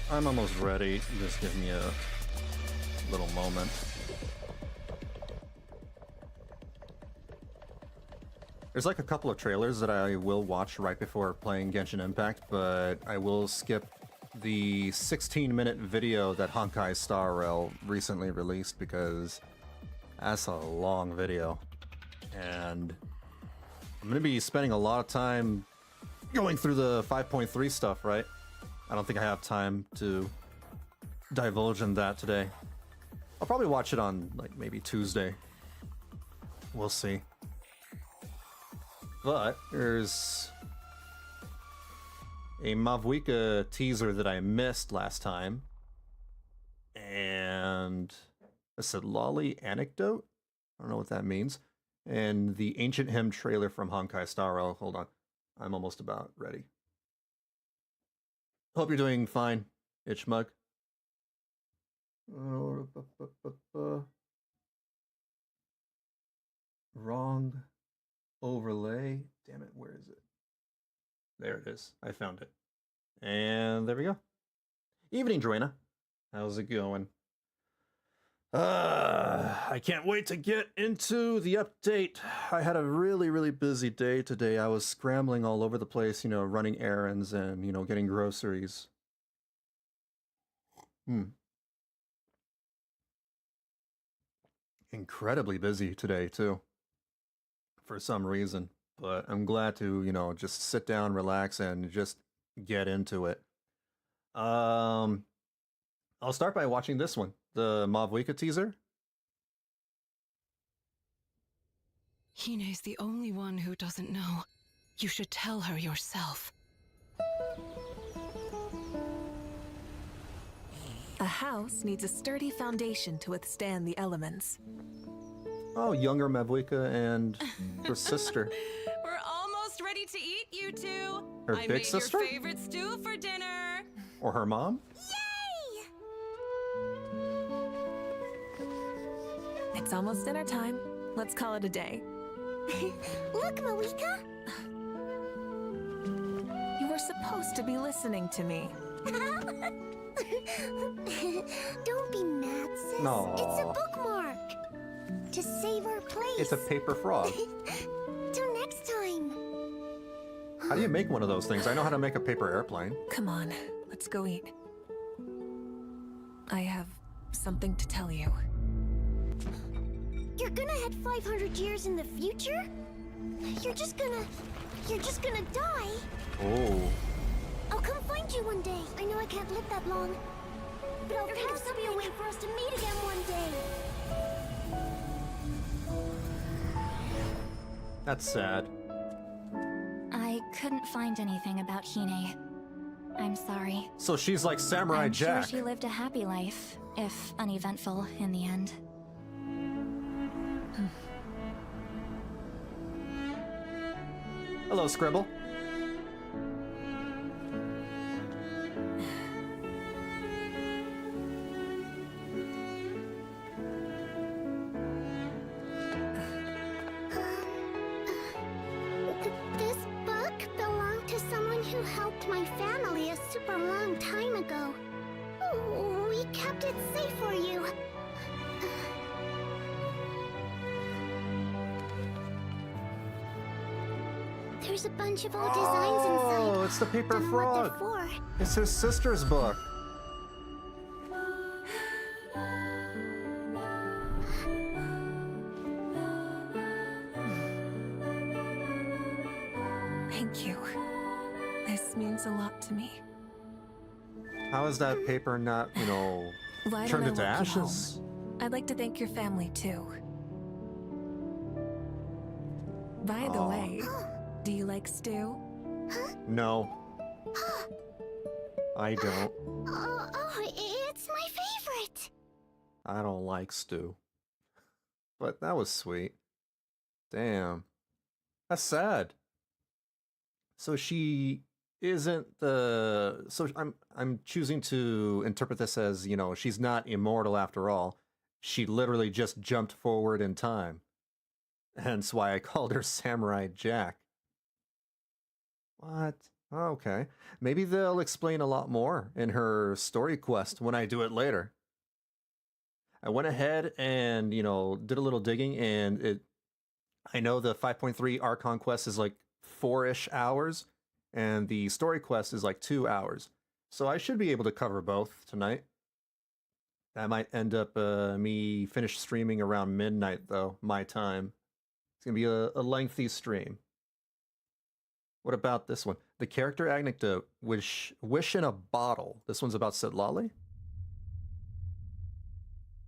I'm almost ready. Just give me a little moment. There's like a couple of trailers that I will watch right before playing Genshin Impact, but I will skip the 16-minute video that Honkai Star Rail recently released because that's a long video. And I'm going to be spending a lot of time going through the 5.3 stuff, right? I don't think I have time to divulge in that today. I'll probably watch it on, like, maybe Tuesday. We'll see. But there's a Mavuika teaser that I missed last time. And I said Lolly Anecdote? I don't know what that means. And the Ancient Hymn trailer from Honkai Star Rail. Hold on. I'm almost about ready. Hope you're doing fine, Itchmug. Wrong overlay. Damn it, where is it? There it is. I found it. And there we go. Evening, Joanna. How's it going? I can't wait to get into the update. I had a really busy day today. I was scrambling all over the place, you know, running errands and, you know, getting groceries. Incredibly busy today, too. For some reason. But I'm glad to, you know, just sit down, relax, and just get into it. I'll start by watching this one. The Mavuika teaser. Hine's the only one who doesn't know. You should tell her yourself. A house needs a sturdy foundation to withstand the elements. Oh, younger Mavuika and her sister. We're almost ready to eat, you two. Her I big made sister? your favorite stew for dinner. Or her mom? It's almost dinner time. Let's call it a day. Look, Mavuika! You were supposed to be listening to me. Don't be mad, sis. No. It's a bookmark. To save our place. It's a paper frog. Till next time. How do you make one of those things? I know how to make a paper airplane. Come on, let's go eat. I have something to tell you. You're gonna head 500 years in the future? You're just gonna die. Oh. I'll come find you one day. I know I can't live that long. But I'll think of some way for us to meet again one day. That's sad. I couldn't find anything about Hine. I'm sorry. So she's like Samurai I'm Jack. sure she lived a happy life, if uneventful in the end. Hello, Scribble. This book belonged to someone who helped my family a super long time ago. We kept it safe for you. There's a bunch of old designs inside. Oh, it's the paper Don't know frog. what they're for. It's his sister's book. Thank you. This means a lot to me. How is that paper not, you know, Why turned don't I into walk you ashes? home? I'd like to thank your family too. By the Aw. way, do you like stew? No. I don't. It's my favorite. I don't like stew. But that was sweet. Damn. That's sad. So she isn't the... So I'm choosing to interpret this as, you know, she's not immortal after all. She literally just jumped forward in time. Hence why I called her Samurai Jack. What? Okay. Maybe they'll explain a lot more in her story quest when I do it later. I went ahead and, did a little digging, and I know the 5.3 Archon quest is like 4-ish hours, and the story quest is like 2 hours. So I should be able to cover both tonight. That might end up me finish streaming around midnight, though, my time. It's going to be a lengthy stream. What about this one? The character anecdote, Wish in a Bottle. This one's about Sitlali?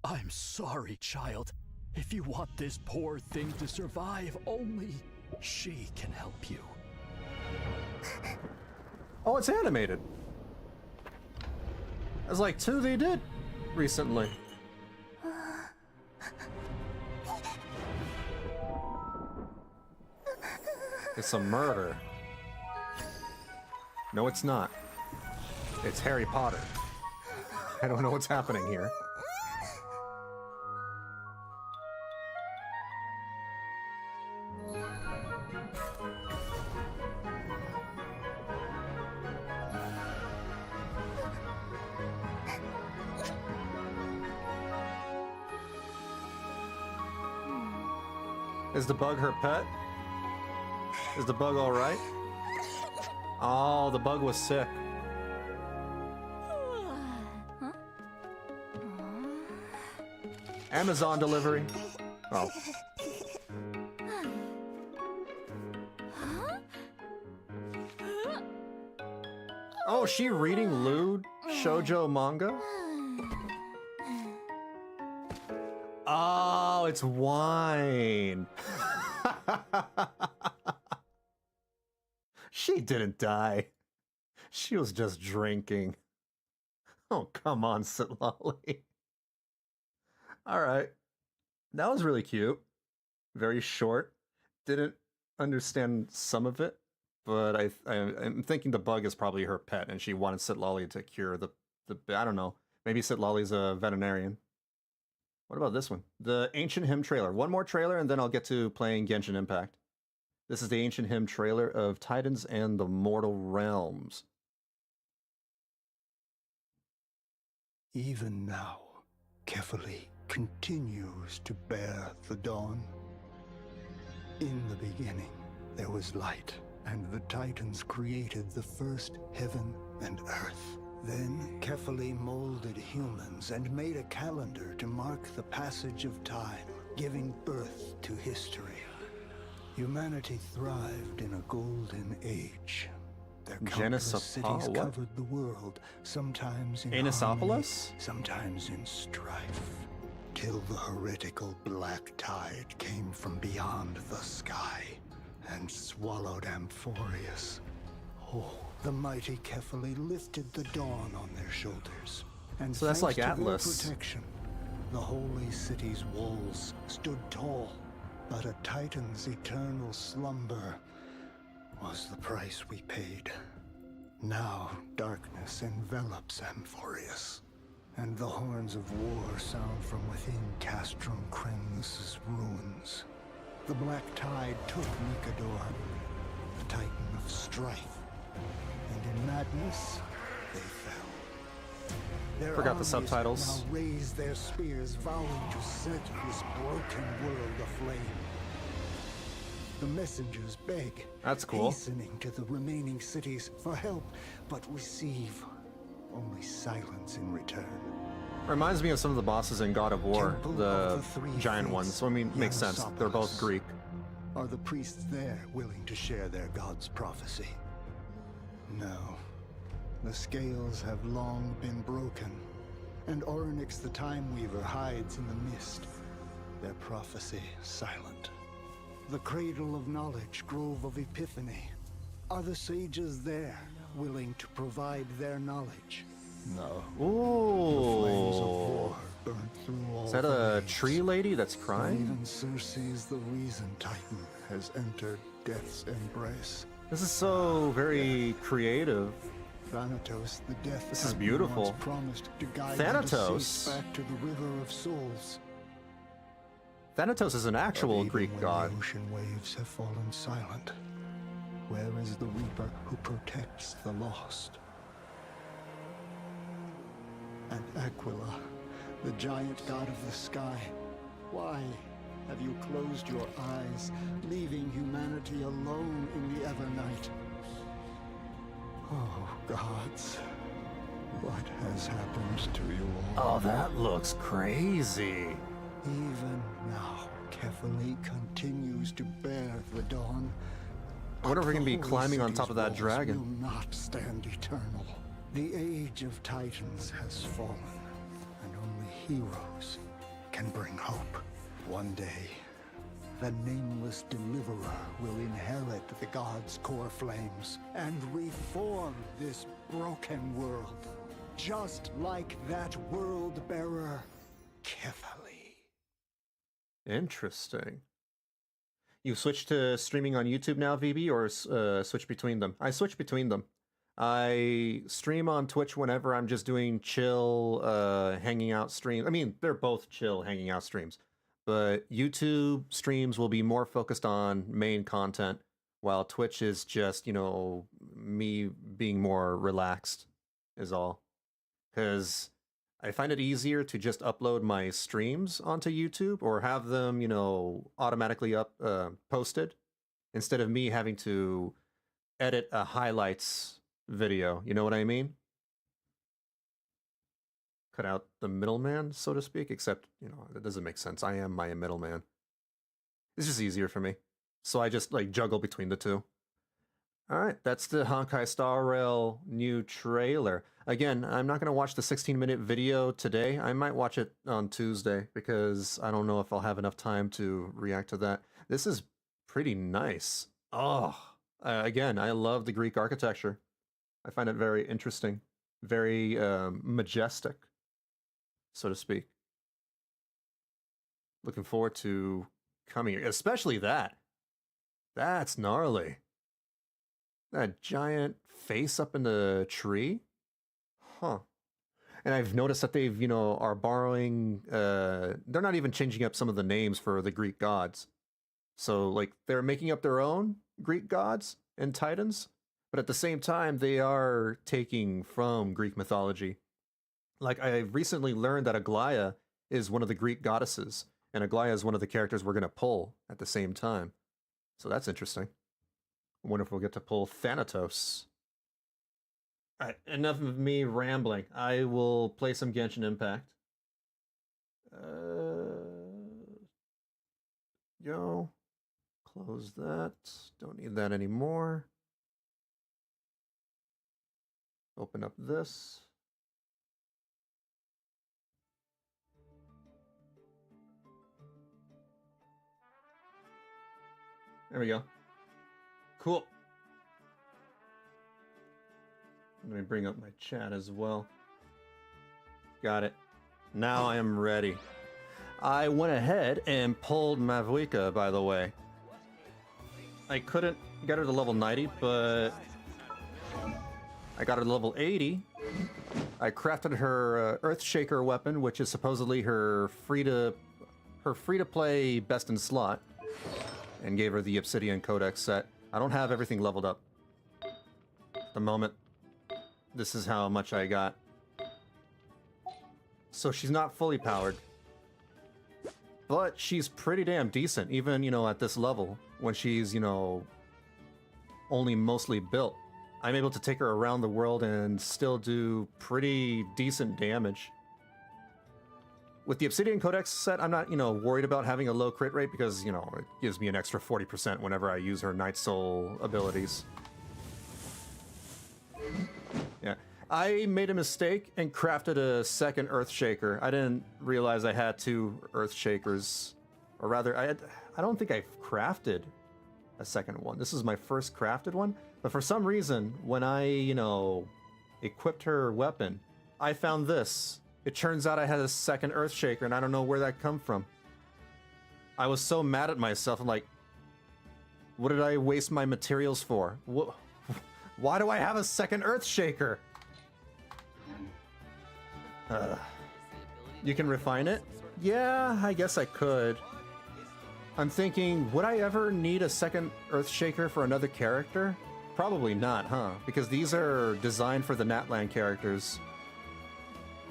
I'm sorry, child. If you want this poor thing to survive, only she can help you. Oh, it's animated. That's like 2 they did recently. It's a murder. No, it's not. It's Harry Potter. I don't know what's happening here. Is the bug her pet? Is the bug all right? Oh, the bug was sick. Amazon delivery. Oh. Oh, is she reading lewd shoujo manga? Oh, it's wine. She didn't die. She was just drinking. Oh, come on, Sitlali. All right. That was really cute. Very short. Didn't understand some of it, but I'm thinking the bug is probably her pet, and she wanted Sitlali to cure the I don't know. Maybe Sitlali's a veterinarian. What about this one? The Ancient Hymn trailer. One more trailer, and then I'll get to playing Genshin Impact. This is the Ancient Hymn trailer of Titans and the Mortal Realms. Even now, Kefali continues to bear the dawn. In the beginning, there was light, and the Titans created the first heaven and earth. Then Kefali molded humans and made a calendar to mark the passage of time, giving birth to history. Humanity thrived in a golden age. Their countless cities covered the world, sometimes in harmony, sometimes in strife, till the heretical black tide came from beyond the sky and swallowed Amphorius. Oh, the mighty Kefali lifted the dawn on their shoulders, and so that's like to Atlas. Their protection, the holy city's walls stood tall, but a Titan's eternal slumber was the price we paid. Now darkness envelops Amphorius, and the horns of war sound from within Castrum Kremnus' ruins. The black tide took Nikador, the Titan of strife, and in madness, they fell. Their Forgot the subtitles. Now raise their spears, vowing to set this broken world aflame. The messengers beg, that's cool, hastening to the remaining cities for help, but receive only silence in return. Reminds me of some of the bosses in God of War, the giant ones. So I mean, makes sense. They're both Greek. Are the priests there willing to share their god's prophecy? No. The scales have long been broken, and Orynyx the Time Weaver hides in the mist, their prophecy silent. The cradle of knowledge, grove of epiphany. Are the sages there, willing to provide their knowledge? No. Ooh. The flames of war burnt through all. Is that a tree lady that's crying? Even Circe's the reason Titan has entered death's embrace. This is so very creative. Thanatos, the death. This is beautiful. Promised to guide Thanatos. back to the river of souls. Thanatos is an actual Greek god. The ocean waves have fallen silent. Where is the Reaper who protects the lost? And Aquila, the giant god of the sky, why have you closed your eyes, leaving humanity alone in the Evernight? Oh, gods, what has happened to you all? Oh, that looks crazy. Even now, Kefali continues to bear the dawn. I wonder if we're gonna be The holy climbing on top city's of that walls dragon. will not stand eternal. The age of Titans has fallen, and only heroes can bring hope. One day, the nameless deliverer will inherit the gods' core flames and reform this broken world, just like that world bearer, Kefali. Interesting. You switched to streaming on YouTube now, VB, or switch between them? I switch between them. I stream on Twitch whenever I'm just doing chill, hanging out streams. I mean, they're both chill hanging out streams. But YouTube streams will be more focused on main content, while Twitch is just, you know, me being more relaxed is all. Because I find it easier to just upload my streams onto YouTube or have them, you know, automatically posted instead of me having to edit a highlights video. You know what I mean? Cut out the middleman, so to speak, except, you know, that doesn't make sense. I am my middleman. It's just easier for me. So I just like juggle between the two. All right, that's the Honkai Star Rail new trailer. Again, I'm not going to watch the 16-minute video today. I might watch it on Tuesday because I don't know if I'll have enough time to react to that. This is pretty nice. Oh, again, I love the Greek architecture. I find it very interesting, very majestic, so to speak. Looking forward to coming here, especially that. That's gnarly. That giant face up in the tree? Huh. And I've noticed that they've, you know, are borrowing, they're not even changing up some of the names for the Greek gods. So, like, they're making up their own Greek gods and titans, but at the same time, they are taking from Greek mythology. Like, I recently learned that Aglaia is one of the Greek goddesses, and Aglaia is one of the characters we're going to pull at the same time. So that's interesting. I wonder if we'll get to pull Thanatos. Alright, enough of me rambling. I will play some Genshin Impact. Go. Close that. Don't need that anymore. Open up this. There we go. Cool. Let me bring up my chat as well. Got it. Now I am ready. I went ahead and pulled Mavuika, by the way. I couldn't get her to level 90, but I got her to level 80. I crafted her Earthshaker weapon, which is supposedly her free-to-play best in slot, and gave her the Obsidian Codex set. I don't have everything leveled up at the moment. This is how much I got. So she's not fully powered, but she's pretty damn decent, even, you know, at this level, when she's, you know, only mostly built. I'm able to take her around the world and still do pretty decent damage. With the Obsidian Codex set, I'm not, you know, worried about having a low crit rate because, you know, it gives me an extra 40% whenever I use her Night Soul abilities. Yeah. I made a mistake and crafted a second Earthshaker. I didn't realize I had two Earthshakers. Or rather, I don't think I've crafted a second one. This is my first crafted one. But for some reason, when I, you know, equipped her weapon, I found this. It turns out I had a second Earthshaker, and I don't know where that come from. I was so mad at myself. I'm like, what did I waste my materials for? Why do I have a second Earthshaker? You can refine it? Yeah, I guess I could. I'm thinking, would I ever need a second Earthshaker for another character? probably not, huh? Because these are designed for the Natlan characters.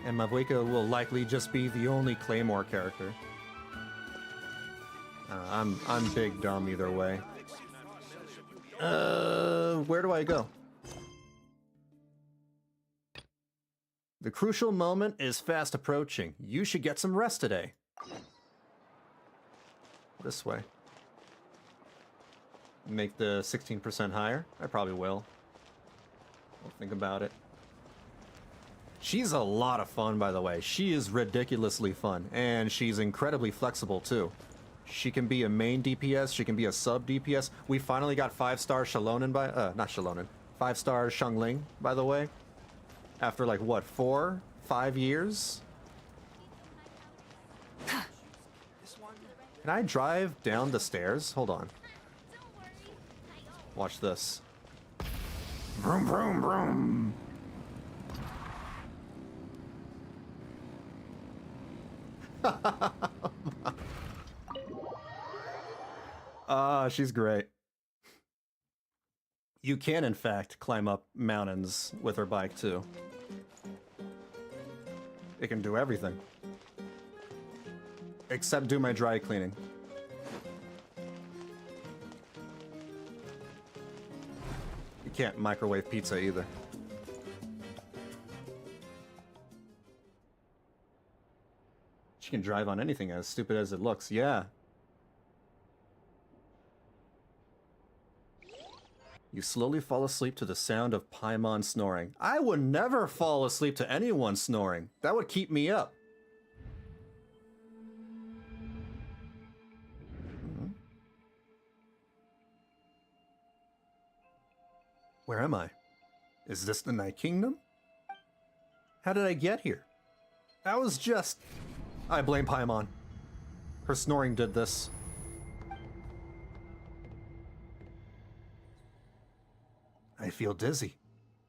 And Mavuika will likely just be the only Claymore character. I'm big dumb either way. Where do I go? The crucial moment is fast approaching. You should get some rest today. This way. Make the 16% higher? I probably will. I'll think about it. She's a lot of fun, by the way. She is ridiculously fun, and she's incredibly flexible, too. She can be a main DPS, she can be a sub DPS. We finally got 5-star Shalonen by, not Shalonen, 5-star Xiangling, by the way. After like, what, 4, 5 years? Can I drive down the stairs? Hold on. Watch this. Vroom, vroom, vroom. She's great. You can, in fact, climb up mountains with her bike, too. It can do everything. Except do my dry cleaning. You can't microwave pizza either. She can drive on anything, as stupid as it looks. Yeah. You slowly fall asleep to the sound of Paimon snoring. I would never fall asleep to anyone snoring. That would keep me up. Where am I? Is this the Night Kingdom? How did I get here? I was just... I blame Paimon. Her snoring did this. I feel dizzy.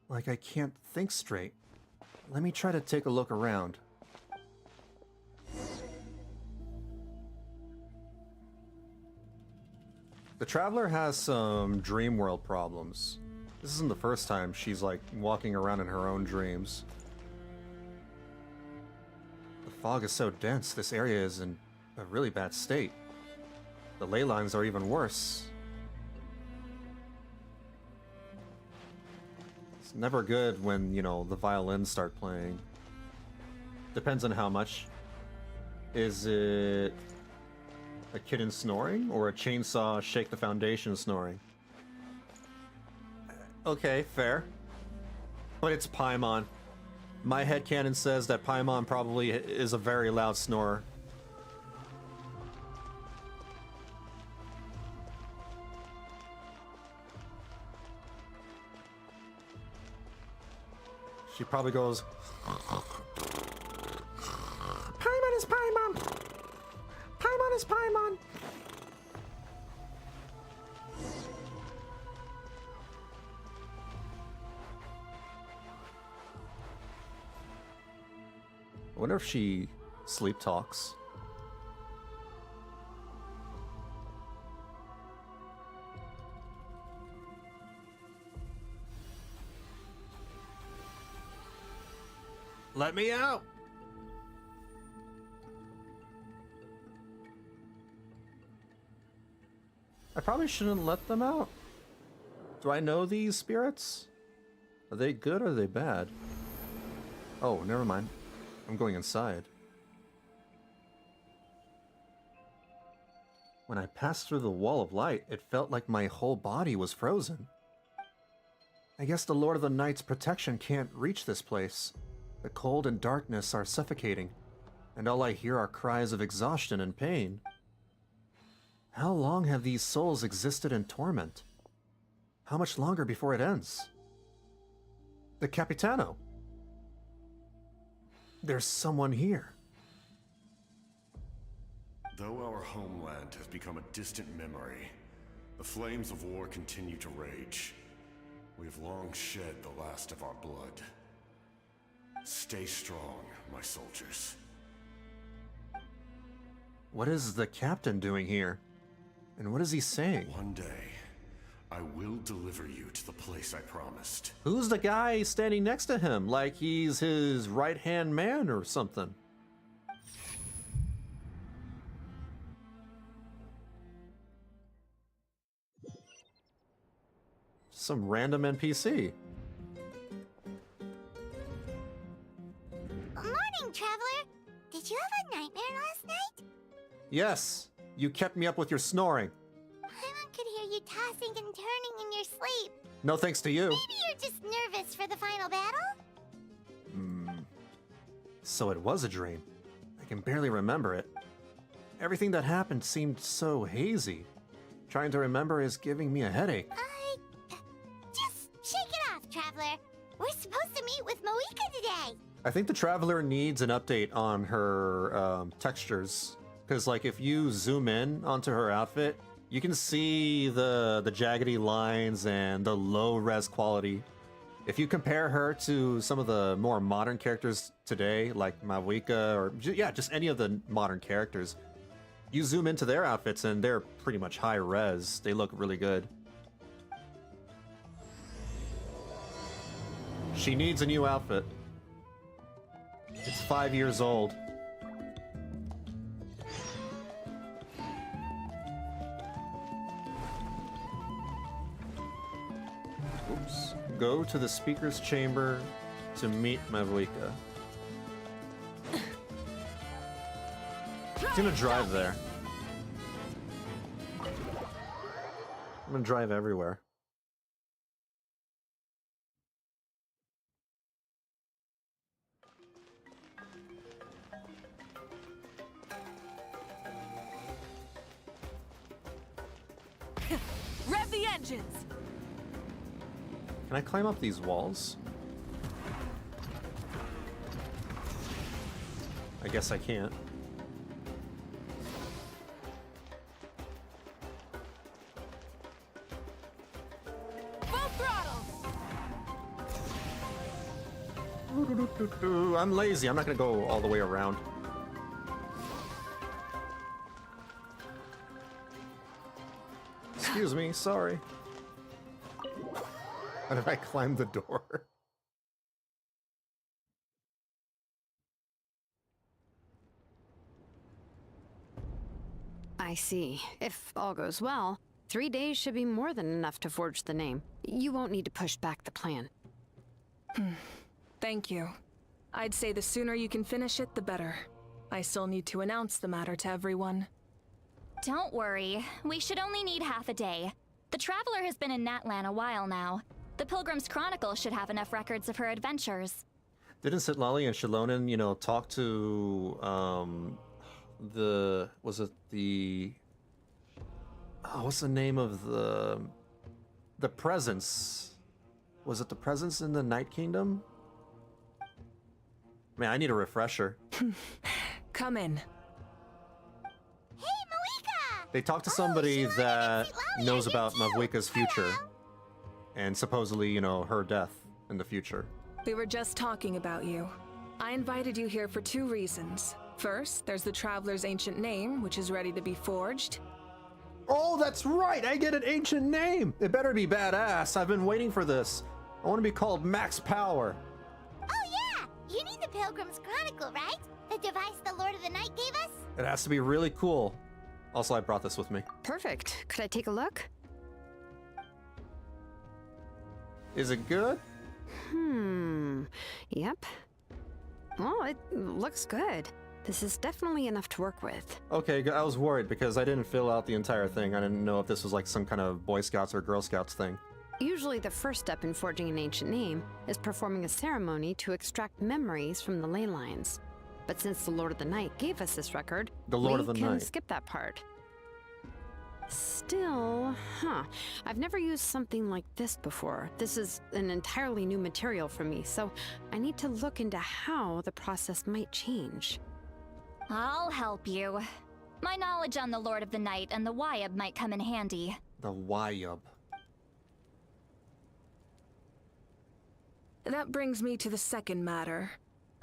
Like I can't think straight. Let me try to take a look around. The Traveler has some dream world problems. This isn't the first time she's like walking around in her own dreams. The fog is so dense, this area is in a really bad state. The ley lines are even worse. It's never good when, you know, the violins start playing. Depends on how much. Is it a kitten snoring or a chainsaw shake the foundation snoring? Okay, fair. But it's Paimon. My headcanon says that Paimon probably is a very loud snorer. She probably goes... Paimon is Paimon! Paimon is Paimon! I wonder if she sleep talks. Let me out! I probably shouldn't let them out. Do I know these spirits? Are they good or are they bad? Oh, never mind. I'm going inside. When I passed through the wall of light, it felt like my whole body was frozen. I guess the Lord of the Night's protection can't reach this place. The cold and darkness are suffocating, and all I hear are cries of exhaustion and pain. How long have these souls existed in torment? How much longer before it ends? The Capitano! There's someone here. Though our homeland has become a distant memory, the flames of war continue to rage. We have long shed the last of our blood. Stay strong, my soldiers. What is the captain doing here? And what is he saying? One day, I will deliver you to the place I promised. Who's the guy standing next to him? Like he's his right-hand man or something. Some random NPC. Morning, Traveler. Did you have a nightmare last night? Yes, you kept me up with your snoring. Paimon could hear you tossing and turning in your sleep. No thanks to you. Maybe you're just nervous for the final battle? So it was a dream. I can barely remember it. Everything that happened seemed so hazy. Trying to remember is giving me a headache. Just shake it off, Traveler. We're supposed to meet with Mavuika today. I think the Traveler needs an update on her textures. Because, like, if you zoom in onto her outfit, you can see the jaggedy lines and the low-res quality. If you compare her to some of the more modern characters today, like Mavuika, or yeah, just any of the modern characters, you zoom into their outfits and they're pretty much high-res. They look really good. She needs a new outfit. It's 5 years old. Oops. Go to the speaker's chamber to meet Mavuika. I'm gonna drive there. I'm gonna drive everywhere. Rev the engines! Can I climb up these walls? I guess I can't. Full throttle! I'm lazy. I'm not gonna go all the way around. Excuse me, sorry. How did I climb the door? I see. If all goes well, 3 days should be more than enough to forge the name. You won't need to push back the plan. Thank you. I'd say the sooner you can finish it, the better. I still need to announce the matter to everyone. Don't worry, we should only need half a day. The Traveler has been in Natlan a while now. The Pilgrim's Chronicle should have enough records of her adventures. Didn't Sitlali and Shilonen, you know, talk to, was it the... Oh, what's the name of the presence? Was it the presence in the Night Kingdom? Man, I need a refresher. Come in. Hey, Mavuika! They talked to somebody that knows about Mavuika's future. And supposedly, you know, her death in the future. We were just talking about you. I invited you here for 2 reasons. First, there's the Traveler's ancient name, which is ready to be forged. Oh, that's right! I get an ancient name! It better be badass. I've been waiting for this. I want to be called Max Power. Oh yeah! You need the Pilgrim's Chronicle, right? The device the Lord of the Night gave us? It has to be really cool. Also, I brought this with me. Perfect. Could I take a look? Is it good? Yep. Well, it looks good. This is definitely enough to work with. Okay, I was worried because I didn't fill out the entire thing. I didn't know if this was like some kind of Boy Scouts or Girl Scouts thing. Usually the first step in forging an ancient name is performing a ceremony to extract memories from the ley lines. But since the Lord of the Night gave us this record, The Lord of the we can Night. skip that part. Still, I've never used something like this before. This is an entirely new material for me, so I need to look into how the process might change. I'll help you. My knowledge on the Lord of the Night and the Wyab might come in handy. The Wyab. That brings me to the second matter.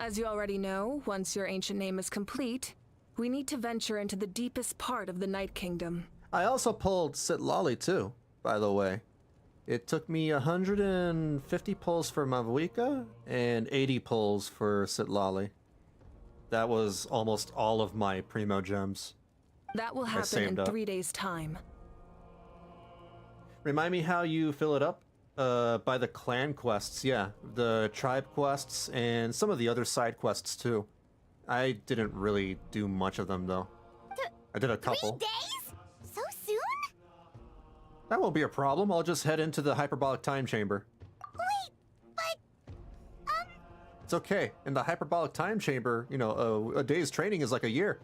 As you already know, once your ancient name is complete, we need to venture into the deepest part of the Night Kingdom. I also pulled Sitlali too, by the way. It took me 150 pulls for Mavuika and 80 pulls for Sitlali. That was almost all of my primo gems. That will happen saved in up. 3 days' time. Remind me how you fill it up? By the clan quests, yeah. The tribe quests and some of the other side quests too. I didn't really do much of them though. I did a 3 couple. days? So soon? That won't be a problem. I'll just head into the hyperbolic time chamber. Wait, but... It's okay. In the hyperbolic time chamber, you know, a day's training is like a year.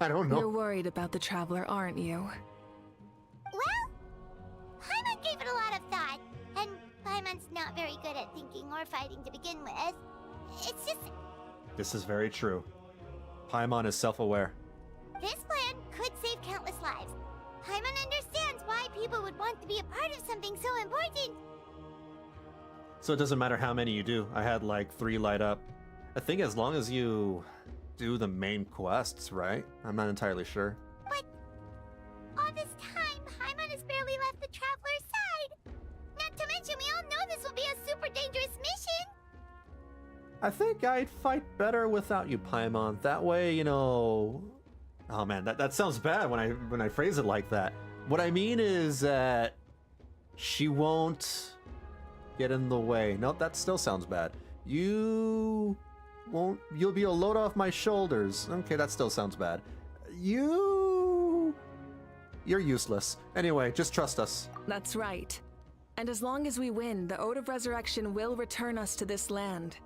I don't know. You're worried about the Traveler, aren't you? Well, Paimon gave it a lot of thought, and Paimon's not very good at thinking or fighting to begin with. It's just, This is very true. Paimon is self-aware. this plan could save countless lives. Paimon understands why people would want to be a part of something so important. So it doesn't matter how many you do. I had like 3 light up. I think as long as you do the main quests, right? I'm not entirely sure. But all this time, Paimon has barely left the Traveler's side. Not to mention, we all know this will be a super dangerous mission. I think I'd fight better without you, Paimon. That way, you know... Oh man, that sounds bad when I phrase it like that. What I mean is that she won't get in the way. Nope, that still sounds bad. You'll be a load off my shoulders. Okay, that still sounds bad. You're useless. Anyway, just trust us. That's right. And as long as we win, the Ode of Resurrection will return us to this land.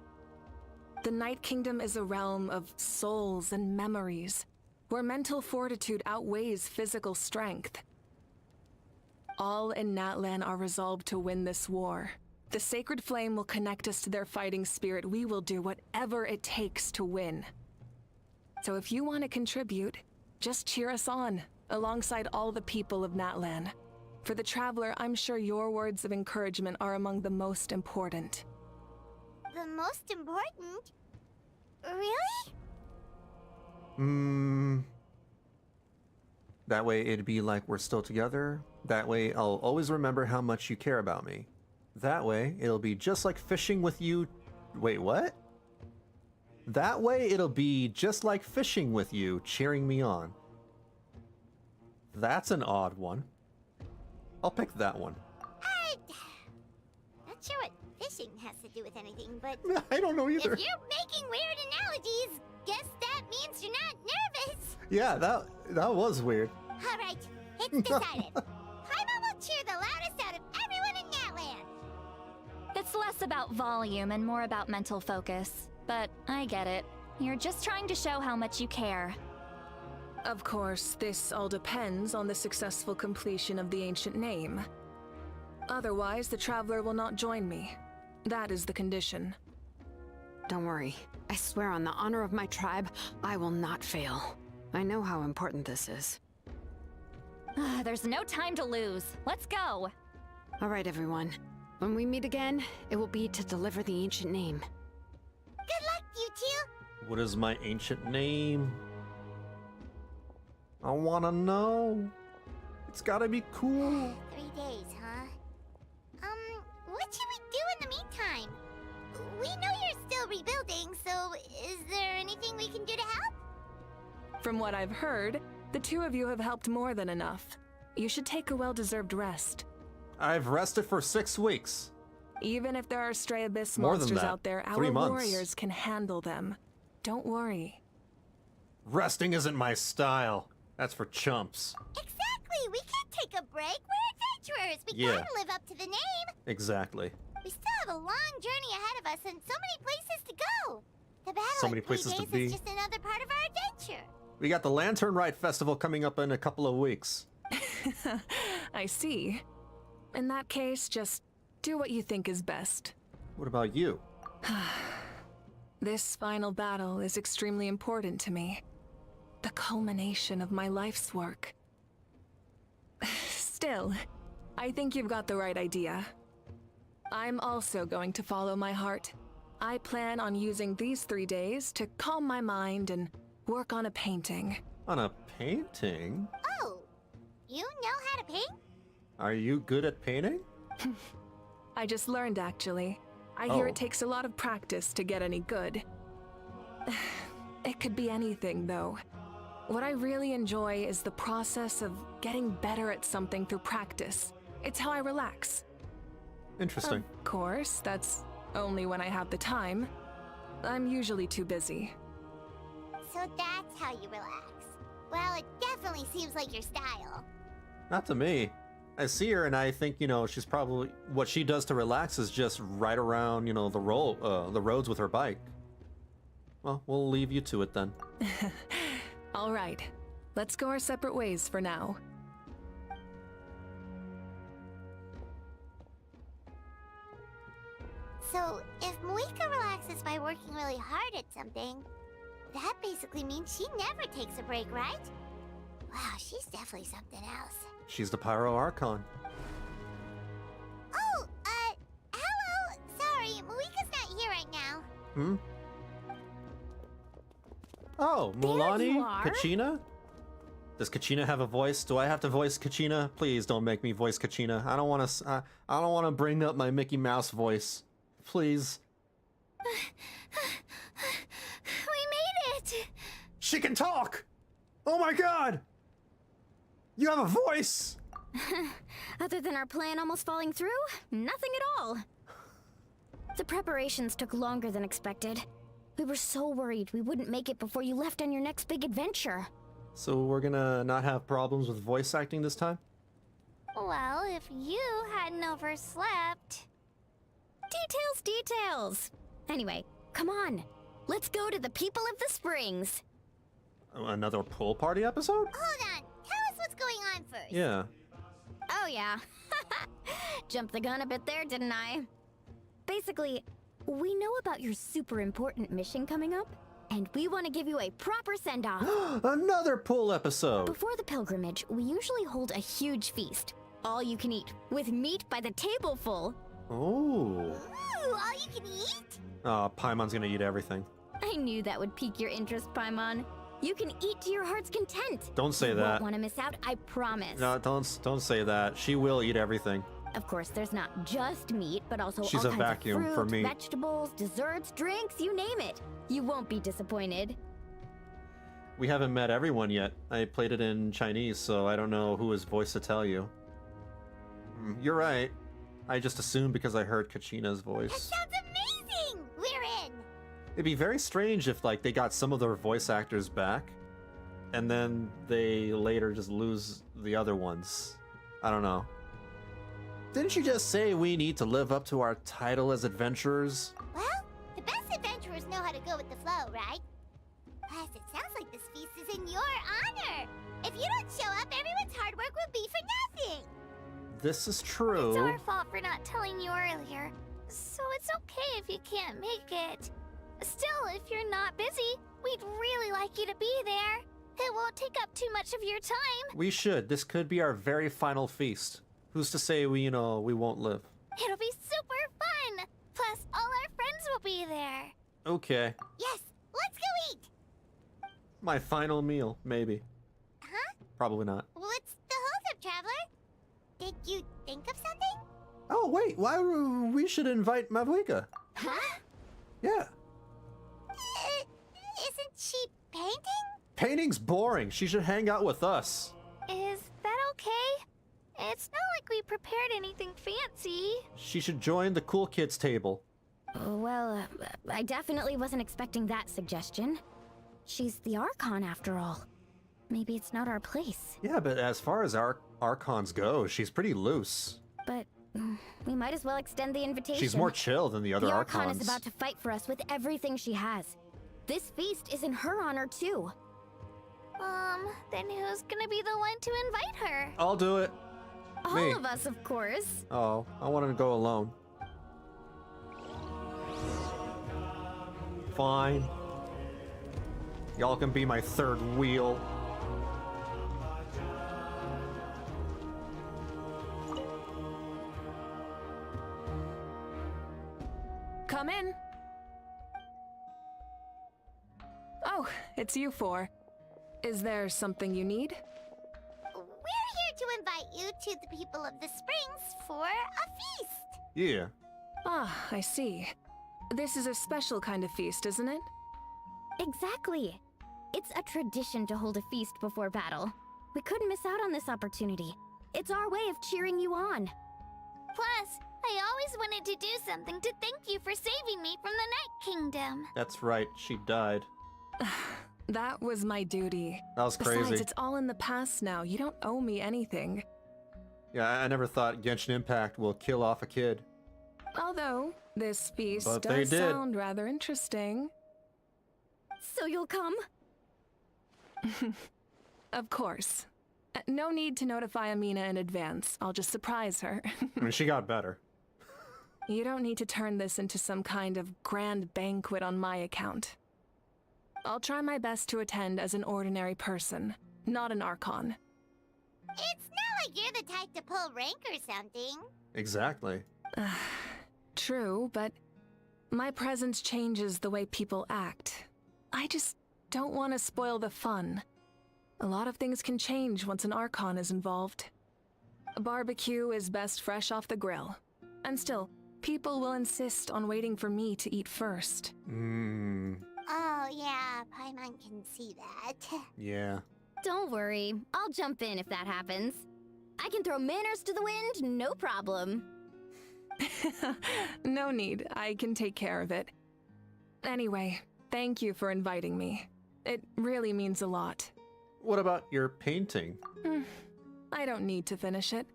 The Night Kingdom is a realm of souls and memories, where mental fortitude outweighs physical strength. All in Natlan are resolved to win this war. The sacred flame will connect us to their fighting spirit. We will do whatever it takes to win. So if you want to contribute, just cheer us on, alongside all the people of Natlan. For the Traveler, I'm sure your words of encouragement are among the most important. The most important? Really? That way it'd be like we're still together. That way I'll always remember how much you care about me. That way it'll be just like fishing with you. Wait, what? That way it'll be just like fishing with you, cheering me on. That's an odd one. I'll pick that one. Not sure what fishing has to do with anything, but I don't know either. if you're making weird analogies, guess that means you're not nervous. Yeah, that was weird. All right, it's decided. Paimon will cheer the loudest out of everyone in Natlan. It's less about volume and more about mental focus. But I get it. You're just trying to show how much you care. Of course, this all depends on the successful completion of the ancient name. Otherwise, the Traveler will not join me. That is the condition. Don't worry. I swear on the honor of my tribe, I will not fail. I know how important this is. There's no time to lose. Let's go. All right, everyone. When we meet again, it will be to deliver the ancient name. Good luck, you two. What is my ancient name? I wanna know. It's gotta be cool. 3 days, huh? What should we do in the meantime? We know you're still rebuilding, so is there anything we can do to help? From what I've heard, the two of you have helped more than enough. You should take a well-deserved rest. I've rested for 6 weeks. Even if there are stray abyss More than monsters that. out there, 3 our months. warriors can handle them. Don't worry. Resting isn't my style. That's for chumps. Exactly! We can't take a break. We're adventurers. We Yeah. gotta live up to the name. Exactly. We still have a long journey ahead of us and so many places to go. The battle So many in 3 places to days be. is just another part of our adventure. We got the Lantern Rite Festival coming up in a couple of weeks. I see. In that case, just do what you think is best. What about you? This final battle is extremely important to me. The culmination of my life's work. Still, I think you've got the right idea. I'm also going to follow my heart. I plan on using these 3 days to calm my mind and work on a painting. On a painting? Oh, you know how to paint? Are you good at painting? I just learned, actually. I hear it takes a lot of practice to get any good. It could be anything, though. What I really enjoy is the process of getting better at something through practice. It's how I relax. Interesting. Of course, that's only when I have the time. I'm usually too busy. So that's how you relax. Well, it definitely seems like your style. Not to me. I see her and I think, she's probably... What she does to relax is just ride around, the roads with her bike. Well, we'll leave you to it then. All right. Let's go our separate ways for now. So, if Mavuika relaxes by working really hard at something, that basically means she never takes a break, right? Wow, she's definitely something else. She's the Pyro Archon. Oh, hello! Sorry, Mavuika's not here right now. Hmm? Oh, Mulani? Kachina? Does Kachina have a voice? Do I have to voice Kachina? Please don't make me voice Kachina. I don't want to bring up my Mickey Mouse voice. Please. We made it! She can talk! Oh my god! You have a voice! Other than our plan almost falling through, nothing at all. The preparations took longer than expected. We were so worried we wouldn't make it before you left on your next big adventure. So we're gonna not have problems with voice acting this time? Well, if you hadn't overslept... Details! Anyway, come on. Let's go to the People of the Springs. Another pool party episode? Hold on, tell us what's going on first. Yeah. Oh yeah. Jumped the gun a bit there, didn't I? Basically, we know about your super important mission coming up, and we want to give you a proper send-off. Another pool episode! Before the pilgrimage, we usually hold a huge feast. All you can eat, with meat by the tableful. Oh. Ooh, all you can eat? Oh, Paimon's gonna eat everything. I knew that would pique your interest, Paimon. You can eat to your heart's content. Don't say you that. Won't want to miss out, I promise. No, don't say that. She will eat everything. Of course, there's not just meat, but also She's all a kinds vacuum of fruit, for meat. vegetables, desserts, drinks, you name it. You won't be disappointed. We haven't met everyone yet. I played it in Chinese, so I don't know who is voice to tell you. You're right. I just assumed because I heard Kachina's That voice. sounds amazing! We're in! It'd be very strange if, like, they got some of their voice actors back, and then they later just lose the other ones. I don't know. Didn't you just say we need to live up to our title as adventurers? Well, the best adventurers know how to go with the flow, right? Plus, it sounds like this feast is in your honor. If you don't show up, everyone's hard work will be for nothing. This is true. It's our fault for not telling you earlier. So it's okay if you can't make it. Still, if you're not busy, we'd really like you to be there. It won't take up too much of your time. We should. This could be our very final feast. Who's to say we won't live? It'll be super fun. Plus, all our friends will be there. Okay. Yes, let's go eat. My final meal, maybe. Huh? Probably not. What's the holdup, Traveler? Did you think of something? Oh, wait. We should invite Mavuika. Huh? Yeah. Isn't she painting? Painting's boring. She should hang out with us. Is that okay? It's not like we prepared anything fancy. She should join the cool kids table. Well, I definitely wasn't expecting that suggestion. She's the Archon after all. Maybe it's not our place. Yeah, but as far as Archons go, she's pretty loose. But we might as well extend the invitation. She's more chill than the other The Archons. Archon is about to fight for us with everything she has. This feast is in her honor too. Then who's gonna be the one to invite her? I'll do it. All Me. of us, of course. Oh, I wanted to go alone. Fine. Y'all can be my third wheel. Come in. Oh, it's you four. Is there something you need? We're here to invite you to the people of the springs for a feast. Yeah. Ah, I see. This is a special kind of feast, isn't it? Exactly. It's a tradition to hold a feast before battle. We couldn't miss out on this opportunity. It's our way of cheering you on. Plus, I always wanted to do something to thank you for saving me from the Night Kingdom. That's right, she died. That was my duty. That was crazy. Besides, it's all in the past now. You don't owe me anything. Yeah, I never thought Genshin Impact will kill off a kid. Although, this feast But they does did. sound rather interesting. So you'll come? Of course. No need to notify Amina in advance. I'll just surprise her. I mean, she got better. You don't need to turn this into some kind of grand banquet on my account. I'll try my best to attend as an ordinary person, not an Archon. It's not like you're the type to pull rank or something. Exactly. True, but my presence changes the way people act. I just don't want to spoil the fun. A lot of things can change once an Archon is involved. A barbecue is best fresh off the grill. And still, people will insist on waiting for me to eat first. Oh yeah, Paimon can see that. Yeah. Don't worry. I'll jump in if that happens. I can throw manners to the wind, no problem. No need. I can take care of it. Anyway, thank you for inviting me. It really means a lot. What about your painting? I don't need to finish it.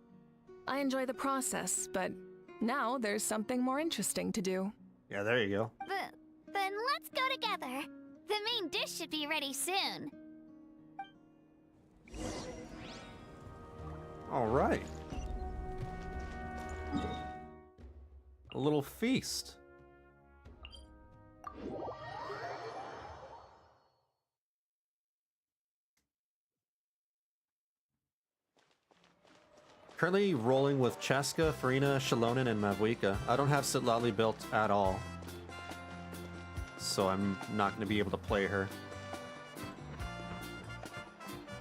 I enjoy the process, but now there's something more interesting to do. Yeah, there you go. Then let's go together. The main dish should be ready soon. All right. A little feast. Currently rolling with Chaska, Farina, Shalonen, and Mavuika. I don't have Sitlali built at all, so I'm not going to be able to play her.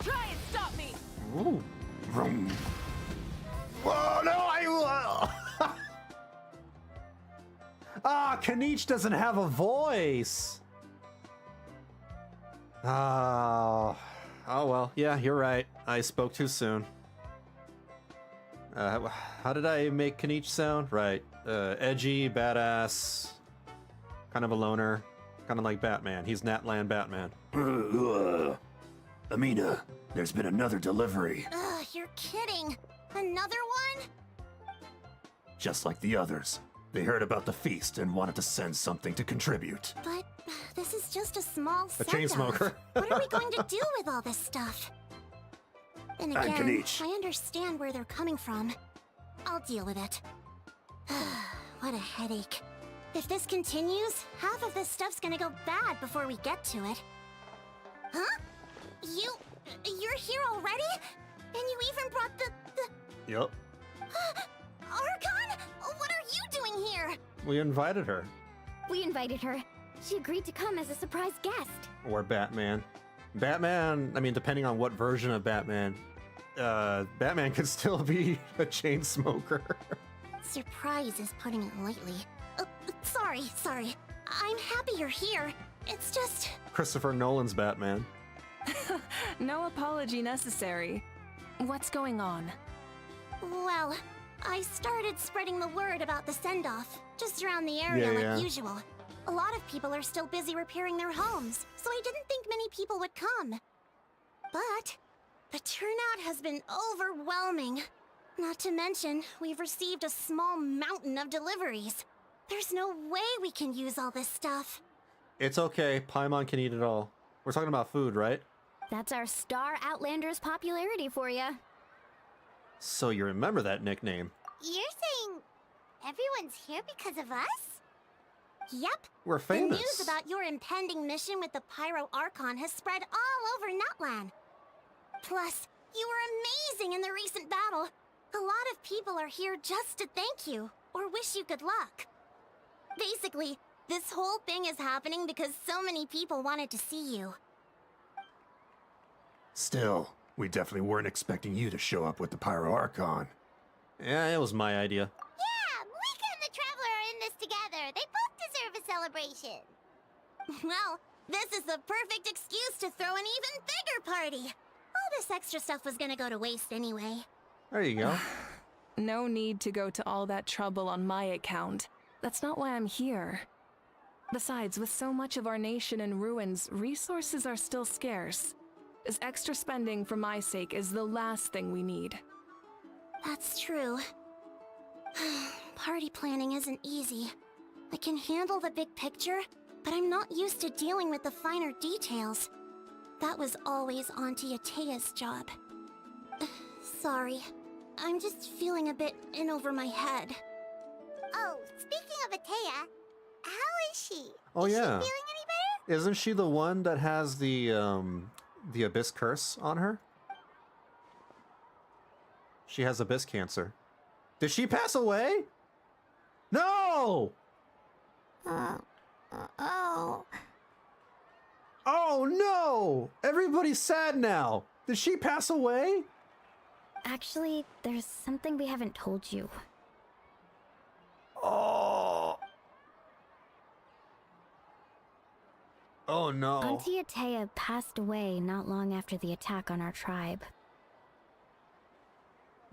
Try and stop me! Ooh. Vroom. Whoa, no, Kanich doesn't have a voice! Oh well, yeah, you're right. I spoke too soon. How did I make Kanich sound? Right. Edgy, badass, kind of a loner, kind of like Batman. He's Natlan Batman. Amina, there's been another delivery. Ugh, you're kidding. Another one? Just like the others. They heard about the feast and wanted to send something to contribute. But this is just a small A chain smoker. What are we going to do with all this stuff? And I'm again, Kanich. I understand where they're coming from. I'll deal with it. What a headache. If this continues, half of this stuff's gonna go bad before we get to it. Huh? You're here already? And you even brought the... Yep. Archon? What are you doing here? We invited her. We invited her. She agreed to come as a surprise guest. Or Batman. Batman, I mean, depending on what version of Batman, Batman could still be a chain smoker. Surprise is putting it lightly. Sorry. I'm happy you're here. It's just... Christopher Nolan's Batman. No apology necessary. What's going on? Well, I started spreading the word about the send-off, just around the area like usual. A lot of people are still busy repairing their homes, so I didn't think many people would come. But the turnout has been overwhelming. Not to mention, we've received a small mountain of deliveries. There's no way we can use all this stuff. It's okay. Paimon can eat it all. We're talking about food, right? That's our Star Outlander's popularity for you. So you remember that nickname. You're saying everyone's here because of us? Yep. We're famous. The news about your impending mission with the Pyro Archon has spread all over Natlan. Plus, you were amazing in the recent battle. A lot of people are here just to thank you, or wish you good luck. Basically, this whole thing is happening because so many people wanted to see you. Still, We definitely weren't expecting you to show up with the Pyro Archon. Yeah, it was my idea. Yeah, Mavuika and the Traveler are in this together. They both deserve a celebration. Well, this is the perfect excuse to throw an even bigger party. All this extra stuff was gonna go to waste anyway. There you go. No need to go to all that trouble on my account. That's not why I'm here. Besides, with so much of our nation in ruins, resources are still scarce. This extra spending for my sake is the last thing we need. That's true. Party planning isn't easy. I can handle the big picture, but I'm not used to dealing with the finer details. That was always Auntie Atea's job. Sorry. I'm just feeling a bit in over my head. Oh, speaking of Atea, how is she? Oh, is yeah. she feeling any better? Isn't she the one that has the Abyss Curse on her? She has Abyss Cancer. Did she pass away? No! Oh. Oh no! Everybody's sad now. Did she pass away? Actually, there's something we haven't told you. Oh. Oh no. Auntie Atea passed away not long after the attack on our tribe.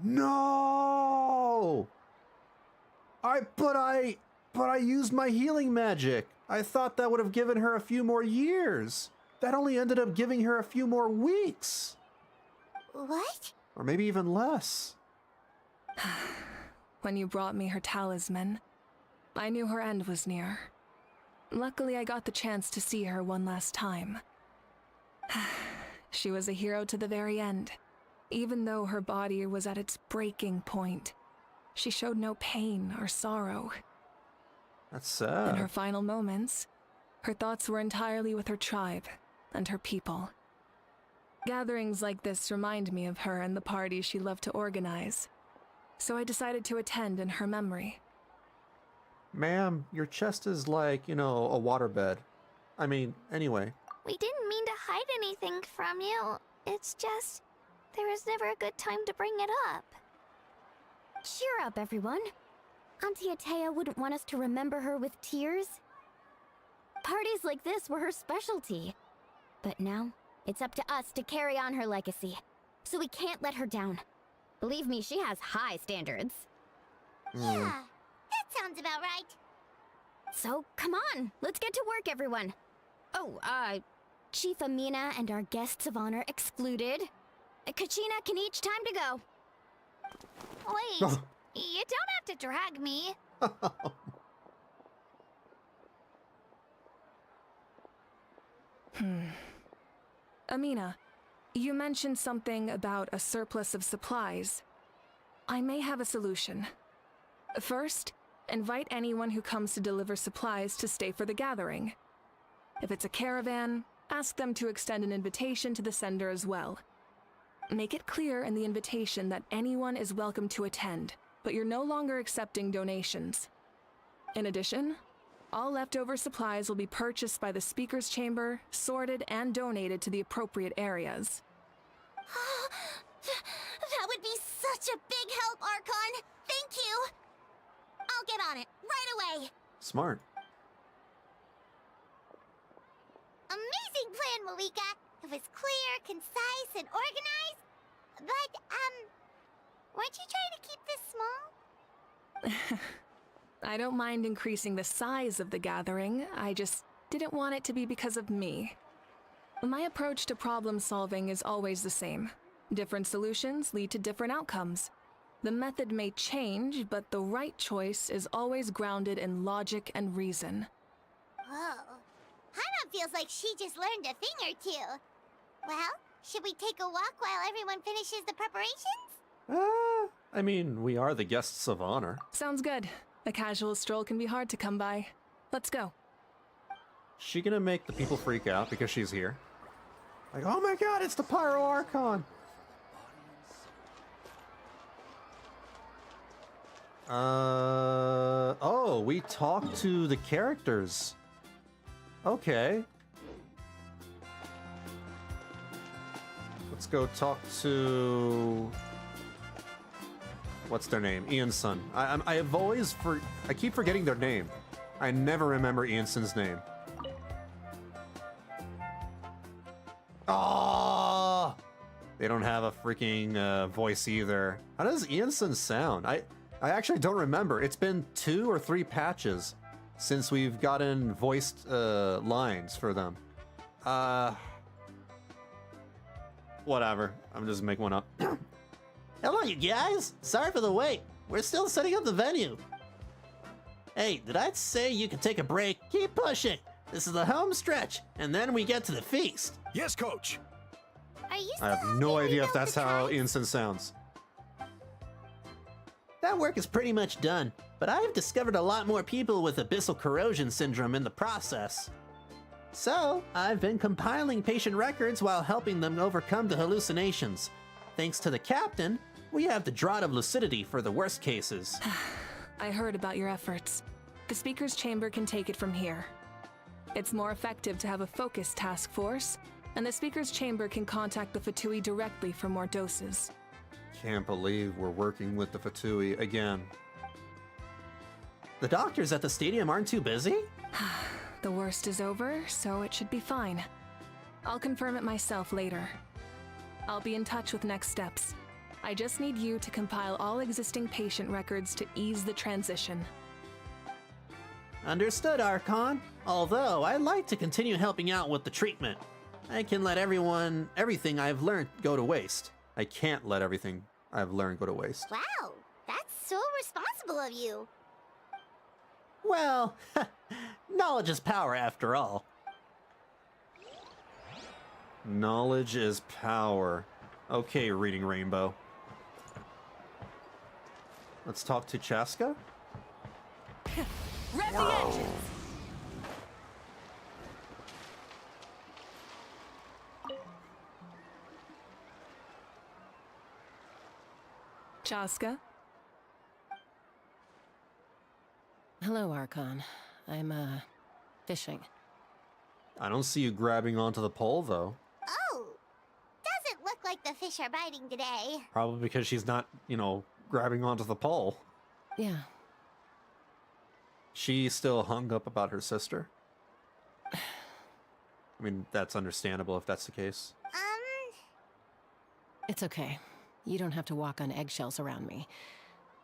No! But I used my healing magic. I thought that would have given her a few more years. That only ended up giving her a few more weeks. What? Or maybe even less. When you brought me her talisman, I knew her end was near. Luckily, I got the chance to see her one last time. She was a hero to the very end. Even though her body was at its breaking point, she showed no pain or sorrow. That's sad. In her final moments, her thoughts were entirely with her tribe and her people. Gatherings like this remind me of her and the parties she loved to organize, so I decided to attend in her memory. Ma'am, your chest is like, a waterbed. I mean, anyway. We didn't mean to hide anything from you. It's just, there was never a good time to bring it up. Cheer up, everyone. Auntie Atea wouldn't want us to remember her with tears. Parties like this were her specialty. But now, it's up to us to carry on her legacy. So we can't let her down. Believe me, she has high standards. Yeah, that sounds about right. So, come on, let's get to work, everyone. Oh, Chief Amina and our guests of honor excluded. Kachina can each time to go. Wait, you don't have to drag me. Amina, you mentioned something about a surplus of supplies. I may have a solution. First, invite anyone who comes to deliver supplies to stay for the gathering. If it's a caravan, ask them to extend an invitation to the sender as well. Make it clear in the invitation that anyone is welcome to attend, but you're no longer accepting donations. In addition, all leftover supplies will be purchased by the speaker's chamber, sorted, and donated to the appropriate areas. That would be such a big help, Archon! Thank you! I'll get on it, right away! Smart. Amazing plan, Mavuika. It was clear, concise, and organized. But, weren't you trying to keep this small? I don't mind increasing the size of the gathering, I just didn't want it to be because of me. My approach to problem solving is always the same. Different solutions lead to different outcomes. The method may change, but the right choice is always grounded in logic and reason. Whoa. Hana feels like she just learned a thing or two. Well, should we take a walk while everyone finishes the preparations? I mean, we are the guests of honor. Sounds good. A casual stroll can be hard to come by. Let's go. She gonna make the people freak out because she's here? Like, oh my god, it's the Pyro Archon! Oh, we talked to the characters. Okay. Let's go talk to... What's their name? Ian's son. I keep forgetting their name. I never remember Ian's name. Oh! They don't have a freaking voice either. How does Ianson sound? I actually don't remember. It's been 2 or 3 patches since we've gotten voiced lines for them. Whatever. I'm just making one up. Hello, you guys. Sorry for the wait. We're still setting up the venue. Hey, did I say you could take a break? Keep pushing. This is the home stretch, and then we get to the feast. Yes, coach. Are you I have no idea if that's how Ianson sounds. That work is pretty much done, but I've discovered a lot more people with abyssal corrosion syndrome in the process. So, I've been compiling patient records while helping them overcome the hallucinations. Thanks to the captain, we have the draught of lucidity for the worst cases. I heard about your efforts. The Speaker's Chamber can take it from here. It's more effective to have a focused task force, and the Speaker's Chamber can contact the Fatui directly for more doses. Can't believe we're working with the Fatui again. The doctors at the stadium aren't too busy? The worst is over, so it should be fine. I'll confirm it myself later. I'll be in touch with next steps. I just need you to compile all existing patient records to ease the transition. Understood, Archon. Although, I'd like to continue helping out with the treatment. I can let everything I've learned go to waste. I can't let everything I've learned go to waste. Wow, that's so responsible of you. Well, knowledge is power after all. Knowledge is power. Okay, Reading Rainbow. Let's talk to Chaska. Rev the engines! Chaska? Hello, Archon. I'm, fishing. I don't see you grabbing onto the pole, though. Oh, doesn't look like the fish are biting today. Probably because she's not, grabbing onto the pole. Yeah. She's still hung up about her sister. I mean, that's understandable if that's the case. It's okay. You don't have to walk on eggshells around me.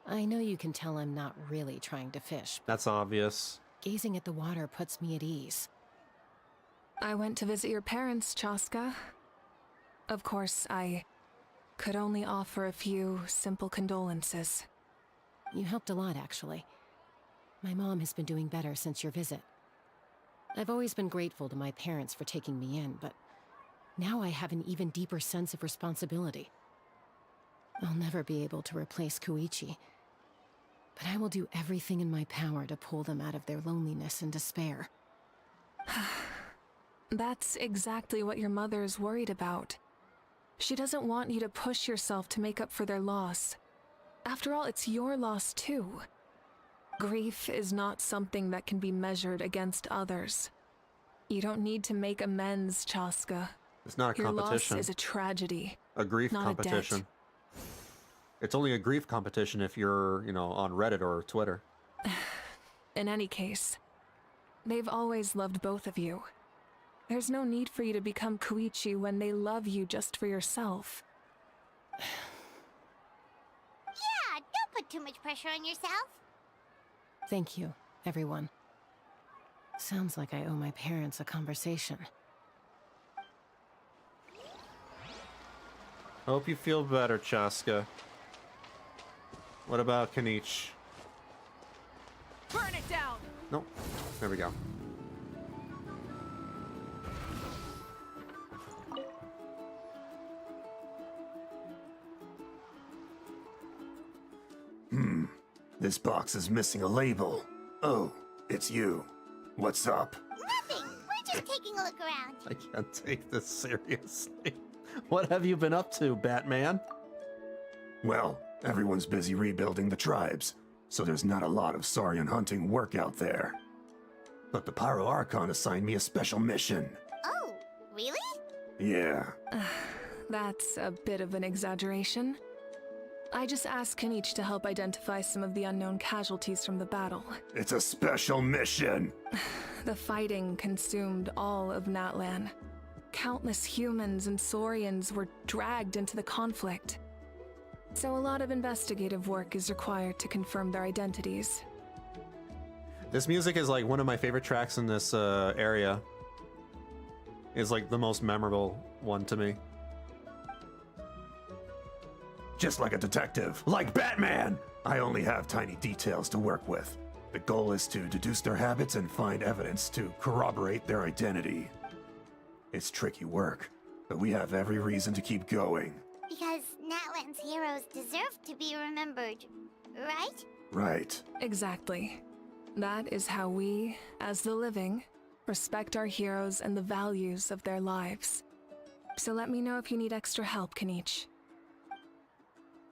I know you can tell I'm not really trying to fish. That's obvious. Gazing at the water puts me at ease. I went to visit your parents, Chaska. Of course, I could only offer a few simple condolences. You helped a lot, actually. My mom has been doing better since your visit. I've always been grateful to my parents for taking me in, but now I have an even deeper sense of responsibility. I'll never be able to replace Koichi, but I will do everything in my power to pull them out of their loneliness and despair. That's exactly what your mother's worried about. She doesn't want you to push yourself to make up for their loss. After all, it's your loss too. Grief is not something that can be measured against others. You don't need to make amends, Chaska. It's not a Your competition. loss is a tragedy. A grief not competition. A debt. It's only a grief competition if you're, on Reddit or Twitter. In any case, they've always loved both of you. There's no need for you to become Koichi when they love you just for yourself. Yeah, don't put too much pressure on yourself. Thank you, everyone. Sounds like I owe my parents a conversation. Hope you feel better, Chaska. What about Kanich? Burn it down! Nope. There we go. This box is missing a label. Oh, it's you. What's up? Nothing. We're just taking a look around. I can't take this seriously. What have you been up to, Batman? Well, everyone's busy rebuilding the tribes, so there's not a lot of Saurian hunting work out there. But the Pyro Archon assigned me a special mission. Oh, really? Yeah. That's a bit of an exaggeration. I just asked Kenichi to help identify some of the unknown casualties from the battle. It's a special mission. The fighting consumed all of Natlan. Countless humans and Saurians were dragged into the conflict. So a lot of investigative work is required to confirm their identities. This music is like one of my favorite tracks in this area. It's like the most memorable one to me. Just like a detective, like Batman! I only have tiny details to work with. The goal is to deduce their habits and find evidence to corroborate their identity. It's tricky work, but we have every reason to keep going. Because Natlan's heroes deserve to be remembered, right? Right. Exactly. That is how we, as the living, respect our heroes and the values of their lives. So let me know if you need extra help, Kenichi.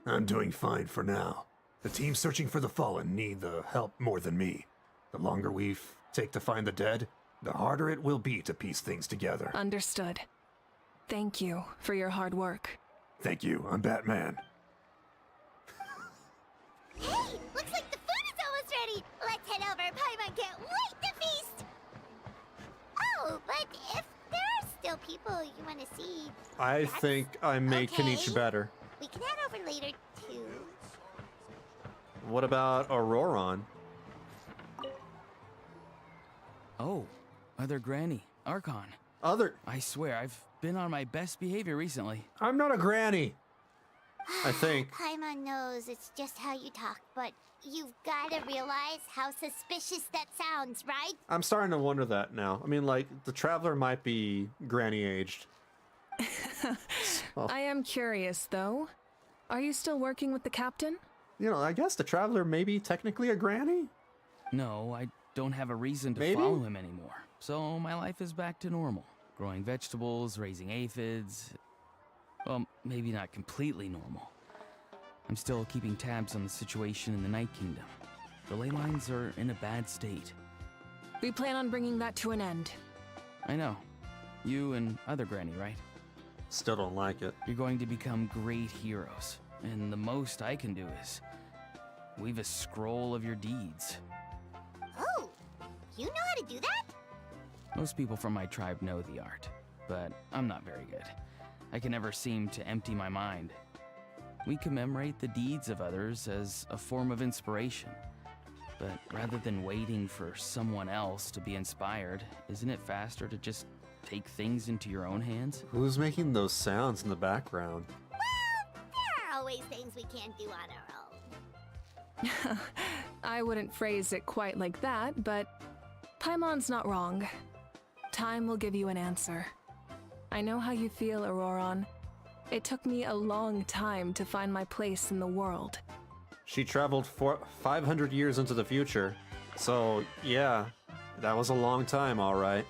I'm doing fine for now. The team searching for the fallen need the help more than me. The longer we take to find the dead, the harder it will be to piece things together. Understood. Thank you for your hard work. Thank you, I'm Batman. Hey, looks like the food is almost ready. Let's head over. Paimon can't wait to feast. Oh, but if there are still people you want to see, I think I made okay. Kenichi better. We can head over later too. What about Auroron? Oh, other Granny, Archon. Other? I swear, I've been on my best behavior recently. I'm not a granny. I think. Paimon knows it's just how you talk, but you've got to realize how suspicious that sounds, right? I'm starting to wonder that now. I mean, like, the Traveler might be granny aged. I am curious, though. Are you still working with the captain? You know, I guess the Traveler may be technically a granny? No, I don't have a reason to Maybe? follow him anymore. So my life is back to normal. Growing vegetables, raising aphids. Well, maybe not completely normal. I'm still keeping tabs on the situation in the Night Kingdom. The ley lines are in a bad state. We plan on bringing that to an end. I know. You and other Granny, right? Still don't like it. You're going to become great heroes. And the most I can do is weave a scroll of your deeds. Oh, you know how to do that? Most people from my tribe know the art, but I'm not very good. I can never seem to empty my mind. We commemorate the deeds of others as a form of inspiration. But rather than waiting for someone else to be inspired, isn't it faster to just take things into your own hands? Who's making those sounds in the background? Well, there are always things we can't do on our own. I wouldn't phrase it quite like that, but Paimon's not wrong. Time will give you an answer. I know how you feel, Auroron. It took me a long time to find my place in the world. She traveled 500 years into the future. So, yeah, that was a long time, all right.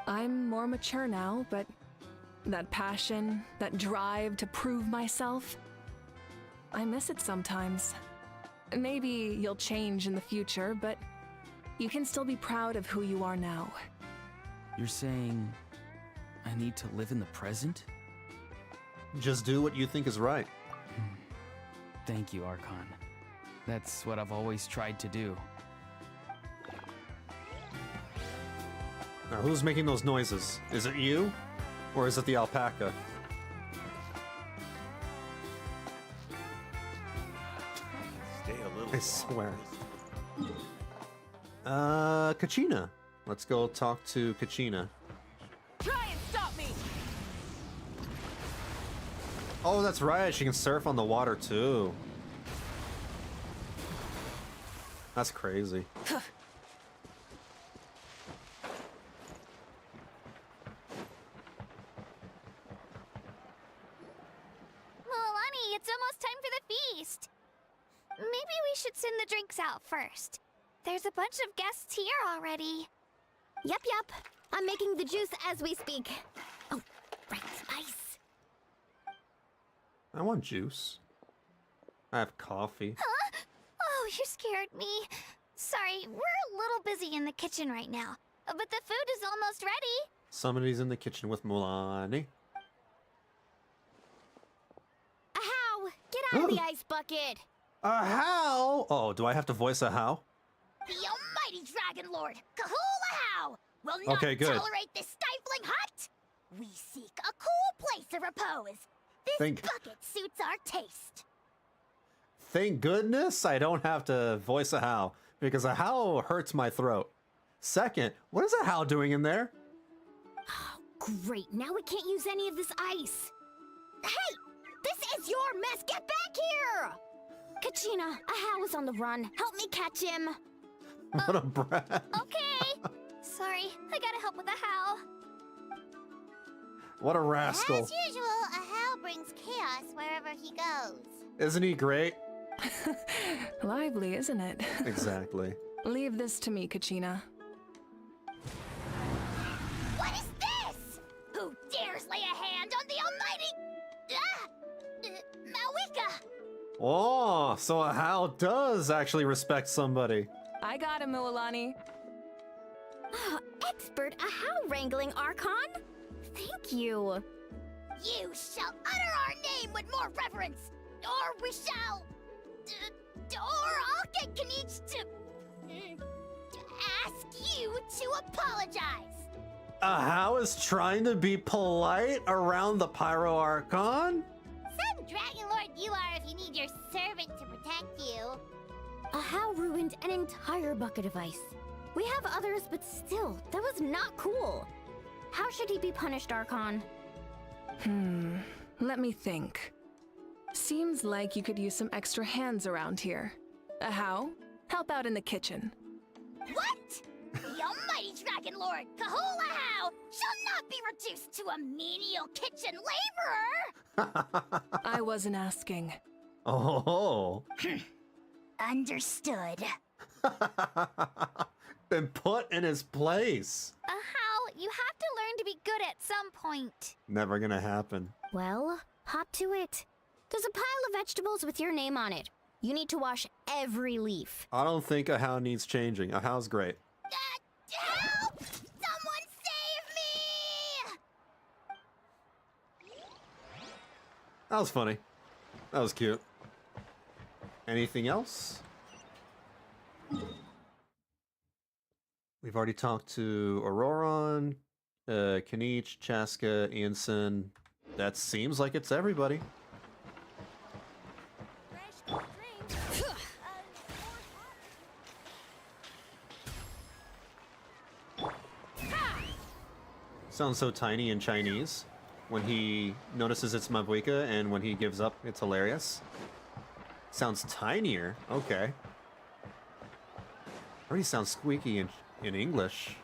I'm more mature now, but that passion, that drive to prove myself, I miss it sometimes. Maybe you'll change in the future, but you can still be proud of who you are now. You're saying I need to live in the present? Just do what you think is right. Thank you, Archon. That's what I've always tried to do. Now, who's making those noises? Is it you? Or is it the alpaca? Stay a little. I swear. Kachina. Let's go talk to Kachina. Try and stop me! Oh, that's right. She can surf on the water, too. That's crazy. Milani, it's almost time for the feast. Maybe we should send the drinks out first. There's a bunch of guests here already. Yup. I'm making the juice as we speak. Oh, right, ice. I want juice. I have coffee. Huh? Oh, you scared me. Sorry, we're a little busy in the kitchen right now. But the food is almost ready. Somebody's in the kitchen with Mulani. out of the ice bucket! A how? Oh, do I have to voice a how? The almighty Dragon Lord, Kahula How, will not Okay, good. tolerate this stifling hut. We seek a cool place of repose. This bucket suits our taste. Thank goodness I don't have to voice a how, because a how hurts my throat. Second, what is a how doing in there? Oh, great. Now we can't use any of this ice. Hey! This is your mess! Get back here! Kachina, a how is on the run. Help me catch him. What a brat. Okay. Sorry, I gotta help with the how. What a rascal. As usual, a how brings chaos wherever he goes. Isn't he great? Lively, isn't it? Exactly. Leave this to me, Kachina. What is this? Who dares lay a hand on the almighty... Mavuika? Oh, so a how does actually respect somebody. I got him, Mualani. Expert a how wrangling, Archon? Thank you. You shall utter our name with more reverence, or we shall... or I'll get Kanich to ask you to apologize. A how is trying to be polite around the Pyro Archon? Some Dragon Lord you are if you need your servant to protect you. A how ruined an entire bucket of ice. We have others, but still, that was not cool. How should he be punished, Archon? Let me think. Seems like you could use some extra hands around here. A how? Help out in the kitchen. What? The almighty Dragon Lord, Kahula How, shall not be reduced to a menial kitchen laborer! I wasn't asking. Oh. Understood. Been put in his place. How? You have to learn to be good at some point. Never gonna happen. Well, hop to it. There's a pile of vegetables with your name on it. You need to wash every leaf. I don't think a how needs changing. A how's great. Help! Someone save me! That was funny. That was cute. Anything else? We've already talked to Auroron, Kanich, Chaska, Ianson. That seems like it's everybody. Sounds so tiny in Chinese. When he notices it's Mavuika and when he gives up, it's hilarious. Sounds tinier. Okay. Already sounds squeaky in English.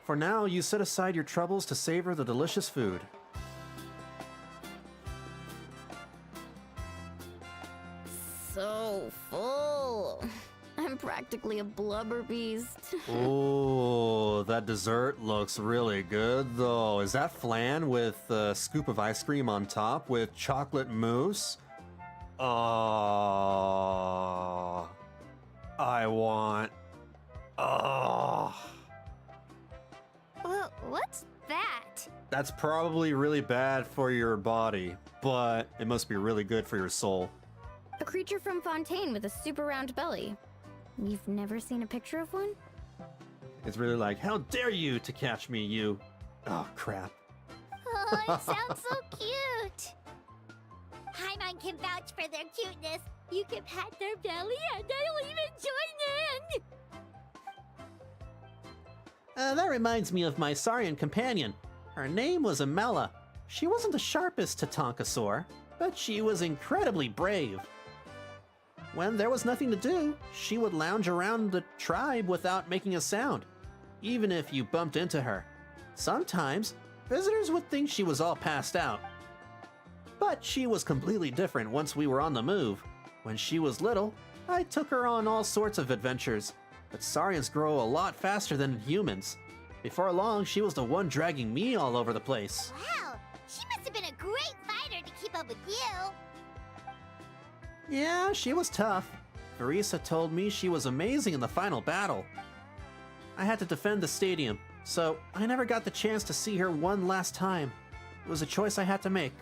For now, you set aside your troubles to savor the delicious food. So full. I'm practically a blubber beast. Oh, that dessert looks really good, though. Is that flan with a scoop of ice cream on top with chocolate mousse? Oh, I want... Oh. Well, what's that? That's probably really bad for your body, but it must be really good for your soul. A creature from Fontaine with a super round belly. You've never seen a picture of one? It's really like, how dare you to catch me, you... Oh, crap. Oh, it sounds so cute. Paimon can vouch for their cuteness. You can pat their belly and I'll even join in. That reminds me of my Saurian companion. Her name was Amela. She wasn't the sharpest Tatankasaur, but she was incredibly brave. When there was nothing to do, she would lounge around the tribe without making a sound, even if you bumped into her. Sometimes, visitors would think she was all passed out. But she was completely different once we were on the move. When she was little, I took her on all sorts of adventures, but Saurians grow a lot faster than humans. Before long, she was the one dragging me all over the place. Wow, she must have been a great fighter to keep up with you. Yeah, she was tough. Farisa told me she was amazing in the final battle. I had to defend the stadium, So I never got the chance to see her one last time. It was a choice I had to make,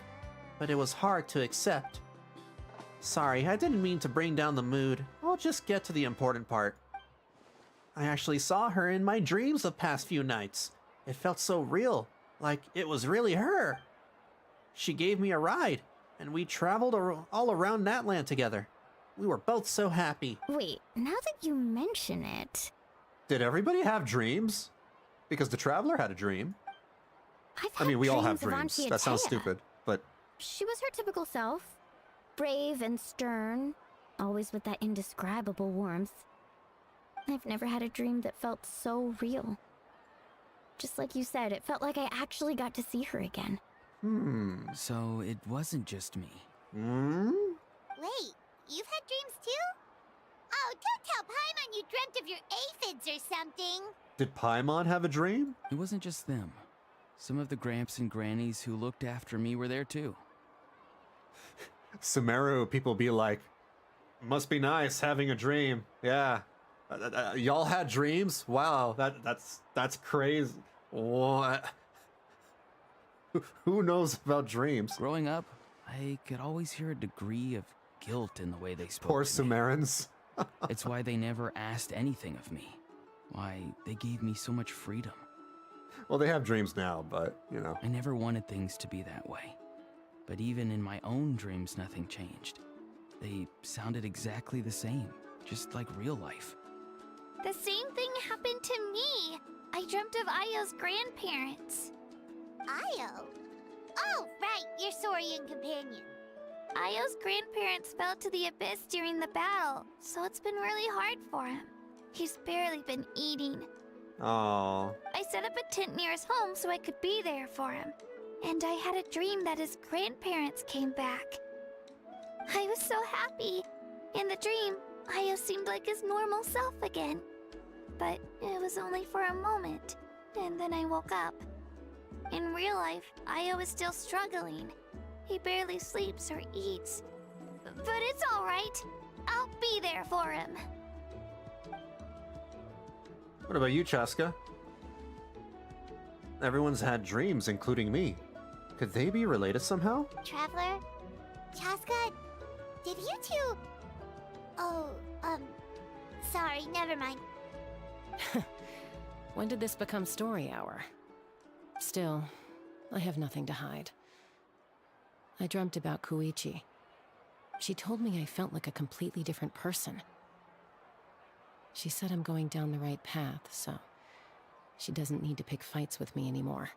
but it was hard to accept. Sorry, I didn't mean to bring down the mood. I'll just get to the important part. I actually saw her in my dreams the past few nights. It felt so real, like it was really her. She gave me a ride, and we traveled all around Natlan together. We were both so happy. Wait, now that you mention it... Did everybody have dreams? Because the Traveler had a dream. I mean, we all have dreams. That sounds stupid, but... She was her typical self. Brave and stern, always with that indescribable warmth. I've never had a dream that felt so real. Just like you said, it felt like I actually got to see her again. So it wasn't just me. Wait, you've had dreams too? Oh, don't tell Paimon you dreamt of your aphids or something. Did Paimon have a dream? It wasn't just them. Some of the Gramps and Grannies who looked after me were there too. Sumeru people be like, must be nice having a dream. Yeah. Y'all had dreams? Wow, that's crazy. What? Who knows about dreams? Growing up, I could always hear a degree of guilt in the way they spoke. Poor to me. Sumerans. It's why they never asked anything of me. Why they gave me so much freedom. Well, they have dreams now, but, you know. I never wanted things to be that way. But even in my own dreams, nothing changed. They sounded exactly the same, just like real life. The same thing happened to me. I dreamt of Io's grandparents. Io? Oh, right, your Saurian companion. Io's grandparents fell to the abyss during the battle, so it's been really hard for him. He's barely been eating. Aww. I set up a tent near his home so I could be there for him. And I had a dream that his grandparents came back. I was so happy. In the dream, Io seemed like his normal self again. But it was only for a moment, and then I woke up. In real life, Io is still struggling. He barely sleeps or eats. But it's alright. I'll be there for him. What about you, Chaska? Everyone's had dreams, including me. Could they be related somehow? Traveler? Chaska? Did you two... Oh, sorry, never mind. When did this become story hour? Still, I have nothing to hide. I dreamt about Koichi. She told me I felt like a completely different person. She said I'm going down the right path, so she doesn't need to pick fights with me anymore.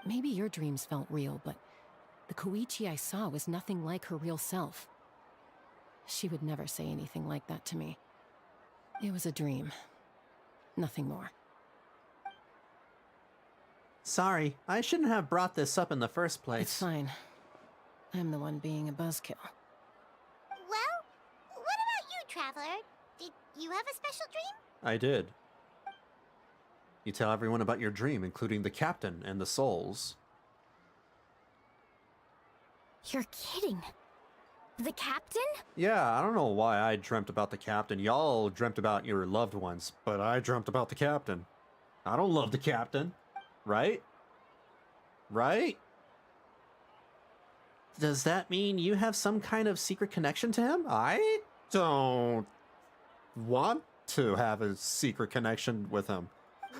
Maybe your dreams felt real, but the Koichi I saw was nothing like her real self. She would never say anything like that to me. It was a dream. Nothing more. Sorry, I shouldn't have brought this up in the first place. It's fine. I'm the one being a buzzkill. Well, what about you, Traveler? Did you have a special dream? I did. You tell everyone about your dream, including the captain and the souls. You're kidding. The captain? Yeah, I don't know why I dreamt about the captain. Y'all dreamt about your loved ones, but I dreamt about the captain. I don't love the captain. Right? Right? Does that mean you have some kind of secret connection to him? I don't want to have a secret connection with him.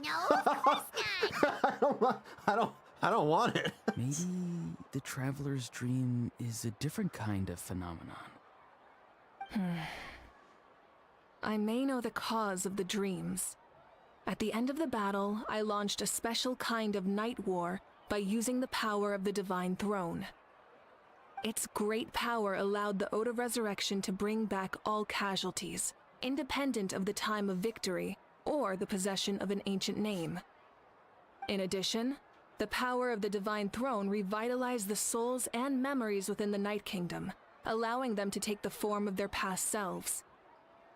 No, of course not. I don't want it. Maybe the Traveler's dream is a different kind of phenomenon. I may know the cause of the dreams. At the end of the battle, I launched a special kind of night war by using the power of the Divine Throne. Its great power allowed the Ode of Resurrection to bring back all casualties, independent of the time of victory or the possession of an ancient name. In addition, the power of the Divine Throne revitalized the souls and memories within the Night Kingdom, allowing them to take the form of their past selves.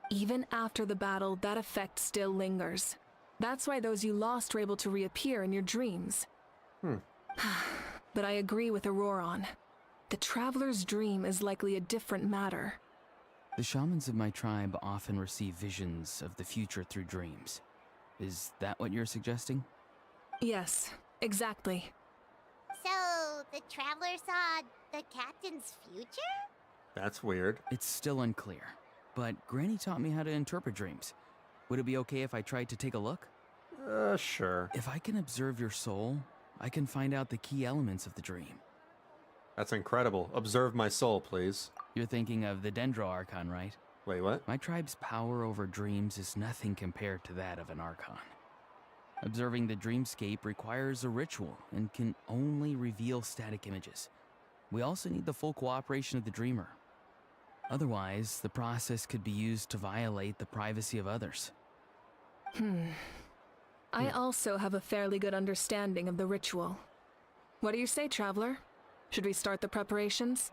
Even after the battle, that effect still lingers. That's why those you lost were able to reappear in your dreams. But I agree with Auroron. The Traveler's dream is likely a different matter. The shamans of my tribe often receive visions of the future through dreams. Is that what you're suggesting? Yes, exactly. So, the traveler saw the captain's future? That's weird. It's still unclear, but Granny taught me how to interpret dreams. Would it be okay if I tried to take a look? Sure. If I can observe your soul, I can find out the key elements of the dream. That's incredible. Observe my soul, please. You're thinking of the Dendro Archon, right? Wait, what? My tribe's power over dreams is nothing compared to that of an Archon. Observing the dreamscape requires a ritual and can only reveal static images. We also need the full cooperation of the dreamer. Otherwise, the process could be used to violate the privacy of others. I also have a fairly good understanding of the ritual. What do you say, Traveler? Should we start the preparations?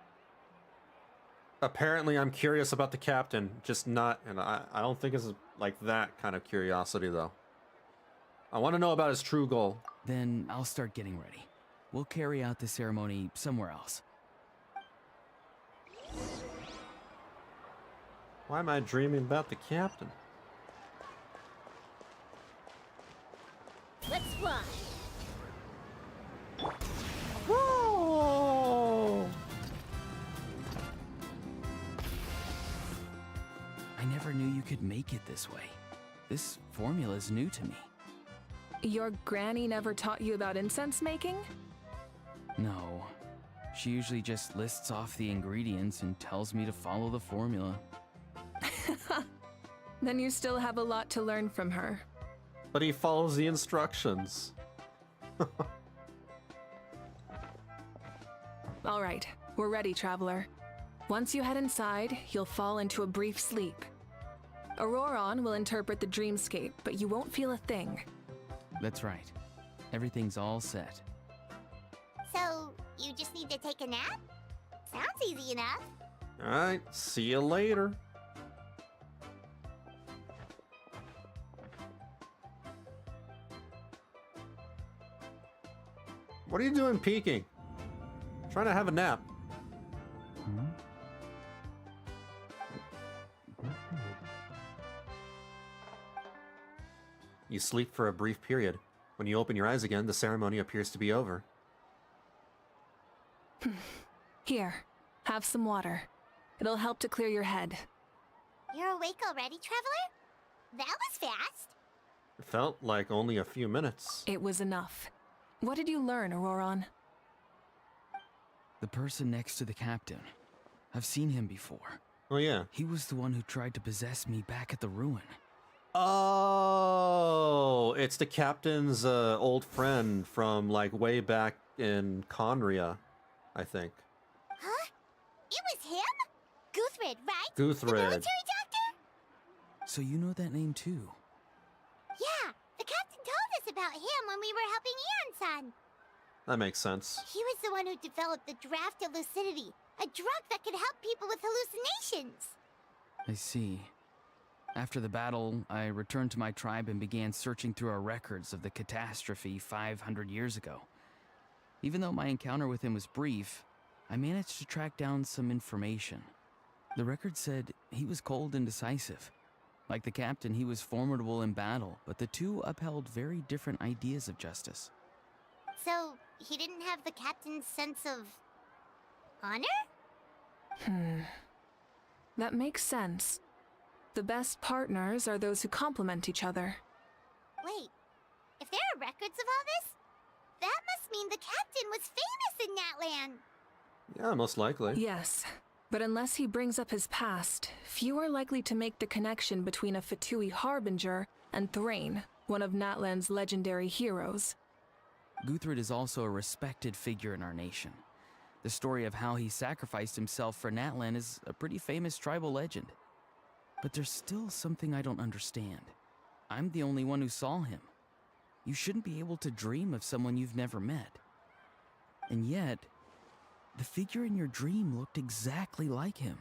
Apparently, I'm curious about the captain, just not, and I don't think it's like that kind of curiosity, though. I want to know about his true goal. Then I'll start getting ready. We'll carry out the ceremony somewhere else. Why am I dreaming about the captain? Let's fly. Whoa! I never knew you could make it this way. This formula is new to me. Your granny never taught you about incense making? No. She usually just lists off the ingredients and tells me to follow the formula. Then you still have a lot to learn from her. But he follows the instructions. All right, we're ready, Traveler. Once you head inside, you'll fall into a brief sleep. Auroron will interpret the dreamscape, but you won't feel a thing. That's right. Everything's all set. So, you just need to take a nap? Sounds easy enough. Alright, see you later. What are you doing peeking? Trying to have a nap. You sleep for a brief period. When you open your eyes again, the ceremony appears to be over. Here, have some water. It'll help to clear your head. You're awake already, Traveler? That was fast. It felt like only a few minutes. It was enough. What did you learn, Auroron? The person next to the captain. I've seen him before. Oh yeah. He was the one who tried to possess me back at the ruin. Oh, it's the captain's old friend from like way back in Conria, I think. Huh? It was him? Guthred, right? Guthred. The military doctor? So you know that name too? Yeah, the captain told us about him when we were helping Eon-san. That makes sense. He was the one who developed the Draft of Lucidity, a drug that could help people with hallucinations. I see. After the battle, I returned to my tribe and began searching through our records of the catastrophe 500 years ago. Even though my encounter with him was brief, I managed to track down some information. The record said he was cold and decisive. Like the captain, he was formidable in battle, but the two upheld very different ideas of justice. So, he didn't have the captain's sense of honor? That makes sense. The best partners are those who complement each other. Wait, if there are records of all this, that must mean the captain was famous in Natlan. Yeah, most likely. Yes, but unless he brings up his past, few are likely to make the connection between a Fatui harbinger and Thrain, one of Natlan's legendary heroes. Guthred is also a respected figure in our nation. The story of how he sacrificed himself for Natlan is a pretty famous tribal legend. But there's still something I don't understand. I'm the only one who saw him. You shouldn't be able to dream of someone you've never met. And yet, the figure in your dream looked exactly like him.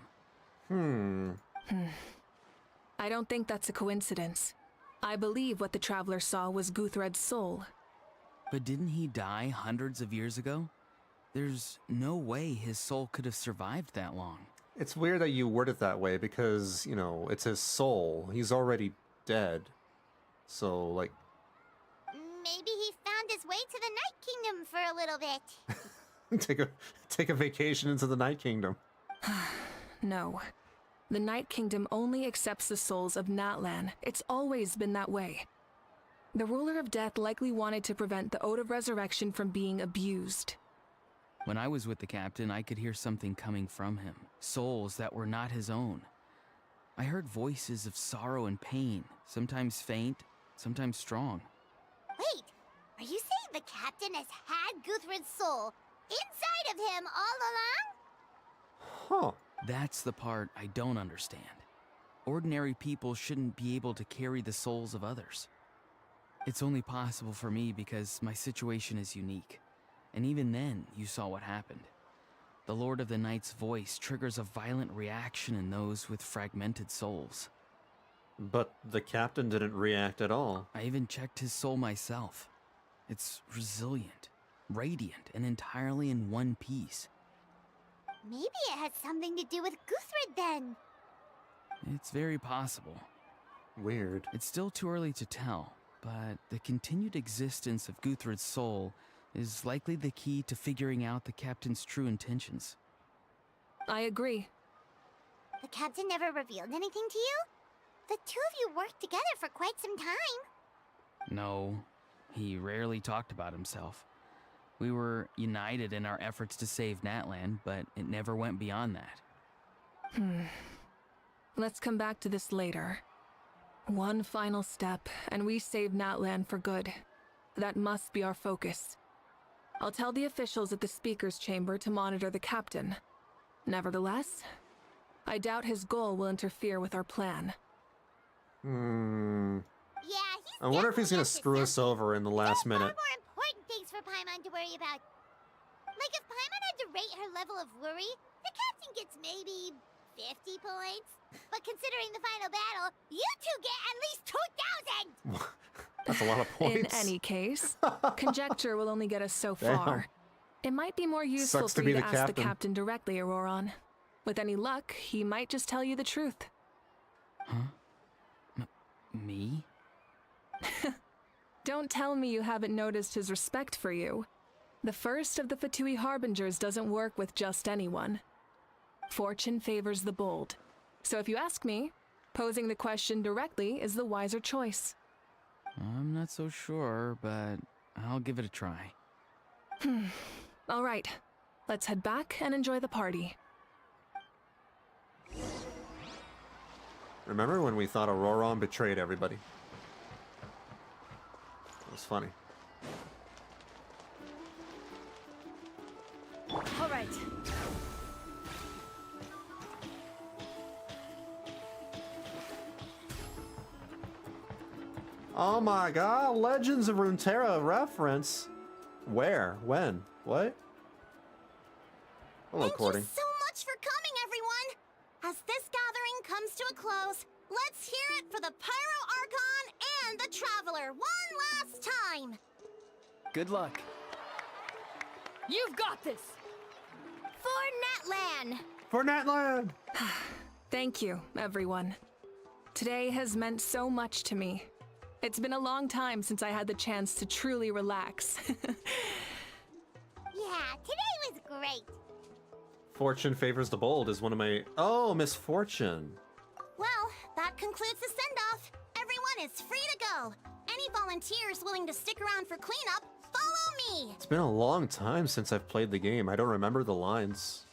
I don't think that's a coincidence. I believe what the Traveler saw was Guthred's soul. But didn't he die hundreds of years ago? There's no way his soul could have survived that long. It's weird that you word it that way because, you know, it's his soul. He's already dead. So, like... Maybe he found his away to the Night Kingdom for a little bit. take a vacation into the Night Kingdom. No. The Night Kingdom only accepts the souls of Natlan. It's always been that way. The Ruler of Death likely wanted to prevent the Ode of Resurrection from being abused. When I was with the captain, I could hear something coming from him. Souls that were not his own. I heard voices of sorrow and pain, sometimes faint, sometimes strong. Wait, are you saying the captain has had Guthred's soul inside of him all along? Huh. That's the part I don't understand. Ordinary people shouldn't be able to carry the souls of others. It's only possible for me because my situation is unique. And even then, you saw what happened. The Lord of the Night's voice triggers a violent reaction in those with fragmented souls. But the captain didn't react at all. I even checked his soul myself. It's resilient, radiant, and entirely in one piece. Maybe it has something to do with Guthred then. It's very possible. Weird. It's still too early to tell, but the continued existence of Guthred's soul is likely the key to figuring out the captain's true intentions. I agree. The captain never revealed anything to you? The two of you worked together for quite some time. No, he rarely talked about himself. We were united in our efforts to save Natlan, but it never went beyond that. Let's come back to this later. One final step, and we save Natlan for good. That must be our focus. I'll tell the officials at the Speaker's Chamber to monitor the captain. Nevertheless, I doubt his goal will interfere with our plan. Yeah, I wonder if he's gonna screw us over in the last minute. Far more important things for Paimon to worry about. Like if Paimon had to rate her level of worry, the captain gets maybe 50 points. But considering the final battle, you two get at least 2,000! That's a lot of points. In any case, conjecture will only get us so Damn. far. It might be more useful Sucks to for be you to the ask the captain. captain directly, Auroron. With any luck, he might just tell you the truth. Huh? Me? Don't tell me you haven't noticed his respect for you. The first of the Fatui Harbingers doesn't work with just anyone. Fortune favors the bold. So if you ask me, posing the question directly is the wiser choice. I'm not so sure, but I'll give it a try. All right, let's head back and enjoy the party. Remember when we thought Auroron betrayed everybody? It was funny. All right. Oh my god, Legends of Runeterra reference. Where? When? What? Hello, Cordy. Thank you so much for coming, everyone! As this gathering comes to a close, let's hear it for the Pyro Archon and the Traveler one last time! Good luck. You've got this! For Natlan! For Natlan! Thank you, everyone. Today has meant so much to me. It's been a long time since I had the chance to truly relax. Yeah, today was great! Fortune favors the bold is one of my... Oh, Misfortune. Well, that concludes the send-off. Everyone is free to go. Any volunteers willing to stick around for cleanup, follow me! It's been a long time since I've played the game. I don't remember the lines.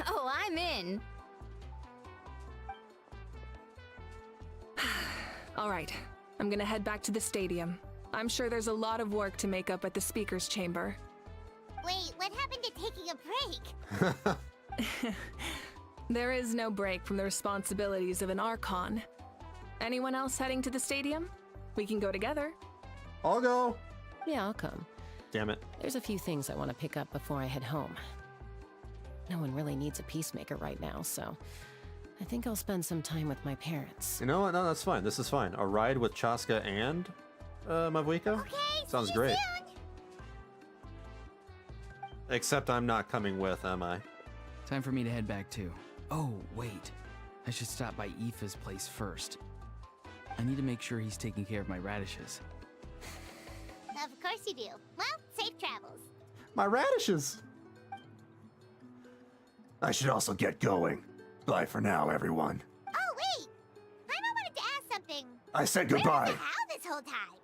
Oh, I'm in. All right, I'm gonna head back to the stadium. I'm sure there's a lot of work to make up at the Speaker's Chamber. Wait, what happened to taking a break? There is no break from the responsibilities of an Archon. Anyone else heading to the stadium? We can go together. I'll go. Yeah, I'll come. Damn it. There's a few things I want to pick up before I head home. No one really needs a peacemaker right now, so I think I'll spend some time with my parents. You know what? No, that's fine. This is fine. A ride with Chaska and Mavuika? Okay, Sounds see you great. soon. Except I'm not coming with, am I? Time for me to head back too. Oh, wait. I should stop by Aoife's place first. I need to make sure he's taking care of my radishes. Of course you do. Well, safe travels. My radishes! I should also get going. Bye for now, everyone. Oh, wait! I wanted to ask something. I said Where goodbye. was the How this whole time?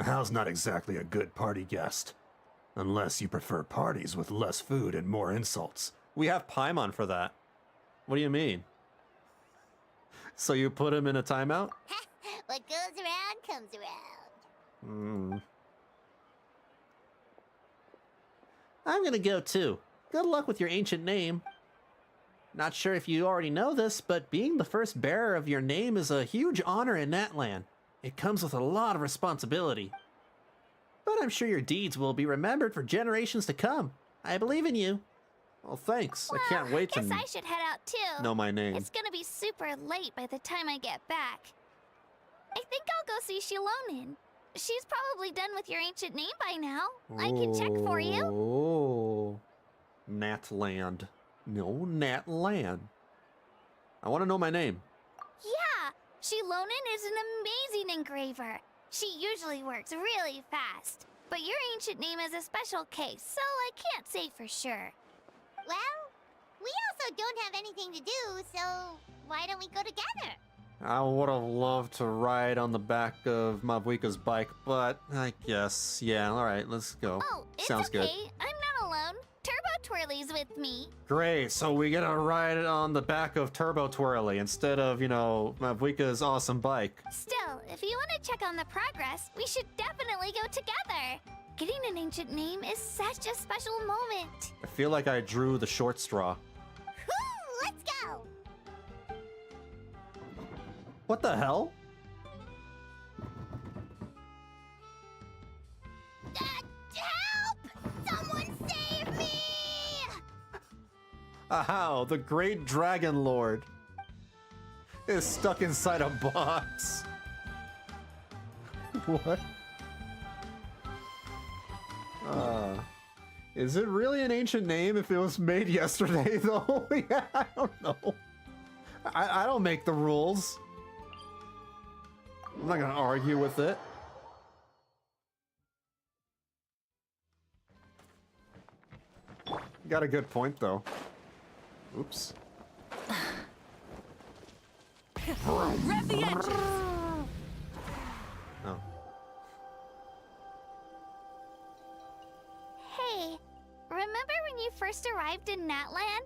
Hal's not exactly a good party guest. Unless you prefer parties with less food and more insults. We have Paimon for that. What do you mean? So you put him in a timeout? What goes around comes around. I'm gonna go too. Good luck with your ancient name. Not sure if you already know this, but being the first bearer of your name is a huge honor in Natlan. It comes with a lot of responsibility. But I'm sure your deeds will be remembered for generations to come. I believe in you. Well, thanks. Well, I can't wait to guess I should head out too. know my name. It's gonna be super late by the time I get back. I think I'll go see Shilonin. She's probably done with your ancient name by now. I can check for you. Oh, Natland. No, Natlan. I want to know my name. Yeah, Shilonin is an amazing engraver. She usually works really fast. But your ancient name is a special case, so I can't say for sure. Well, we also don't have anything to do, so why don't we go together? I would have loved to ride on the back of Mavuika's bike, but I guess, yeah, alright, let's go. Oh, it's Sounds okay. good. I'm not alone. Turbo Twirly's with me. Great, so we get to ride on the back of Turbo Twirly instead of, you know, Mavuika's awesome bike. Still, if you want to check on the progress, we should definitely go together. Getting an ancient name is such a special moment. I feel like I drew the short straw. Whew, let's go. What the hell? Help! Someone save me! Ahow, the great dragon lord is stuck inside a box. What? Is it really an ancient name if it was made yesterday, though? Yeah, I don't know. I don't make the rules. I'm not gonna argue with it. Got a good point, though. Oops. Rev the engines! Oh. Hey, remember when you first arrived in Natlan?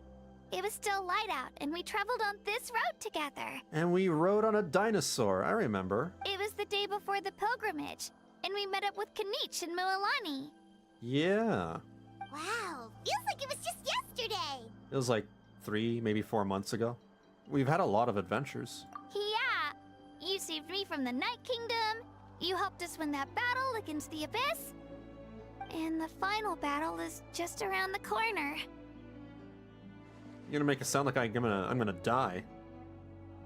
It was still light out, and we traveled on this road together. And we rode on a dinosaur, I remember. It was the day before the pilgrimage, and we met up with Kanich and Moalani. Yeah. Wow, feels like it was just yesterday. It was like 3, maybe 4 months ago. We've had a lot of adventures. Yeah, you saved me from the Night Kingdom, you helped us win that battle against the Abyss, and the final battle is just around the corner. You're gonna make it sound like I'm gonna die.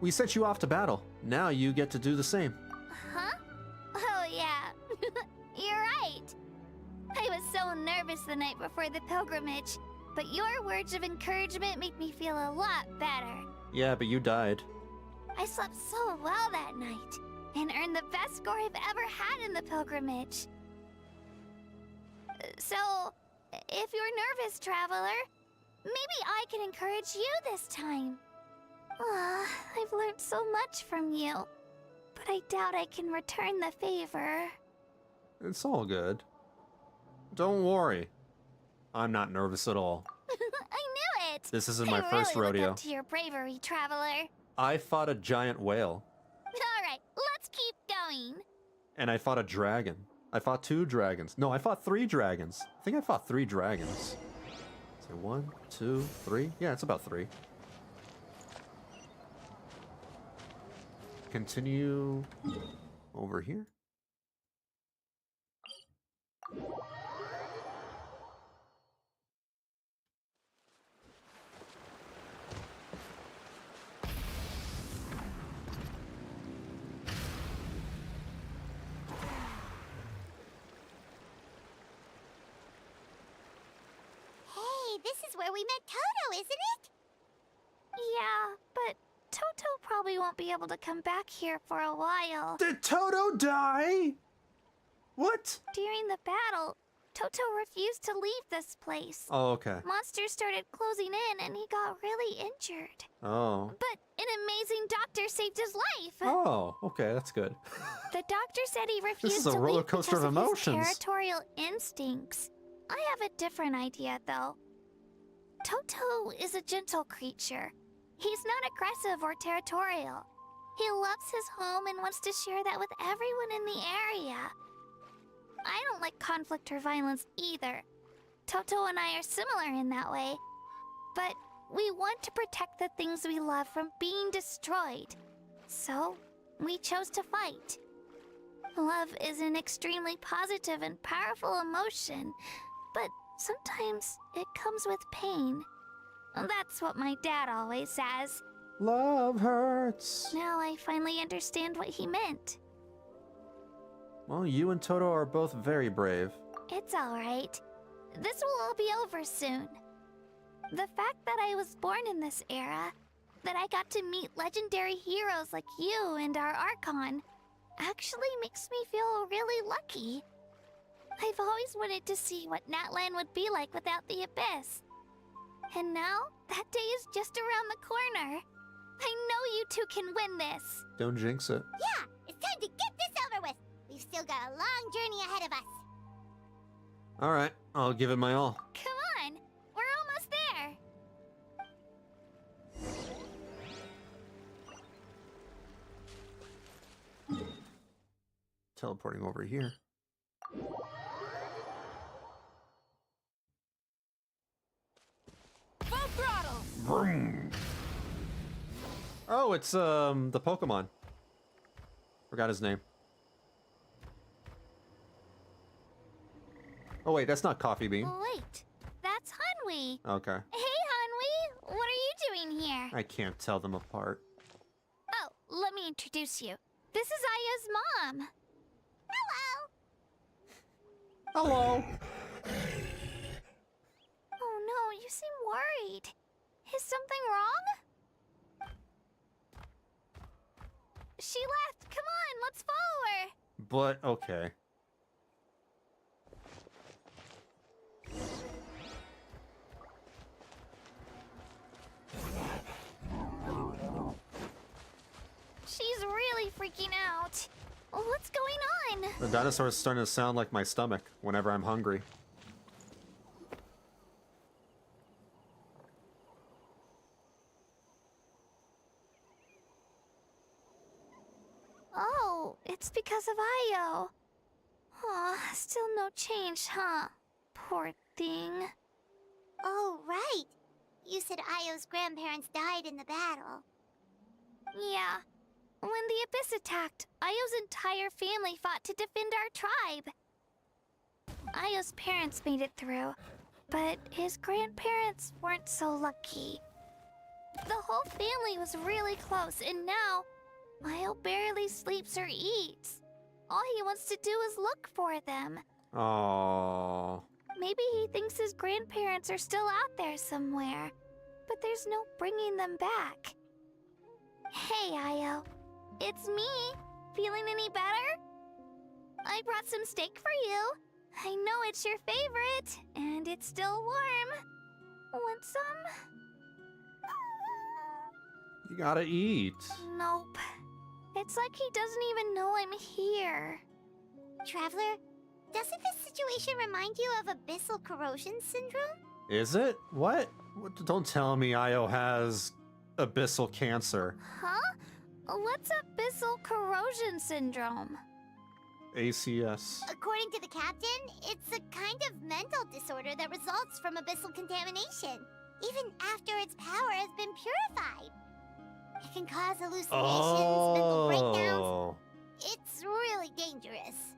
We sent you off to battle. Now you get to do the same. Huh? Oh yeah, you're right. I was so nervous the night before the pilgrimage, but your words of encouragement made me feel a lot better. Yeah, but you died. I slept so well that night, and earned the best score I've ever had in the pilgrimage. So, if you're nervous, traveler, maybe I can encourage you this time. I've learned so much from you, but I doubt I can return the favor. It's all good. Don't worry. I'm not nervous at all. I knew it! This isn't my I first really rodeo. Look up to your bravery, traveler. I fought a giant whale. Alright, let's keep going. And I fought a dragon. I fought 2 dragons. No, I fought 3 dragons. I think I fought 3 dragons. So 1, 2, 3. Yeah, it's about 3. Continue over here. Hey, this is where we met Toto, isn't it? Yeah, but Toto probably won't be able to come back here for a while. Did Toto die? What? During the battle, Toto refused to leave this place. Oh, okay. Monsters started closing in and he got really injured. Oh. But an amazing doctor saved his life. Oh, okay, that's good. The doctor said he refused is a to roller leave coaster because of his emotions. territorial instincts. I have a different idea, though. Toto is a gentle creature. He's not aggressive or territorial. He loves his home and wants to share that with everyone in the area. I don't like conflict or violence either. Toto and I are similar in that way. But we want to protect the things we love from being destroyed. So, we chose to fight. Love is an extremely positive and powerful emotion, but sometimes it comes with pain. That's what my dad always says. Love hurts. Now I finally understand what he meant. Well, you and Toto are both very brave. It's alright. This will all be over soon. The fact that I was born in this era, that I got to meet legendary heroes like you and our Archon, actually makes me feel really lucky. I've always wanted to see what Natlan would be like without the Abyss. And now, that day is just around the corner. I know you two can win this. Don't jinx it. Yeah, it's time to get this over with. We've still got a long journey ahead of us. All right, I'll give it my all. Come on, we're almost there. Teleporting over here. Full throttle! Vroom. Oh, it's the Pokemon. Forgot his name. Oh wait, that's not Coffee Bean. Wait, that's Hanwi. Okay. Hey, Hanwi, what are you doing here? I can't tell them apart. Oh, let me introduce you. This is Aya's mom. Hello. Hello. Oh no, you seem worried. Is something wrong? She left. Come on, let's follow her. But okay. She's really freaking out. What's going on? The dinosaur is starting to sound like my stomach whenever I'm hungry. Oh, it's because of Io. Aw, still no change, huh? Poor thing. Oh, right. You said Io's grandparents died in the battle. Yeah. When the Abyss attacked, Io's entire family fought to defend our tribe. Io's parents made it through, but his grandparents weren't so lucky. The whole family was really close, and now Io barely sleeps or eats. All he wants to do is look for them. Oh. Maybe he thinks his grandparents are still out there somewhere, but there's no bringing them back. Hey, Io. It's me. Feeling any better? I brought some steak for you. I know it's your favorite, and it's still warm. Want some? You gotta eat. Nope. It's like he doesn't even know I'm here. Traveler, doesn't this situation remind you of abyssal corrosion syndrome? Is it? What? Don't tell me Io has abyssal cancer. Huh? What's abyssal corrosion syndrome? ACS. According to the captain, it's a kind of mental disorder that results from abyssal contamination, even after its power has been purified. It can cause hallucinations, mental breakdowns. It's really dangerous.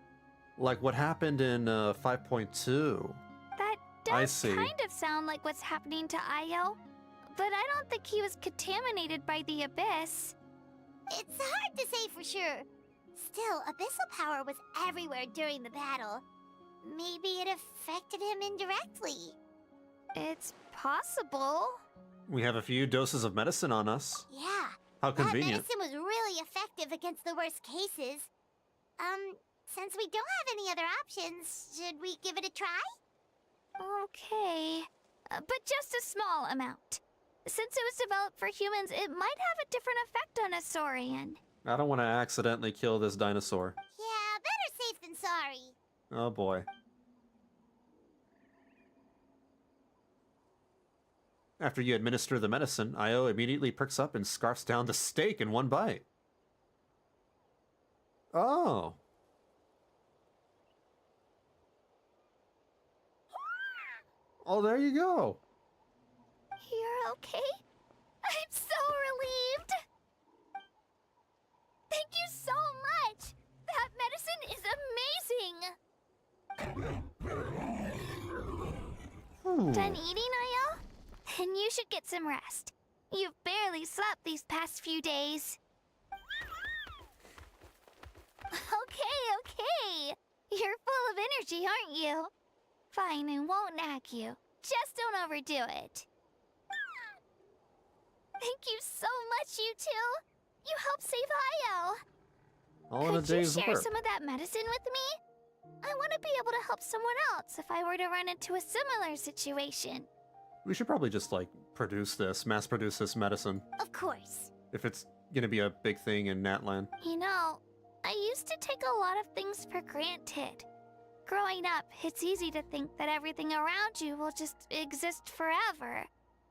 Like what happened in 5.2. That I does see. kind of sound like what's happening to Io, but I don't think he was contaminated by the Abyss. It's hard to say for sure. Still, abyssal power was everywhere during the battle. Maybe it affected him indirectly. It's possible. We have a few doses of medicine on us. Yeah. How convenient. That medicine was really effective against the worst cases. since we don't have any other options, should we give it a try? Okay. But just a small amount. Since it was developed for humans, it might have a different effect on a saurian. I don't want to accidentally kill this dinosaur. Yeah, better safe than sorry. Oh boy. After you administer the medicine, Io immediately perks up and scarfs down the steak in one bite. Oh. Oh, there you go. You're okay? I'm so relieved! Thank you so much! That medicine is amazing! Done eating, Io? Then you should get some rest. You've barely slept these past few days. Okay. You're full of energy, aren't you? Fine, I won't nag you. Just don't overdo it. Thank you so much, you two. You helped save Io. All in a Could you day's share work. some of that medicine with me? I want to be able to help someone else if I were to run into a similar situation. We should probably just, like, mass produce this medicine. Of course. If it's gonna be a big thing in Natlan. You know, I used to take a lot of things for granted. Growing up, it's easy to think that everything around you will just exist forever.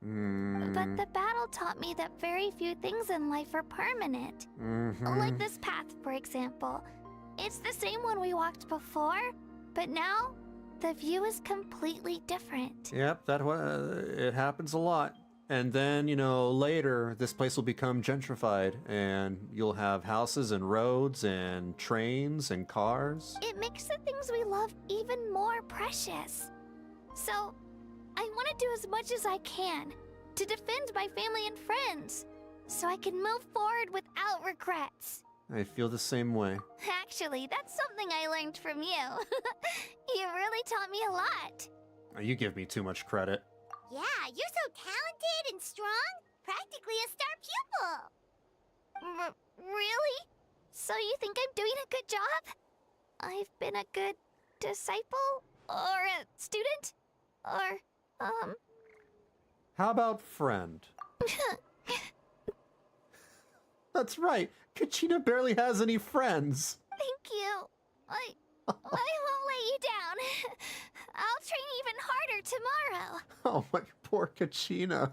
But the battle taught me that very few things in life are permanent. Like this path, for example. It's the same one we walked before, but now the view is completely different. Yep, it happens a lot. And then, you know, later, this place will become gentrified, and you'll have houses and roads and trains and cars. It makes the things we love even more precious. So, I want to do as much as I can to defend my family and friends, so I can move forward without regrets. I feel the same way. Actually, that's something I learned from you. You really taught me a lot. You give me too much credit. Yeah, you're so talented and strong. Practically a star pupil. Really? So you think I'm doing a good job? I've been a good disciple? Or a student? Or, How about friend? That's right. Kachina barely has any friends. Thank you. I won't let you down. I'll train even harder tomorrow. Oh, my poor Kachina.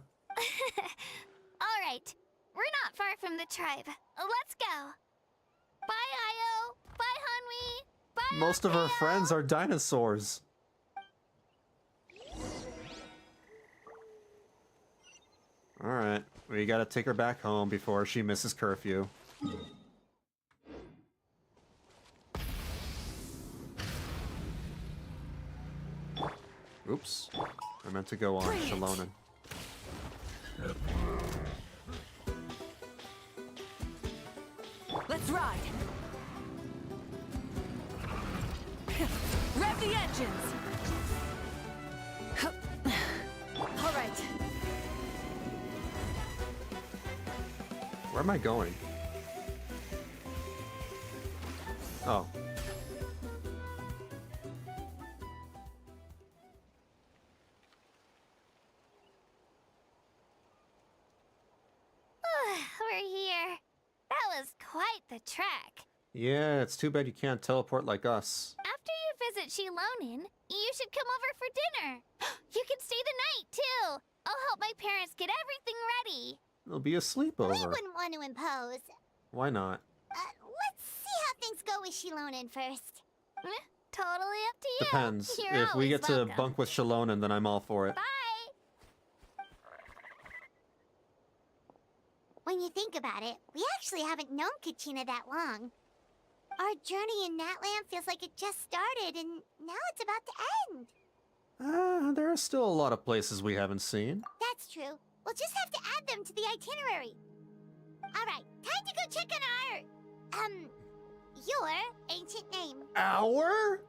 All right. We're not far from the tribe. Let's go. Bye, Io. Bye, Hanwi. Bye, Most of her Akeo. friends are dinosaurs. Alright, we gotta take her back home before she misses curfew. Oops. I meant to go on Shalonen. Let's ride! Rev the engines! All right. Where am I going? Oh. We're here. That was quite the trek. Yeah, it's too bad you can't teleport like us. After you visit Shilonin, you should come over for dinner. You can stay the night, too. I'll help my parents get everything ready. It'll be a We sleepover. wouldn't want to impose. Why not? Let's see how things go with Shilonin first. Totally up to you. Depends. You're If we always get to welcome. bunk with Shalonen, then I'm all for it. Bye. When you think about it, we actually haven't known Kachina that long. Our journey in Natlan feels like it just started, and now it's about to end. There are still a lot of places we haven't seen. That's true. We'll just have to add them to the itinerary. All right, time to go check on our, your ancient name. Our?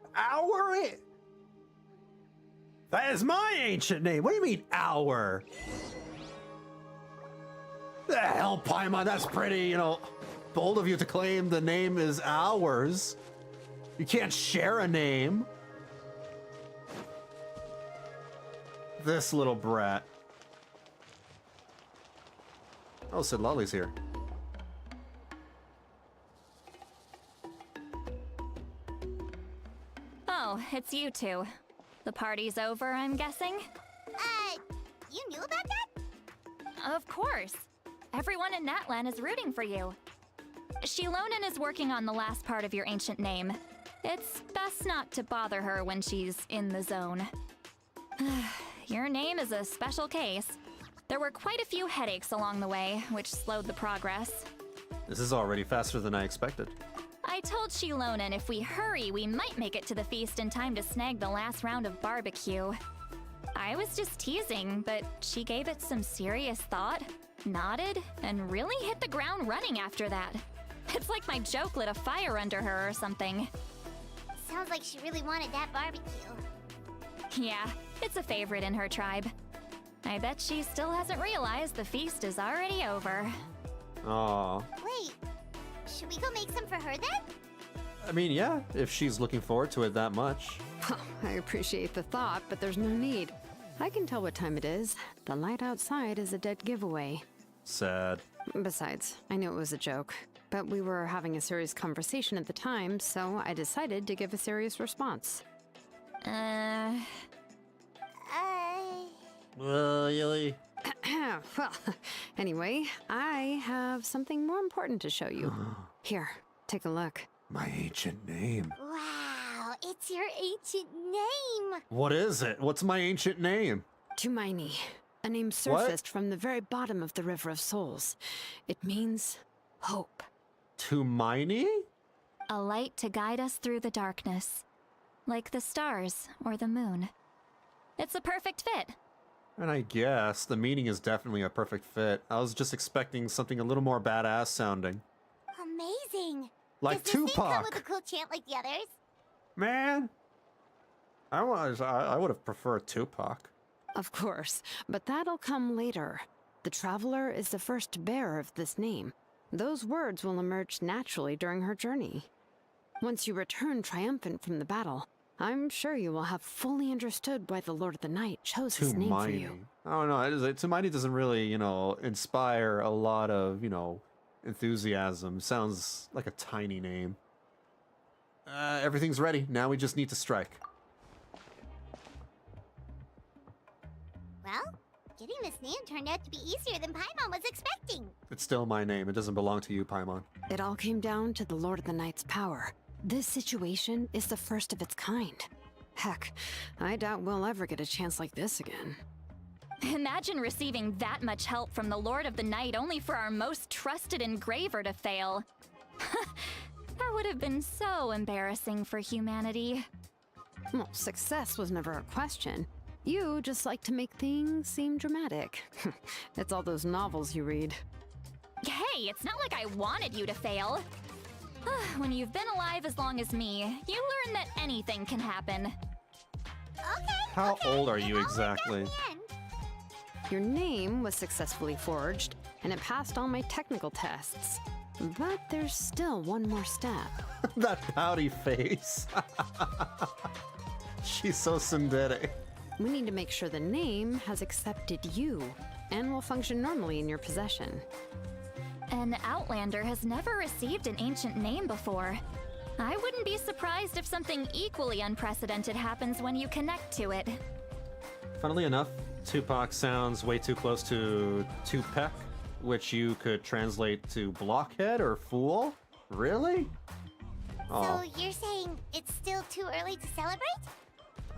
That is my ancient name. What do you mean, our? The hell, Paimon, that's pretty, bold of you to claim the name is ours. You can't share a name. This little brat. Oh, Sid Lolly's here. Oh, it's you two. The party's over, I'm guessing? You knew about that? Of course. Everyone in Natlan is rooting for you. Shilonen is working on the last part of your ancient name. It's best not to bother her when she's in the zone. Your name is a special case. There were quite a few headaches along the way, which slowed the progress. This is already faster than I expected. I told Shilonen if we hurry, we might make it to the feast in time to snag the last round of barbecue. I was just teasing, but she gave it some serious thought, nodded, and really hit the ground running after that. It's like my joke lit a fire under her or something. Sounds like she really wanted that barbecue. Yeah, it's a favorite in her tribe. I bet she still hasn't realized the feast is already over. Aw. Wait, should we go make some for her then? I mean, yeah, if she's looking forward to it that much. I appreciate the thought, but there's no need. I can tell what time it is. The light outside is a dead giveaway. Sad. Besides, I knew it was a joke, but we were having a serious conversation at the time, so I decided to give a serious response. Really? Well, anyway, I have something more important to show you. Here, take a look. My ancient name. Wow, it's your ancient name! What is it? What's my ancient name? Tumaini, a name surfaced from the very bottom of the River of Souls. It means hope. Tumaini? A light to guide us through the darkness. Like the stars or the moon. It's a perfect fit. And I guess the meaning is definitely a perfect fit. I was just expecting something a little more badass sounding. Amazing! Like Does this thing come Tupac. with a cool chant like the others? Man, I would have preferred Tupac. Of course, but that'll come later. The Traveler is the first bearer of this name. Those words will emerge naturally during her journey. Once you return triumphant from the battle, I'm sure you will have fully understood why the Lord of the Night chose his name for you. I don't know. Tumaini doesn't really, inspire a lot of, enthusiasm. Sounds like a tiny name. Everything's ready. Now we just need to strike. Well, getting this name turned out to be easier than Paimon was expecting. It's still my name. It doesn't belong to you, Paimon. It all came down to the Lord of the Night's power. This situation is the first of its kind. Heck, I doubt we'll ever get a chance like this again. Imagine receiving that much help from the Lord of the Night only for our most trusted engraver to fail. That would have been so embarrassing for humanity. Well, success was never a question. You just like to make things seem dramatic. It's all those novels you read. Hey, it's not like I wanted you to fail. When you've been alive as long as me, you learn that anything can happen. Okay. How old are you exactly? Your name was successfully forged, and it passed all my technical tests. But there's still one more step. That pouty face. She's so tsundere. We need to make sure the name has accepted you and will function normally in your possession. An Outlander has never received an ancient name before. I wouldn't be surprised if something equally unprecedented happens when you connect to it. Funnily enough, Tupac sounds way too close to Tupac, which you could translate to blockhead or fool. Really? So you're saying it's still too early to celebrate?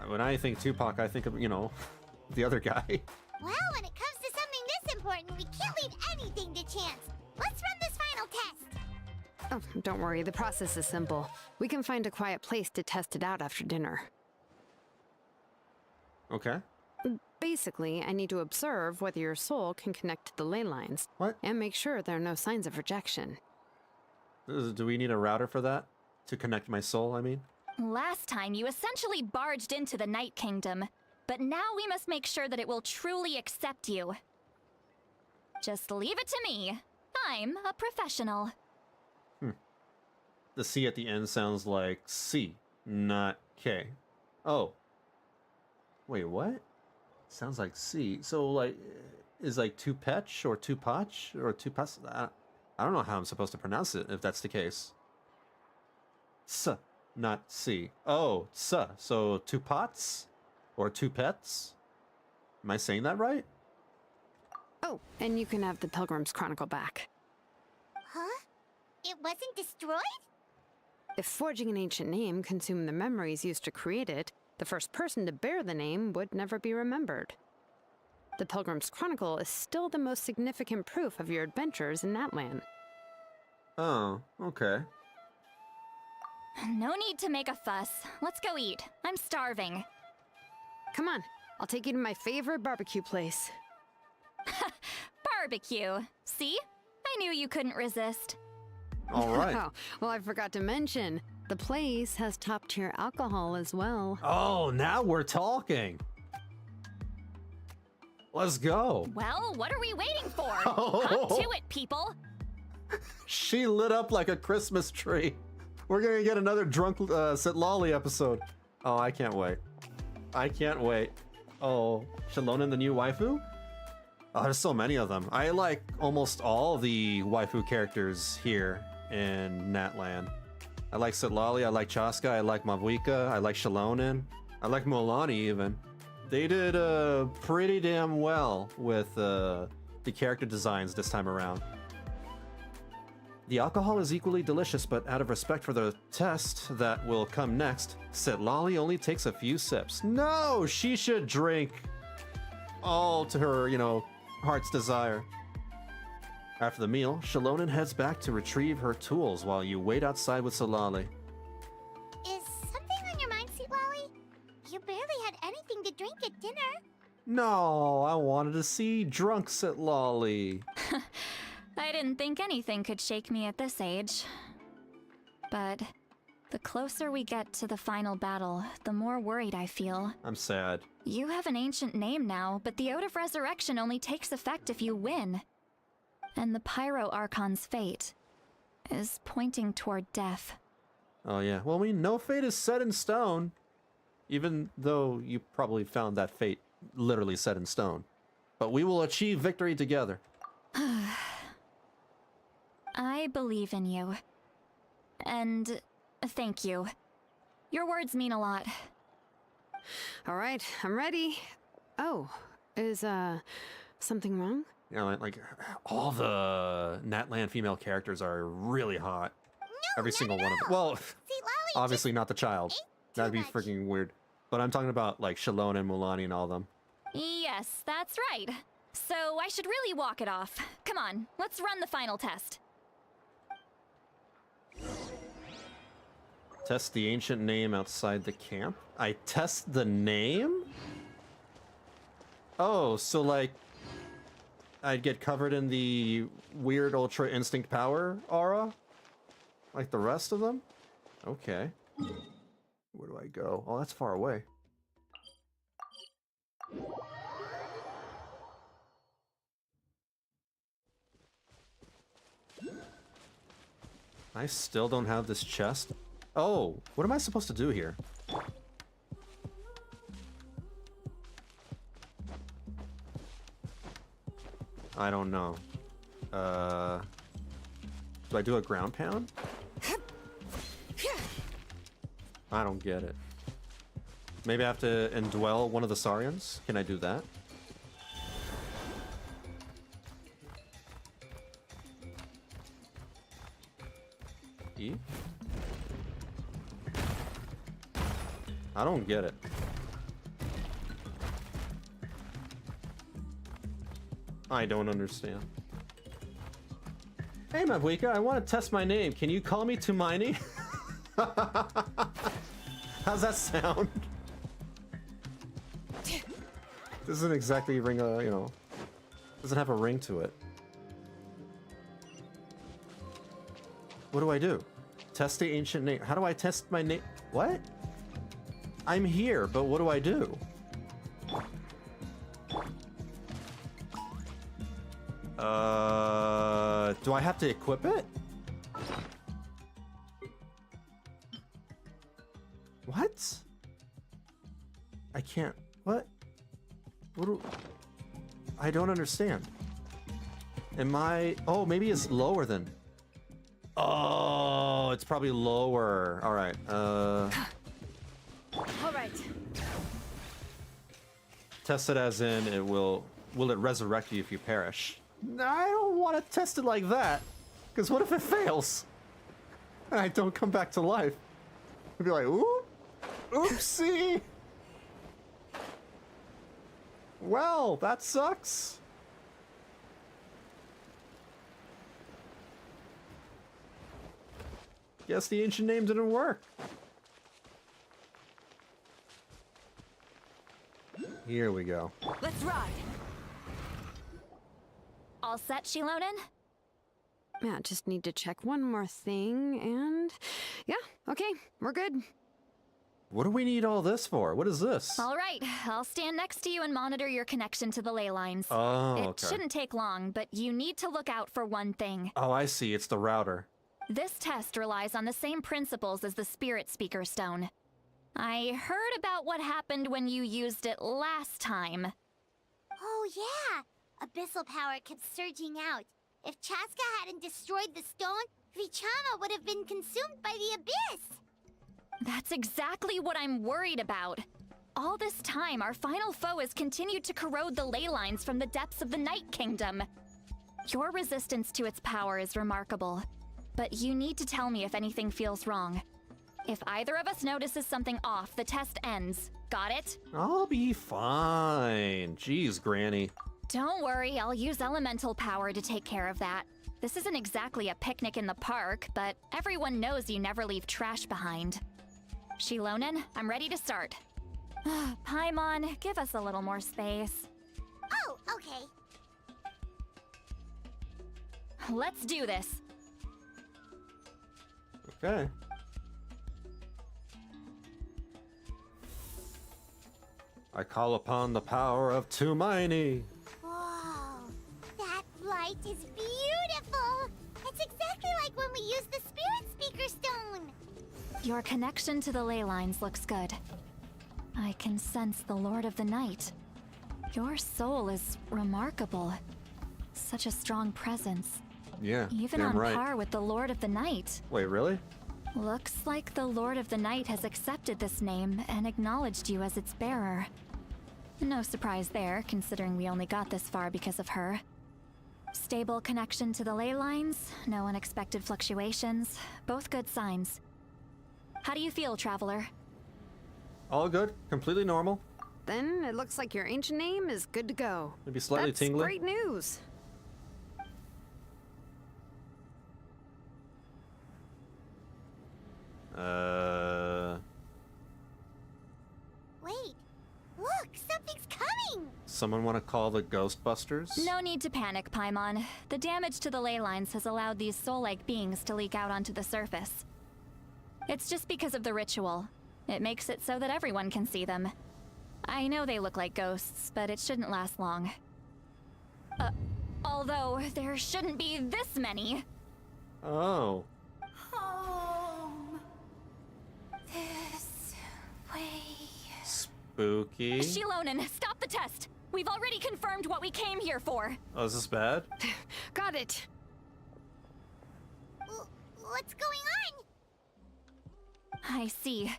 When I think Tupac, I think of, the other guy. Well, when it comes to something this important, we can't leave anything to chance. Let's run this final test. Oh, don't worry, the process is simple. We can find a quiet place to test it out after dinner. Okay. Basically, I need to observe whether your soul can connect to the ley lines. What? And make sure there are no signs of rejection. Do we need a router for that? To connect my soul, I mean? Last time, you essentially barged into the Night Kingdom, but now we must make sure that it will truly accept you. Just leave it to me. I'm a professional. the C at the end sounds like C, not K. Oh. Wait, what? Sounds like C. So, like, is like Tupech or Tupach or Tupas? I don't know how I'm supposed to pronounce it if that's the case. S, not C. Oh, S. So, Tupats or Tupets? Am I saying that right? Oh, and you can have the Pilgrim's Chronicle back. Huh? It wasn't destroyed? If forging an ancient name consumed the memories used to create it, the first person to bear the name would never be remembered. The Pilgrim's Chronicle is still the most significant proof of your adventures in Natlan. Oh, okay. No need to make a fuss. Let's go eat. I'm starving. Come on, I'll take you to my favorite barbecue place. Barbecue. See? I knew you couldn't resist. All right. Oh, well, I forgot to mention, the place has top-tier alcohol as well. Oh, now we're talking. Let's go. Well, what are we waiting for? Oh. Come to it, people. She lit up like a Christmas tree. We're gonna get another drunk Sitlali episode. Oh, I can't wait. I can't wait. Oh, Shalona the new waifu? Oh, there's so many of them. I like almost all the waifu characters here in Natlan. I like Sitlali, I like Chaska, I like Mavuika, I like Shalonen, I like Molani even. They did pretty damn well with the character designs this time around. The alcohol is equally delicious, but out of respect for the test that will come next, Sitlali only takes a few sips. No, she should drink all to her, heart's desire. After the meal, Shalonen heads back to retrieve her tools while you wait outside with Sitlali. Is something on your mind, Sitlali? You barely had anything to drink at dinner. No, I wanted to see drunk Sitlali. I didn't think anything could shake me at this age. But the closer we get to the final battle, the more worried I feel. I'm sad. You have an ancient name now, but the Ode of Resurrection only takes effect if you win. And the Pyro Archon's fate is pointing toward death. Oh yeah, well, no fate is set in stone. Even though you probably found that fate literally set in stone. But we will achieve victory together. I believe in you. And thank you. Your words mean a lot. All right, I'm ready. Oh, is, something wrong? Like all the Natlan female characters are really hot. Every single one of them. Well, obviously not the child. That'd be freaking weird. But I'm talking about like Shalona and Mulani and all of them. Yes, that's right. So I should really walk it off. Come on, let's run the final test. Test the ancient name outside the camp? I test the name? Oh, so like I'd get covered in the weird Ultra Instinct Power aura? Like the rest of them? Okay. Where do I go? Oh, that's far away. I still don't have this chest. Oh, what am I supposed to do here? I don't know. Do I do a ground pound? I don't get it. Maybe I have to indwell one of the Saurians? Can I do that? E? I don't get it. I don't understand. Hey Mavuika, I want to test my name. Can you call me Tumaini? How's that sound? Doesn't exactly ring a, doesn't have a ring to it. What do I do? Test the ancient name. How do I test my name? What? I'm here, but what do I do? Do I have to equip it? can't... What? I don't understand. Am I... Oh, maybe it's lower than... Oh, it's probably lower. All right. All right. Test it as in it will it resurrect you if you perish? I don't want to test it like that. Because what if it fails? And I don't come back to life? I'd be like, ooh, oopsie. Well, that sucks. Guess the ancient name didn't work. Here we go. Let's ride. All set, Shilonen? Yeah, just need to check one more thing, and yeah, okay, we're good. What do we need all this for? What is this? All right, I'll stand next to you and monitor your connection to the ley lines. Oh, It okay. shouldn't take long, but you need to look out for one thing. Oh, I see. It's the router. This test relies on the same principles as the Spirit Speaker Stone. I heard about what happened when you used it last time. Oh yeah! Abyssal power kept surging out. If Chaska hadn't destroyed the stone, Vichama would have been consumed by the abyss! That's exactly what I'm worried about. All this time, our final foe has continued to corrode the ley lines from the depths of the Night Kingdom. Your resistance to its power is remarkable, but you need to tell me if anything feels wrong. If either of us notices something off, the test ends. Got it? I'll be fine. Jeez, Granny. Don't worry, I'll use elemental power to take care of that. This isn't exactly a picnic in the park, but everyone knows you never leave trash behind. Shilonen, I'm ready to start. Paimon, give us a little more space. Oh, okay. Let's do this. Okay. I call upon the power of Tumaini. Whoa, that light is beautiful! It's exactly like when we used the Spirit Speaker Stone! Your connection to the ley lines looks good. I can sense the Lord of the Night. Your soul is remarkable. Such a strong presence. Yeah, Even damn on right. par with the Lord of the Night. Wait, really? Looks like the Lord of the Night has accepted this name and acknowledged you as its bearer. No surprise there, considering we only got this far because of her. Stable connection to the ley lines, no unexpected fluctuations, both good signs. How do you feel, Traveler? All good. Completely normal. Then it looks like your ancient name is good to go. Maybe slightly That's tingly. great news. Wait, look, something's coming! Someone want to call the Ghostbusters? No need to panic, Paimon. The damage to the ley lines has allowed these soul-like beings to leak out onto the surface. It's just because of the ritual. It makes it so that everyone can see them. I know they look like ghosts, but it shouldn't last long. Although, there shouldn't be this many. Oh. Home. This way. Spooky. Shilonen, stop the test! We've already confirmed what we came here for. Oh, is this bad? Got it. What's going on? I see.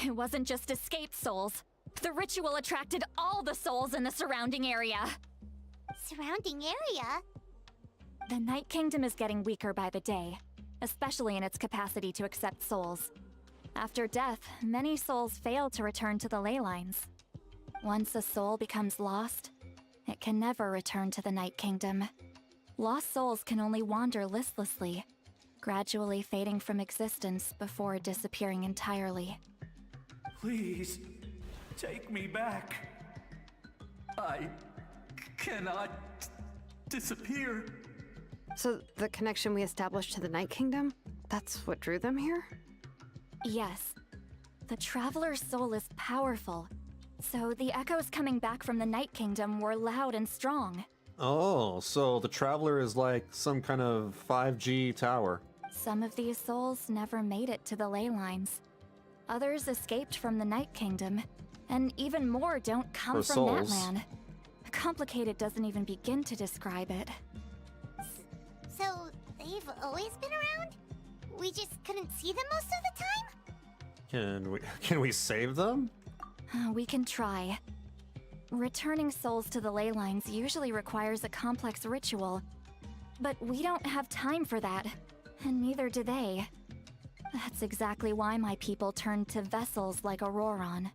It wasn't just escaped souls. The ritual attracted all the souls in the surrounding area. Surrounding area? The Night Kingdom is getting weaker by the day, especially in its capacity to accept souls. After death, many souls fail to return to the ley lines. Once a soul becomes lost, it can never return to the Night Kingdom. Lost souls can only wander listlessly, gradually fading from existence before disappearing entirely. Please, take me back. I cannot disappear. So the connection we established to the Night Kingdom, that's what drew them here? Yes. The Traveler's soul is powerful, so the echoes coming back from the Night Kingdom were loud and strong. Oh, so the Traveler is like some kind of 5G tower. Some of these souls never made it to the ley lines. Others escaped from the Night Kingdom And even more don't come For from souls. Natlan. Complicated doesn't even begin to describe it. So, they've always been around? We just couldn't see them most of the time? Can we save them? We can try. Returning souls to the ley lines usually requires a complex ritual. But we don't have time for that, and neither do they. That's exactly why my people turned to vessels like Auroron.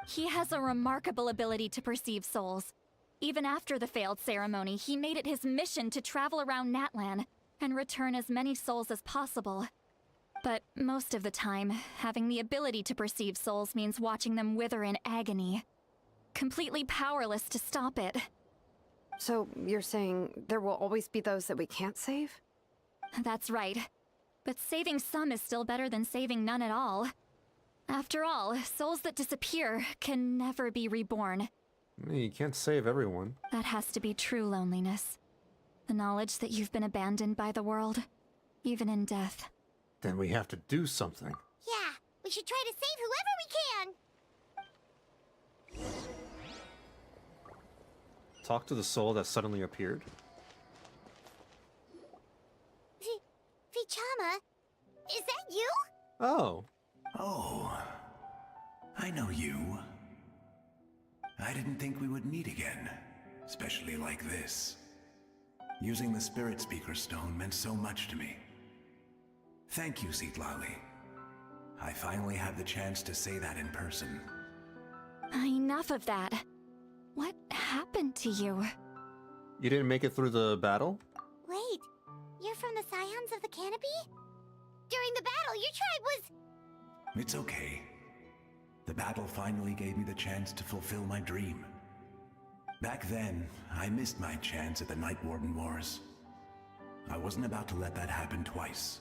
He has a remarkable ability to perceive souls. Even after the failed ceremony, he made it his mission to travel around Natlan and return as many souls as possible. But most of the time, having the ability to perceive souls means watching them wither in agony. Completely powerless to stop it. So you're saying there will always be those that we can't save? That's right. But saving some is still better than saving none at all. After all, souls that disappear can never be reborn. You can't save everyone. That has to be true loneliness. The knowledge that you've been abandoned by the world, even in death. Then we have to do something. Yeah, we should try to save whoever we can! Talk to the soul that suddenly appeared. Vichama, is that you? Oh. Oh, I know you. I didn't think we would meet again, especially like this. Using the Spirit Speaker Stone meant so much to me. Thank you, Citlali. I finally have the chance to say that in person. Enough of that. What happened to you? You didn't make it through the battle? Wait, you're from the Scions of the Canopy? During the battle, your tribe was... It's okay. The battle finally gave me the chance to fulfill my dream. Back then, I missed my chance at the Night Warden Wars. I wasn't about to let that happen twice.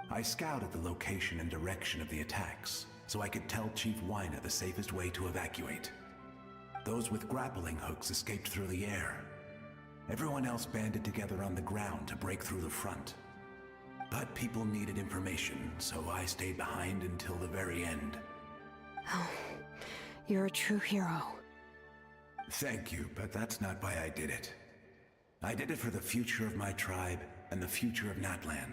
I scouted the location and direction of the attacks, so I could tell Chief Wyna the safest way to evacuate. Those with grappling hooks escaped through the air. Everyone else banded together on the ground to break through the front. But people needed information, so I stayed behind until the very end. Oh, you're a true hero. Thank you, but that's not why I did it. I did it for the future of my tribe and the future of Natlan.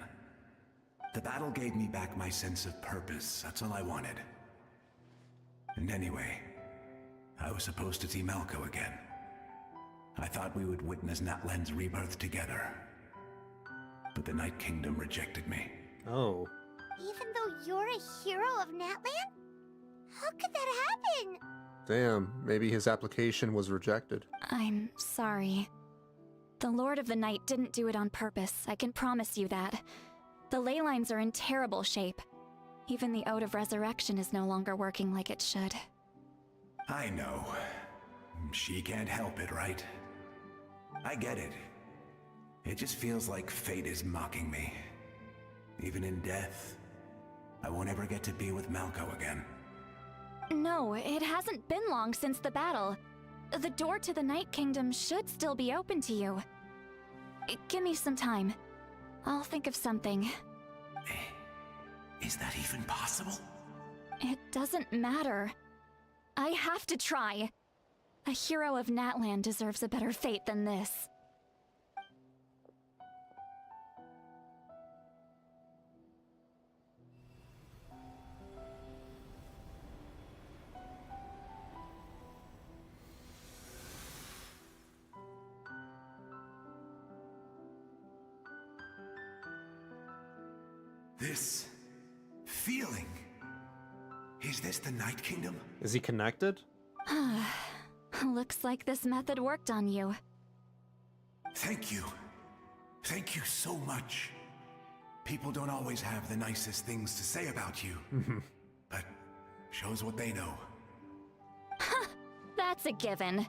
The battle gave me back my sense of purpose, that's all I wanted. And anyway, I was supposed to see Malco again. I thought we would witness Natlan's rebirth together. But the Night Kingdom rejected me. Oh. Even though you're a hero of Natlan? How could that happen? Damn, maybe his application was rejected. I'm sorry. The Lord of the Night didn't do it on purpose, I can promise you that. The ley lines are in terrible shape. Even the Ode of Resurrection is no longer working like it should. I know. She can't help it, right? I get it. It just feels like fate is mocking me. Even in death, I won't ever get to be with Malco again. No, it hasn't been long since the battle. The door to the Night Kingdom should still be open to you. Give me some time. I'll think of something. Is that even possible? It doesn't matter. I have to try. A hero of Natlan deserves a better fate than this. This feeling. Is this the Night Kingdom? Is he connected? Looks like this method worked on you. Thank you. Thank you so much. People don't always have the nicest things to say about you. But shows what they know. That's a given.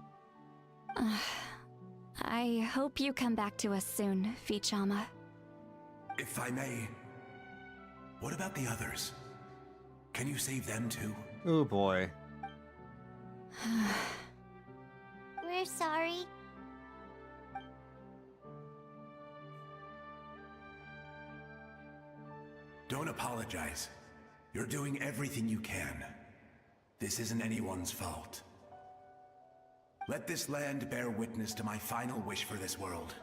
I hope you come back to us soon, Vichama. If I may, what about the others? Can you save them too? Oh boy. We're sorry. Don't apologize. You're doing everything you can. This isn't anyone's fault. Let this land bear witness to my final wish for this world.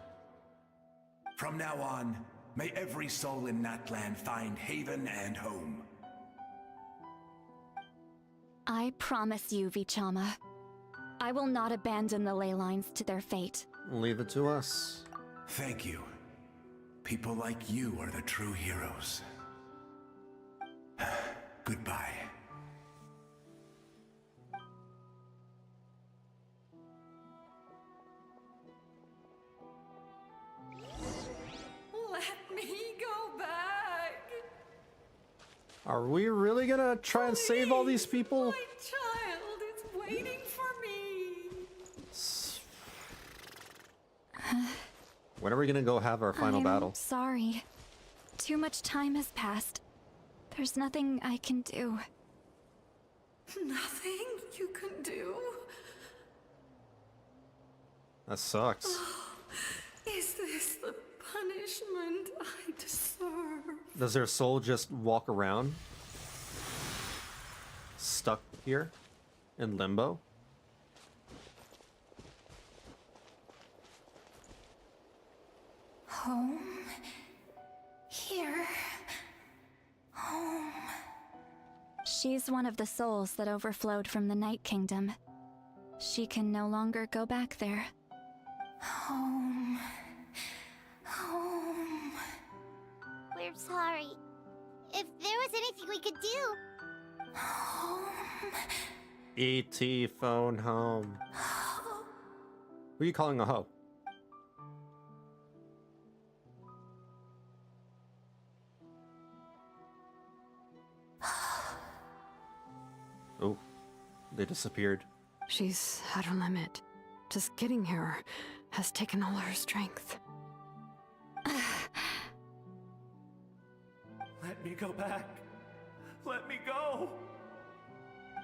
From now on, may every soul in Natlan find haven and home. I promise you, Vichama. I will not abandon the ley lines to their fate. Leave it to us. Thank you. People like you are the true heroes. Goodbye. Let me go back. Are we really gonna try and save all these people? My child is waiting for me. When are we gonna go have our final battle? Sorry. Too much time has passed. There's nothing I can do. Nothing you can do? That sucks. Is this the punishment I deserve? Does their soul just walk around? Stuck here? In limbo? Home? Here? Home? She's one of the souls that overflowed from the Night Kingdom. She can no longer go back there. Home. Home. We're sorry. If there was anything we could do. Home. E.T. phone home. Who are you calling a hoe? Oh, they disappeared. She's at her limit. Just getting here has taken all her strength. Let me go back. Let me go.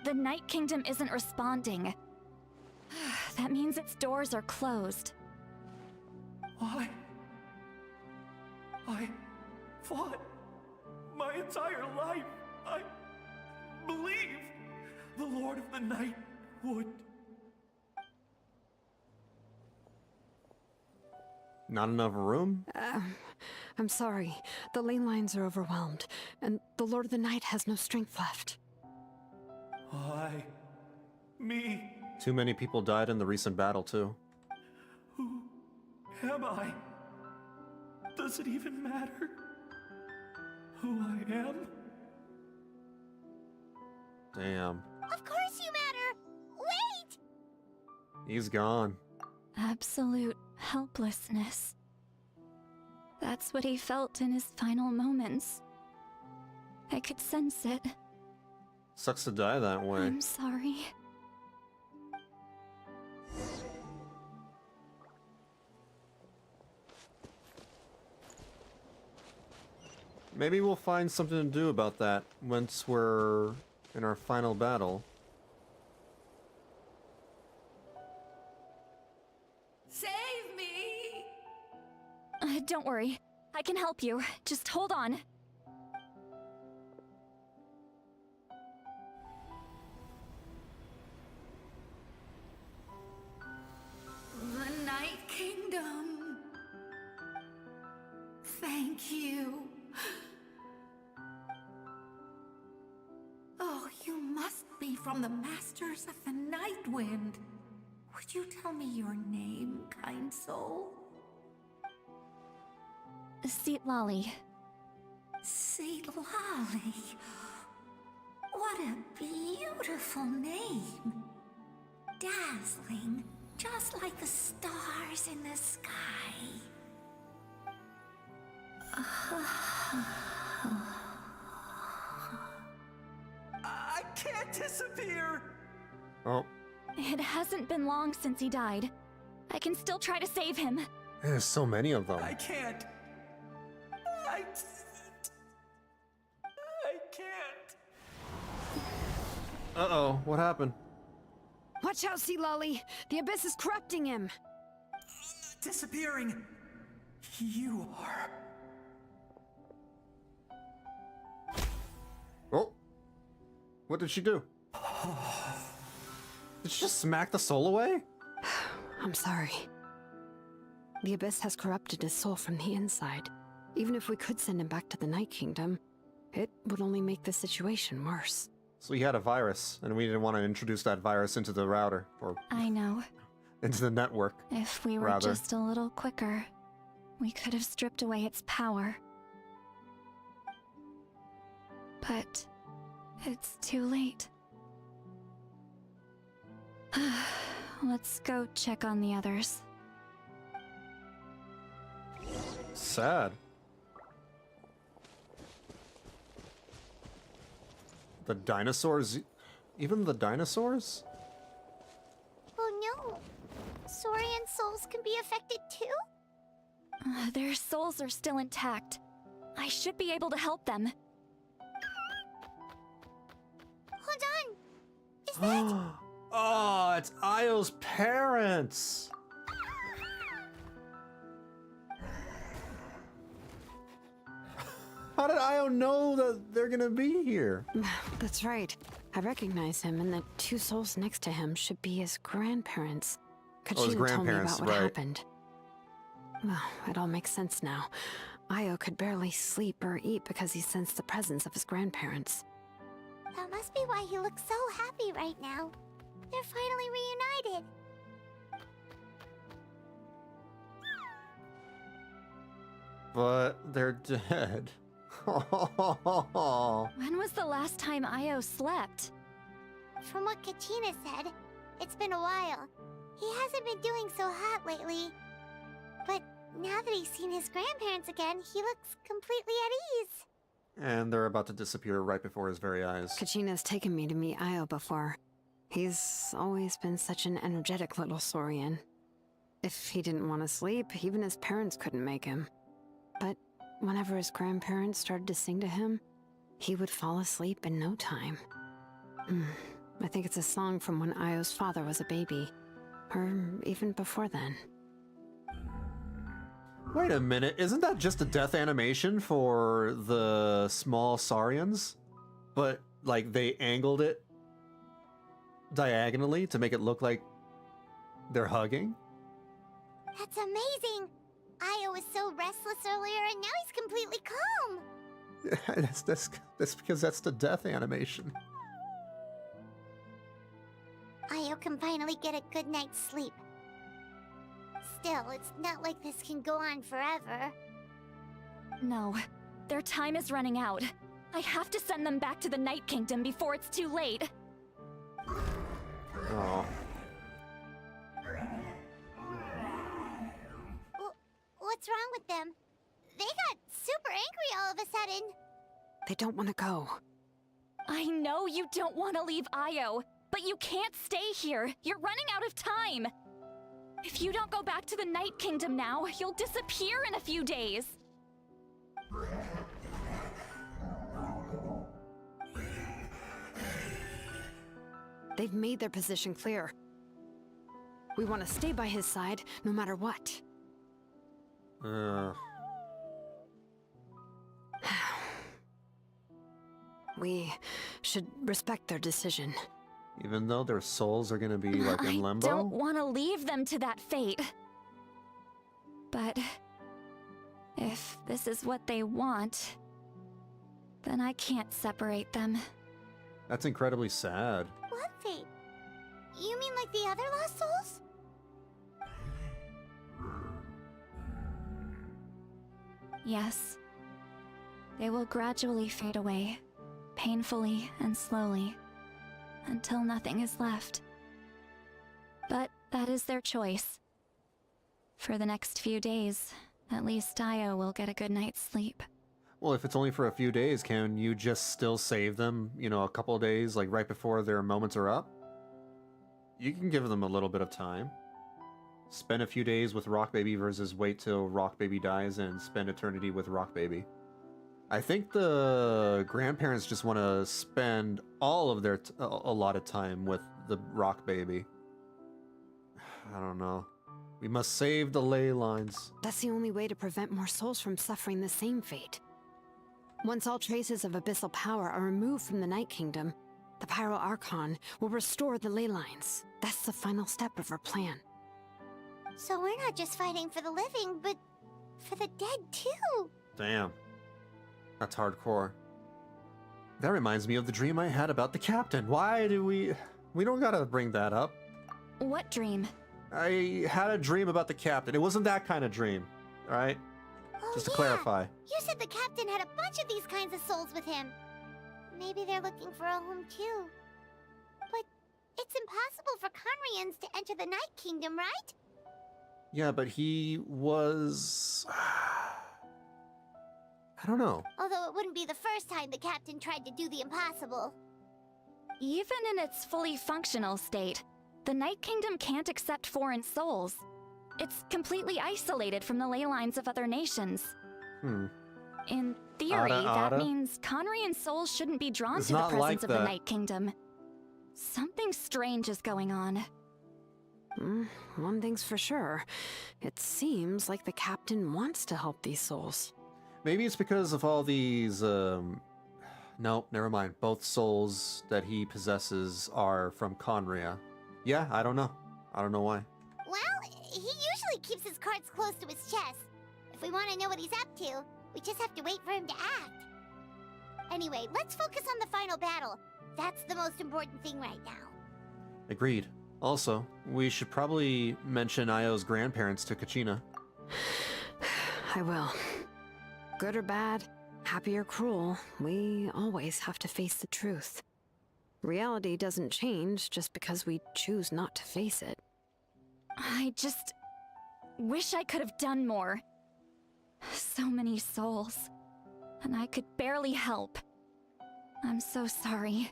The Night Kingdom isn't responding. That means its doors are closed. Why? I fought my entire life. I believed the Lord of the Night would. Not enough room? I'm sorry. The ley lines are overwhelmed, and the Lord of the Night has no strength left. Why? Me? Too many people died in the recent battle, too. Who am I? Does it even matter who I am? Damn. Of course you matter! Wait! He's gone. Absolute helplessness. That's what he felt in his final moments. I could sense it. Sucks to die that way. I'm sorry. Maybe we'll find something to do about that once we're in our final battle. Save me! Don't worry. I can help you. Just hold on. The Night Kingdom. Thank you. Oh, you must be from the Masters of the Night Wind. Would you tell me your name, kind soul? Seatlali. Seatlali. What a beautiful name. Dazzling, just like the stars in the sky. I can't disappear! Oh, It hasn't been long since he died. I can still try to save him. there's so many of them. I can't. I can't. Uh-oh, what happened? Watch out, Sea Lolly! The abyss is corrupting him! Disappearing. You are. Oh, what did she do? Did you just smack the soul away? I'm sorry. The Abyss has corrupted his soul from the inside. Even if we could send him back to the Night Kingdom, it would only make the situation worse. So he had a virus, and we didn't want to introduce that virus into the router, or I know. into the network. If we were rather. just a little quicker, we could have stripped away its power. But it's too late. Let's go check on the others. Sad. The dinosaurs? Even the dinosaurs? Oh no! Saurian souls can be affected too? Their souls are still intact. I should be able to help them. Hold on! Is that... Oh, it's Io's parents! How did Io know that they're gonna be here? That's right. I recognize him, and the two souls next to him should be his grandparents. Oh, his Kachina told me grandparents, about what right. happened. Well, it all makes sense now. Io could barely sleep or eat because he sensed the presence of his grandparents. That must be why he looks so happy right now. They're finally reunited. But they're dead. When was the last time Io slept? From what Kachina said, it's been a while. He hasn't been doing so hot lately. But now that he's seen his grandparents again, he looks completely at ease. And they're about to disappear right before his very eyes. Kachina's taken me to meet Io before. He's always been such an energetic little saurian. If he didn't want to sleep, even his parents couldn't make him. But whenever his grandparents started to sing to him, he would fall asleep in no time. I think it's a song from when Io's father was a baby. Or even before then. Wait a minute, isn't that just a death animation for the small saurians? But, like, they angled it diagonally to make it look like they're hugging? That's amazing! Io was so restless earlier and now he's completely calm! That's because that's the death animation. Io can finally get a good night's sleep. Still, it's not like this can go on forever. No, their time is running out. I have to send them back to the Night Kingdom before it's too late. Oh. What's wrong with them? They got super angry all of a sudden. They don't want to go. I know you don't want to leave Io, but you can't stay here. You're running out of time. If you don't go back to the Night Kingdom now, you'll disappear in a few days. They've made their position clear. We want to stay by his side, no matter what. We should respect their decision. Even though their souls are gonna be, like, in limbo? I don't want to leave them to that fate. But if this is what they want, then I can't separate them. That's incredibly sad. What fate? You mean like the other lost souls? Yes. They will gradually fade away, painfully and slowly, until nothing is left. But that is their choice. For the next few days, at least Io will get a good night's sleep. Well, if it's only for a few days, can you just still save them, you know, a couple of days, like right before their moments are up? You can give them a little bit of time. Spend a few days with Rock Baby versus wait till Rock Baby dies and spend eternity with Rock Baby. I think the grandparents just want to spend all of their allotted time with the Rock Baby. I don't know. We must save the ley lines. That's the only way to prevent more souls from suffering the same fate. Once all traces of abyssal power are removed from the Night Kingdom, The Pyro Archon will restore the ley lines. That's the final step of our plan. So we're not just fighting for the living, but for the dead too. Damn. That's hardcore. That reminds me of the dream I had about the captain. Why do we don't gotta bring that up. What dream? I had a dream about the captain. It wasn't that kind of dream, alright? Oh, Just to yeah. clarify. You said the captain had a bunch of these kinds of souls with him. Maybe they're looking for a home too. But it's impossible for Conrians to enter the Night Kingdom, right? Yeah, but he was... I don't know. Although it wouldn't be the first time the captain tried to do the impossible. Even in its fully functional state, the Night Kingdom can't accept foreign souls. It's completely isolated from the ley lines of other nations. In theory, that means Conrian souls shouldn't be drawn to the presence of the Night Kingdom. Something strange is going on. One thing's for sure. It seems like the captain wants to help these souls. Maybe it's because of all these, no, never mind. Both souls that he possesses are from Conria. Yeah, I don't know. I don't know why. Well, he usually keeps his cards close to his chest. If we want to know what he's up to, we just have to wait for him to act. Anyway, let's focus on the final battle. That's the most important thing right now. Agreed. Also, we should probably mention Io's grandparents to Kachina. I will. Good or bad, happy or cruel, we always have to face the truth. Reality doesn't change just because we choose not to face it. I just wish I could have done more. So many souls, and I could barely help. I'm so sorry.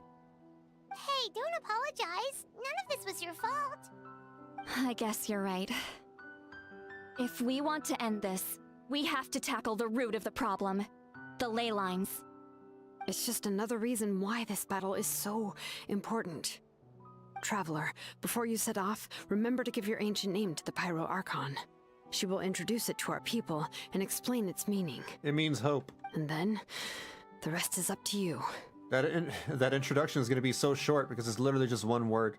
Hey, don't apologize. None of this was your fault. I guess you're right. If we want to end this, we have to tackle the root of the problem. The ley lines. It's just another reason why this battle is so important. Traveler, before you set off, remember to give your ancient name to the Pyro Archon. She will introduce it to our people and explain its meaning. It means hope. And then, the rest is up to you. That introduction is going to be so short because it's literally just one word.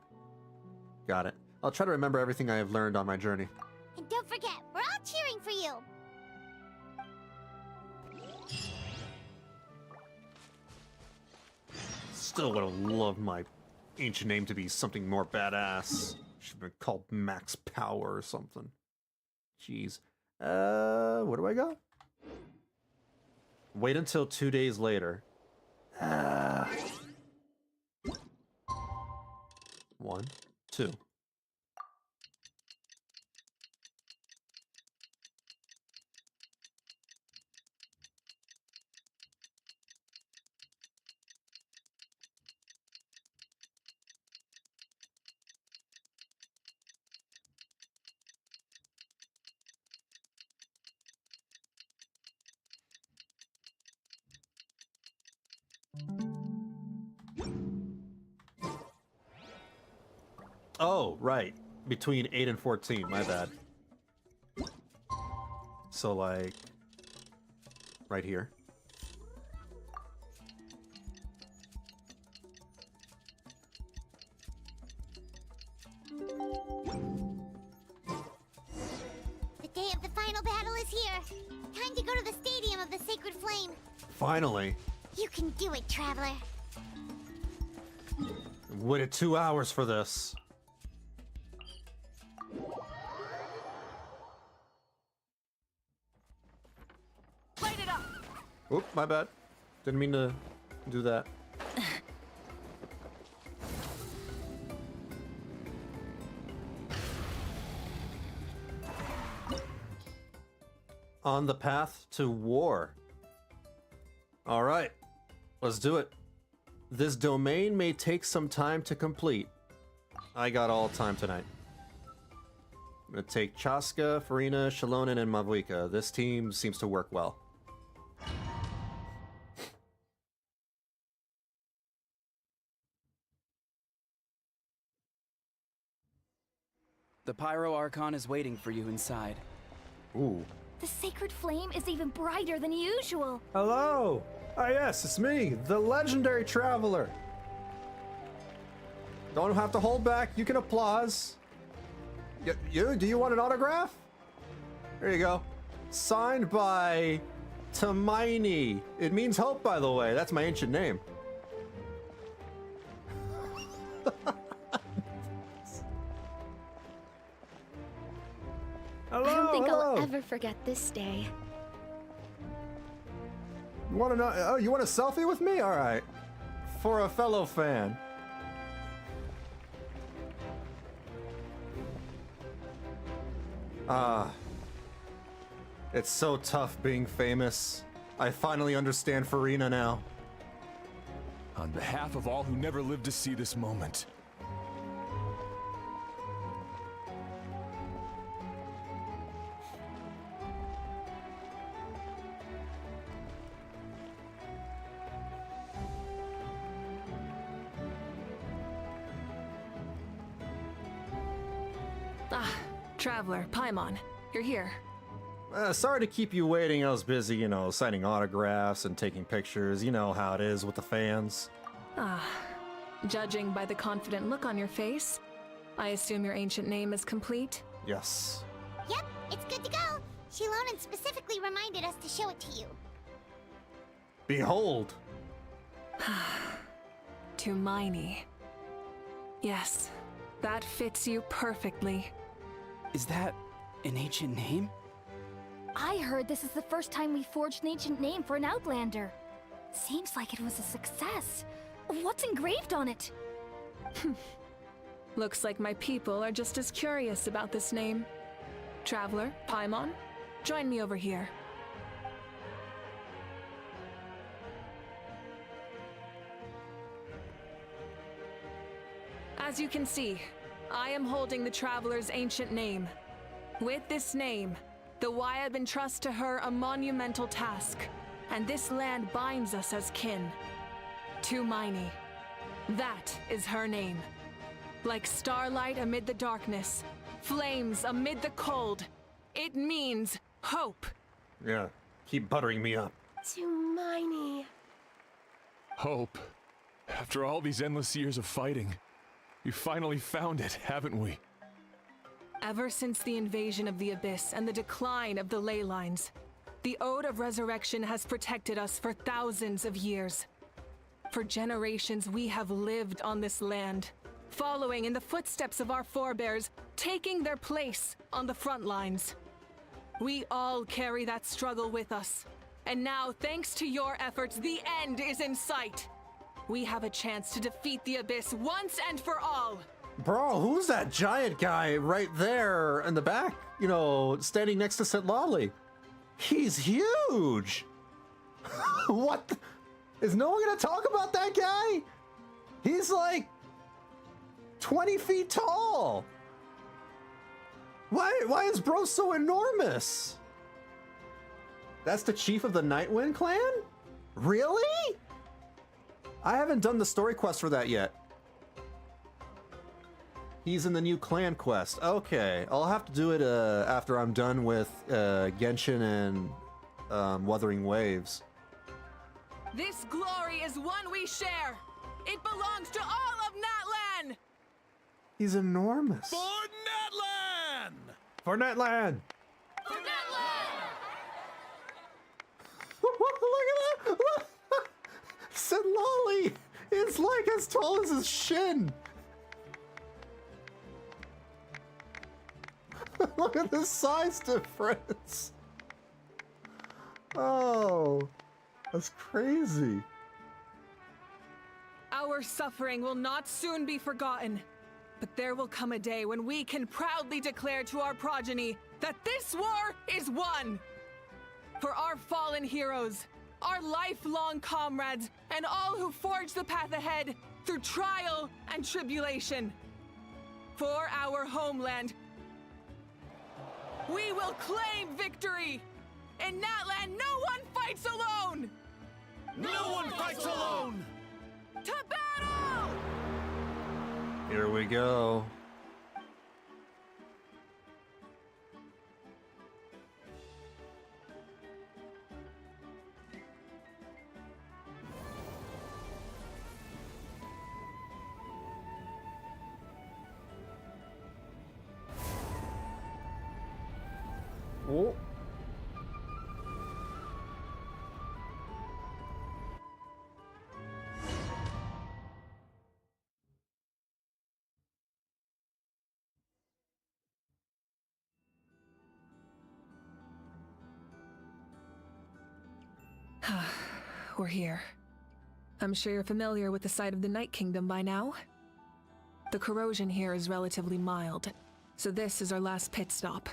Got it. I'll try to remember everything I have learned on my journey. And don't forget, we're all cheering for you. Still would have loved my ancient name to be something more badass. Should have been called Max Power or something. Jeez. Where do I go? Wait until 2 days later. 1, 2. Oh, right. Between 8 and 14, my bad. So, like, right here. The day of the final battle is here. Time to go to the Stadium of the Sacred Flame. Finally. You can do it, Traveler. Waited 2 hours for this. Light it up! Oop, my bad. Didn't mean to do that. On the path to war. All right, let's do it. This domain may take some time to complete. I got all time tonight. I'm gonna take Chaska, Farina, Shalonen, and Mavuika. This team seems to work well. The Pyro Archon is waiting for you inside. Ooh. The Sacred Flame is even brighter than usual. Hello! Ah yes, it's me, the legendary traveler. Don't have to hold back. You can applause. Do you want an autograph? There you go. Signed by Tamaini. It means hope, by the way. That's my ancient name. Hello, I don't think hello. I'll ever forget this day. You want to know? Oh, you want a selfie with me? All right. For a fellow fan. It's so tough being famous. I finally understand Farina now. On behalf of all who never lived to see this moment. Traveler, Paimon, you're here. Sorry to keep you waiting. I was busy, you know, signing autographs and taking pictures. You know how it is with the fans. Judging by the confident look on your face, I assume your ancient name is complete? Yes. Yep, it's good to go. Shilonen specifically reminded us to show it to you. Behold. Tumaini. Yes, that fits you perfectly. Is that an ancient name? I heard this is the first time we forged an ancient name for an Outlander. Seems like it was a success. What's engraved on it? Looks like my people are just as curious about this name. Traveler, Paimon, join me over here. As you can see, I am holding the Traveler's ancient name. With this name, the Wyab entrust to her a monumental task, and this land binds us as kin. Tumaini. That is her name. Like starlight amid the darkness, flames amid the cold, it means hope. Yeah, keep buttering me up. Tumaini. Hope. After all these endless years of fighting, we finally found it, haven't we? Ever since the invasion of the Abyss and the decline of the ley lines, the Ode of Resurrection has protected us for thousands of years. For generations, we have lived on this land, following in the footsteps of our forebears, taking their place on the front lines. We all carry that struggle with us, and now, thanks to your efforts, the end is in sight. We have a chance to defeat the Abyss once and for all. Bro, who's that giant guy right there in the back? You know, standing next to Sitlali. He's huge. What? Is no one gonna talk about that guy? He's like 20 feet tall. Why is bro so enormous? That's the chief of the Nightwind clan? Really? I haven't done the story quest for that yet. He's in the new clan quest. Okay, I'll have to do it after I'm done with Genshin and Wuthering Waves. This glory is one we share. It belongs to all of Natlan. He's enormous. For Natlan! For Natlan! For Natlan! Look at that! Sitlali is like as tall as his shin. Look at the size difference. Oh, that's crazy. Our suffering will not soon be forgotten, but there will come a day when we can proudly declare to our progeny that this war is won. For our fallen heroes, our lifelong comrades, and all who forge the path ahead through trial and tribulation. For our homeland, we will claim victory! In Natlan, no one fights alone! No one fights alone! To battle! Here we go. Oh. We're here. I'm sure you're familiar with the site of the Night Kingdom by now. The corrosion here is relatively mild, so this is our last pit stop.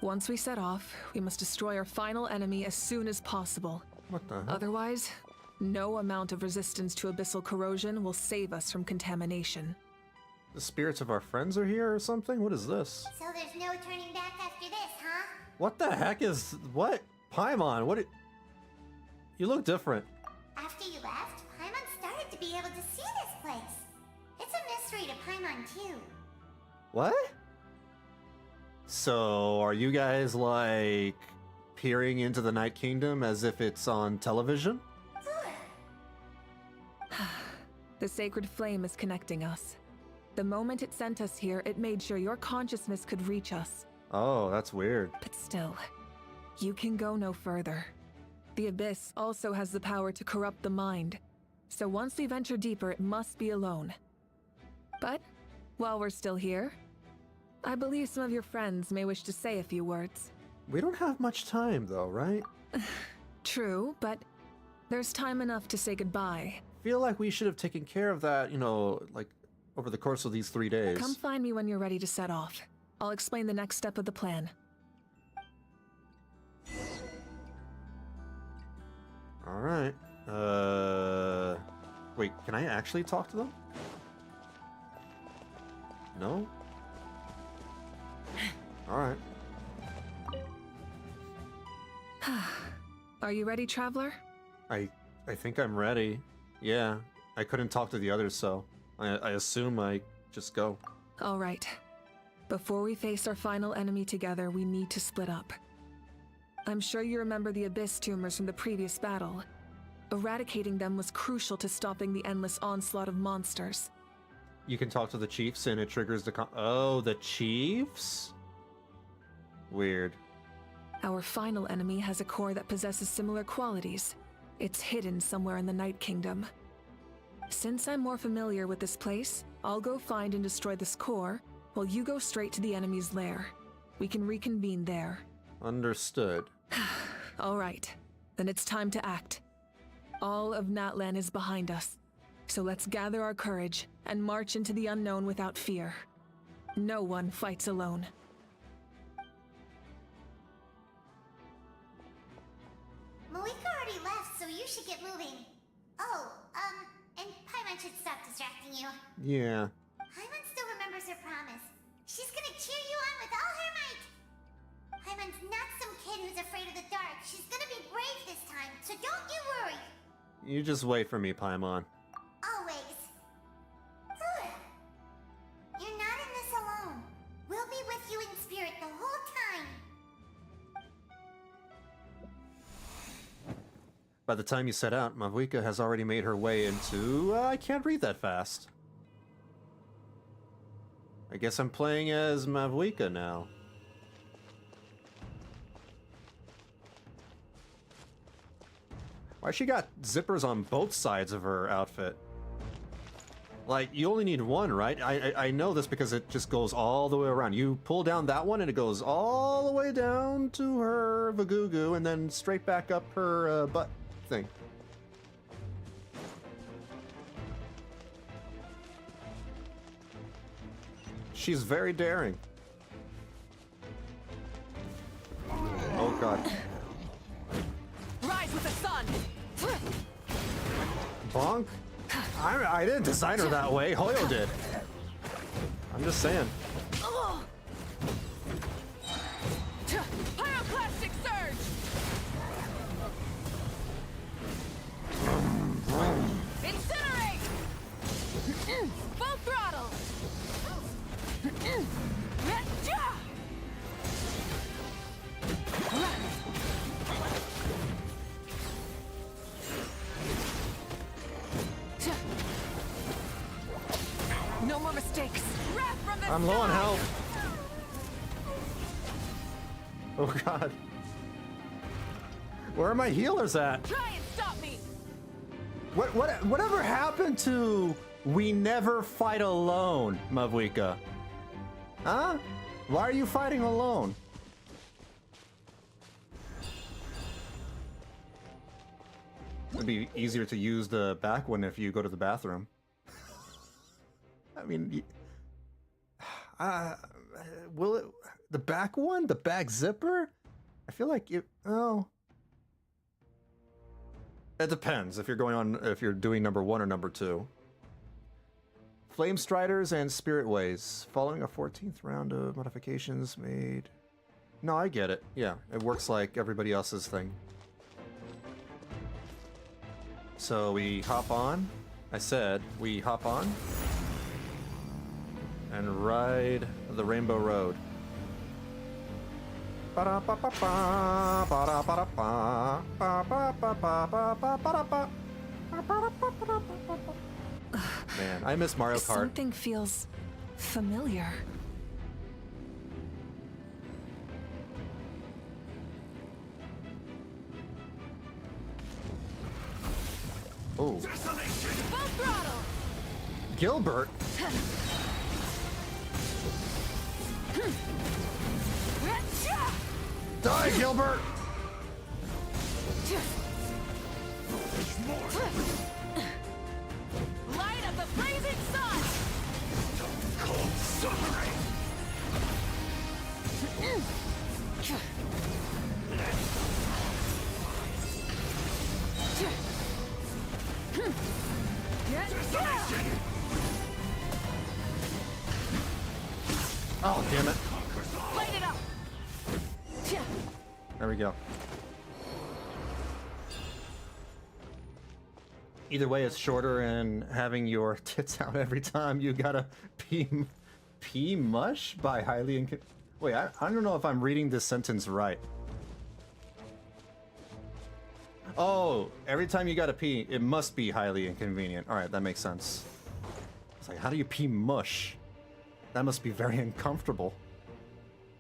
Once we set off, we must destroy our final enemy as soon as possible. What the hell? Otherwise, no amount of resistance to abyssal corrosion will save us from contamination. The spirits of our friends are here or something? What is this? So there's no turning back after this, huh? What the heck is... What? Paimon, what... You look different. After you left, Paimon started to be able to see this place. It's a mystery to Paimon, too. What? So, are you guys, like, peering into the Night Kingdom as if it's on television? The sacred flame is connecting us. The moment it sent us here, it made sure your consciousness could reach us. Oh, that's weird. But still, you can go no further. The Abyss also has the power to corrupt the mind, so once we venture deeper, it must be alone. But, while we're still here, I believe some of your friends may wish to say a few words. We don't have much time, though, right? True, but there's time enough to say goodbye. Feel like we should have taken care of that, you know, like, over the course of these 3 days. Come find me when you're ready to set off. I'll explain the next step of the plan. Alright. Wait, can I actually talk to them? No? Alright. Are you ready, Traveler? I think I'm ready. Yeah, I couldn't talk to the others, so I assume I just go. All right. Before we face our final enemy together, we need to split up. I'm sure you remember the Abyss tumors from the previous battle. Eradicating them was crucial to stopping the endless onslaught of monsters. You can talk to the chiefs and it triggers the Oh, the chiefs? Weird. Our final enemy has a core that possesses similar qualities. It's hidden somewhere in the Night Kingdom. Since I'm more familiar with this place, I'll go find and destroy this core, while you go straight to the enemy's lair. We can reconvene there. Understood. All right, then it's time to act. All of Natlan is behind us, so let's gather our courage and march into the unknown without fear. No one fights alone. Mavuika already left, so you should get moving. Oh, and Paimon should stop distracting you. Yeah. Paimon still remembers her promise. She's gonna cheer you on with all her might. Paimon's not some kid who's afraid of the dark. She's gonna be brave this time, so don't you worry. You just wait for me, Paimon. Always. You're not in this alone. We'll be with you in spirit the whole time. By the time you set out, Mavuika has already made her way into... I can't read that fast. I guess I'm playing as Mavuika now. Why she got zippers on both sides of her outfit? Like, you only need one, right? I know this because it just goes all the way around. You pull down that one and it goes all the way down to her vagugu and then straight back up her butt thing. She's very daring. Oh god. Rise with the sun! Bonk? I didn't design her that way. Hoyo did. I'm just saying. Pyroclastic surge! Incinerate! Full throttle! No more mistakes. I'm low on health. Oh god. Where are my healers at? Try and stop me! Whatever happened to we never fight alone, Mavuika? Huh? Why are you fighting alone? It'd be easier to use the back one if you go to the bathroom. I mean, will it? The back one? The back zipper? I feel like it. Oh. It depends if you're going on, if you're doing number 1 or number 2. Flame Striders and Spirit Ways. Following a 14th round of modifications made. No, I get it. Yeah, it works like everybody else's thing. So we hop on. I said we hop on and ride the Rainbow Road. Man, I miss Mario Kart. Something feels familiar. Oh. Gilbert? Die, Gilbert! Light of the blazing sun! Cold suffering! Oh, damn it. Light it up! There we go. Either way, it's shorter, and having your tits out every time you gotta pee mush by highly Wait, I don't know if I'm reading this sentence right. Oh, every time you gotta pee, it must be highly inconvenient. Alright, that makes sense. It's like, how do you pee mush? That must be very uncomfortable.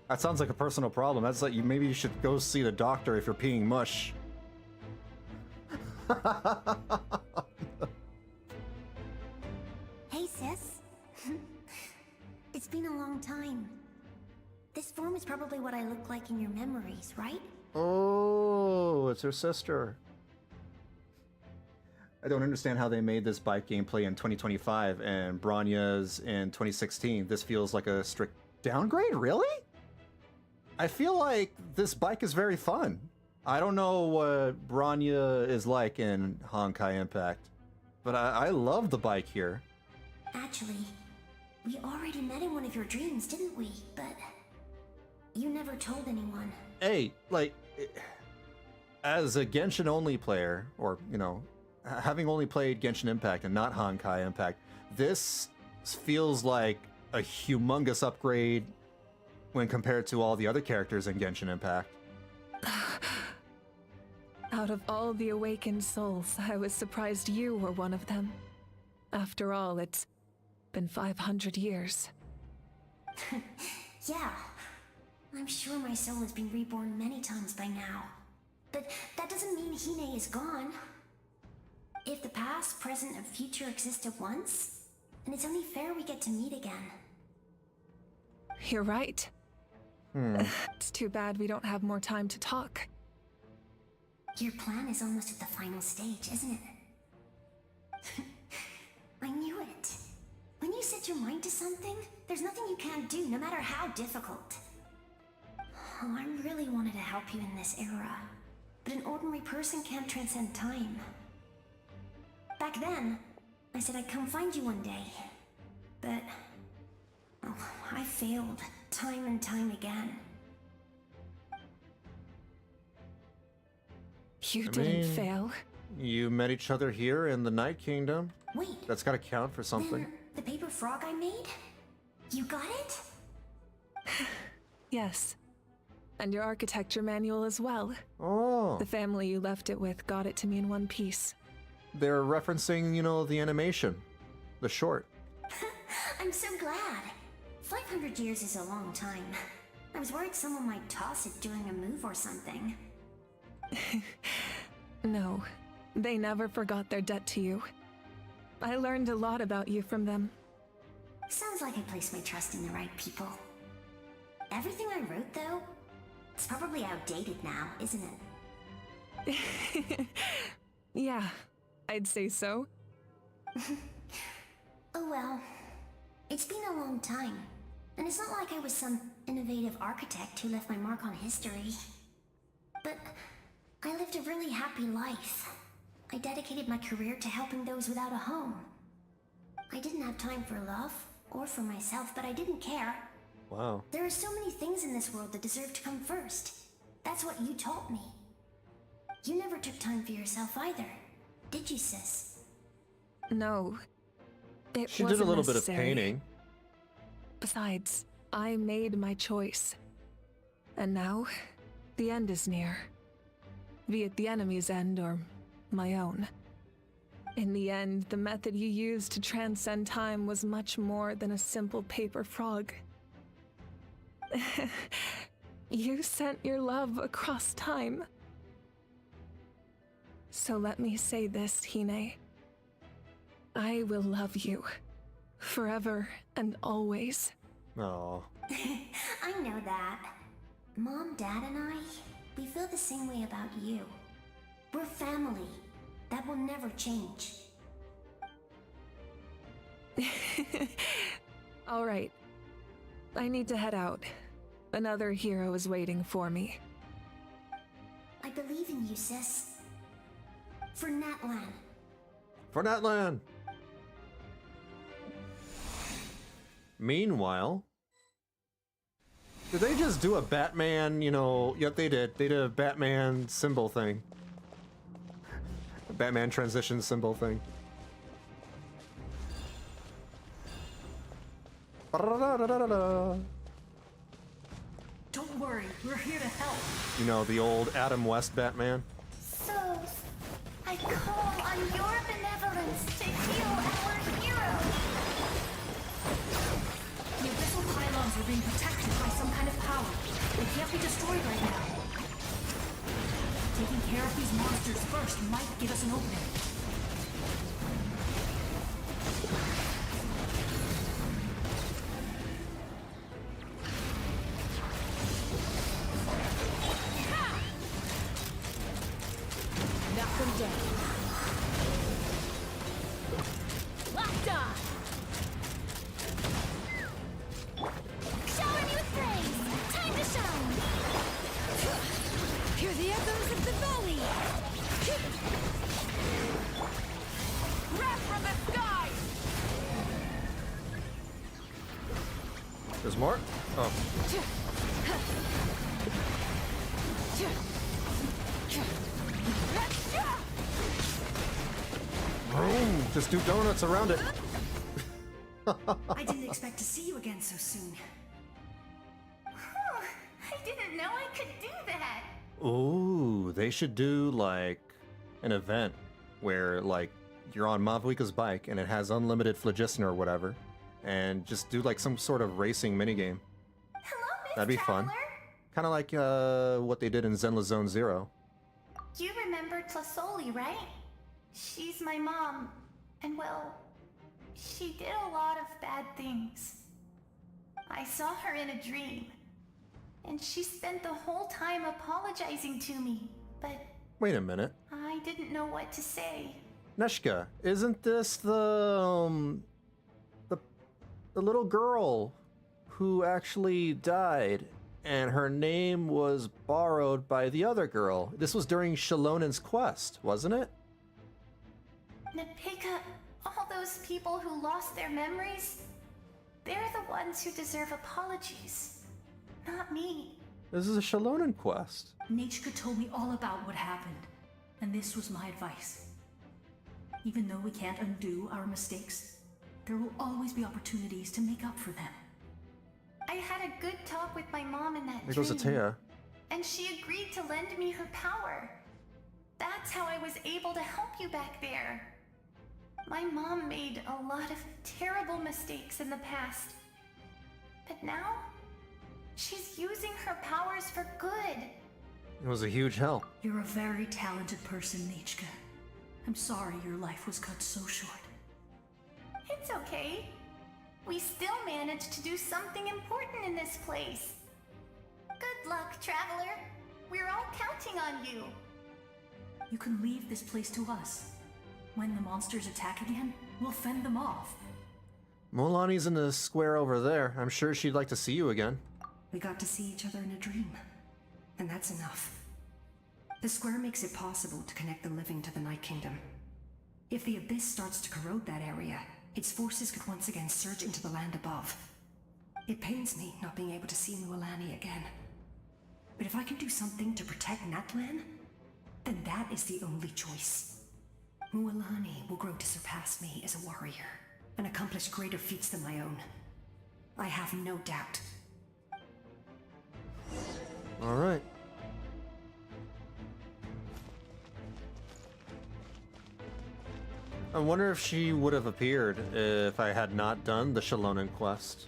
That sounds like a personal problem. That's like maybe you should go see the doctor if you're peeing mush. Hey, sis. It's been a long time. This form is probably what I look like in your memories, right? Oh, it's her sister. I don't understand how they made this bike gameplay in 2025 and Bronya's in 2016. This feels like a strict downgrade, really? I feel like this bike is very fun. I don't know what Bronya is like in Honkai Impact, but I love the bike here. Actually, we already met in one of your dreams, didn't we? But you never told anyone. Hey, like, as a Genshin only player, or, you know, having only played Genshin Impact and not Honkai Impact, this feels like a humongous upgrade when compared to all the other characters in Genshin Impact. Out of all the awakened souls, I was surprised you were one of them. After all, it's been 500 years. Yeah. I'm sure my soul has been reborn many times by now. But that doesn't mean Hine is gone. If the past, present, and future exist at once, then it's only fair we get to meet again. You're right. It's too bad we don't have more time to talk. Your plan is almost at the final stage, isn't it? I knew it. When you set your mind to something, there's nothing you can't do, no matter how difficult. Oh, I really wanted to help you in this era, but an ordinary person can't transcend time. Back then, I said I'd come find you one day, but oh, I failed time and time again. You didn't fail. You met each other here in the Night Kingdom. Wait. That's gotta count for something. Then the paper frog I made? You got it? Yes. And your architecture manual as well. Oh. The family you left it with got it to me in one piece. They're referencing, you know, the animation. The short. I'm so glad. 500 years is a long time. I'm was worried someone might toss it during a move or something. No, they never forgot their debt to you. I learned a lot about you from them. Sounds like I placed my trust in the right people. Everything I wrote, though, it's probably outdated now, isn't it? Yeah, I'd say so. Oh well. It's been a long time. And it's not like I was some innovative architect who left my mark on history. But I lived a really happy life. I dedicated my career to helping those without a home. I didn't have time for love, or for myself, but I didn't care. Wow. There are so many things in this world that deserve to come first. That's what you taught me. You never took time for yourself either, did you, sis? No. She did a little bit of painting. Besides, I made my choice. And now, the end is near. Be it the enemy's end or my own. In the end, the method you used to transcend time was much more than a simple paper frog. You sent your love across time. So let me say this, Hine. I will love you. Forever and always. Oh. I know that. Mom, Dad, and I, we feel the same way about you. We're family. That will never change. All right. I need to head out. Another hero is waiting for me. I believe in you, sis. For Natlan. For Natlan! Meanwhile, did they just do a Batman, you know, yep they did. They did a Batman symbol thing. A Batman transition symbol thing. Don't worry, we're here to help. You know, the old Adam West Batman. So, I call on your benevolence to heal our hero. The abyssal pylons are being protected by some kind of power. They can't be destroyed right now. Taking care of these monsters first might give us an opening. Knock them down. Locked on! Showering you with praise! Time to shine! Hear the echoes of the valley! Wrath from the sky! There's more? Oh. Boom! Just do donuts around it. I didn't expect to see you again so soon. I didn't know I could do that! Ooh, they should do like an event where like you're on Mavuika's bike and it has unlimited phlogiston or whatever, and just do like some sort of racing minigame. Hello, Miss That'd be Traveler. fun. Kind of like what they did in Zenless Zone Zero. You remember Tlasoli, right? She's my mom, and well, she did a lot of bad things. I saw her in a dream, and she spent the whole time apologizing to me, but Wait a minute. I didn't know what to say. Neshka, isn't this the little girl who actually died and her name was borrowed by the other girl? This was during Shalonen's quest, wasn't it? Napika, all those people who lost their memories, they're the ones who deserve apologies, not me. This is a Shalonen quest. Nachka told me all about what happened, and this was my advice. Even though we can't undo our mistakes, there will always be opportunities to make up for them. I had a good talk with my mom in that There dream. goes Atea. And she agreed to lend me her power. That's how I was able to help you back there. My mom made a lot of terrible mistakes in the past. But now, She's using her powers for good. It was a huge help. You're a very talented person, Nichka. I'm sorry your life was cut so short. It's okay. We still managed to do something important in this place. Good luck, Traveler. We're all counting on you. You can leave this place to us. When the monsters attack again, we'll fend them off. Molani's in the square over there. I'm sure she'd like to see you again. We got to see each other in a dream, and that's enough. The square makes it possible to connect the living to the Night Kingdom. If the Abyss starts to corrode that area, its forces could once again surge into the land above. It pains me not being able to see Mualani again. But if I can do something to protect Natlan, then that is the only choice. Mualani will grow to surpass me as a warrior, and accomplish greater feats than my own. I have no doubt. All right. I wonder if she would have appeared if I had not done the Shalonen quest.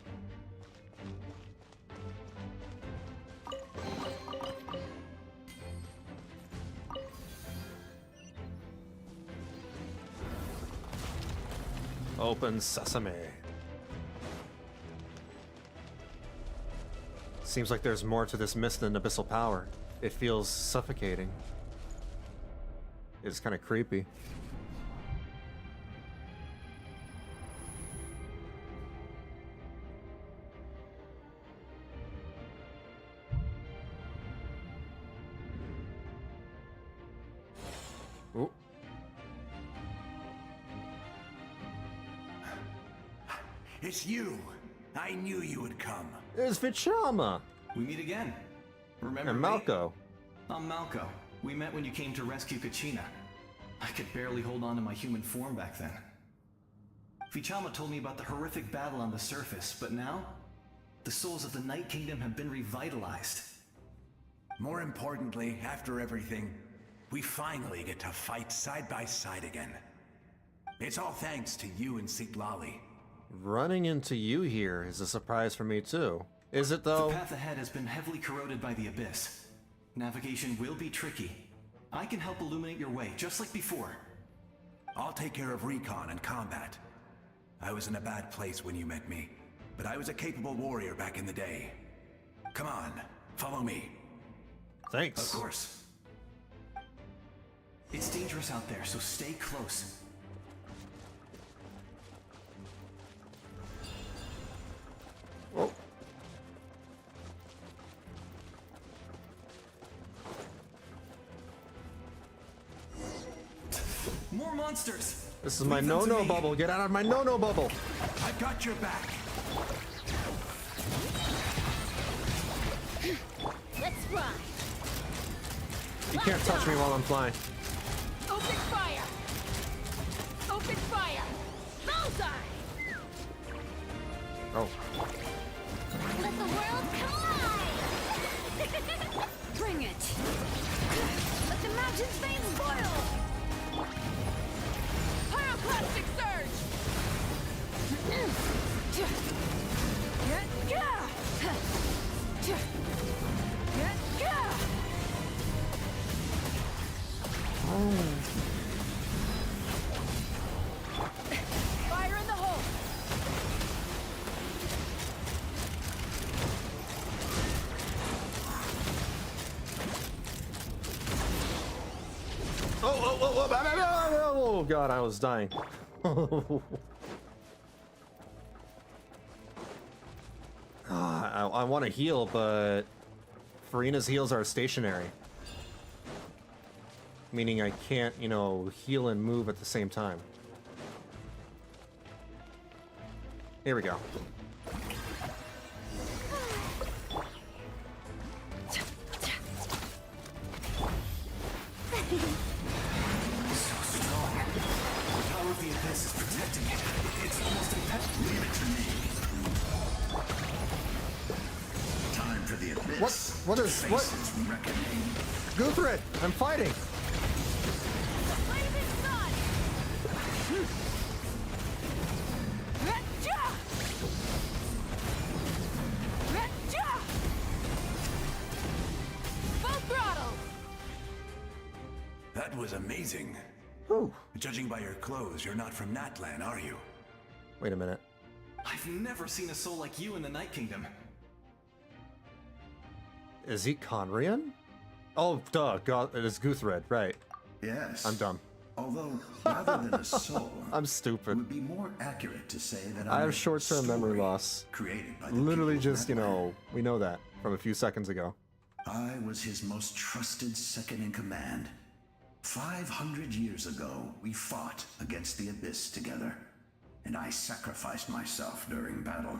Open sesame. Seems like there's more to this mist than abyssal power. It feels suffocating. It's kind of creepy. Ooh. It's you! I knew you would come. It's Vichama! We meet again. Remember and Malco. I'm Malco. We met when you came to rescue Kachina. I could barely hold on to my human form back then. Vichama told me about the horrific battle on the surface, but now, the souls of the Night Kingdom have been revitalized. More importantly, after everything, we finally get to fight side by side again. It's all thanks to you and Sitlali. Running into you here is a surprise for me too. Is it though? The path ahead has been heavily corroded by the Abyss. Navigation will be tricky. I can help illuminate your way, just like before. I'll take care of recon and combat. I was in a bad place when you met me, but I was a capable warrior back in the day. Come on, follow me. Thanks. Of course. It's dangerous out there, so stay close. Oh. More monsters! This is my no-no bubble. Get out of my no-no bubble. I've got your back. Let's ride. You can't touch me while I'm flying. Open fire! Open fire! Bullseye! Oh. Let the world collide! Bring it! Let the mountain's veins boil! Pyroclastic surge! Fire in the hole! Oh god, I was dying. I want to heal, but Farina's heals are stationary. Meaning I can't, you know, heal and move at the same time. Here we go. So strong. The power of the Abyss is protecting it. It's almost impenetrable. Leave it to me. Time for the Abyss. What is, what? Guthred, I'm fighting. That was amazing. Ooh. Judging by your clothes, you're not from Natlan, are you? Wait a minute. I've never seen a soul like you in the Night Kingdom. Is he Conrian? Oh, duh. God, it is Guthred, right. Yes. I'm dumb. Although, rather than a soul, I'm stupid. it would be more accurate to say that I have short-term memory loss. Created by the Literally people of just, Natlan. we know that from a few seconds ago. I was his most trusted second-in-command. 500 years ago, we fought against the Abyss together, and I sacrificed myself during battle.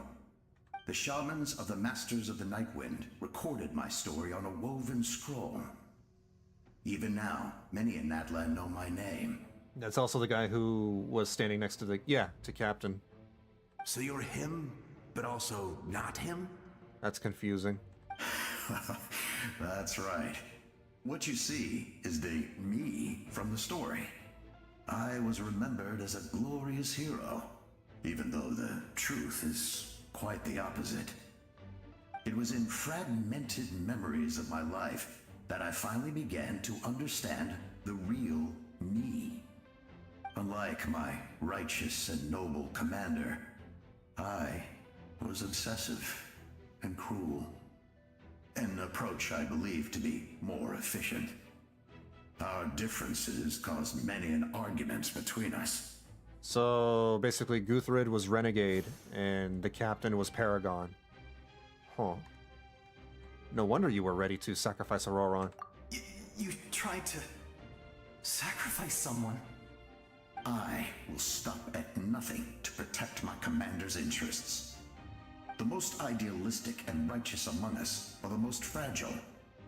The shamans of the Masters of the Nightwind recorded my story on a woven scroll. Even now, many in Natlan know my name. That's also the guy who was standing next to to Captain. So you're him, but also not him? That's confusing. That's right. What you see is the me from the story. I was remembered as a glorious hero, even though the truth is quite the opposite. It was in fragmented memories of my life that I finally began to understand the real me. Unlike my righteous and noble commander, I was obsessive and cruel. An approach I believe to be more efficient. Our differences caused many an arguments between us. So basically Guthred was Renegade and the Captain was Paragon. Huh. No wonder you were ready to sacrifice Auroron. You tried to sacrifice someone. I will stop at nothing to protect my commander's interests. The most idealistic and righteous among us are the most fragile,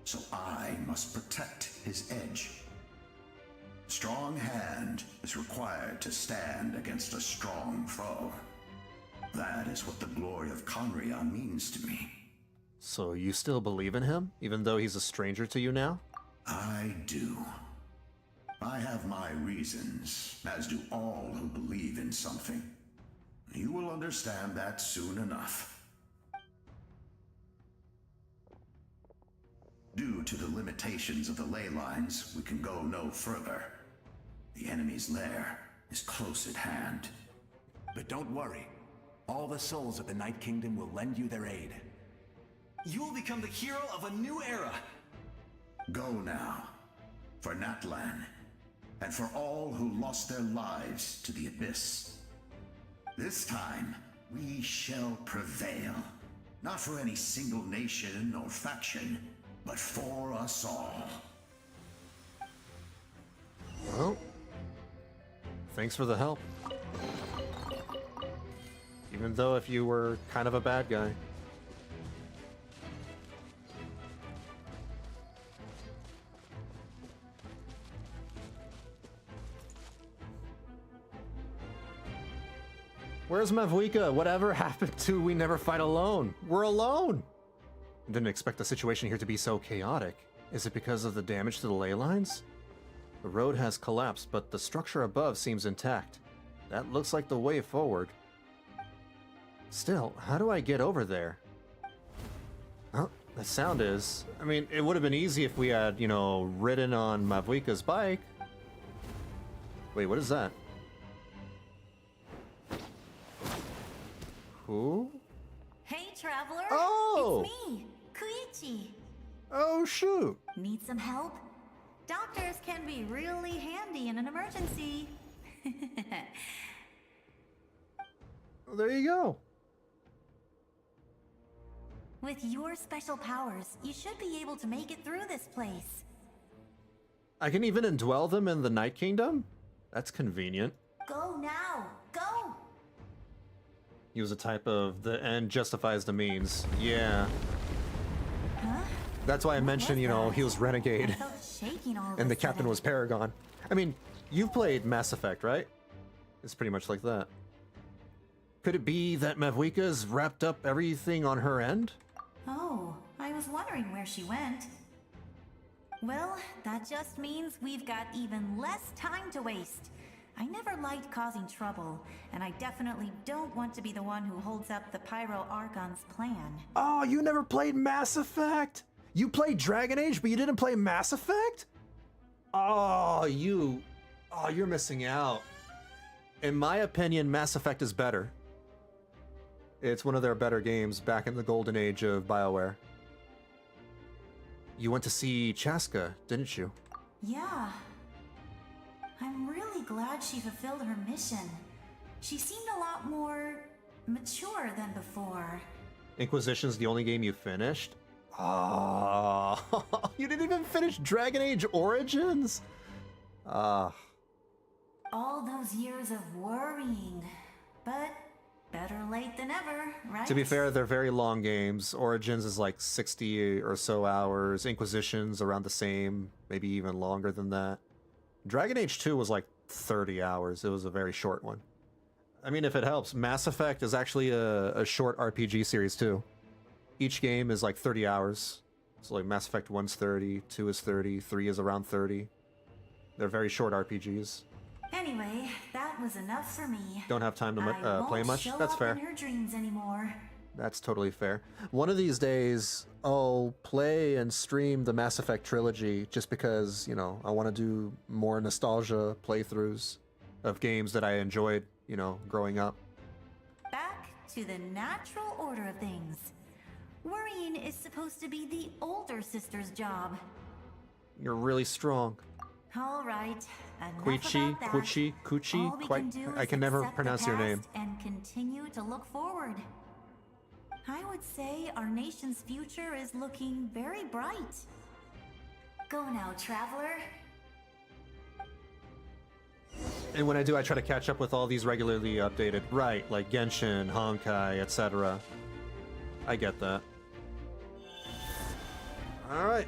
so I must protect his edge. Strong hand is required to stand against a strong foe. That is what the glory of Conrian means to me. So you still believe in him, even though he's a stranger to you now? I do. I have my reasons, as do all who believe in something. You will understand that soon enough. Due to the limitations of the ley lines, we can go no further. The enemy's lair is close at hand. But don't worry. All the souls of the Night Kingdom will lend you their aid. You will become the hero of a new era. Go now. For Natlan. And for all who lost their lives to the Abyss. This time, we shall prevail. Not for any single nation or faction, but for us all. Well, thanks for the help. Even though if you were kind of a bad guy. Where's Mavuika? Whatever happened to We Never Fight Alone? We're alone! Didn't expect the situation here to be so chaotic. Is it because of the damage to the ley lines? The road has collapsed, but the structure above seems intact. That looks like the way forward. Still, how do I get over there? Huh? The sound is... I mean, it would have been easy if we had, ridden on Mavuika's bike. Wait, what is that? Who? Hey, traveler! Oh! It's me, Koichi. Oh, shoot! Need some help? Doctors can be really handy in an emergency. Well, there you go. With your special powers, you should be able to make it through this place. I can even indwell them in the Night Kingdom? That's convenient. Go now! Go! Use a type of the end justifies the means. Yeah. Huh? That's why I mentioned, he was Renegade. I felt shaking all of And a the captain sudden. was Paragon. I mean, you've played Mass Effect, right? It's pretty much like that. Could it be that Mavuika's wrapped up everything on her end? Oh, I was wondering where she went. Well, that just means we've got even less time to waste. I never liked causing trouble, and I definitely don't want to be the one who holds up the Pyro Archon's plan. Oh, you never played Mass Effect? You played Dragon Age, but you didn't play Mass Effect? Oh, you're missing out. In my opinion, Mass Effect is better. It's one of their better games back in the golden age of BioWare. You went to see Chaska, didn't you? Yeah. I'm really glad she fulfilled her mission. She seemed a lot more mature than before. Inquisition's the only game you finished? Oh, you didn't even finish Dragon Age Origins? All those years of worrying. But better late than ever, right? To be fair, they're very long games. Origins is like 60 or so hours. Inquisition's around the same, maybe even longer than that. Dragon Age 2 was like 30 hours. It was a very short one. I mean, if it helps, Mass Effect is actually a short RPG series too. Each game is like 30 hours. So like Mass Effect 1's 30, 2 is 30, 3 is around 30. They're very short RPGs. Anyway, that was enough for me. Don't have time to play won't much? show That's up fair. in her dreams anymore. That's totally fair. One of these days, I'll play and stream the Mass Effect trilogy just because, you know, I want to do more nostalgia playthroughs of games that I enjoyed, you know, growing up. Back to the natural order of things. Worrying is supposed to be the older sister's job. You're really strong. All right, enough Kuichi, about that. Kuchi, All we quite, can do I is can never accept the pronounce your name. past and continue to look forward. I would say our nation's future is looking very bright. Go now, traveler. And when I do, I try to catch up with all these regularly updated, right, like Genshin, Honkai, etc. I get that. Alright.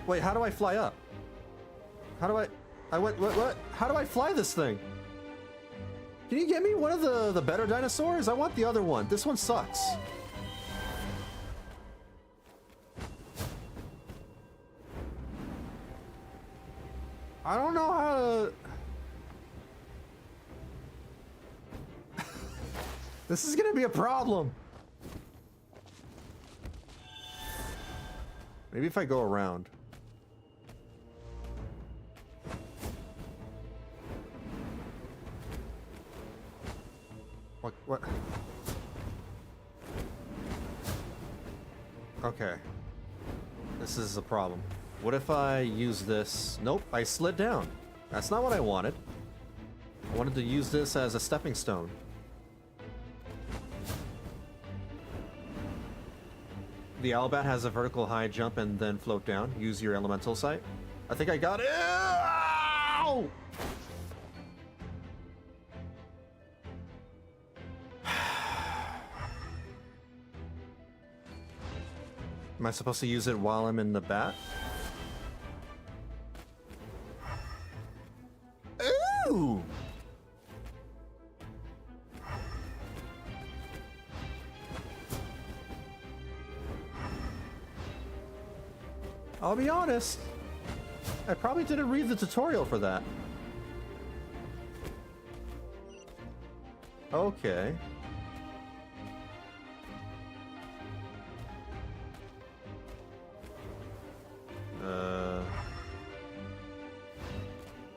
Wait, how do I fly up? How do what? How do I fly this thing? Can you get me one of the better dinosaurs? I want the other one. This one sucks. I don't know how to... This is gonna be a problem. Maybe if I go around. What? Okay. This is a problem. What if I use this? Nope, I slid down. That's not what I wanted. I wanted to use this as a stepping stone. The Owlbat has a vertical high jump and then float down. Use your elemental sight. I think I got it. Ow! Am I supposed to use it while I'm in the bat? Ooh! I'll be honest, I probably didn't read the tutorial for that. Okay.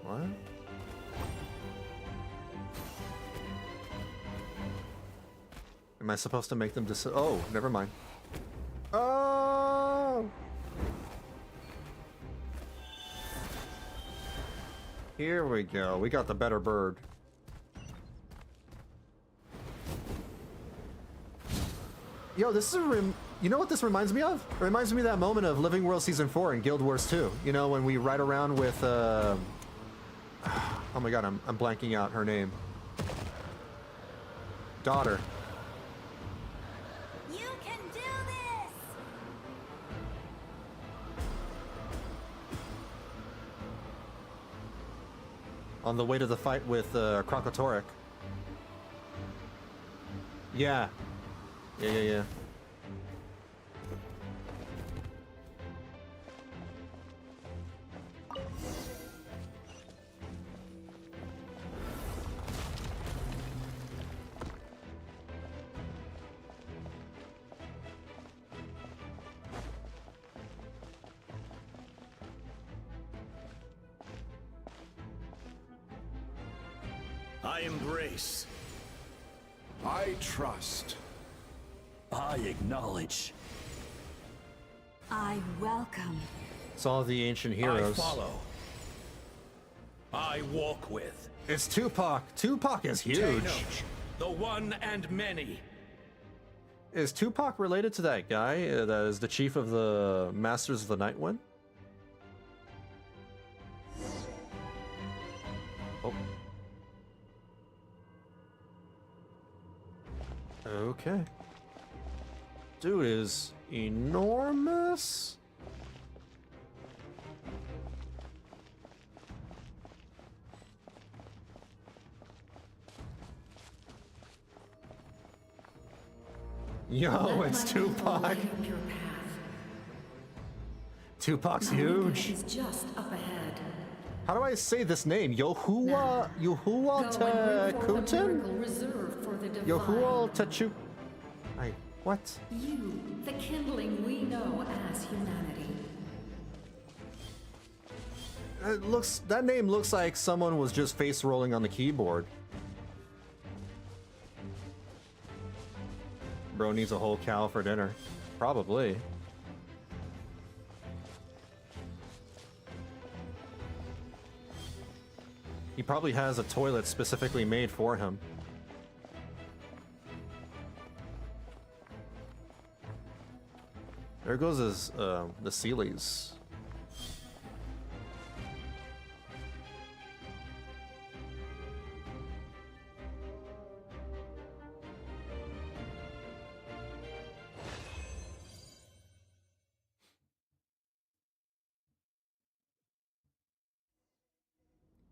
What? Am I supposed to make them oh, never mind. Oh! Here we go. We got the better bird. Yo, this is you know what this reminds me of? It reminds me of that moment of Living World Season 4 in Guild Wars 2. You know, when we ride around with, oh my god, I'm blanking out her name. Daughter. You can do this! On the way to the fight with Krokotoric. Yeah. Yeah. I embrace. I trust. I acknowledge. I welcome. It's all the ancient heroes. I follow. I walk with. It's Tupac. Tupac is huge. The one and many. Is Tupac related to that guy that is the chief of the Masters of the Night One? Oh. Okay. Dude is enormous. Yo, it's Tupac. Tupac's huge. Is just up ahead. How do I say this name? Yahuwah Tekutin? Yahuwah Techu. What? You, the kindling we know as humanity. That name looks like someone was just face rolling on the keyboard. Bro needs a whole cow for dinner. Probably. He probably has a toilet specifically made for him. There goes his, the Sealies.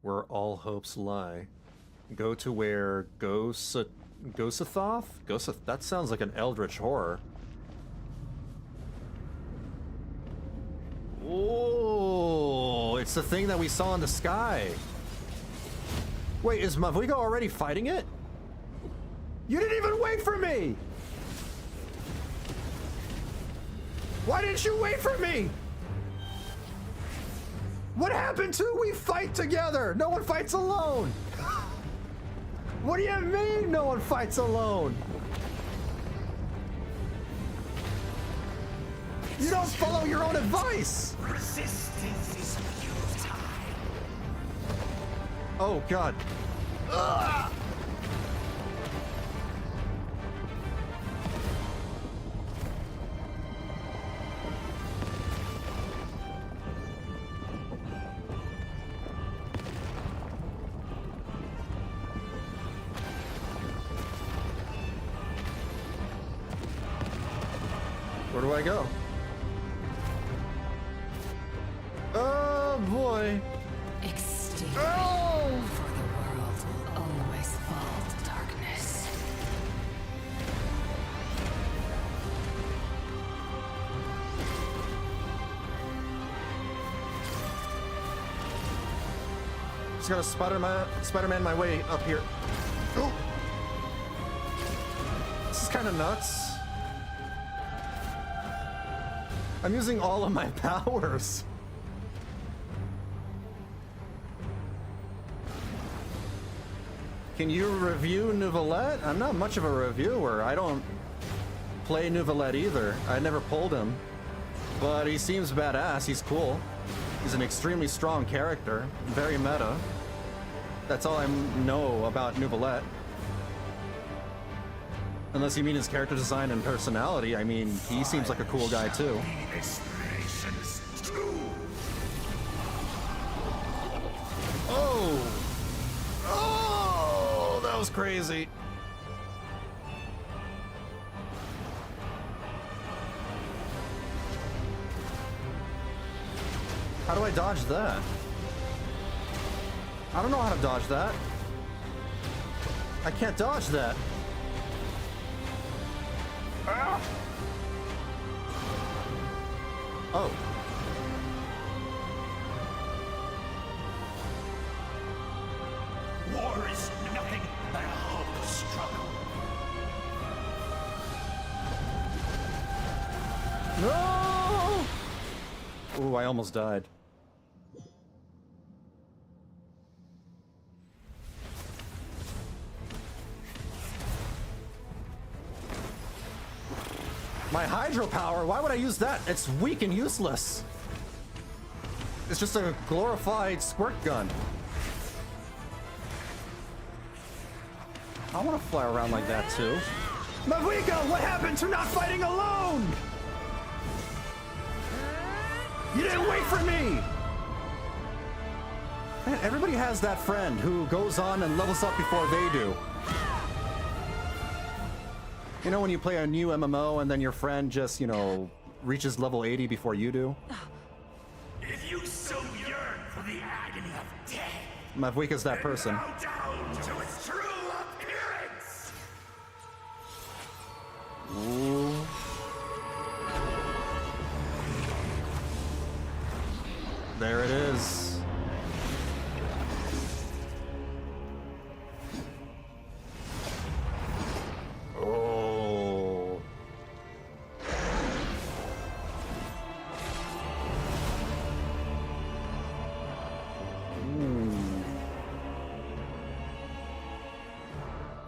Where all hopes lie. Go to where Gosathoth? That sounds like an eldritch horror. Oh, it's the thing that we saw in the sky. Wait, is Mavuika already fighting it? You didn't even wait for me! Why didn't you wait for me? What happened to we fight together? No one fights alone. What do you mean no one fights alone? You don't follow your own advice. Resistance is futile. Oh God. Ugh. Where do I go? Oh boy. Extinct. Oh! For the world will always fall to darkness. Just gotta Spider-Man my way up here. Oh. This is kind of nuts. I'm using all of my powers. Can you review Neuvillette? I'm not much of a reviewer. I don't play Neuvillette either. I never pulled him. But he seems badass. He's cool. He's an extremely strong character. Very meta. That's all I know about Neuvillette. Unless you mean his character design and personality, I mean, he seems like a cool guy too. Oh! Oh! That was crazy. How do I dodge that? I don't know how to dodge that. I can't dodge that. Ah. Oh. War is nothing but a hopeless struggle. No! Ooh, I almost died. My hydropower? Why would I use that? It's weak and useless. It's just a glorified squirt gun. I want to fly around like that too. Mavuika, what happened to not fighting alone? You didn't wait for me! Man, everybody has that friend who goes on and levels up before they do. You know when you play a new MMO and then your friend just, you know, reaches level 80 before you do? If you so yearn for the agony of death, Mavuika's that person. bow down to its true appearance. Ooh. There it is. Oh.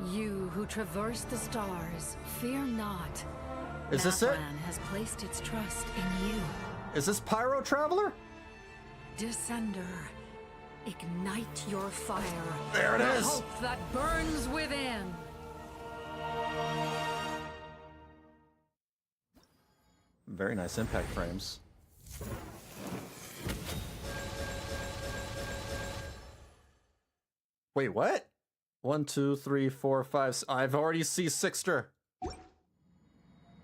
You who traverse the stars, fear not. Is this it? Natlan has placed its trust in you. Is this Pyro Traveler? Descender, ignite your fire. There it the is. hope that burns within. Very nice impact frames. Wait, what? 1, 2, 3, 4, 5. I've already see Sixter.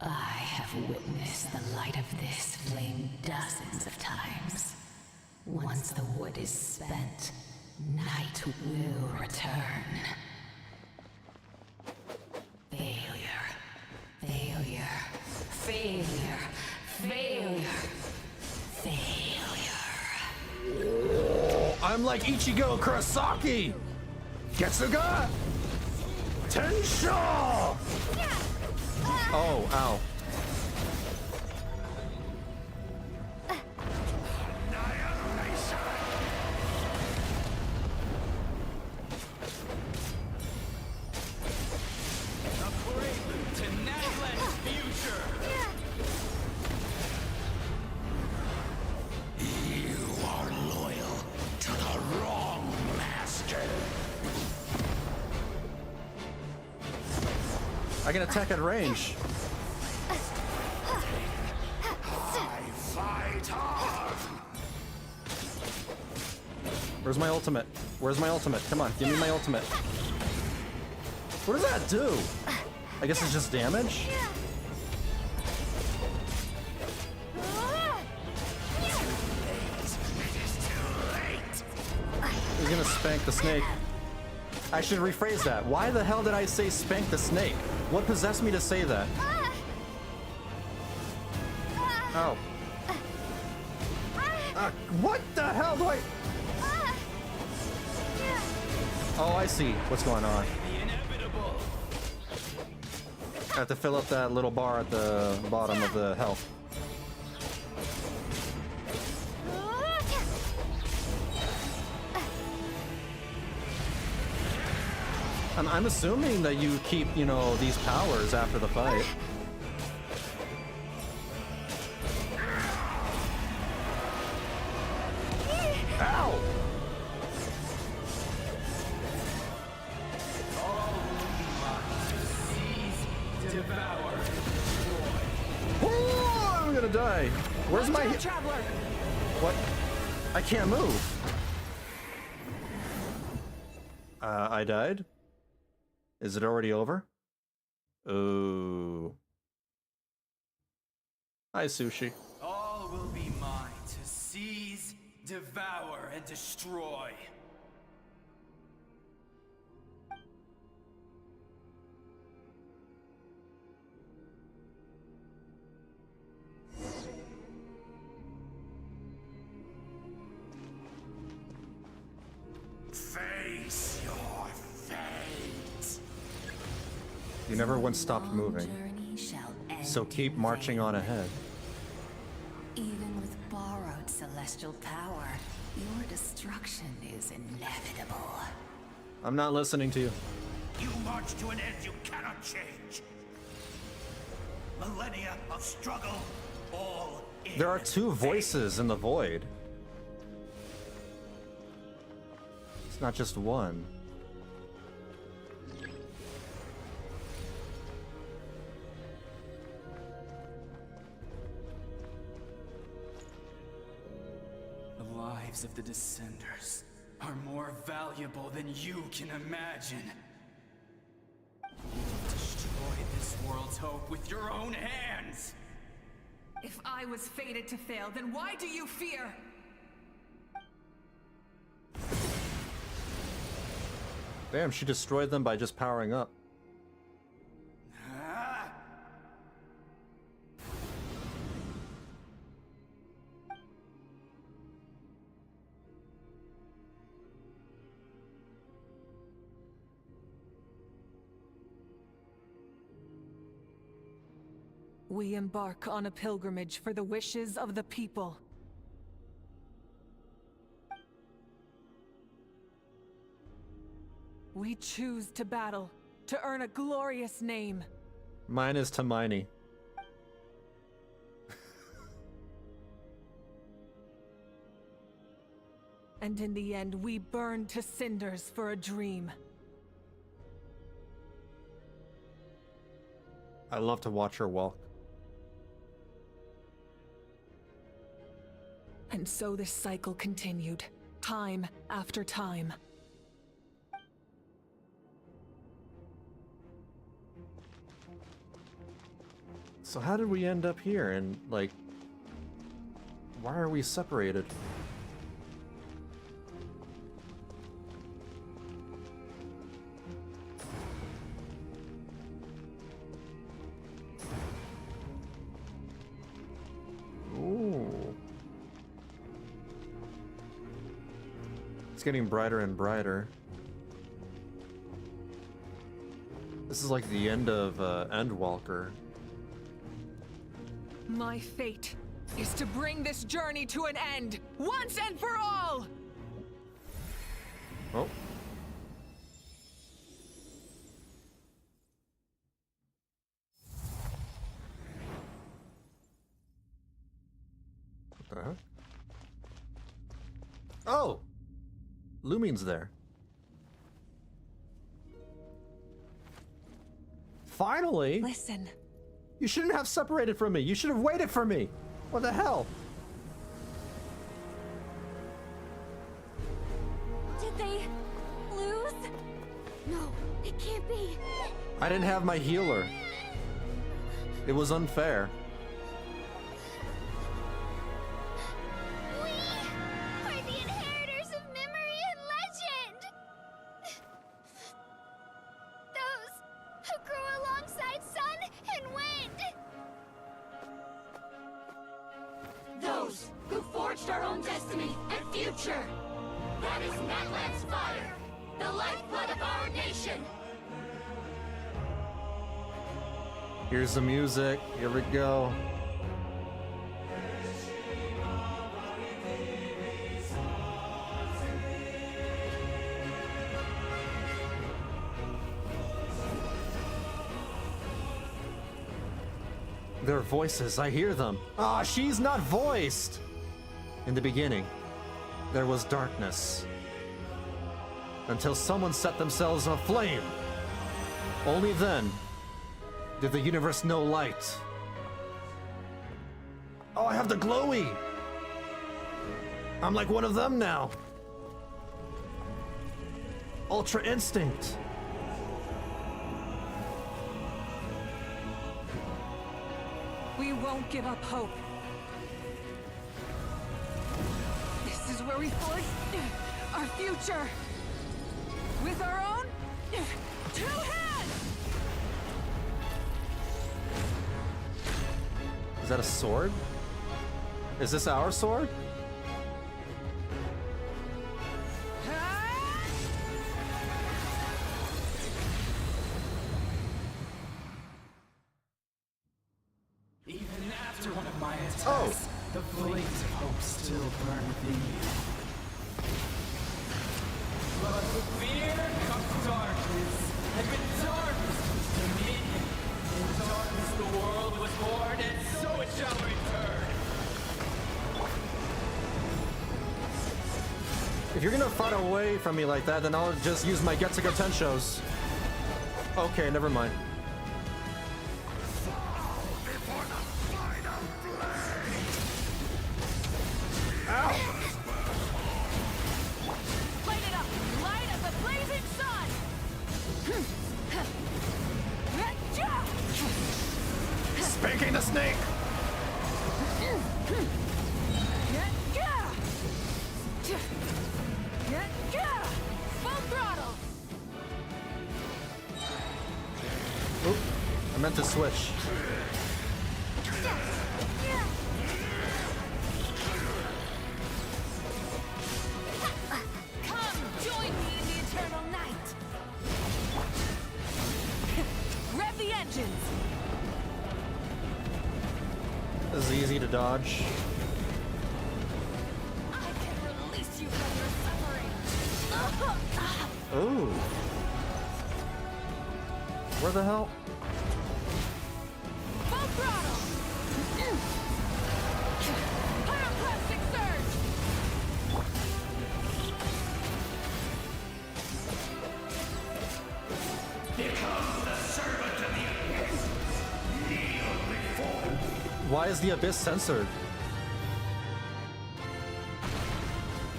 I have witnessed the light of this flame dozens of times. Once the wood is spent, night will return. Failure. Failure. Failure. Failure. Failure. I'm like Ichigo Kurosaki! Getsuga! Tensho! Oh, ow. To Natlan's future! You are loyal to the wrong master. I can attack at range. I fight on. Where's my ultimate? Where's my ultimate? Come on, give me my ultimate. What does that do? I guess it's just damage? He's gonna spank the snake. I should rephrase that. Why the hell did I say spank the snake? What possessed me to say that? Oh. What the hell do I... Oh, I see what's going on. I have to fill up that little bar at the bottom of the health. I'm assuming that you keep, you know, these powers after the fight. Ow! Oh, I'm gonna die. Where's my Traveler? What? I can't move. I died? Is it already over? Ooh. Hi, Sushi. All will be mine to seize, devour, and destroy. Face your fate. You never once stopped moving. So keep marching on ahead. Even with borrowed celestial power, your destruction is inevitable. I'm not listening to you. You march to an end you cannot change. millennia of struggle, all in There are two voices in the void. It's not just one. The lives of the Descenders are more valuable than you can imagine. You've destroyed this world's hope with your own hands! If I was fated to fail, then why do you fear? Damn, she destroyed them by just powering up. We embark on a pilgrimage for the wishes of the people. We choose to battle, to earn a glorious name. Mine is Hermione. And in the end, we burn to cinders for a dream. I love to watch her walk. And so this cycle continued, time after time. So how did we end up here, and like, why are we separated? Ooh. It's getting brighter and brighter. This is like the end of Endwalker. My fate is to bring this journey to an end, once and for all! Oh. What the heck? Oh! Lumine's there. Finally! Listen. You shouldn't have separated from me. You should have waited for me. What the hell? Did they lose? No, it can't be. I didn't have my healer. It was unfair. We are the inheritors of memory and legend! Those who grew alongside sun and wind! Those who forged our own destiny and future! That is Natlan's fire, the lifeblood of our nation! Here's the music. Here we go. Their voices, I hear them. Ah, she's not voiced! In the beginning, there was darkness. Until someone set themselves aflame. Only then did the universe know light. Oh, I have the glowy! I'm like one of them now. Ultra Instinct. We won't give up hope. This is where we forge our future. With our own two hands! Is that a sword? Is this our sword? Even after one of my attacks, the flames of hope still burn within you. But with fear comes darkness, and with darkness comes dominion. In darkness the world was born, and so it shall return. If you're gonna fight away from me like that, then I'll just use my Getsuga Tenshos. Okay, never mind. Ow! Light it up! Light up the blazing sun! Spanking the snake! Full throttle! Oop, I meant to switch. Come, join me in the eternal night! Rev the engines! This is easy to dodge. I can release you from your suffering! Ooh. Where the hell? Full throttle! Pyroclastic surge! Become the servant of the abyss. Kneel before. Why is the abyss censored?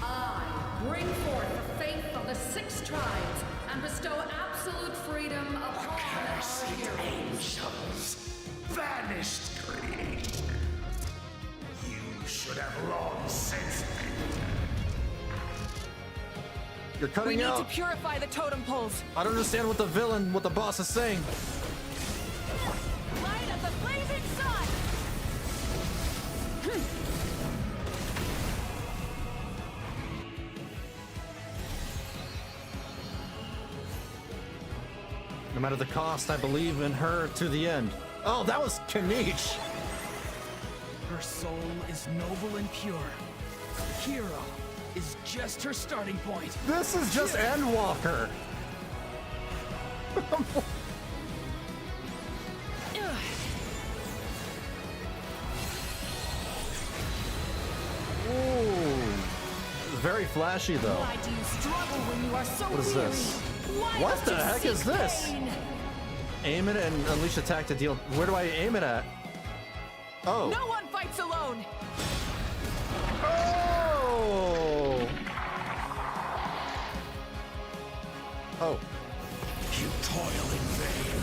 I bring forth the faith of the 6 tribes and bestow absolute freedom upon Cursed our heroes. angels, banished greed. You should have long since You're cutting We need out. to purify the totem poles. I don't understand what the boss is saying. Light up the blazing sun! No matter the cost, I believe in her to the end. Oh, that was Kaniche. Her soul is noble and pure. Hero is just her starting point. This is just Endwalker. Ooh, very flashy though. Why do you struggle when you are so What is weary? this? Why What must the you heck is seek this? pain? Aim it and unleash attack to deal. Where do I aim it at? Oh. No one fights alone! Oh! Oh. You toil in vain,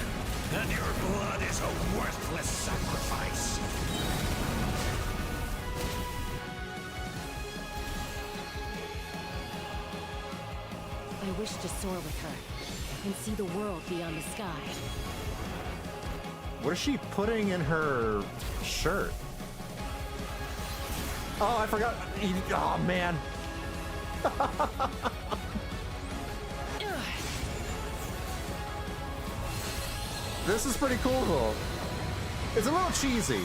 and your blood is a worthless sacrifice. I wish to soar with her and see the world beyond the sky. What is she putting in her shirt? Oh, I forgot. Oh, man. This is pretty cool, though. It's a little cheesy.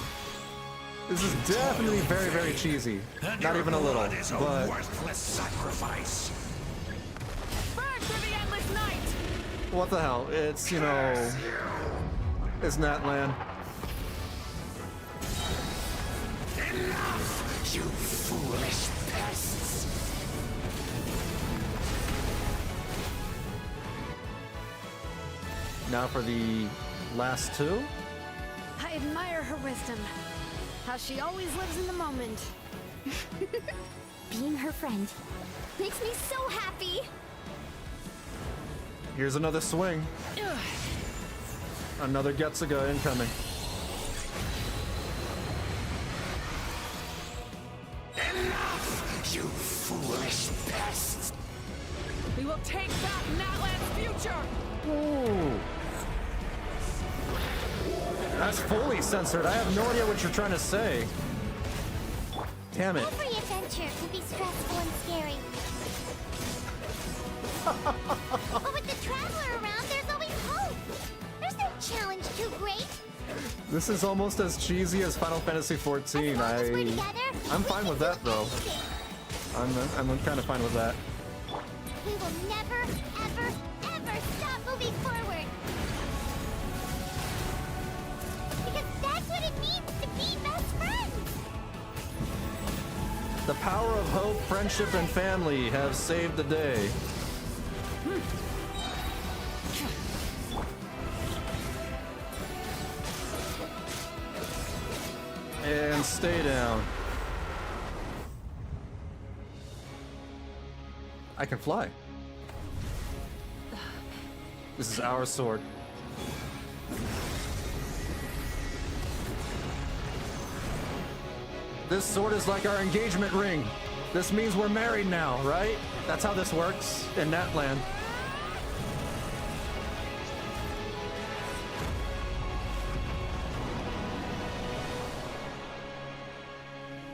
This is definitely very, very cheesy. And Not your even a little, blood is a but worthless sacrifice. Burn through the endless night! what the hell? It's, you know, it's Natlan. Enough, you foolish pests. Now for the last two. I admire her wisdom. How she always lives in the moment. Being her friend makes me so happy. Here's another swing. Another Getsuga incoming. Enough, you foolish pests. We will take back Natlan's future! Ooh. That's fully censored. I have no idea what you're trying to say. Damn it. Every adventure can be stressful and scary. But with the Traveler around, there's always hope. There's no challenge too great. This is almost as cheesy as Final Fantasy XIV. I'm fine with that though. I'm kind of fine with that. We will never, ever, ever stop moving forward. The power of hope, friendship, and family have saved the day. And stay down. I can fly. This is our sword. This sword is like our engagement ring. This means we're married now, right? That's how this works in Natlan.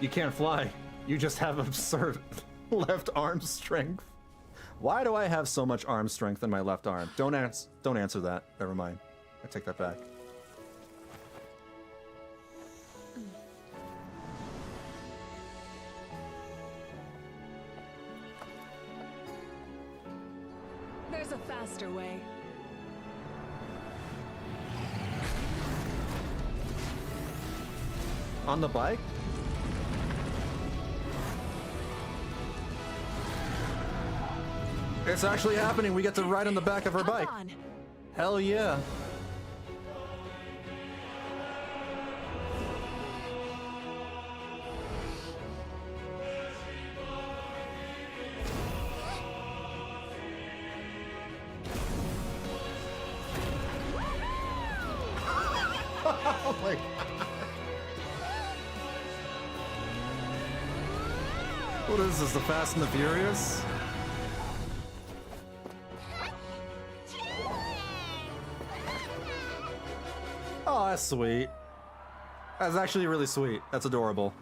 You can't fly. You just have absurd left arm strength. Why do I have so much arm strength in my left arm? Don't answer that. Never mind. I take that back. There's a faster way. On the bike? It's actually happening. We get to ride on the back of her bike. Hell yeah. Oh my god. What is this, the Fast and the Furious? Oh, that's sweet. That's actually really sweet. That's adorable.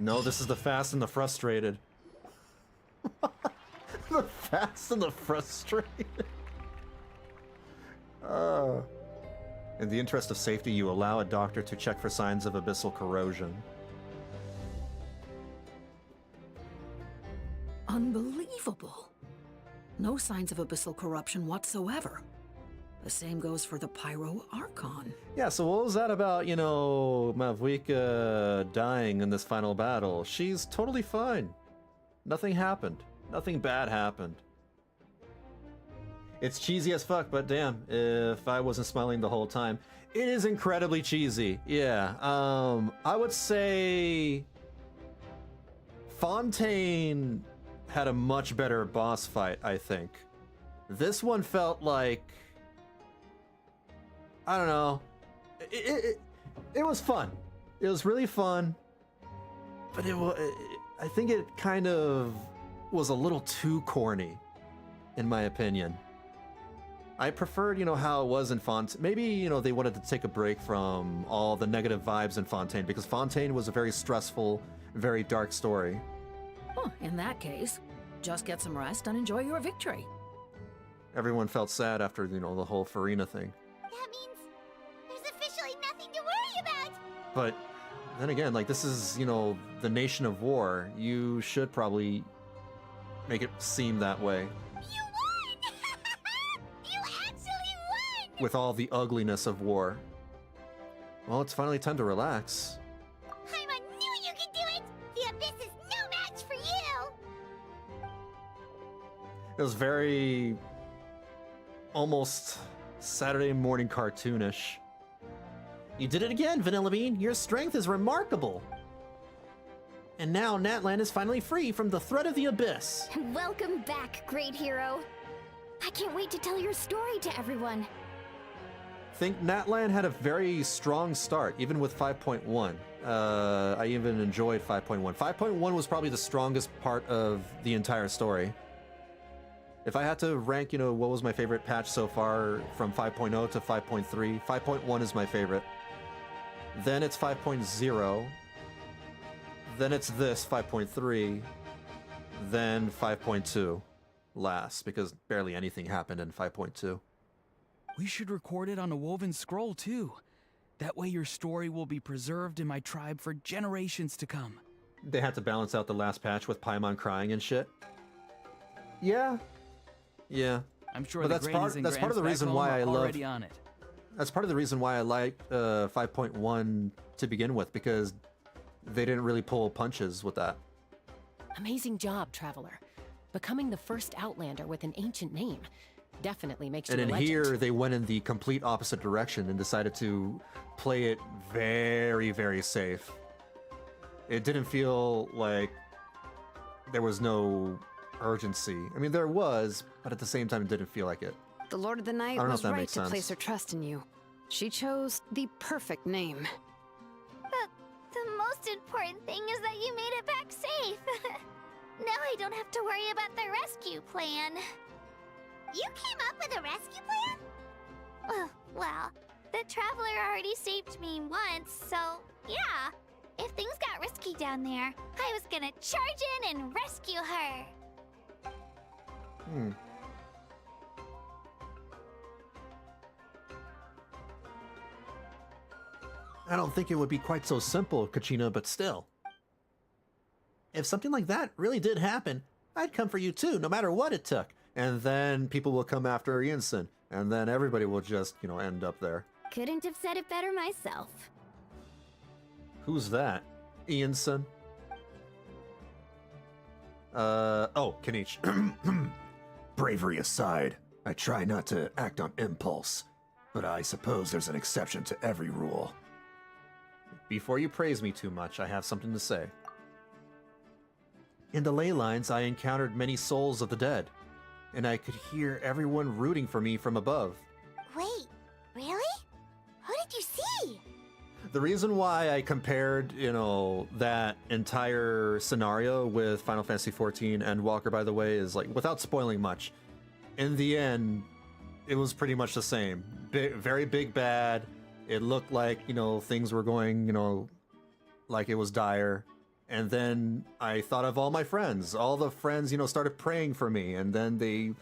No, this is the Fast and the Frustrated. The Fast and the Frustrated. In the interest of safety, you allow a doctor to check for signs of abyssal corrosion. Unbelievable. No signs of abyssal corruption whatsoever. The same goes for the Pyro Archon. Yeah, so what was that about, you know, Mavuika dying in this final battle? She's totally fine. Nothing happened. Nothing bad happened. It's cheesy as fuck, but damn, if I wasn't smiling the whole time. It is incredibly cheesy, yeah. I would say Fontaine had a much better boss fight, I think. This one felt like, I don't know. It was fun. It was really fun, but I think it kind of was a little too corny, in my opinion. I preferred, you know, how it was in Fontaine. Maybe, you know, they wanted to take a break from all the negative vibes in Fontaine, because Fontaine was a very stressful, very dark story. Huh, in that case, just get some rest and enjoy your victory. Everyone felt sad after, you know, the whole Farina thing. That means there's officially nothing to worry about. But then again, like, this is, you know, the nation of war. You should probably make it seem that way. You won! You actually won! With all the ugliness of war. Well, it's finally time to relax. Paimon knew you could do it! The Abyss is no match for you! It was very almost Saturday morning cartoonish. You did it again, Vanillabean. Your strength is remarkable. And now Natlan is finally free from the threat of the Abyss. Welcome back, great hero. I can't wait to tell your story to everyone. Think Natlan had a very strong start, even with 5.1. I even enjoyed 5.1. 5.1 was probably the strongest part of the entire story. If I had to rank, you know, what was my favorite patch so far from 5.0 to 5.3, 5.1 is my favorite. Then it's 5.0. Then it's this, 5.3. Then 5.2 last, because barely anything happened in 5.2. We should record it on a woven scroll, too. That way your story will be preserved in my tribe for generations to come. They had to balance out the last patch with Paimon crying and shit. Yeah. Yeah. I'm sure but the that's grannies part and that's part of the grands reason back why home I are love already on it. That's part of the reason why I like 5.1 to begin with, because they didn't really pull punches with that. Amazing job, Traveler. Becoming the first Outlander with an ancient name definitely makes you And a in legend. here, they went in the complete opposite direction and decided to play it very, very safe. It didn't feel like there was no urgency. I mean, there was, but at the same time, it didn't feel like it. The Lord of the Night I don't know was if that right makes to sense. place her trust in you. She chose the perfect name. The most important thing is that you made it back safe. Now I don't have to worry about the rescue plan. You came up with a rescue plan? Well, the Traveler already saved me once, so yeah. If things got risky down there, I was gonna charge in and rescue her. I don't think it would be quite so simple, Kachina, but still. If something like that really did happen, I'd come for you too, no matter what it took. And then people will come after Ianson, and then everybody will just, end up there. Couldn't have said it better myself. Who's that? Ianson? Oh, Kanich. Bravery aside, I try not to act on impulse, but I suppose there's an exception to every rule. Before you praise me too much, I have something to say. In the ley lines, I encountered many souls of the dead, and I could hear everyone rooting for me from above. Wait, really? Who did you see? The reason why I compared, that entire scenario with Final Fantasy XIV and Walker, by the way, is like, without spoiling much, in the end, it was pretty much the same. Very big bad. It looked like, things were going, like it was dire. And then I thought of all my friends. All the friends, started praying for me. And then the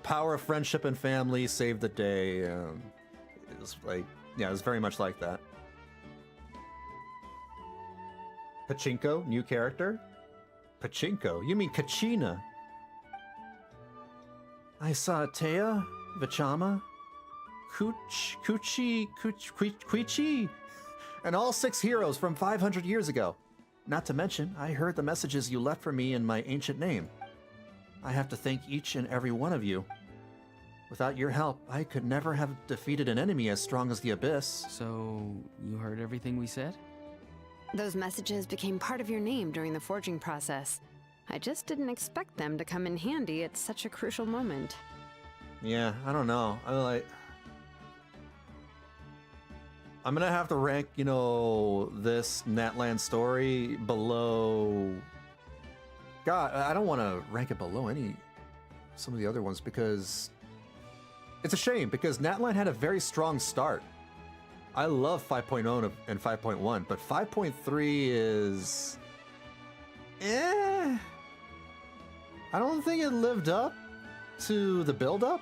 power of friendship and family saved the day. It was like, yeah, it was very much like that. Pachinko, new character? Pachinko? You mean Kachina? I saw Teya, Vichama, Kuichi, and all 6 heroes from 500 years ago. Not to mention, I heard the messages you left for me in my ancient name. I have to thank each and every one of you. Without your help, I could never have defeated an enemy as strong as the Abyss. So, you heard everything we said? Those messages became part of your name during the forging process. I just didn't expect them to come in handy at such a crucial moment. Yeah, I don't know. I'm gonna have to rank, this Natlan story below... God, I don't want to rank it below some of the other ones, because it's a shame, because Natlan had a very strong start. I love 5.0 and 5.1, but 5.3 is... I don't think it lived up to the build-up.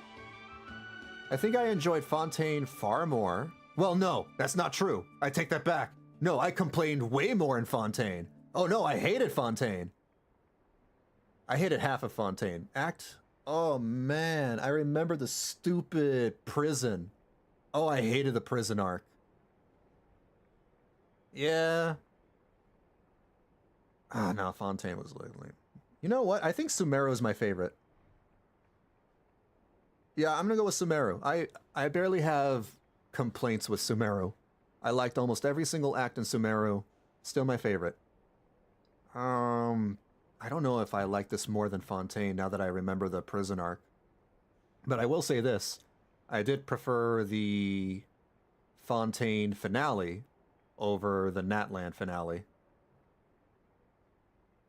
I think I enjoyed Fontaine far more. Well, no, that's not true. I take that back. No, I complained way more in Fontaine. Oh no, I hated Fontaine. I hated half of Fontaine. Oh man, I remember the stupid prison. Oh, I hated the prison arc. Yeah. Ah, no, Fontaine was lame. You know what? I think Sumeru is my favorite. Yeah, I'm gonna go with Sumeru. I barely have complaints with Sumeru. I liked almost every single act in Sumeru. Still my favorite. I don't know if I like this more than Fontaine now that I remember the prison arc. But I will say this. I did prefer the Fontaine finale over the Natlan finale.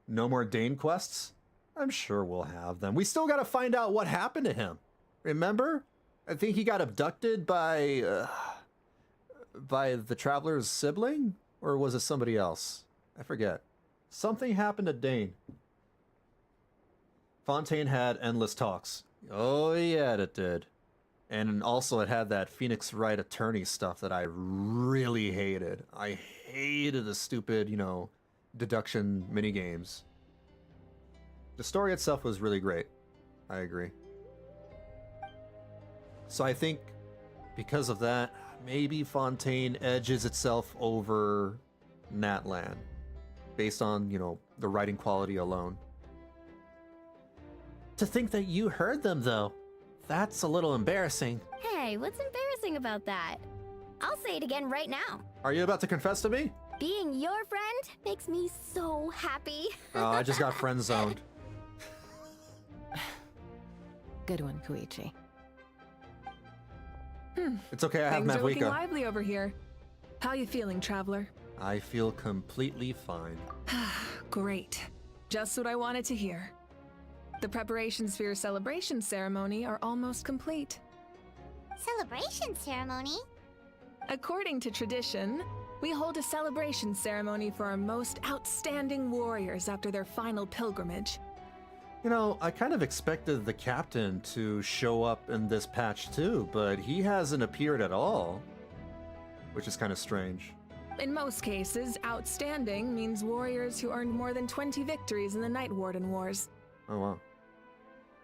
No more Dane quests? I'm sure we'll have them. We still gotta find out what happened to him. Remember? I think he got abducted by the Traveler's sibling? Or was it somebody else? I forget. Something happened to Dane. Fontaine had endless talks. Oh yeah, it did. And also it had that Phoenix Wright attorney stuff that I really hated. I hated the stupid, deduction minigames. The story itself was really great. I agree. So I think because of that, maybe Fontaine edges itself over Natlan based on, the writing quality alone. To think that you heard them, though. That's a little embarrassing. Hey, what's embarrassing about that? I'll say it again right now. Are you about to confess to me? Being your friend makes me so happy. Oh, I just got friend zoned. Good one, Koichi. It's okay, I have Things are looking Mavuika. lively over here. How you feeling, traveler? I feel completely fine. Great. Just what I wanted to hear. The preparations for your celebration ceremony are almost complete. Celebration ceremony? According to tradition, we hold a celebration ceremony for our most outstanding warriors after their final pilgrimage. I kind of expected the captain to show up in this patch too, but he hasn't appeared at all, which is kind of strange. In most cases, outstanding means warriors who earned more than 20 victories in the Night Warden Wars. Oh wow.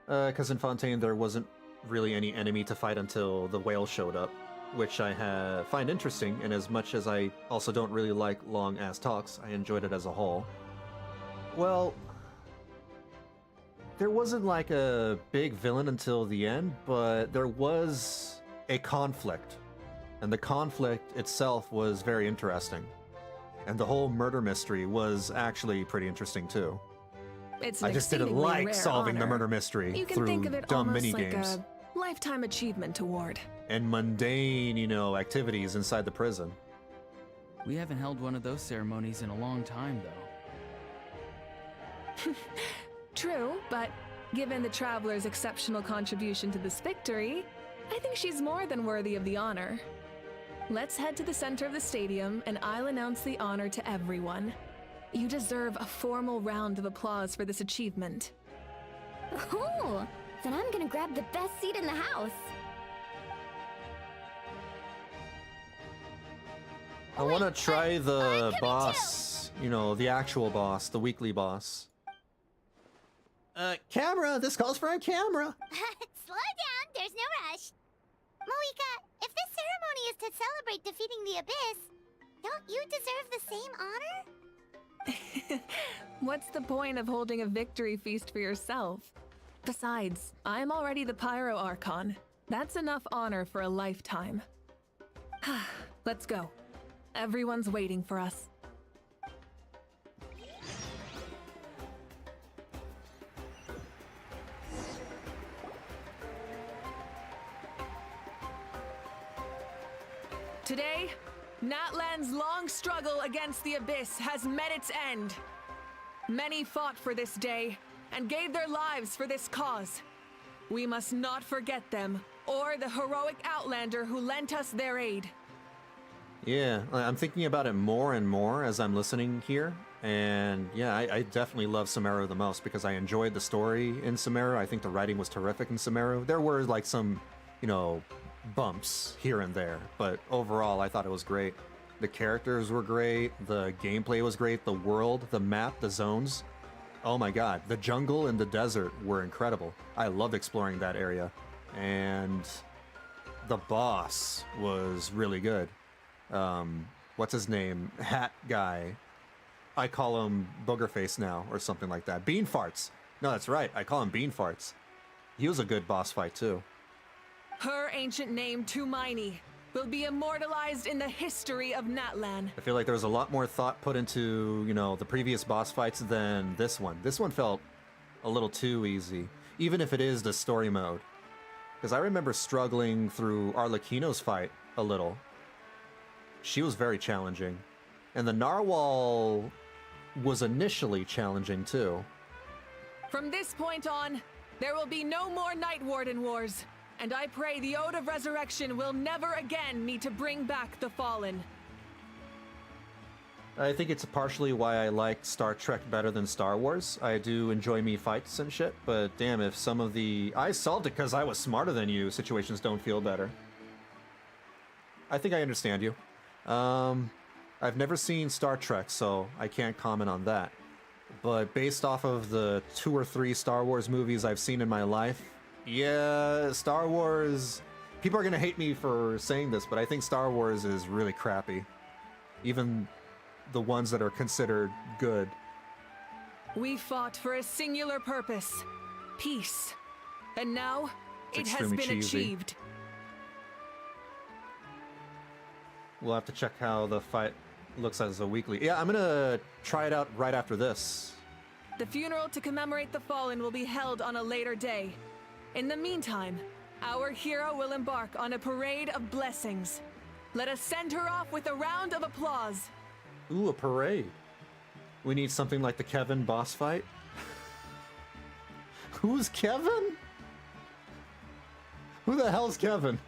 Because in Fontaine there wasn't really any enemy to fight until the whale showed up, which I find interesting, and as much as I also don't really like long-ass talks, I enjoyed it as a whole. Well, there wasn't like a big villain until the end, but there was a conflict, and the conflict itself was very interesting. And the whole murder mystery was actually pretty interesting too. It's an I just didn't exceedingly like rare solving the honor. murder mystery You can through think of it dumb almost minigames like a lifetime achievement award. and mundane, activities inside the prison. We haven't held one of those ceremonies in a long time, though. True, but given the traveler's exceptional contribution to this victory, I think she's more than worthy of the honor. Let's head to the center of the stadium and I'll announce the honor to everyone. You deserve a formal round of applause for this achievement. Ooh, then I'm gonna grab the best seat in the house. I want to try the boss, the actual boss, the weekly boss. Camera, this calls for a camera. Slow down, there's no rush. Mavuika, if this ceremony is to celebrate defeating the Abyss, don't you deserve the same honor? What's the point of holding a victory feast for yourself? Besides, I'm already the Pyro Archon. That's enough honor for a lifetime. Let's go. Everyone's waiting for us. Today, Natlan's long struggle against the Abyss has met its end. Many fought for this day and gave their lives for this cause. We must not forget them or the heroic Outlander who lent us their aid. Yeah, I'm thinking about it more and more as I'm listening here. And yeah, I definitely love Sumeru the most because I enjoyed the story in Sumeru. I think the writing was terrific in Sumeru. There were like some, bumps here and there, but overall I thought it was great. The characters were great, the gameplay was great, the world, the map, the zones. Oh my god, the jungle and the desert were incredible. I loved exploring that area. And the boss was really good. What's his name? Hat guy. I call him Boogerface now, or something like that. Bean Farts. No, that's right. I call him Bean Farts. He was a good boss fight, too. Her ancient name, Tumaini, will be immortalized in the history of Natlan. I feel like there was a lot more thought put into, the previous boss fights than this one. This one felt a little too easy, even if it is the story mode. Because I remember struggling through Arlecchino's fight a little. She was very challenging. And the Narwhal was initially challenging too. From this point on, there will be no more Night Warden Wars, and I pray the Ode of Resurrection will never again need to bring back the Fallen. I think it's partially why I like Star Trek better than Star Wars. I do enjoy me fights and shit, but damn, if some of the I solved it because I was smarter than you situations don't feel better. I think I understand you. I've never seen Star Trek, so I can't comment on that. But based off of the 2 or 3 Star Wars movies I've seen in my life, yeah, Star Wars... People are gonna hate me for saying this, but I think Star Wars is really crappy. Even the ones that are considered good. We fought for a singular purpose, peace. And now, It's it has been extremely cheesy. achieved. We'll have to check how the fight looks as a weekly. Yeah, I'm gonna try it out right after this. The funeral to commemorate the fallen will be held on a later day. In the meantime, our hero will embark on a parade of blessings. Let us send her off with a round of applause. Ooh, a parade. We need something like the Kevin boss fight. Who's Kevin? Who the hell's Kevin?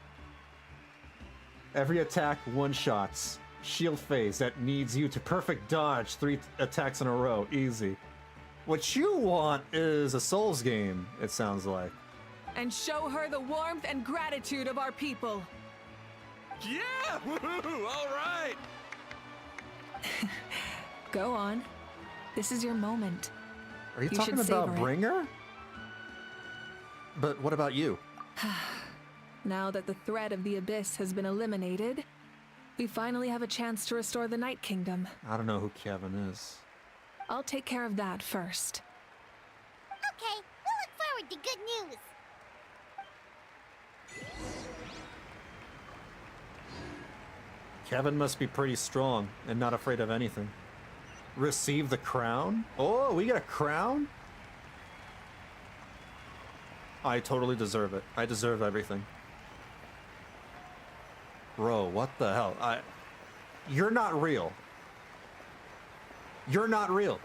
Every attack one-shots. Shield phase that needs you to perfect dodge 3 attacks in a row. Easy. What you want is a Souls game, it sounds like. And show her the warmth and gratitude of our people. Yeah! Woohoo! All right! Go on. This is your moment. Are you You talking should about savor it. Bringer? But what about you? Now that the threat of the Abyss has been eliminated, we finally have a chance to restore the Night Kingdom. I don't know who Kevin is. I'll take care of that first. Okay, we'll look forward to good news. Kevin must be pretty strong and not afraid of anything. Receive the crown? Oh, we get a crown? I totally deserve it. I deserve everything. Bro, what the hell? You're not real. You're not real.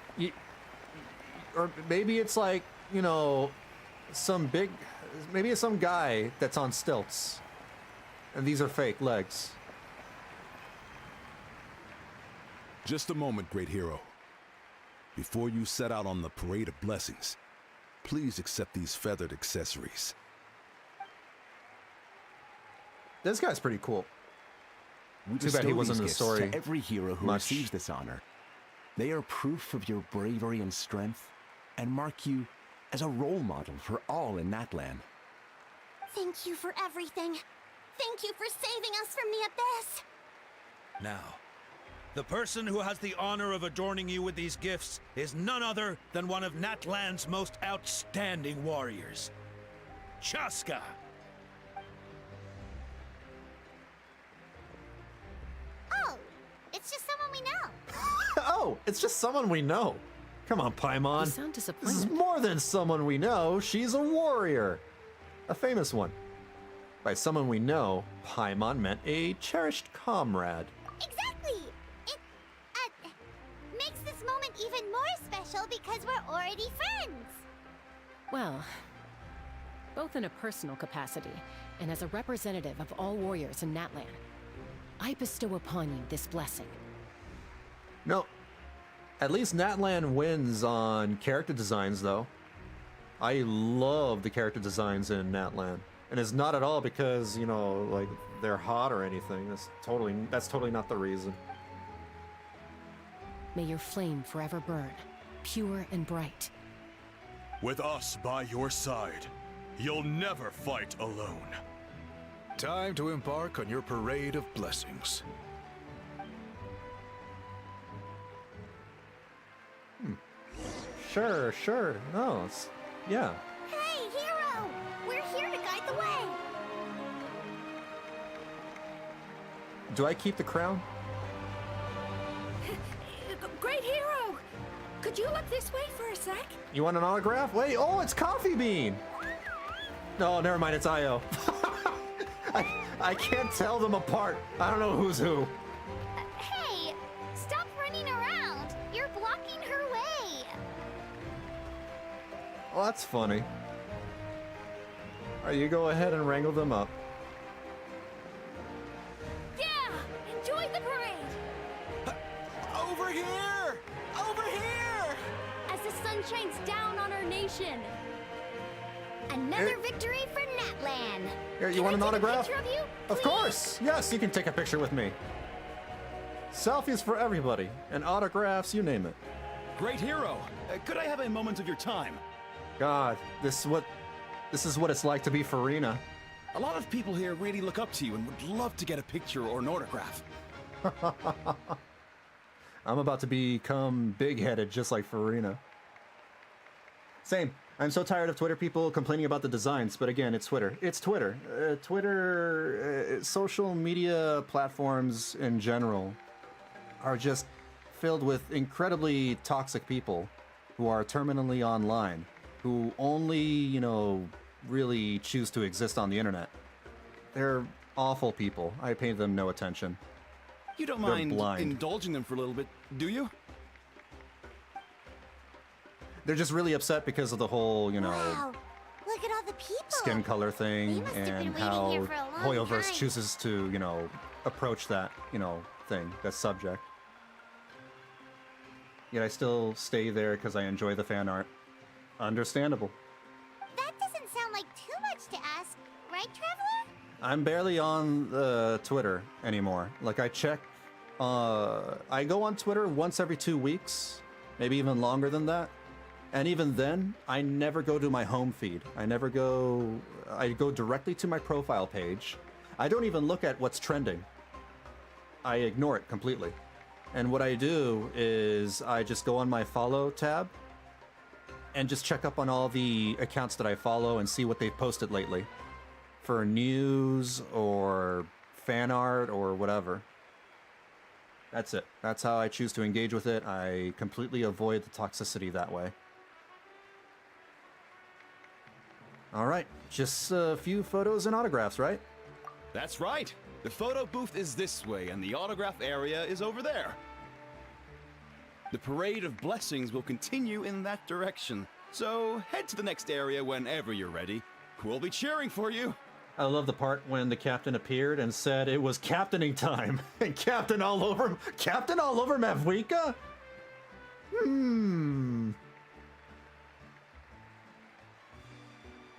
Or maybe it's like, you know, maybe it's some guy that's on stilts. And these are fake legs. Just a moment, great hero. Before you set out on the parade of blessings, please accept these feathered accessories. This guy's pretty cool. We Too bad he bestow wasn't in the these story gifts to every hero who much. receives this honor. They are proof of your bravery and strength, and mark you as a role model for all in Natlan. Thank you for everything. Thank you for saving us from the Abyss. Now, the person who has the honor of adorning you with these gifts is none other than one of Natlan's most outstanding warriors, Chaska. Oh, it's just someone we know. Oh, it's just someone we know. Come on, Paimon. You sound This is disappointed. more than someone we know. She's a warrior. A famous one. By someone we know, Paimon meant a cherished comrade. Exactly. It makes this moment even more special because we're already friends. Well, both in a personal capacity and as a representative of all warriors in Natlan, I bestow upon you this blessing. No. At least Natlan wins on character designs, though. I love the character designs in Natlan. And it's not at all because, you know, like, they're hot or anything. That's totally not the reason. May your flame forever burn, pure and bright. With us by your side, you'll never fight alone. Time to embark on your parade of blessings. Sure. No, yeah. Hey, hero! We're here to guide the way. Do I keep the crown? Great hero! Could you look this way for a sec? You want an autograph? Wait, oh, it's Coffee Bean! No, never mind, it's Io. I can't tell them apart. I don't know who's who. Hey, stop running around. You're blocking her way. Well, that's funny. Alright, you go ahead and wrangle them up. Yeah! Enjoy the parade! Over here! Over here! As the sun shines down on our nation. Another victory for Natlan. Here, you Can want I an take a autograph? picture of you, Of please? course! Yes, you can take a picture with me. Selfies for everybody, and autographs, you name it. Great hero! Could I have a moment of your time? God, this is what it's like to be Farina. A lot of people here really look up to you and would love to get a picture or an autograph. I'm about to become big-headed just like Farina. Same. I'm so tired of Twitter people complaining about the designs, but again, it's Twitter. It's Twitter. Social media platforms in general are just filled with incredibly toxic people who are terminally online, who only, you know, really choose to exist on the internet. They're awful people. I pay them no attention. You don't They're mind blind. indulging them for a little bit, do you? They're just really upset because of the whole, you know, Wow, look at all the people. skin color thing must have been and waiting how here for a long hoyoverse time. chooses to, you know, approach that, you know, thing, that subject. Yet I still stay there because I enjoy the fan art. Understandable. That doesn't sound like too much to ask, right, Traveler? I'm barely on Twitter anymore. Like, I check, I go on Twitter once every 2 weeks, maybe even longer than that. And even then, I never go to my home feed. I go directly to my profile page. I don't even look at what's trending. I ignore it completely. And what I do is I just go on my follow tab and just check up on all the accounts that I follow and see what they've posted lately for news or fan art or whatever. That's it. That's how I choose to engage with it. I completely avoid the toxicity that way. All right, just a few photos and autographs, right? That's right. The photo booth is this way, and the autograph area is over there. The parade of blessings will continue in that direction. So head to the next area whenever you're ready. We'll be cheering for you. I love the part when the captain appeared and said it was captaining time. And Captain all over Mavuika?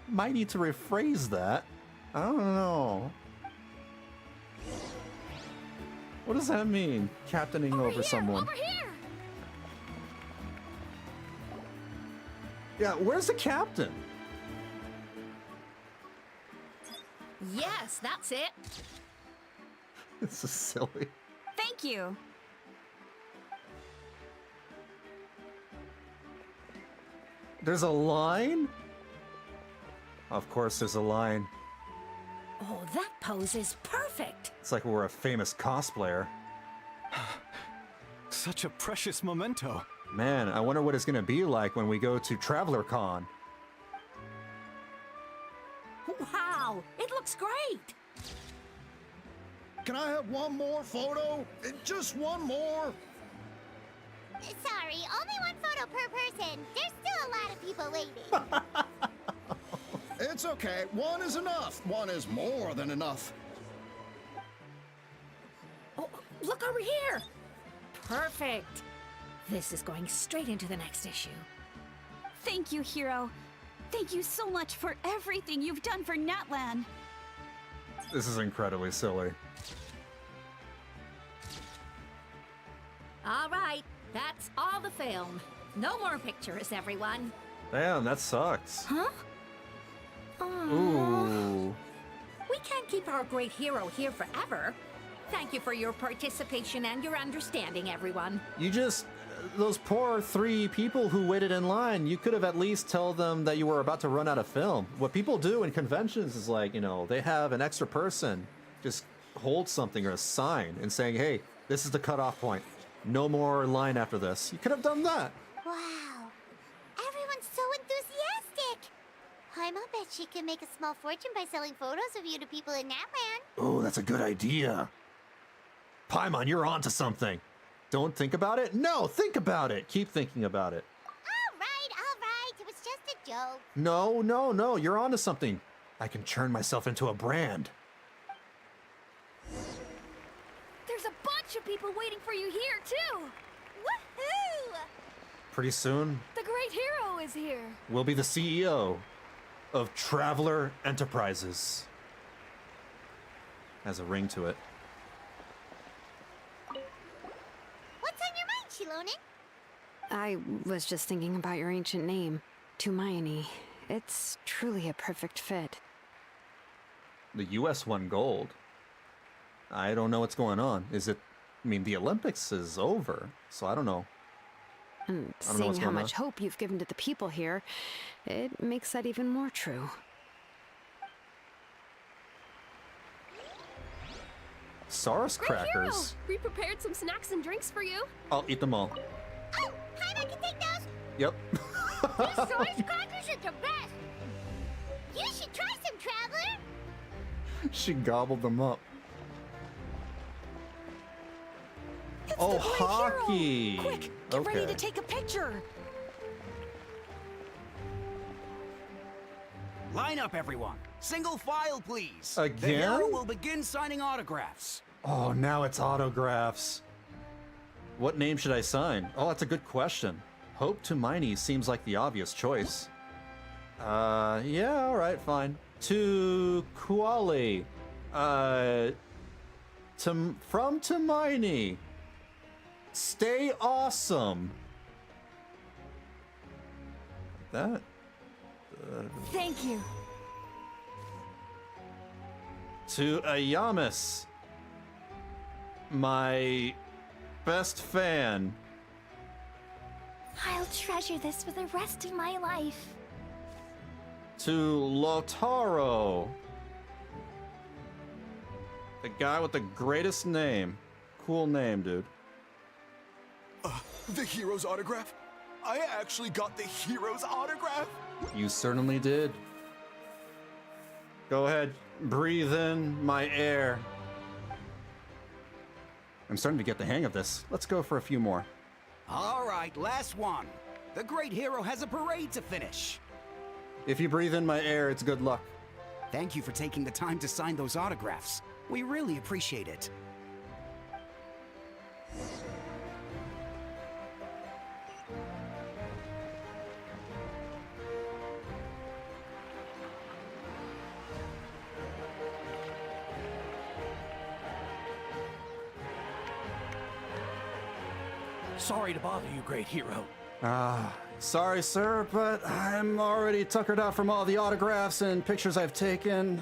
Might need to rephrase that. I don't know. What does that mean? Captaining over someone. Over here! Yeah, where's the captain? Yes, that's it. This is silly. Thank you. There's a line? Of course there's a line. Oh, that pose is perfect. It's like we're a famous cosplayer. Such a precious memento. Man, I wonder what it's gonna be like when we go to Traveler Con. Wow, it looks great. Can I have one more photo? Just one more? Sorry, only one photo per person. There's still a lot of people waiting. It's okay. One is enough. One is more than enough. Oh, look over here. Perfect. This is going straight into the next issue. Thank you, Hero. Thank you so much for everything you've done for Natlan. This is incredibly silly. All right, that's all the film. No more pictures, everyone. Damn, that sucks. Huh? Ooh. We can't keep our great hero here forever. Thank you for your participation and your understanding, everyone. You just... Those poor 3 people who waited in line, you could have at least told them that you were about to run out of film. What people do in conventions is like, you know, they have an extra person just hold something or a sign and saying, hey, this is the cutoff point. No more line after this. You could have done that. Wow, everyone's so enthusiastic. Paimon bet she can make a small fortune by selling photos of you to people in Natlan. Oh, that's a good idea. Paimon, you're onto something. Don't think about it? No, think about it. Keep thinking about it. All right. It was just a joke. No. You're onto something. I can turn myself into a brand. There's a bunch of people waiting for you here, too. Pretty soon, The great hero is here. we'll be the CEO of Traveler Enterprises. Has a ring to it. What's on your mind, Shilonen? I was just thinking about your ancient name, Tumaini. It's truly a perfect fit. The US won gold. I don't know what's going on. Is it... I mean, the Olympics is over, so I don't know. And I don't know seeing what's how going much hope you've given to the people here, it makes that even more true. Saurus Great hero! crackers. We prepared some snacks and drinks for you. I'll eat them all. Oh, Paimon can take those. Yep. These source crackers are the best. You should try some, Traveler. She gobbled them up. It's Oh, the great hockey! Hero. Quick, get Okay. ready to take a picture. Line up, everyone. Single file, please. Again? The hero will begin signing autographs. Oh, now it's autographs. What name should I sign? Oh, that's a good question. Hope Tumaini seems like the obvious choice. Yeah, alright, fine. To Kuali. From Tumaini. Stay awesome. That. Thank you. To Ayamis. My best fan. I'll treasure this for the rest of my life. To Lotaro. The guy with the greatest name. Cool name, dude. The hero's autograph? I actually got the hero's autograph? You certainly did. Go ahead, breathe in my air. I'm starting to get the hang of this. Let's go for a few more. All right, last one. The great hero has a parade to finish. If you breathe in my air, it's good luck. Thank you for taking the time to sign those autographs. We really appreciate it. Sorry to bother you, great hero. Sorry, sir, but I'm already tuckered out from all the autographs and pictures I've taken.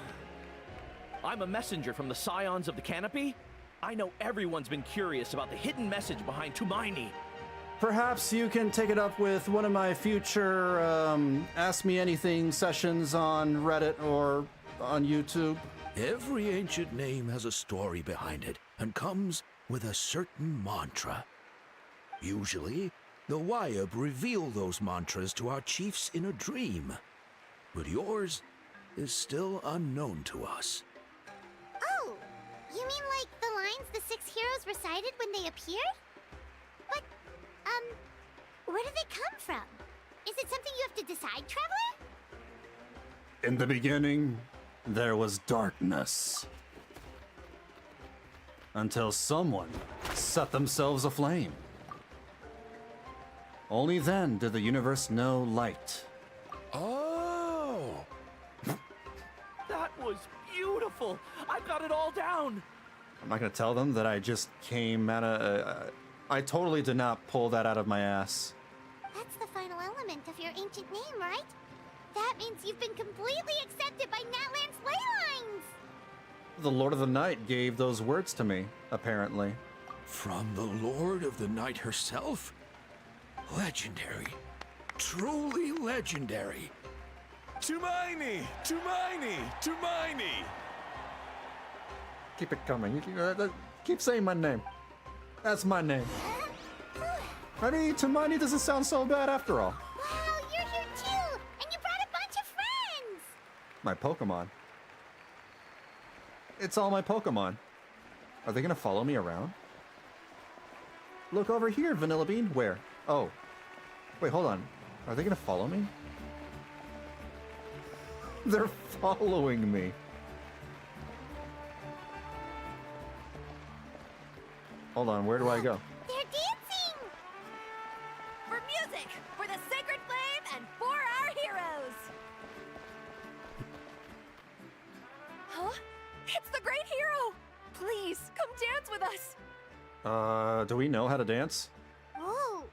I'm a messenger from the Scions of the Canopy. I know everyone's been curious about the hidden message behind Tumaini. Perhaps you can take it up with one of my future Ask Me Anything sessions on Reddit or on YouTube. Every ancient name has a story behind it and comes with a certain mantra. Usually, the Wayab reveal those mantras to our chiefs in a dream. But yours is still unknown to us. Oh, you mean like the lines the 6 heroes recited when they appeared? But, where do they come from? Is it something you have to decide, Traveler? In the beginning, there was darkness. Until someone set themselves aflame. Only then did the universe know light. Oh! That was beautiful! I've got it all down! I'm not gonna tell them that I just came out of... I totally did not pull that out of my ass. That's the final element of your ancient name, right? That means you've been completely accepted by Natlan's ley lines! The Lord of the Night gave those words to me, apparently. From the Lord of the Night herself? Legendary. Truly legendary. Tumaini! Tumaini! Tumaini! Keep it coming. Keep saying my name. That's my name. I mean, Tumaini doesn't sound so bad after all. Wow, you're here too! And you brought a bunch of friends! My Pokemon. It's all my Pokemon. Are they gonna follow me around? Look over here, Vanillabean. Where? Oh. Wait, hold on. Are they gonna follow me? They're following me. Hold on, where do I go? They're dancing! For music! music for the sacred flame and for our heroes! Huh? It's the great hero! Please, come dance with us! Do we know how to dance? Ooh.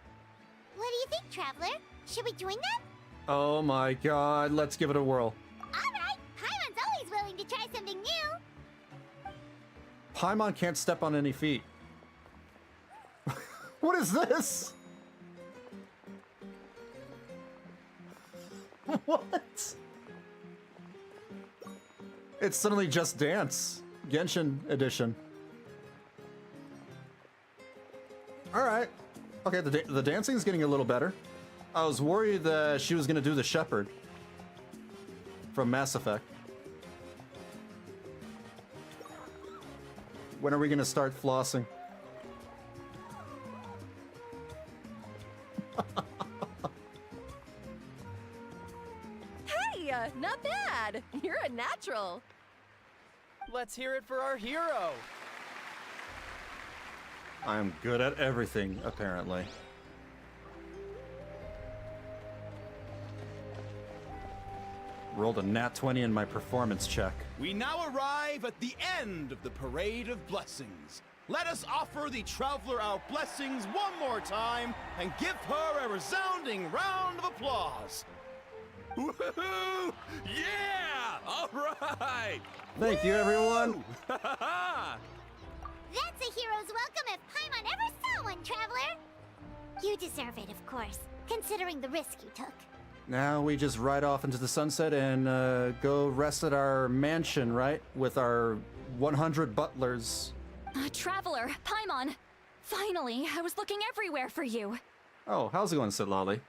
What do you think, Traveler? Should we join them? Oh my god, let's give it a whirl. Alright, Paimon's always willing to try something new. Paimon can't step on any feet. What is this? What? It's suddenly Just Dance. Genshin edition. Alright. Okay, the dancing's getting a little better. I was worried that she was gonna do the shepherd from Mass Effect. When are we gonna start flossing? Hey, not bad! You're a natural! Let's hear it for our hero! I'm good at everything, apparently. Rolled a nat 20 in my performance check. We now arrive at the end of the Parade of Blessings. Let us offer the Traveler our blessings one more time and give her a resounding round of applause. Woohoo! Yeah! All right! Thank you, everyone! That's a hero's welcome if Paimon ever saw one, Traveler! You deserve it, of course, considering the risk you took. Now we just ride off into the sunset and go rest at our mansion, right? With our 100 butlers. Traveler, Paimon! Finally, I was looking everywhere for you. Oh, how's it going, Sitlali?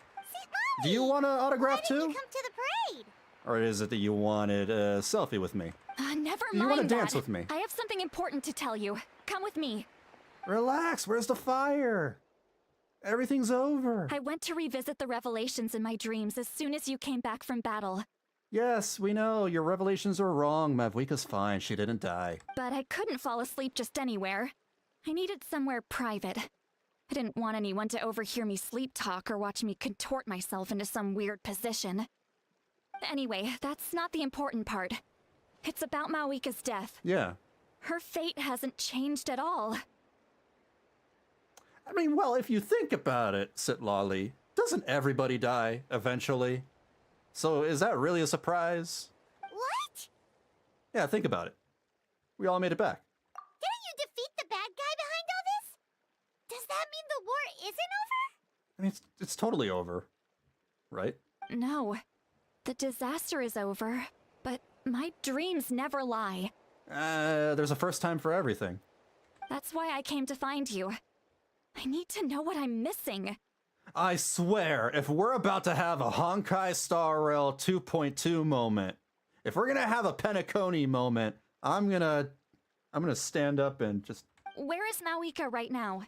Do you want an autograph too? Why didn't you come to the parade? Or is it that you wanted a selfie with me? Never You mind wanna that. dance with me? I have something important to tell you. Come with me. Relax, where's the fire? Everything's over. I went to revisit the revelations in my dreams as soon as you came back from battle. Yes, we know. Your revelations are wrong. Mavuika's fine. She didn't die. But I couldn't fall asleep just anywhere. I needed somewhere private. I didn't want anyone to overhear me sleep talk or watch me contort myself into some weird position. Anyway, that's not the important part. It's about Mavuika's death. Yeah. Her fate hasn't changed at all. I mean, well, if you think about it, Sitlali, doesn't everybody die eventually? So is that really a surprise? What? Yeah, think about it. We all made it back. Didn't you defeat the bad guy behind all this? Does that mean the war isn't over? I mean, it's totally over, right? No. The disaster is over, but my dreams never lie. There's a first time for everything. That's why I came to find you. I need to know what I'm missing. I swear, if we're about to have a Honkai Star Rail 2.2 moment, if we're gonna have a Penacony moment, I'm gonna stand up and just... Where is Mavuika right now?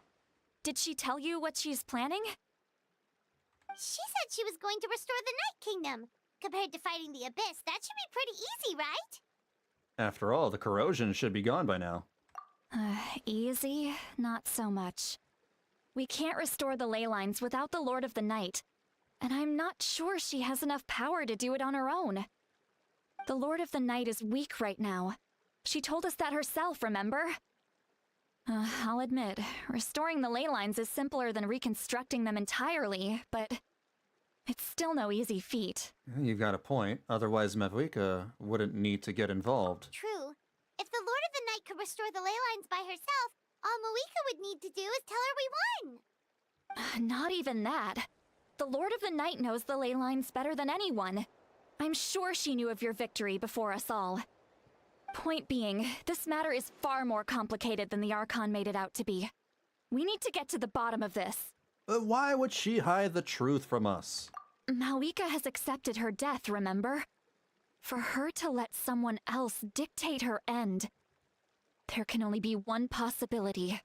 Did she tell you what she's planning? She said she was going to restore the Night Kingdom. Compared to fighting the Abyss, that should be pretty easy, right? After all, the corrosion should be gone by now. Easy? Not so much. We can't restore the ley lines without the Lord of the Night, and I'm not sure she has enough power to do it on her own. The Lord of the Night is weak right now. She told us that herself, remember? I'll admit, restoring the ley lines is simpler than reconstructing them entirely, but it's still no easy feat. You've got a point. Otherwise, Mavuika wouldn't need to get involved. True. If the Lord of the Night could restore the ley lines by herself, all Mavuika would need to do is tell her we won. Not even that. The Lord of the Night knows the ley lines better than anyone. I'm sure she knew of your victory before us all. Point being, this matter is far more complicated than the Archon made it out to be. We need to get to the bottom of this. But why would she hide the truth from us? Mavuika has accepted her death, remember? For her to let someone else dictate her end, there can only be one possibility.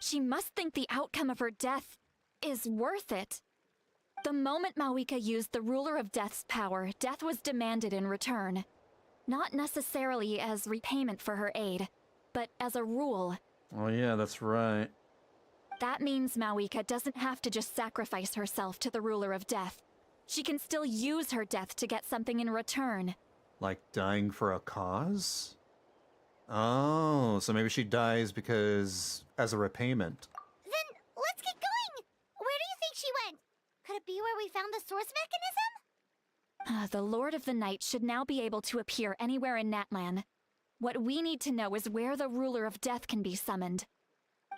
She must think the outcome of her death is worth it. The moment Mavuika used the Ruler of Death's power, death was demanded in return. Not necessarily as repayment for her aid, but as a rule. Oh yeah, that's right. That means Mavuika doesn't have to just sacrifice herself to the ruler of death. She can still use her death to get something in return. Like dying for a cause? Oh, so maybe she dies because as a repayment. Then let's get going! Where do you think she went? Could it be where we found the source mechanism? The Lord of the Night should now be able to appear anywhere in Natlan. What we need to know is where the ruler of death can be summoned.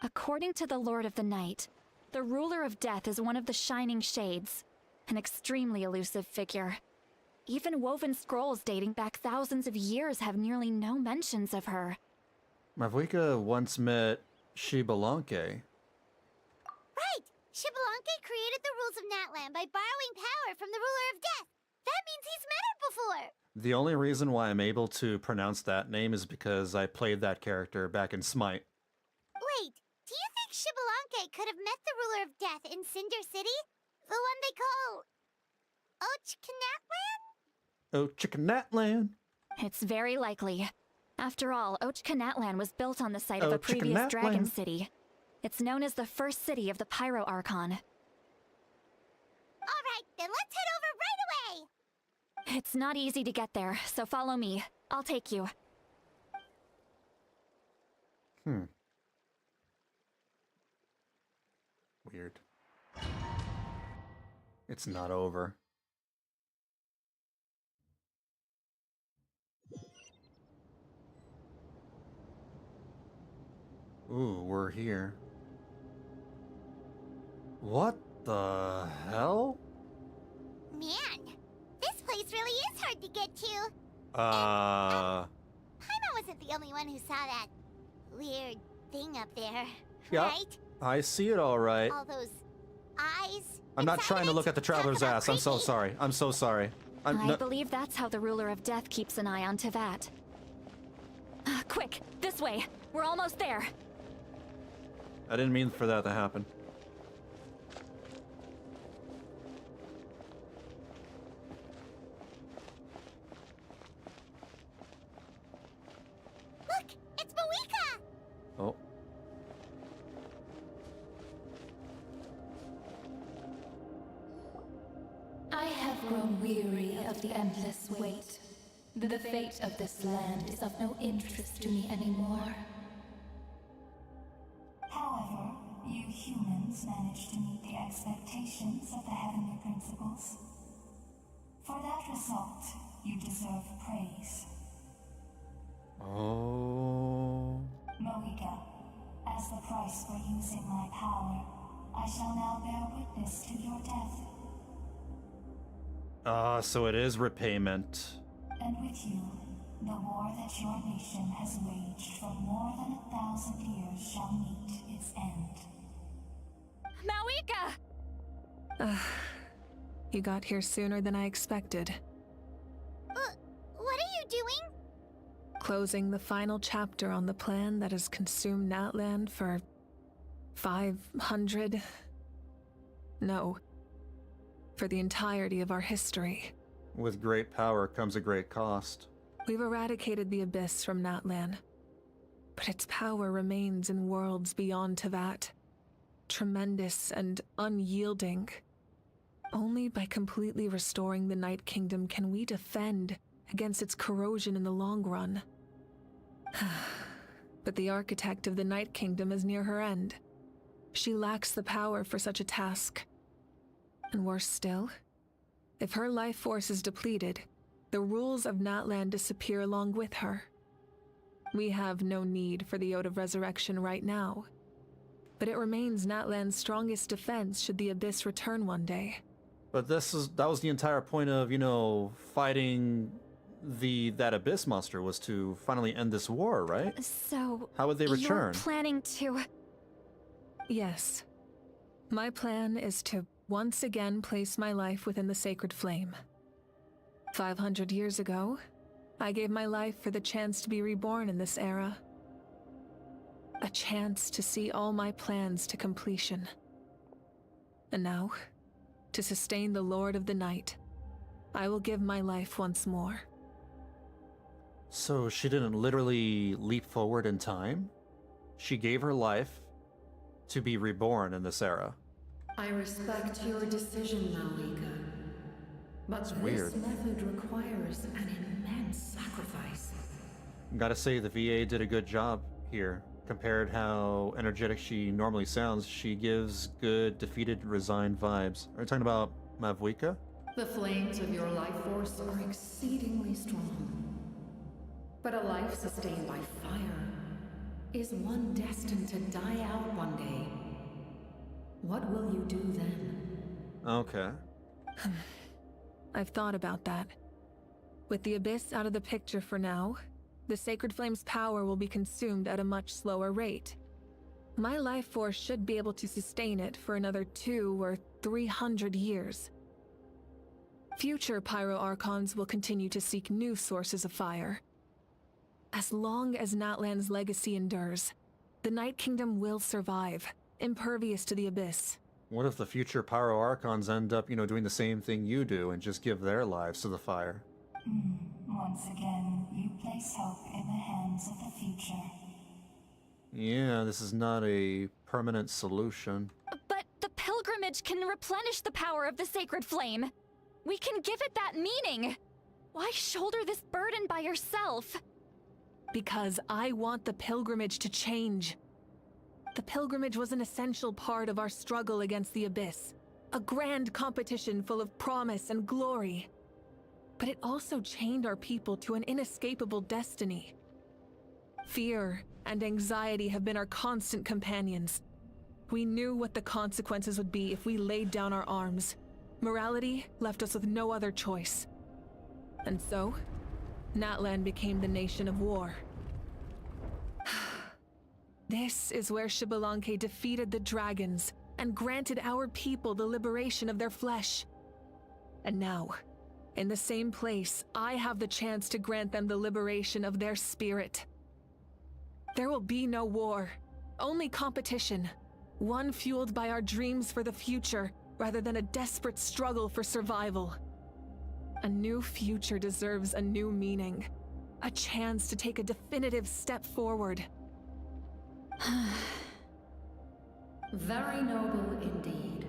According to the Lord of the Night, the ruler of death is one of the Shining Shades, an extremely elusive figure. Even woven scrolls dating back thousands of years have nearly no mentions of her. Mavuika once met Shibalanke. Right! Shibalanke created the rules of Natlan by borrowing power from the ruler of death. That means he's met her before! The only reason why I'm able to pronounce that name is because I played that character back in Smite. Wait, do you think Shibalanke could have met the ruler of death in Cinder City? The one they call... Ochkanatlan? It's very likely. After all, Ochkanatlan was built on the site of a previous dragon city. It's known as the first city of the Pyro Archon. Alright, then let's head over right away! It's not easy to get there, so follow me. I'll take you. Weird. It's not over. Ooh, we're here. What the hell? Man, this place really is hard to get to. Paimon wasn't the only one who saw that weird thing up there, yeah, right? I see it all right. All those eyes. I'm not trying to look at the traveler's ass. I'm so sorry. I'm so sorry. I believe that's how the ruler of death keeps an eye on Tevat. Quick, this way. We're almost there. I didn't mean for that to happen. Look, it's Mavuika! Oh. I have grown weary of the endless wait. The fate of this land is of no interest to me anymore. However, you humans managed to meet the expectations of the heavenly principles. For that result, you deserve praise. Oh. Mavuika, as the price for using my power, I shall now bear witness to your death. So it is repayment. And with you, the war that your nation has waged for more than 1,000 years shall meet its end. Mavuika! You got here sooner than I expected. What are you doing? Closing the final chapter on the plan that has consumed Natlan for 500... No. For the entirety of our history. With great power comes a great cost. We've eradicated the Abyss from Natlan, but its power remains in worlds beyond Tevat. Tremendous and unyielding. Only by completely restoring the Night Kingdom can we defend against its corrosion in the long run. But the architect of the Night Kingdom is near her end. She lacks the power for such a task. And worse still, if her life force is depleted, the rules of Natlan disappear along with her. We have no need for the Ode of Resurrection right now, but it remains Natlan's strongest defense should the Abyss return one day. But that was the entire point of, fighting that Abyss monster, was to finally end this war, right? So... how would they return? You're planning to... Yes. My plan is to once again place my life within the sacred flame. 500 years ago, I gave my life for the chance to be reborn in this era. A chance to see all my plans to completion. And now, to sustain the Lord of the Night, I will give my life once more. So she didn't literally leap forward in time? She gave her life, to be reborn in this era. I respect your decision, Mavuika. But It's this weird. method requires an immense sacrifice. Gotta say, the VA did a good job here. Compared how energetic she normally sounds, she gives good, defeated, resigned vibes. Are you talking about Mavuika? The flames of your life force are exceedingly strong. But a life sustained by fire is one destined to die out one day. What will you do then? Okay. I've thought about that. With the Abyss out of the picture for now, the Sacred Flame's power will be consumed at a much slower rate. My life force should be able to sustain it for another 200 or 300 years. Future Pyro Archons will continue to seek new sources of fire. As long as Natlan's legacy endures, the Night Kingdom will survive, impervious to the Abyss. What if the future Pyro Archons end up, doing the same thing you do and just give their lives to the fire? Once again, you place hope in the hands of the future. Yeah, this is not a permanent solution. But the pilgrimage can replenish the power of the sacred flame. We can give it that meaning. Why shoulder this burden by yourself? Because I want the pilgrimage to change. The pilgrimage was an essential part of our struggle against the Abyss. A grand competition full of promise and glory. But it also chained our people to an inescapable destiny. Fear and anxiety have been our constant companions. We knew what the consequences would be if we laid down our arms. Morality left us with no other choice. And so, Natlan became the nation of war. This is where Xbalanque defeated the dragons and granted our people the liberation of their flesh. And now, in the same place, I have the chance to grant them the liberation of their spirit. There will be no war, only competition. One fueled by our dreams for the future, rather than a desperate struggle for survival. A new future deserves a new meaning. A chance to take a definitive step forward. Very noble indeed.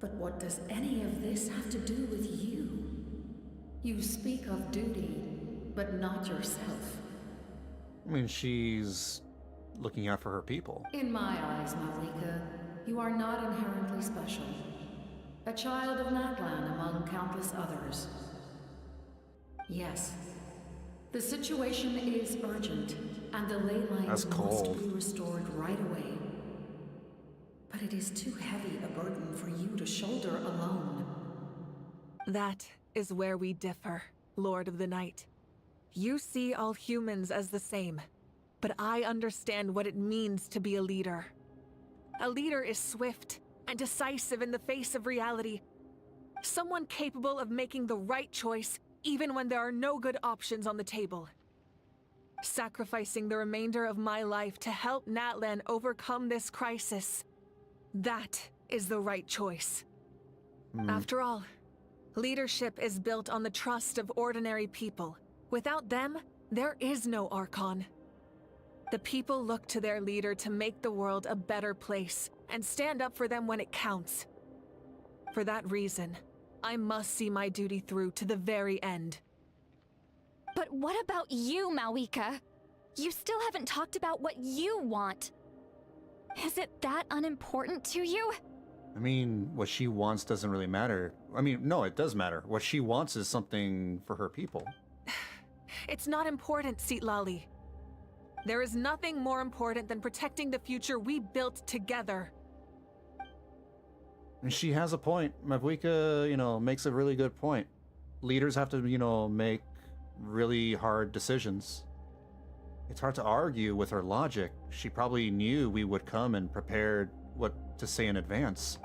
But what does any of this have to do with you? You speak of duty, but not yourself. I mean, she's looking out for her people. In my eyes, Mavuika, you are not inherently special. A child of Natlan among countless others. Yes, the situation is urgent, and the ley lines must be restored right away. But it is too heavy a burden for you to shoulder alone. That is where we differ, Lord of the Night. You see all humans as the same, but I understand what it means to be a leader. A leader is swift and decisive in the face of reality. Someone capable of making the right choice even when there are no good options on the table. Sacrificing the remainder of my life to help Natlan overcome this crisis. That is the right choice. After all, leadership is built on the trust of ordinary people. Without them, there is no Archon. The people look to their leader to make the world a better place and stand up for them when it counts. For that reason, I must see my duty through to the very end. But what about you, Mavuika? You still haven't talked about what you want. Is it that unimportant to you? I mean, what she wants doesn't really matter. I mean, no, it does matter. What she wants is something for her people. It's not important, Citlali. There is nothing more important than protecting the future we built together. And she has a point. Mavuika, makes a really good point. Leaders have to, make really hard decisions. It's hard to argue with her logic. She probably knew we would come and prepared what to say in advance.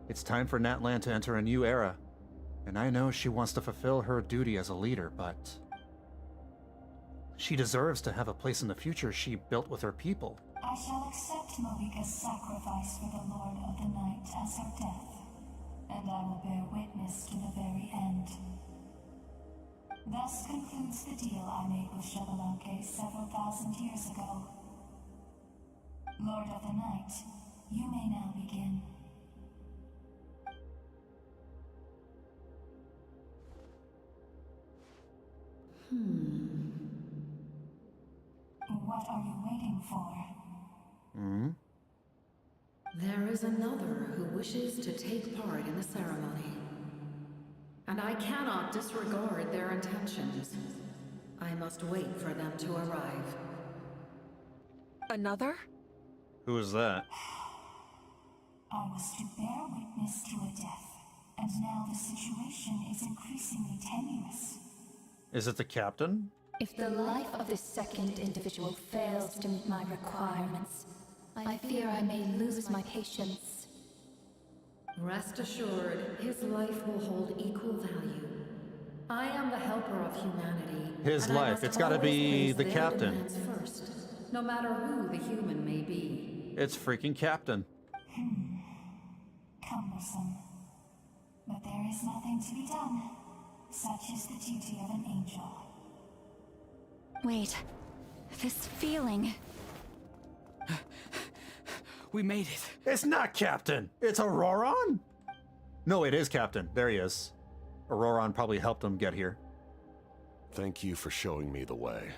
It's time for Natlan to enter a new era. And I know she wants to fulfill her duty as a leader, but she deserves to have a place in the future she built with her people. I shall accept Mavuika's sacrifice for the Lord of the Night as her death, and I will bear witness to the very end. Thus concludes the deal I made with Xbalanque several thousand years ago. Lord of the Night, you may now begin. What are you waiting for? There is another who wishes to take part in the ceremony. And I cannot disregard their intentions. I must wait for them to arrive. Another? Who is that? I was to bear witness to a death, and now the situation is increasingly tenuous. Is it the captain? If the life of this second individual fails to meet my requirements, I fear I may lose my patience. Rest assured, his life will hold equal value. I am the helper of humanity. His and I life. must It's gotta always be place the their captain. demands first, no matter who the human may be. It's freaking captain. Cumbersome. But there is nothing to be done. Such is the duty of an angel. Wait. This feeling. We made it. It's not captain. It's Auroron. No, it is captain. There he is. Auroron probably helped him get here. Thank you for showing me the way.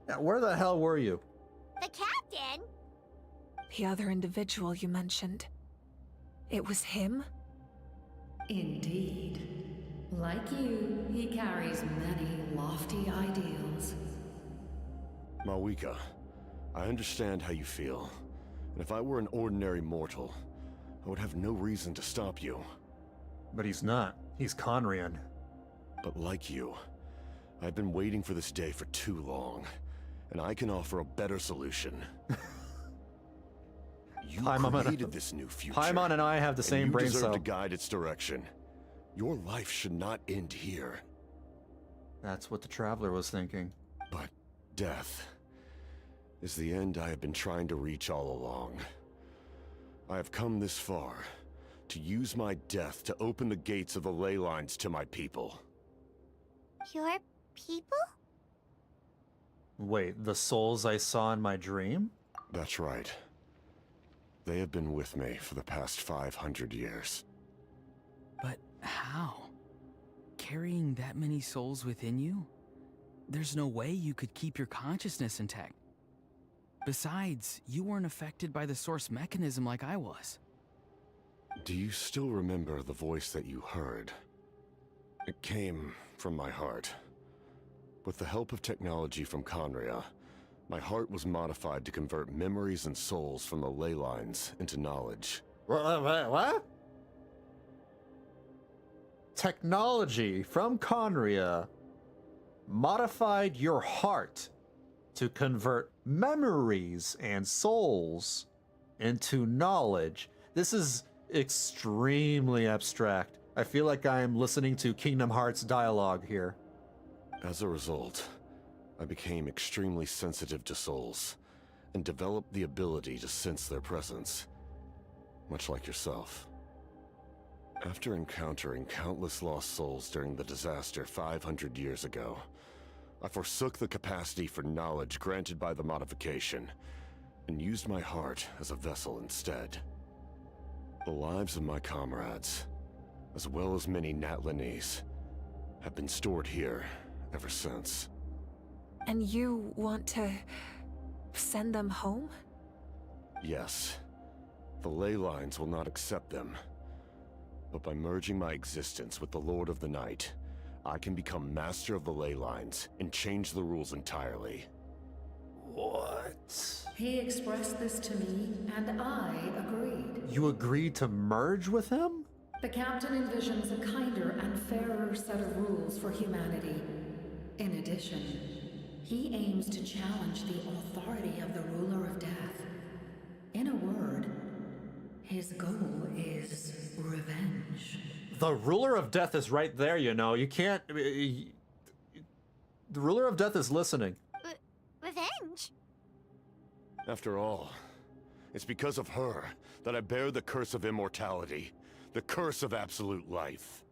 Now, where the hell were you? The captain? The other individual you mentioned. It was him? Indeed. Like you, he carries many lofty ideals. Mavuika, I understand how you feel. And if I were an ordinary mortal, I would have no reason to stop you. But he's not. He's Conrian. But like you, I've been waiting for this day for too long, and I can offer a better solution. You created this new future. Paimon and I have the same brain cell. You deserve cell. to guide its direction. Your life should not end here. That's what the Traveler was thinking. But death is the end I have been trying to reach all along. I have come this far to use my death to open the gates of the ley lines to my people. Your people? Wait, the souls I saw in my dream? That's right. They have been with me for the past 500 years. But how? Carrying that many souls within you? There's no way you could keep your consciousness intact. Besides, you weren't affected by the source mechanism like I was. Do you still remember the voice that you heard? It came from my heart. With the help of technology from Conria, my heart was modified to convert memories and souls from the ley lines into knowledge. What? Technology from Conria modified your heart to convert memories and souls into knowledge. This is extremely abstract. I feel like I'm listening to Kingdom Hearts dialogue here. As a result, I became extremely sensitive to souls and developed the ability to sense their presence, much like yourself. After encountering countless lost souls during the disaster 500 years ago, I forsook the capacity for knowledge granted by the modification and used my heart as a vessel instead. The lives of my comrades, as well as many Natlanese, have been stored here ever since. And you want to send them home? Yes. The ley lines will not accept them. But by merging my existence with the Lord of the Night, I can become master of the ley lines and change the rules entirely. What? He expressed this to me, and I agreed. You agreed to merge with him? The captain envisions a kinder and fairer set of rules for humanity. In addition, he aims to challenge the authority of the ruler of death. In a word, his goal is revenge. The ruler of death is right there, you know. You can't... the ruler of death is listening. Revenge? After all, it's because of her that I bear the curse of immortality, the curse of absolute life.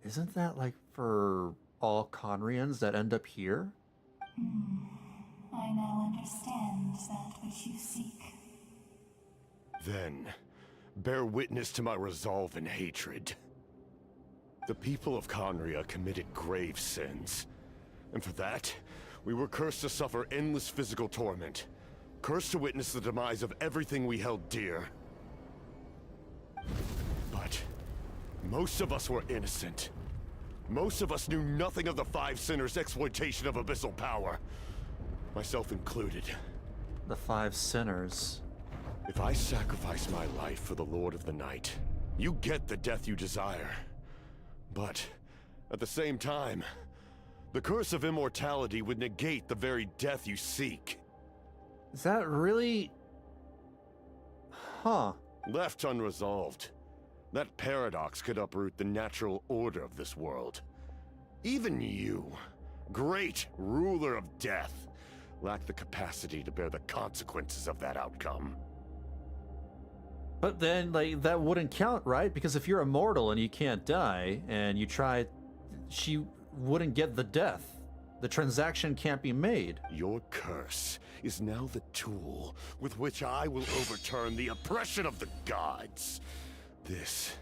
Isn't that like for all Conrians that end up here? I now understand that which you seek. Then, bear witness to my resolve and hatred. The people of Conria committed grave sins. And for that, we were cursed to suffer endless physical torment. Cursed to witness the demise of everything we held dear. But most of us were innocent. Most of us knew nothing of the Five Sinners' exploitation of abyssal power. Myself included. The Five Sinners. If I sacrifice my life for the Lord of the Night, you get the death you desire. But, at the same time, the curse of immortality would negate the very death you seek. Is that really... Huh. Left unresolved, that paradox could uproot the natural order of this world. Even you, great ruler of death, lack the capacity to bear the consequences of that outcome. But then, like, that wouldn't count, right? Because if you're immortal and you can't die, and you try... She wouldn't get the death. The transaction can't be made. Your curse is now the tool with which I will overturn the oppression of the gods. This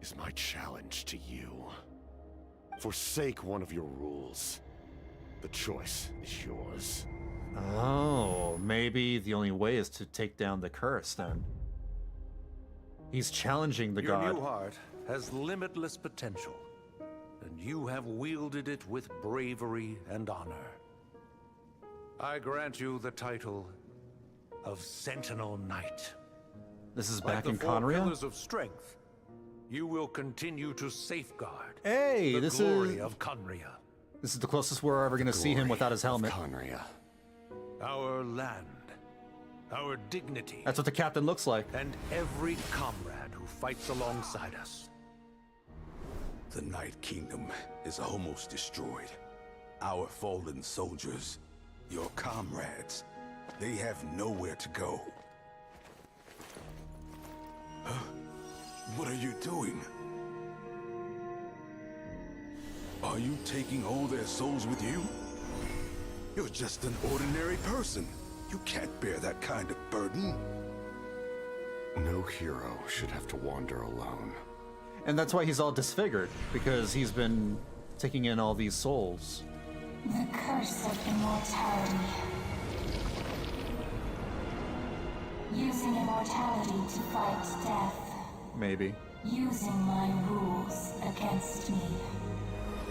is my challenge to you. Forsake one of your rules. The choice is yours. Oh, maybe the only way is to take down the curse, then. He's challenging the god. Your new heart has limitless potential, and you have wielded it with bravery and honor. I grant you the title of Sentinel Knight. This is back in Like the four Conria? pillars of strength, you will continue to safeguard Hey, the this glory is... of Conria. This is the closest we're ever going to see him without his helmet. Conria. Our land, our dignity, That's what the captain looks like. and every comrade who fights alongside us. The Night Kingdom is almost destroyed. Our fallen soldiers, your comrades, they have nowhere to go. Huh? What are you doing? Are you taking all their souls with you? You're just an ordinary person. You can't bear that kind of burden. No hero should have to wander alone. And that's why he's all disfigured, because he's been taking in all these souls. The curse of immortality. Using immortality to fight death. Maybe. Using my rules against me.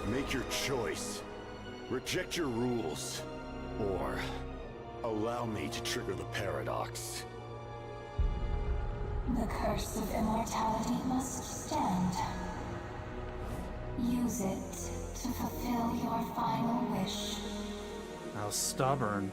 Make your choice. Reject your rules. Or allow me to trigger the paradox. The curse of immortality must stand. Use it to fulfill your final wish. How stubborn.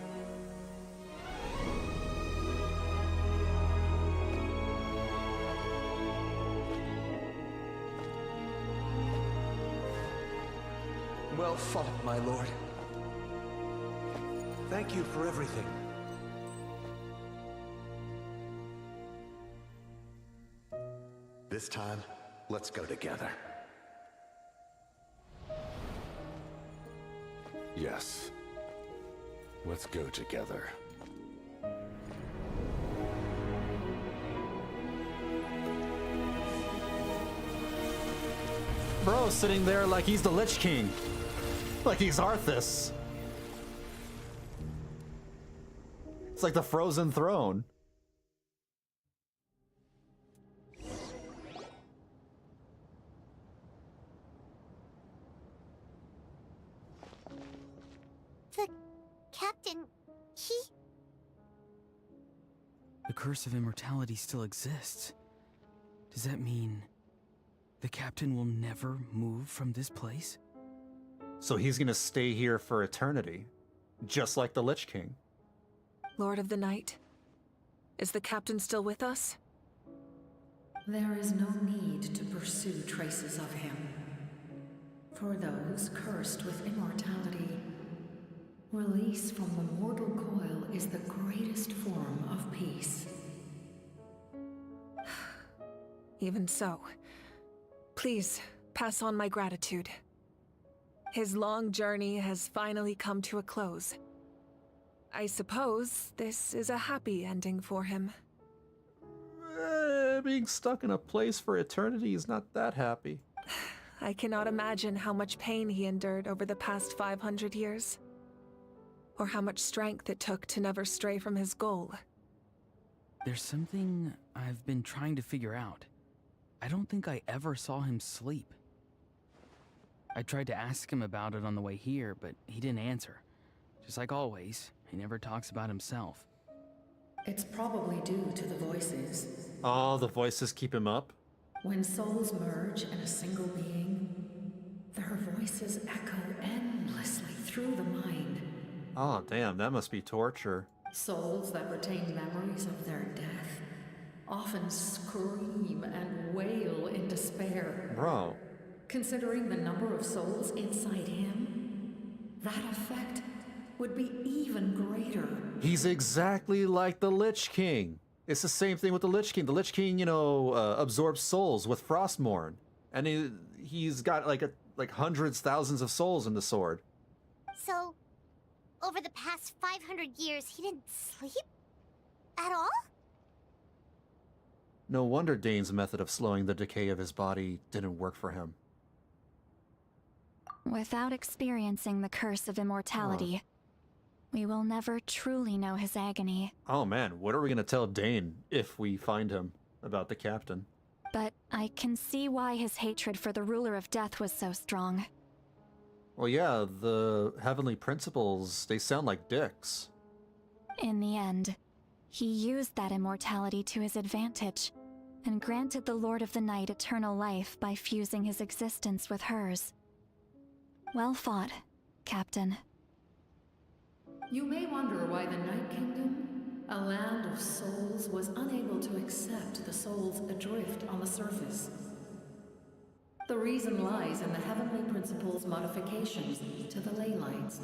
Well fought, my lord. Thank you for everything. This time, let's go together. Yes. Let's go together. Bro, sitting there like he's the Lich King. Like he's Arthas. It's like the Frozen Throne. The captain, he... The curse of immortality still exists. Does that mean the captain will never move from this place? So he's gonna stay here for eternity. Just like the Lich King. Lord of the Night, is the captain still with us? There is no need to pursue traces of him. For those cursed with immortality, release from the mortal coil is the greatest form of peace. Even so, please pass on my gratitude. His long journey has finally come to a close. I suppose this is a happy ending for him. Being stuck in a place for eternity is not that happy. I cannot imagine how much pain he endured over the past 500 years. Or how much strength it took to never stray from his goal. There's something I've been trying to figure out. I don't think I ever saw him sleep. I tried to ask him about it on the way here, but he didn't answer. Just like always, he never talks about himself. It's probably due to the voices. Oh, the voices keep him up? When souls merge in a single being, their voices echo endlessly through the mind. Oh, damn, that must be torture. Souls that retain memories of their death often scream and wail in despair. Bro. Considering the number of souls inside him, that effect would be even greater. He's exactly like the Lich King. It's the same thing with the Lich King. The Lich King, absorbs souls with Frostmourne. And he's got like hundreds, thousands of souls in the sword. So, over the past 500 years, he didn't sleep? At all? No wonder Dane's method of slowing the decay of his body didn't work for him. Without experiencing the curse of immortality, we will never truly know his agony. Oh man, what are we gonna tell Dane if we find him about the captain? But I can see why his hatred for the ruler of death was so strong. Well, yeah, the heavenly principles, they sound like dicks. In the end, he used that immortality to his advantage, and granted the Lord of the Night eternal life by fusing his existence with hers. Well fought, Captain. You may wonder why the Night Kingdom, a land of souls, was unable to accept the souls adrift on the surface. The reason lies in the heavenly principles' modifications to the ley lines.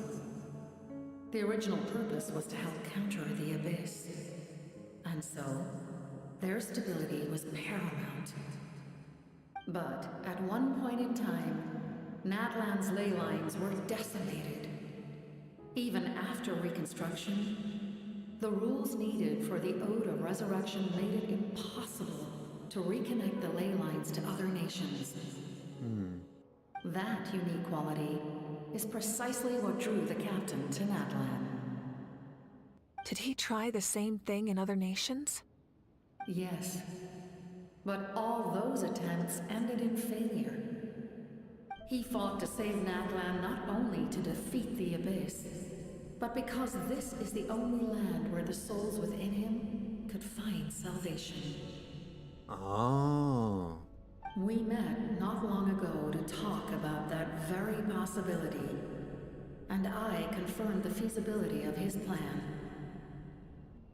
The original purpose was to help counter the abyss. And so, their stability was paramount. But at one point in time, Natlan's ley lines were decimated. Even after reconstruction, the rules needed for the Ode of Resurrection made it impossible to reconnect the ley lines to other nations. That unique quality is precisely what drew the captain to Natlan. Did he try the same thing in other nations? Yes, but all those attempts ended in failure. He fought to save Natlan not only to defeat the Abyss, but because this is the only land where the souls within him could find salvation. Oh. We met not long ago to talk about that very possibility, and I confirmed the feasibility of his plan.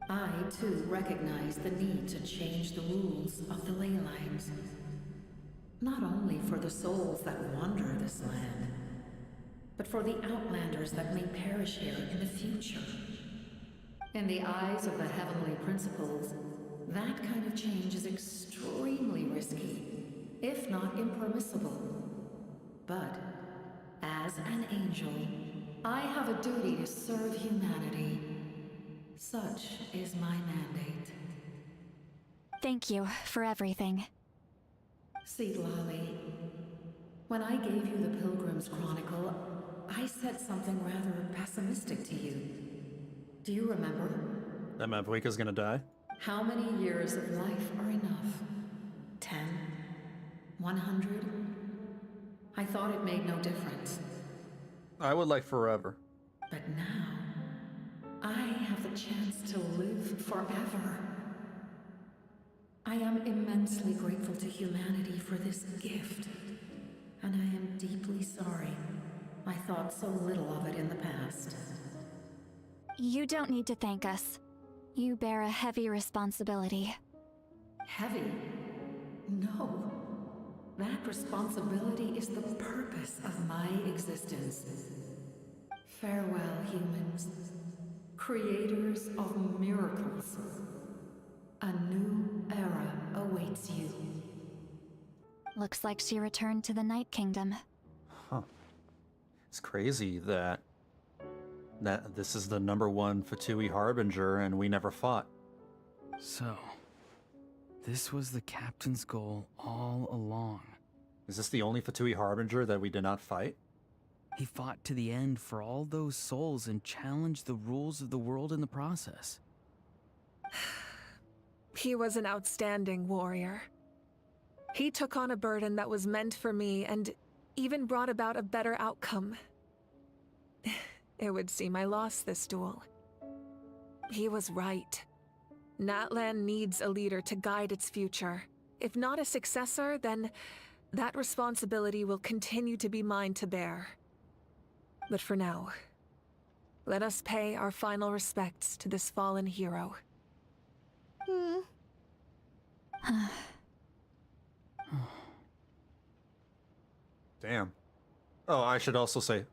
I, too, recognize the need to change the rules of the ley lines. Not only for the souls that wander this land, but for the outlanders that may perish here in the future. In the eyes of the heavenly principles, that kind of change is extremely risky, if not impermissible. But, as an angel, I have a duty to serve humanity. Such is my mandate. Thank you for everything. Seed Lolly, when I gave you the Pilgrim's Chronicle, I said something rather pessimistic to you. Do you remember? That Mavuika's gonna die? How many years of life are enough? 10? 100? I thought it made no difference. I would like forever. But now, I have the chance to live forever. I am immensely grateful to humanity for this gift, and I am deeply sorry I thought so little of it in the past. You don't need to thank us. You bear a heavy responsibility. Heavy? No. That responsibility is the purpose of my existence. Farewell, humans. Creators of miracles. A new era awaits you. Looks like she returned to the Night Kingdom. Huh. It's crazy that This is the #1 Fatui Harbinger, and we never fought. So, this was the captain's goal all along. Is this the only Fatui Harbinger that we did not fight? He fought to the end for all those souls and challenged the rules of the world in the process. He was an outstanding warrior. He took on a burden that was meant for me and even brought about a better outcome. It would seem I lost this duel. He was right. Natlan needs a leader to guide its future. If not a successor, then that responsibility will continue to be mine to bear. But for now, let us pay our final respects to this fallen hero. Damn. Oh, I should also say,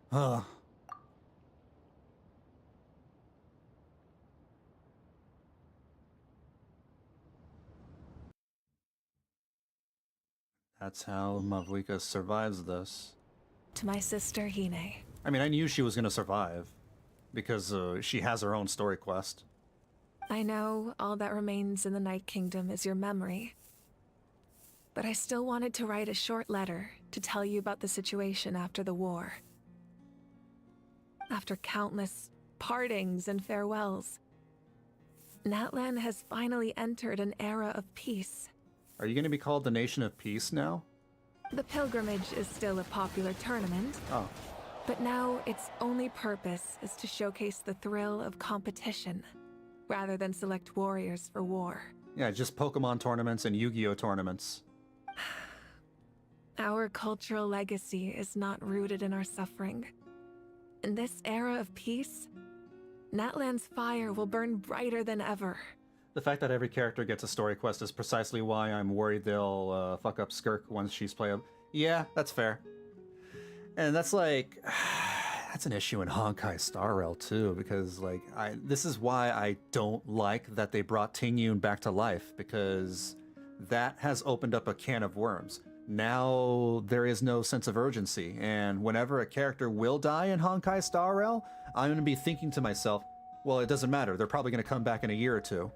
That's how Mavuika survives this. To my sister, Hine. I mean, I knew she was going to survive, because she has her own story quest. I know all that remains in the Night Kingdom is your memory. But I still wanted to write a short letter to tell you about the situation after the war. After countless partings and farewells, Natlan has finally entered an era of peace. Are you going to be called the Nation of Peace now? The pilgrimage is still a popular tournament. Oh. But now its only purpose is to showcase the thrill of competition, rather than select warriors for war. Yeah, just Pokemon tournaments and Yu-Gi-Oh tournaments. Our cultural legacy is not rooted in our suffering. In this era of peace, Natlan's fire will burn brighter than ever. The fact that every character gets a story quest is precisely why I'm worried they'll fuck up Skirk once she's playable. Yeah, that's fair. And that's like, that's an issue in Honkai Star Rail too, because like, this is why I don't like that they brought Tingyun back to life, because that has opened up a can of worms. Now there is no sense of urgency, and whenever a character will die in Honkai Star Rail, I'm gonna be thinking to myself, well, it doesn't matter, they're probably gonna come back in a year or two.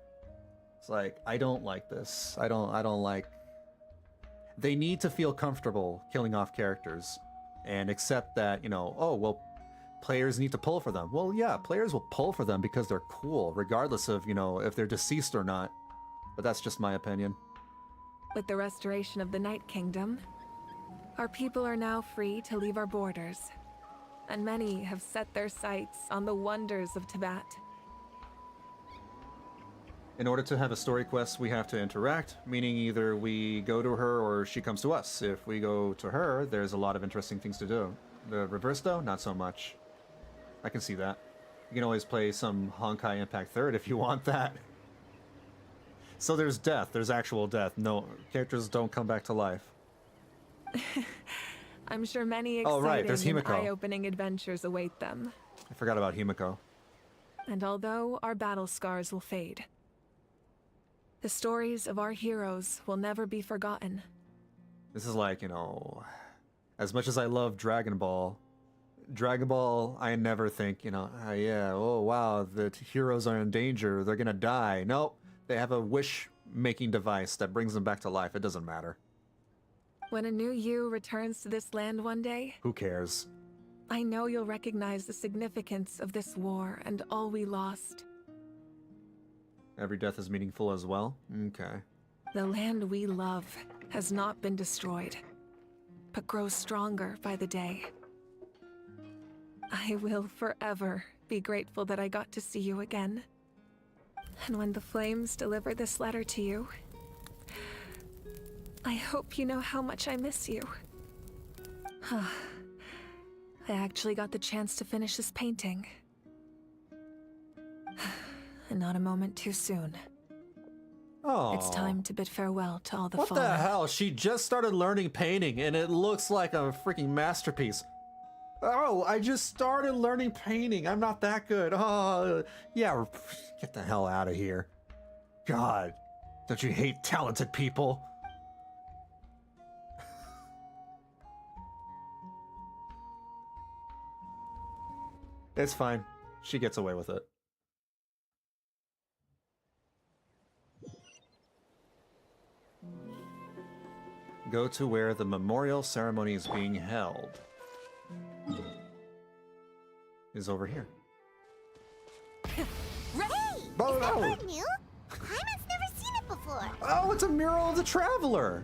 It's like, I don't like this. I don't like... They need to feel comfortable killing off characters and accept that, you know, oh, well, players need to pull for them. Well, yeah, players will pull for them because they're cool, regardless of, you know, if they're deceased or not. But that's just my opinion. With the restoration of the Night Kingdom, our people are now free to leave our borders, and many have set their sights on the wonders of Tibet. In order to have a story quest, we have to interact, meaning either we go to her or she comes to us. If we go to her, there's a lot of interesting things to do. The reverse, though, not so much. I can see that. You can always play some Honkai Impact 3rd if you want that. So there's death. There's actual death. No, characters don't come back to life. I'm sure many right, there's exciting and Himiko. eye-opening adventures await them. I forgot about Himiko. And although our battle scars will fade, the stories of our heroes will never be forgotten. This is like, you know, as much as I love Dragon Ball, I never think, you know, yeah, oh wow, the heroes are in danger, they're gonna die. Nope, they have a wish-making device that brings them back to life. It doesn't matter. When a new you returns to this land one day, Who cares? I know you'll recognize the significance of this war and all we lost. Every death is meaningful as well? Okay. The land we love has not been destroyed, but grows stronger by the day. I will forever be grateful that I got to see you again. And when the flames deliver this letter to you, I hope you know how much I miss you. I actually got the chance to finish this painting. And not a moment too soon. Oh. It's time to bid farewell to all the What fallen. the hell? She just started learning painting and it looks like a freaking masterpiece. Oh, I just started learning painting. I'm not that good. Oh, yeah, get the hell out of here. God, don't you hate talented people? It's fine. She gets away with it. Go to where the memorial ceremony is being held. Is over here. Hey! Oh, is that no. brand new? Climate's never seen it before. Oh, it's a mural of the Traveler!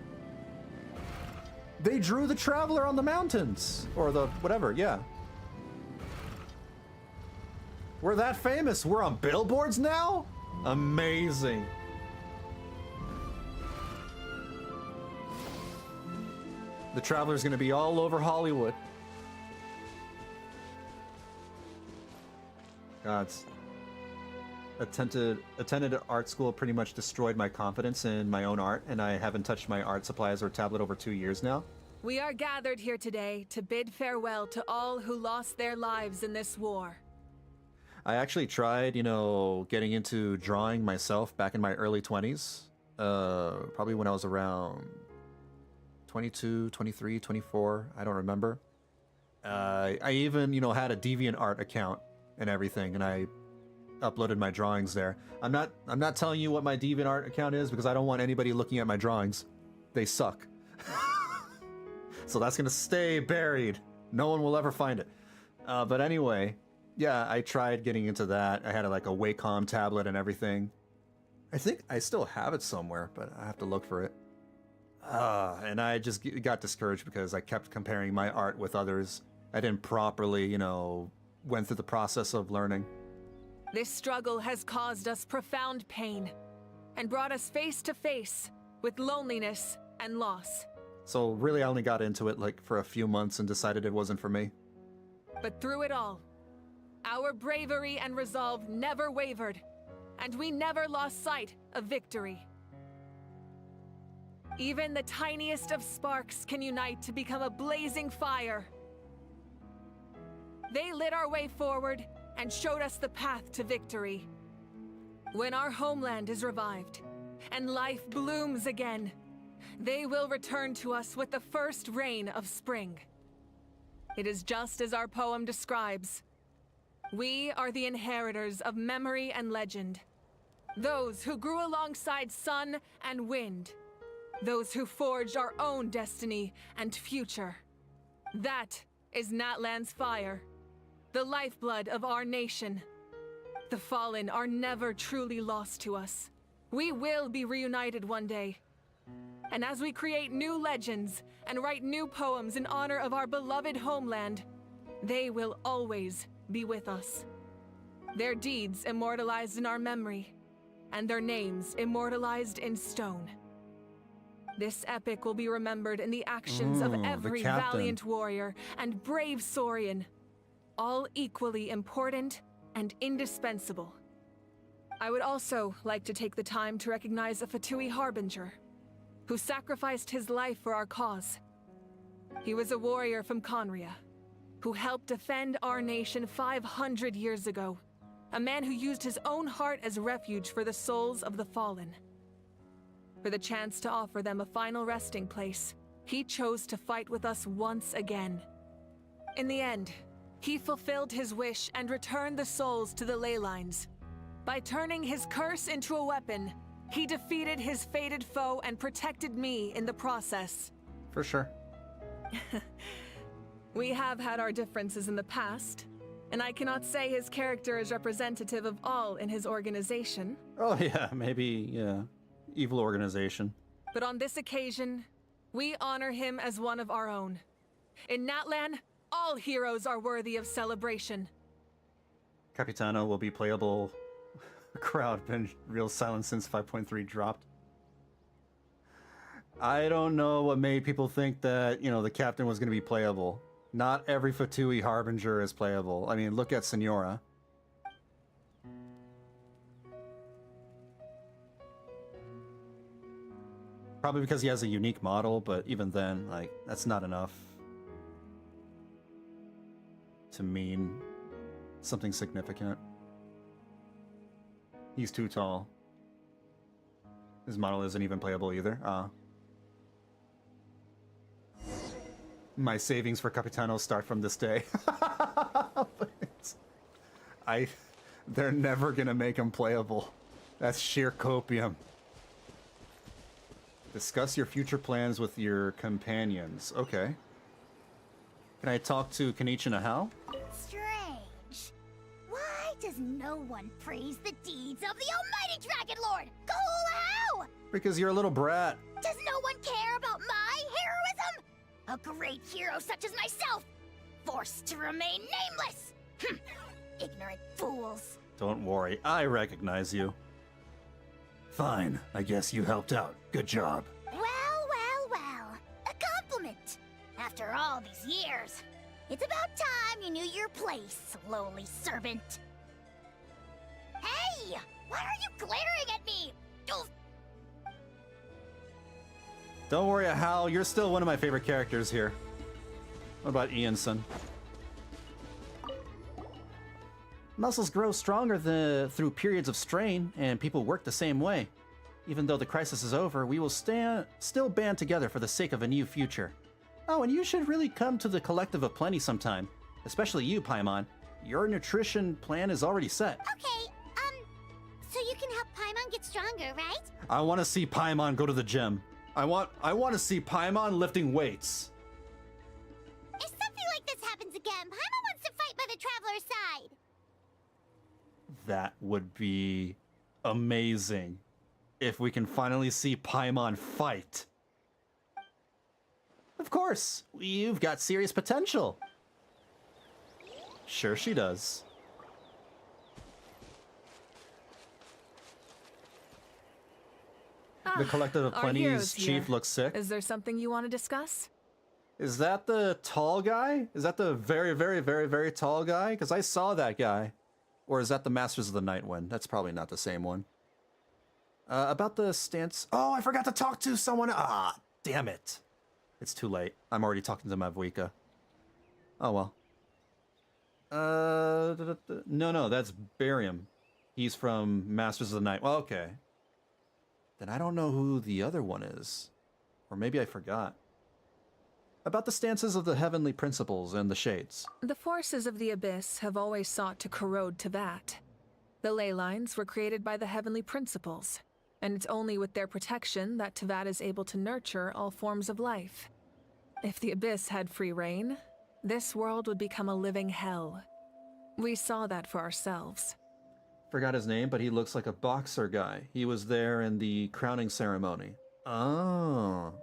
They drew the Traveler on the mountains. Or the whatever, yeah. We're that famous. We're on billboards now? Amazing. The Traveler's gonna be all over Hollywood. Gods. Attended art school pretty much destroyed my confidence in my own art, and I haven't touched my art supplies or tablet over 2 years now. We are gathered here today to bid farewell to all who lost their lives in this war. I actually tried, you know, getting into drawing myself back in my early 20s. Probably when I was around 22, 23, 24, I don't remember. I even, you know, had a DeviantArt account and everything, and I uploaded my drawings there. I'm not telling you what my DeviantArt account is because I don't want anybody looking at my drawings. They suck. So that's gonna stay buried. No one will ever find it. But anyway, yeah, I tried getting into that. I had like a Wacom tablet and everything. I think I still have it somewhere, but I have to look for it. And I just got discouraged because I kept comparing my art with others. I didn't properly, you know, went through the process of learning. This struggle has caused us profound pain and brought us face to face with loneliness and loss. So really, I only got into it like for a few months and decided it wasn't for me. But through it all, our bravery and resolve never wavered, and we never lost sight of victory. Even the tiniest of sparks can unite to become a blazing fire. They lit our way forward and showed us the path to victory. When our homeland is revived and life blooms again, they will return to us with the first rain of spring. It is just as our poem describes. We are the inheritors of memory and legend. Those who grew alongside sun and wind. Those who forged our own destiny and future. That is Natlan's fire. The lifeblood of our nation. The fallen are never truly lost to us. We will be reunited one day. And as we create new legends and write new poems in honor of our beloved homeland, they will always be with us. Their deeds immortalized in our memory, and their names immortalized in stone. This epic will be remembered in the actions of every valiant warrior and brave Saurian, all equally important and indispensable. I would also like to take the time to recognize a Fatui Harbinger, who sacrificed his life for our cause. He was a warrior from Conria, who helped defend our nation 500 years ago, a man who used his own heart as refuge for the souls of the fallen. For the chance to offer them a final resting place, he chose to fight with us once again. In the end, he fulfilled his wish and returned the souls to the ley lines. By turning his curse into a weapon, he defeated his fated foe and protected me in the process. For sure. We have had our differences in the past, and I cannot say his character is representative of all in his organization. Oh yeah, maybe, yeah. Evil organization. But on this occasion, we honor him as one of our own. In Natlan, all heroes are worthy of celebration. Capitano will be playable. Crowd been real silent since 5.3 dropped. I don't know what made people think that, you know, the captain was going to be playable. Not every Fatui Harbinger is playable. I mean, look at Senora. Probably because he has a unique model, but even then, like, that's not enough to mean something significant. He's too tall. His model isn't even playable either. My savings for Capitano start from this day. They're never gonna make him playable. That's sheer copium. Discuss your future plans with your companions. Okay. Can I talk to Kenichi Nahal? Strange. Why does no one praise the deeds of the almighty Dragon Lord, Kahula How? Because you're a little brat. Does no one care about my heroism? A great hero such as myself, forced to remain nameless. Ignorant fools. Don't worry, I recognize you. Fine, I guess you helped out. Good job. Well. A compliment. After all these years, it's about time you knew your place, lowly servant. Hey! Why are you glaring at me? Oof. Don't worry, Hal, you're still one of my favorite characters here. What about Ianson? Muscles grow stronger through periods of strain, and people work the same way. Even though the crisis is over, we will still band together for the sake of a new future. Oh, and you should really come to the Collective of Plenty sometime. Especially you, Paimon. Your nutrition plan is already set. Okay, so you can help Paimon get stronger, right? I want to see Paimon go to the gym. I want to see Paimon lifting weights. If something like this happens again, Paimon wants to fight by the Traveler's side. That would be amazing. If we can finally see Paimon fight. Of course, you've got serious potential. Sure she does. The Collective of Our Plenty's hero's chief here. looks sick. Is there something you want to discuss? Is that the tall guy? Is that the very, very, very, very tall guy? Because I saw that guy. Or is that the Masters of the Night one? That's probably not the same one. About the stance... Oh, I forgot to talk to someone... Ah, damn it. It's too late. I'm already talking to Mavuika. Oh, well. No, that's Barium. He's from Masters of the Night. Well, okay. Then I don't know who the other one is. Or maybe I forgot. About the stances of the heavenly principles and the shades. The forces of the Abyss have always sought to corrode Tevat. The ley lines were created by the heavenly principles, and it's only with their protection that Tevat is able to nurture all forms of life. If the Abyss had free reign, this world would become a living hell. We saw that for ourselves. Forgot his name, but he looks like a boxer guy. He was there in the crowning ceremony. Oh.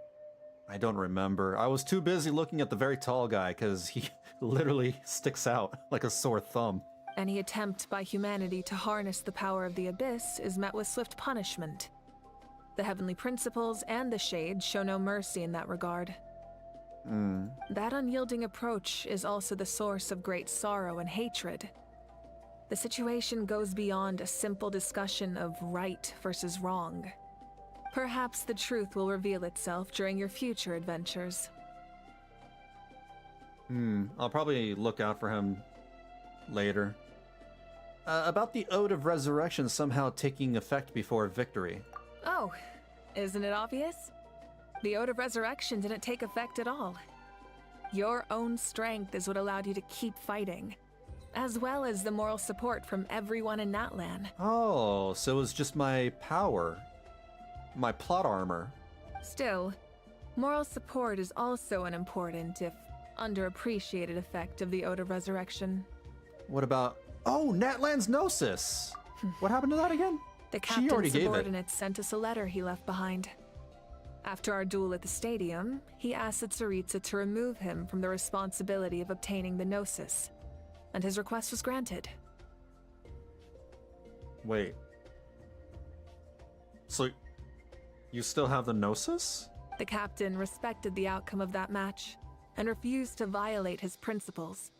I don't remember. I was too busy looking at the very tall guy because he literally sticks out like a sore thumb. Any attempt by humanity to harness the power of the Abyss is met with swift punishment. The heavenly principles and the shades show no mercy in that regard. That unyielding approach is also the source of great sorrow and hatred. The situation goes beyond a simple discussion of right versus wrong. Perhaps the truth will reveal itself during your future adventures. I'll probably look out for him later. About the Ode of Resurrection somehow taking effect before victory. Oh, isn't it obvious? The Ode of Resurrection didn't take effect at all. Your own strength is what allowed you to keep fighting, as well as the moral support from everyone in Natlan. Oh, so it was just my power. My plot armor. Still, moral support is also an important, if underappreciated, effect of the Ode of Resurrection. What about... Oh, Natlan's Gnosis! What happened to that again? The She already captain's gave it. subordinate sent us a letter he left behind. After our duel at the stadium, he asked Tsaritsa to remove him from the responsibility of obtaining the Gnosis, and his request was granted. Wait. So, you still have the Gnosis? The captain respected the outcome of that match, and refused to violate his principles.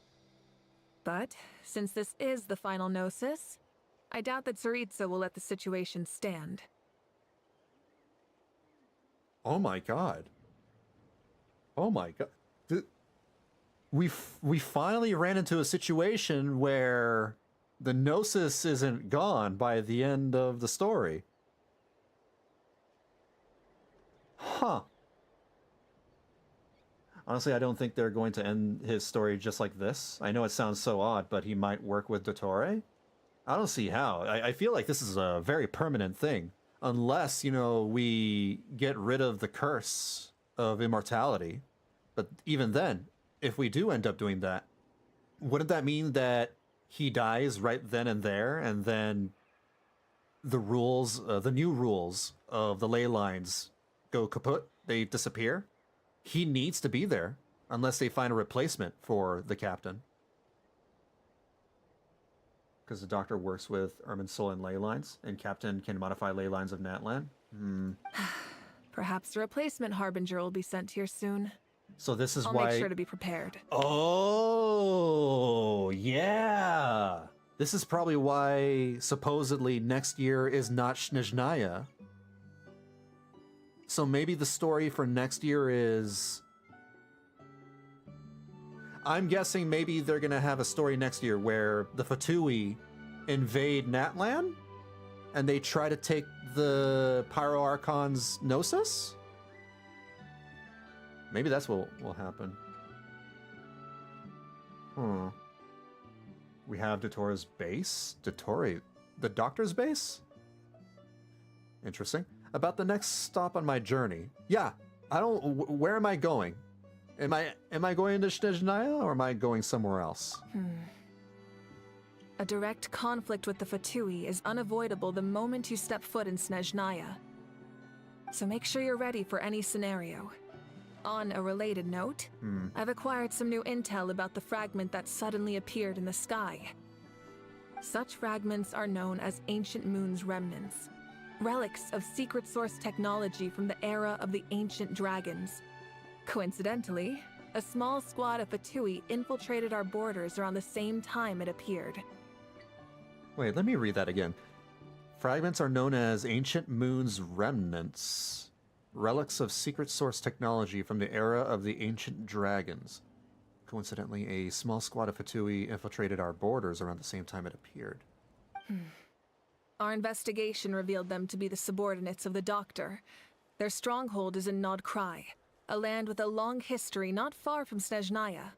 But, since this is the final Gnosis, I doubt that Tsaritsa will let the situation stand. Oh my god. Oh my god. We finally ran into a situation where the Gnosis isn't gone by the end of the story. Huh. Honestly, I don't think they're going to end his story just like this. I know it sounds so odd, but he might work with Dottore. I don't see how. I feel like this is a very permanent thing. Unless, you know, we get rid of the curse of immortality. But even then, if we do end up doing that, wouldn't that mean that he dies right then and there, and then the rules, the new rules of the ley lines go kaput? They disappear? He needs to be there, unless they find a replacement for the captain. Because the doctor works with Irminsul and ley lines, and captain can modify ley lines of Natlan. Perhaps the replacement harbinger will be sent here soon. So this is I'll why... make sure to be prepared. Oh, yeah. This is probably why supposedly next year is not Snezhnaya. So maybe the story for next year is... I'm guessing maybe they're gonna have a story next year where the Fatui invade Natlan and they try to take the Pyro Archon's Gnosis? Maybe that's what will happen. We have Dottoro's base? Dottori? The Doctor's base? Interesting. About the next stop on my journey. Yeah, I don't... Where am I going? Am I going to Snezhnaya, or am I going somewhere else? A direct conflict with the Fatui is unavoidable the moment you step foot in Snezhnaya. So make sure you're ready for any scenario. On a related note, I've acquired some new intel about the fragment that suddenly appeared in the sky. Such fragments are known as Ancient Moon's remnants, relics of secret source technology from the era of the ancient dragons. Coincidentally, a small squad of Fatui infiltrated our borders around the same time it appeared. Wait, let me read that again. Fragments are known as Ancient Moon's remnants, relics of secret source technology from the era of the ancient dragons. Coincidentally, a small squad of Fatui infiltrated our borders around the same time it appeared. Our investigation revealed them to be the subordinates of the Doctor. Their stronghold is in Nod Krai, a land with a long history not far from Snezhnaya.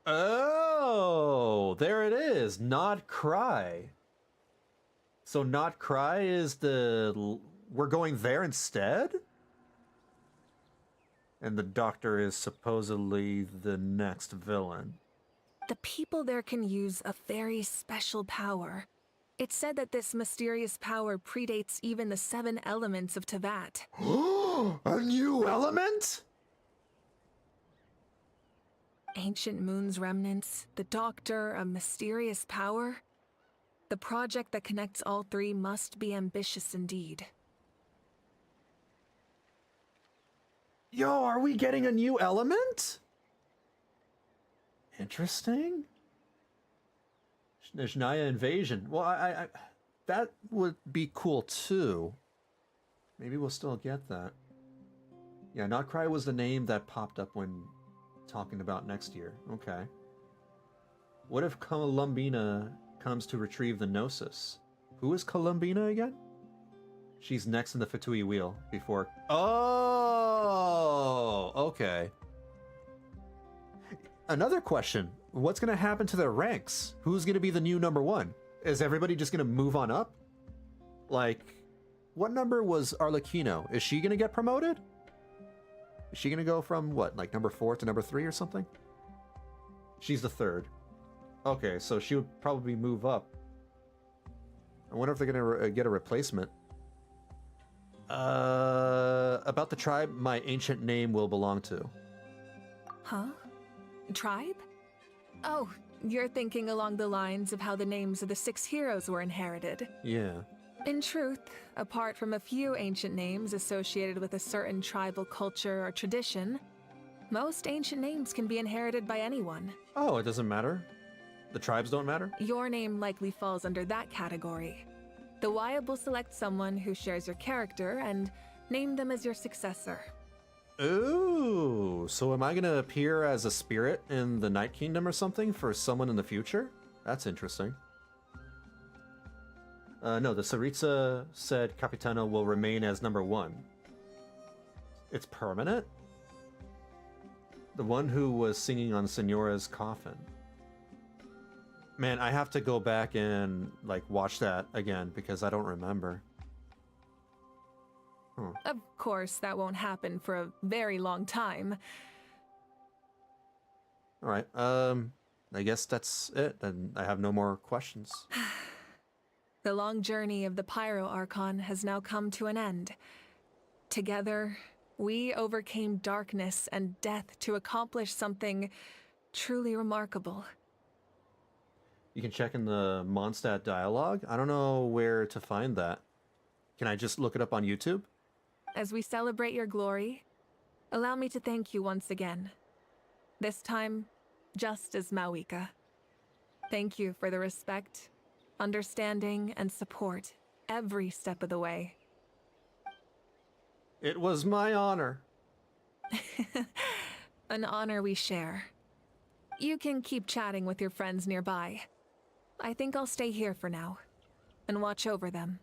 Oh, there it is, Nod Krai. So Nod Krai is the... We're going there instead? And the Doctor is supposedly the next villain. The people there can use a very special power. It's said that this mysterious power predates even the 7 elements of Tevat. A new element? Ancient Moon's remnants, the Doctor, a mysterious power. The project that connects all 3 must be ambitious indeed. Yo, are we getting a new element? Interesting. Snezhnaya invasion. Well, I that would be cool too. Maybe we'll still get that. Yeah, Not Cry was the name that popped up when talking about next year. Okay. What if Columbina comes to retrieve the Gnosis? Who is Columbina again? She's next in the Fatui wheel before... Oh! Okay. Another question. What's going to happen to their ranks? Who's going to be the new number 1? Is everybody just going to move on up? Like, what number was Arlecchino? Is she going to get promoted? Is she going to go from, what, like number 4 to number 3 or something? She's the 3rd. Okay, so she would probably move up. I wonder if they're going to get a replacement. About the tribe my ancient name will belong to. Huh? Tribe? Oh, you're thinking along the lines of how the names of the 6 heroes were inherited. Yeah. In truth, apart from a few ancient names associated with a certain tribal culture or tradition, most ancient names can be inherited by anyone. Oh, it doesn't matter? The tribes don't matter? Your name likely falls under that category. The Wyab will select someone who shares your character and name them as your successor. Ooh, so am I gonna appear as a spirit in the Night Kingdom or something for someone in the future? That's interesting. No, the Saritsa said Capitana will remain as number 1. It's permanent? The one who was singing on Senora's coffin. Man, I have to go back and like watch that again because I don't remember. Of course, that won't happen for a very long time. All right. I guess that's it. And I have no more questions. The long journey of the Pyro Archon has now come to an end. Together, we overcame darkness and death to accomplish something truly remarkable. You can check in the Mondstadt dialogue. I don't know where to find that. Can I just look it up on YouTube? As we celebrate your glory, allow me to thank you once again. This time, just as Mavuika. Thank you for the respect, understanding, and support every step of the way. It was my honor. An honor we share. You can keep chatting with your friends nearby. I think I'll stay here for now and watch over them.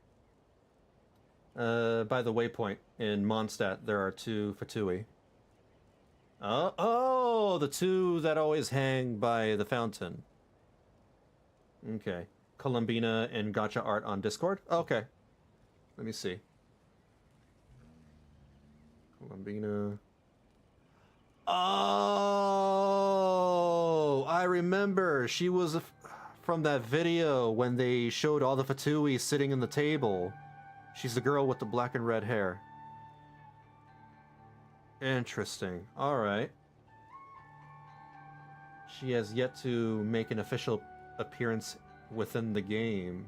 By the waypoint in Mondstadt, there are 2 Fatui. Oh, the 2 that always hang by the fountain. Okay. Columbina and Gacha Art on Discord? Okay. Let me see. Columbina. Oh, I remember. She was from that video when they showed all the Fatui sitting in the table. She's the girl with the black and red hair. Interesting. Alright. She has yet to make an official appearance within the game.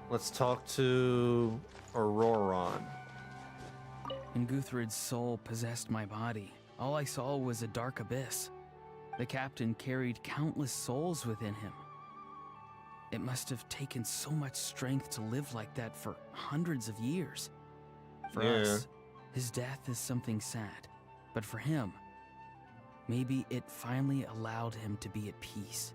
Let's talk to Auroron. When Guthred's soul possessed my body, all I saw was a dark abyss. The captain carried countless souls within him. It must have taken so much strength to live like that for hundreds of years. For us, his death is something sad. But for him, maybe it finally allowed him to be at peace.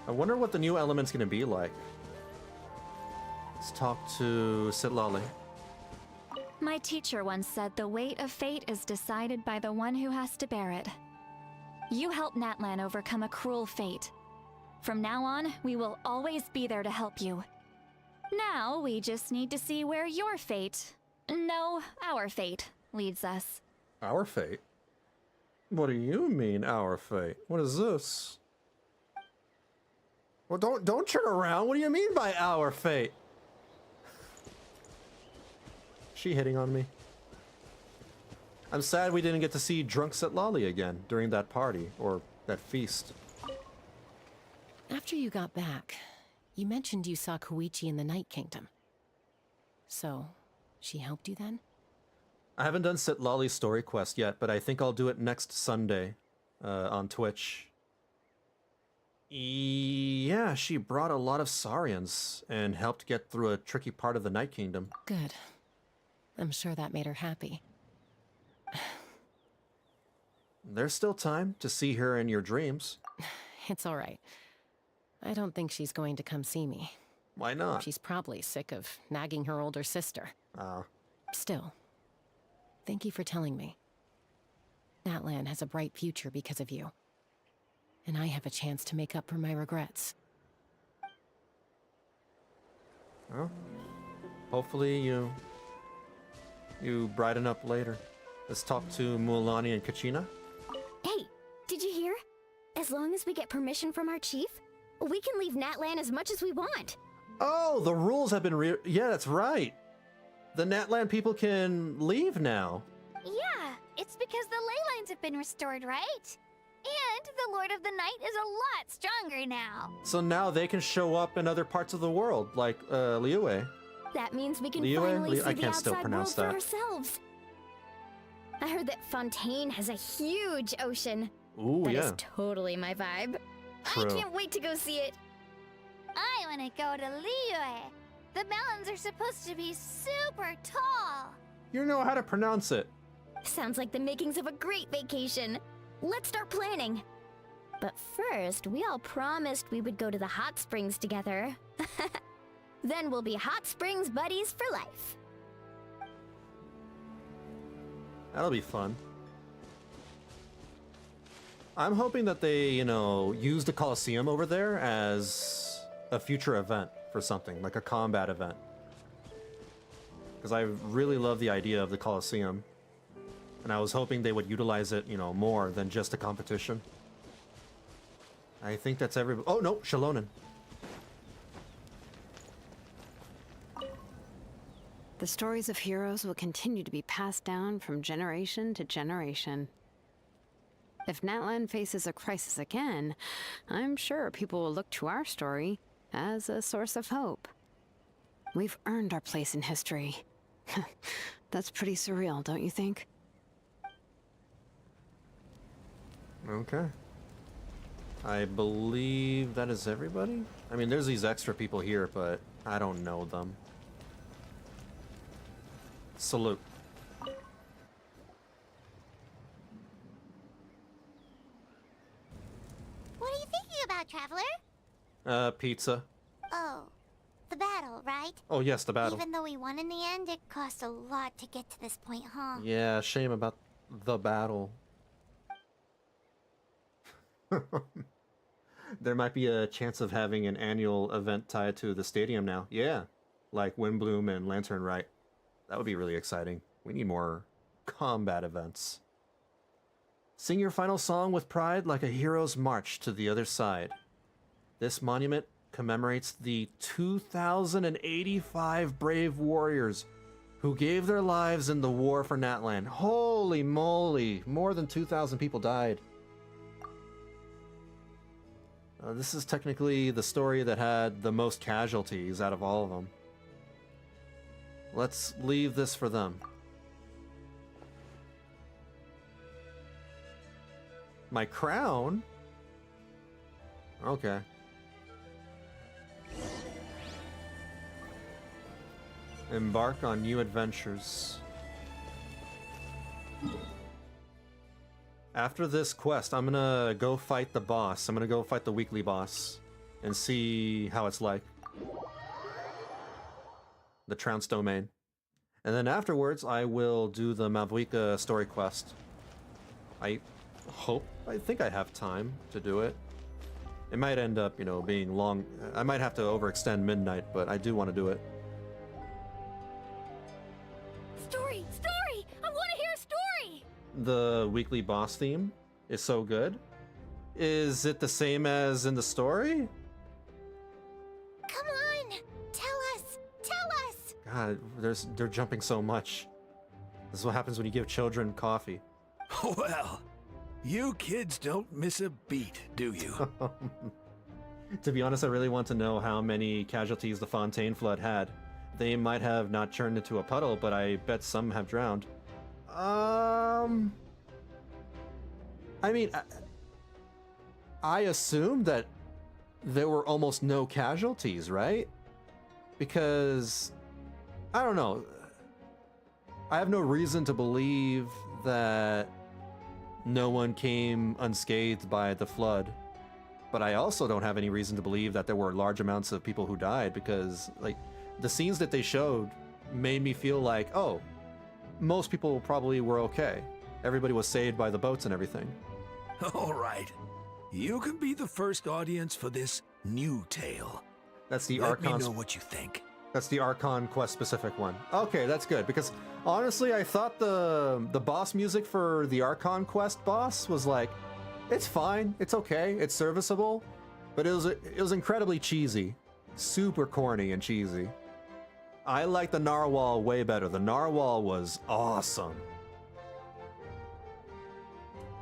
I wonder what the new element's gonna be like. Let's talk to Sitlali. My teacher once said the weight of fate is decided by the one who has to bear it. You helped Natlan overcome a cruel fate. From now on, we will always be there to help you. Now, we just need to see where your fate, no, our fate, leads us. Our fate? What do you mean, our fate? What is this? Well, don't turn around. What do you mean by our fate? She hitting on me. I'm sad we didn't get to see drunk Sitlali again during that party, or that feast. After you got back, you mentioned you saw Koichi in the Night Kingdom. So, she helped you then? I haven't done Sitlali's story quest yet, but I think I'll do it next Sunday on Twitch. Yeah, she brought a lot of Saurians and helped get through a tricky part of the Night Kingdom. Good. I'm sure that made her happy. There's still time to see her in your dreams. It's all right. I don't think she's going to come see me. Why not? She's probably sick of nagging her older sister. Still, thank you for telling me. Natlan has a bright future because of you. And I have a chance to make up for my regrets. Well, hopefully you brighten up later. Let's talk to Mualani and Kachina. Hey, did you hear? As long as we get permission from our chief, we can leave Natlan as much as we want. Oh, the rules have been yeah, that's right. The Natlan people can leave now. Yeah, it's because the ley lines have been restored, right? And the Lord of the Night is a lot stronger now. So now they can show up in other parts of the world, like Liyue. That means we can Liyue? finally see I the can't still outside world pronounce for that. ourselves. I heard that Fontaine has a huge ocean. Ooh, That yeah. is totally my vibe. True. I can't wait to go see it. I want to go to Liyue. The mountains are supposed to be super tall. You know how to pronounce it. Sounds like the makings of a great vacation. Let's start planning. But first, we all promised we would go to the hot springs together. Then we'll be hot springs buddies for life. That'll be fun. I'm hoping that they, you know, use the Colosseum over there as a future event for something, like a combat event. Because I really love the idea of the Colosseum. And I was hoping they would utilize it, you know, more than just a competition. I think that's every... Oh, no, Shalonen. The stories of heroes will continue to be passed down from generation to generation. If Natlan faces a crisis again, I'm sure people will look to our story as a source of hope. We've earned our place in history. That's pretty surreal, don't you think? Okay. I believe that is everybody? I mean, there's these extra people here, but I don't know them. Salute. What are you thinking about, Traveler? Pizza. Oh, the battle, right? Oh, yes, the battle. Even though we won in the end, it cost a lot to get to this point, huh? Yeah, shame about the battle. There might be a chance of having an annual event tied to the stadium now. Yeah, like Windbloom and Lantern Rite. That would be really exciting. We need more combat events. Sing your final song with pride like a hero's march to the other side. This monument commemorates the 2,085 brave warriors who gave their lives in the war for Natlan. Holy moly, more than 2,000 people died. This is technically the story that had the most casualties out of all of them. Let's leave this for them. My crown? Okay. Embark on new adventures. After this quest, I'm gonna go fight the boss. I'm gonna go fight the weekly boss and see how it's like. The Trounce Domain. And then afterwards, I will do the Mavuika story quest. I think I have time to do it. It might end up, you know, being long. I might have to overextend midnight, but I do want to do it. Story! Story! I want to hear a story! The weekly boss theme is so good. Is it the same as in the story? Come on! Tell us! Tell us! God, they're jumping so much. This is what happens when you give children coffee. Well, you kids don't miss a beat, do you? To be honest, I really want to know how many casualties the Fontaine flood had. They might have not turned into a puddle, but I bet some have drowned. I mean, I assume that there were almost no casualties, right? Because, I don't know. I have no reason to believe that no one came unscathed by the flood. But I also don't have any reason to believe that there were large amounts of people who died, because, like, the scenes that they showed made me feel like, oh, most people probably were okay. Everybody was saved by the boats and everything. All right. You can be the first audience for this new tale. That's the Let Archon. me know what you think. That's the Archon quest specific one. Okay, that's good, because honestly, I thought the boss music for the Archon quest boss was like, it's fine, it's okay, it's serviceable, but it was incredibly cheesy, super corny and cheesy. I like the Narwhal way better. The Narwhal was awesome.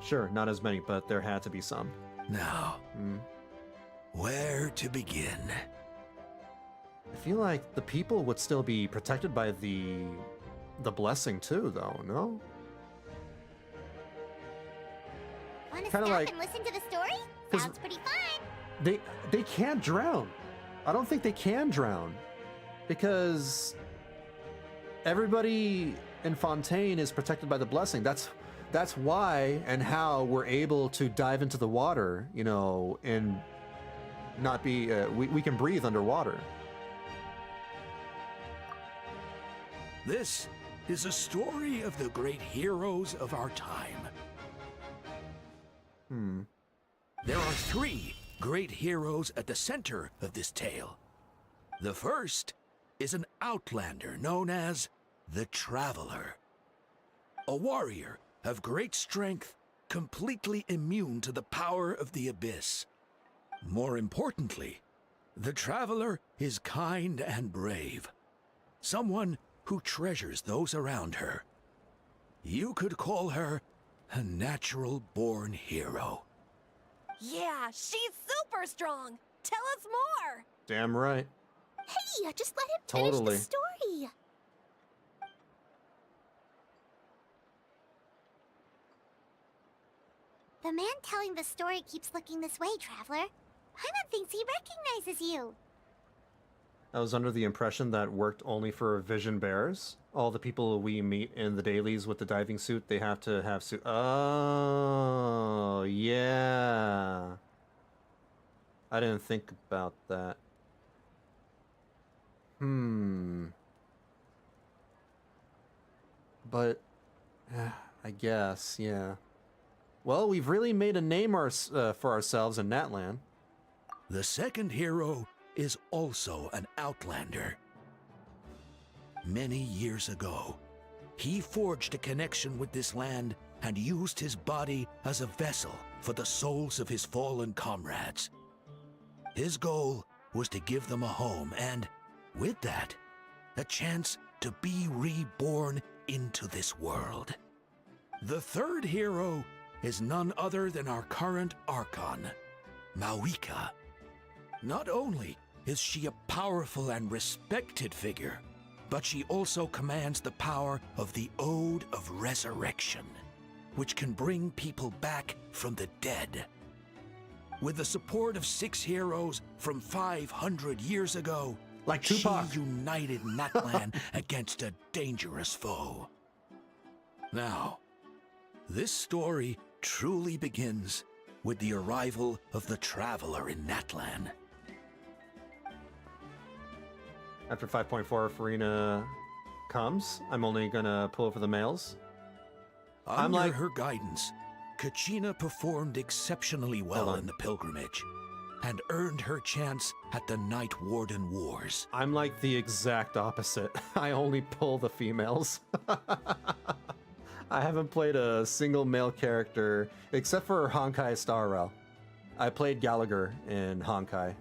Sure, not as many, but there had to be some. Now, where to begin? I feel like the people would still be protected by the blessing too, though, no? Want to Kinda stop like- and listen to the story? 'Cause Sounds pretty fun. They can't drown. I don't think they can drown. Because everybody in Fontaine is protected by the blessing. That's why and how we're able to dive into the water, you know, and not be... we can breathe underwater. This is a story of the great heroes of our time. There are 3 great heroes at the center of this tale. The first is an outlander known as the Traveler. A warrior of great strength, completely immune to the power of the Abyss. More importantly, the Traveler is kind and brave. Someone who treasures those around her. You could call her a natural-born hero. Yeah, she's super strong. Tell us more. Damn right. Hey, just let him Totally. finish the story. The man telling the story keeps looking this way, Traveler. Paimon thinks he recognizes you. I was under the impression that worked only for vision bearers. All the people we meet in the dailies with the diving suit, they have to have suit. Oh, yeah. I didn't think about that. But, I guess, yeah. Well, we've really made a name for ourselves in Natlan. The second hero is also an outlander. Many years ago, he forged a connection with this land and used his body as a vessel for the souls of his fallen comrades. His goal was to give them a home and, with that, a chance to be reborn into this world. The third hero is none other than our current Archon, Mavuika. Not only is she a powerful and respected figure, but she also commands the power of the Ode of Resurrection, which can bring people back from the dead. With the support of 6 heroes from 500 years ago, like Tupac, she united Natlan against a dangerous foe. Now, this story truly begins with the arrival of the Traveler in Natlan. After 5.4 Farina comes, I'm only gonna pull for the males. Under her guidance, Kachina performed exceptionally well in the pilgrimage and earned her chance at the Night Warden Wars. I'm like the exact opposite. I only pull the females. I haven't played a single male character except for Honkai Star Rail. I played Gallagher in Honkai.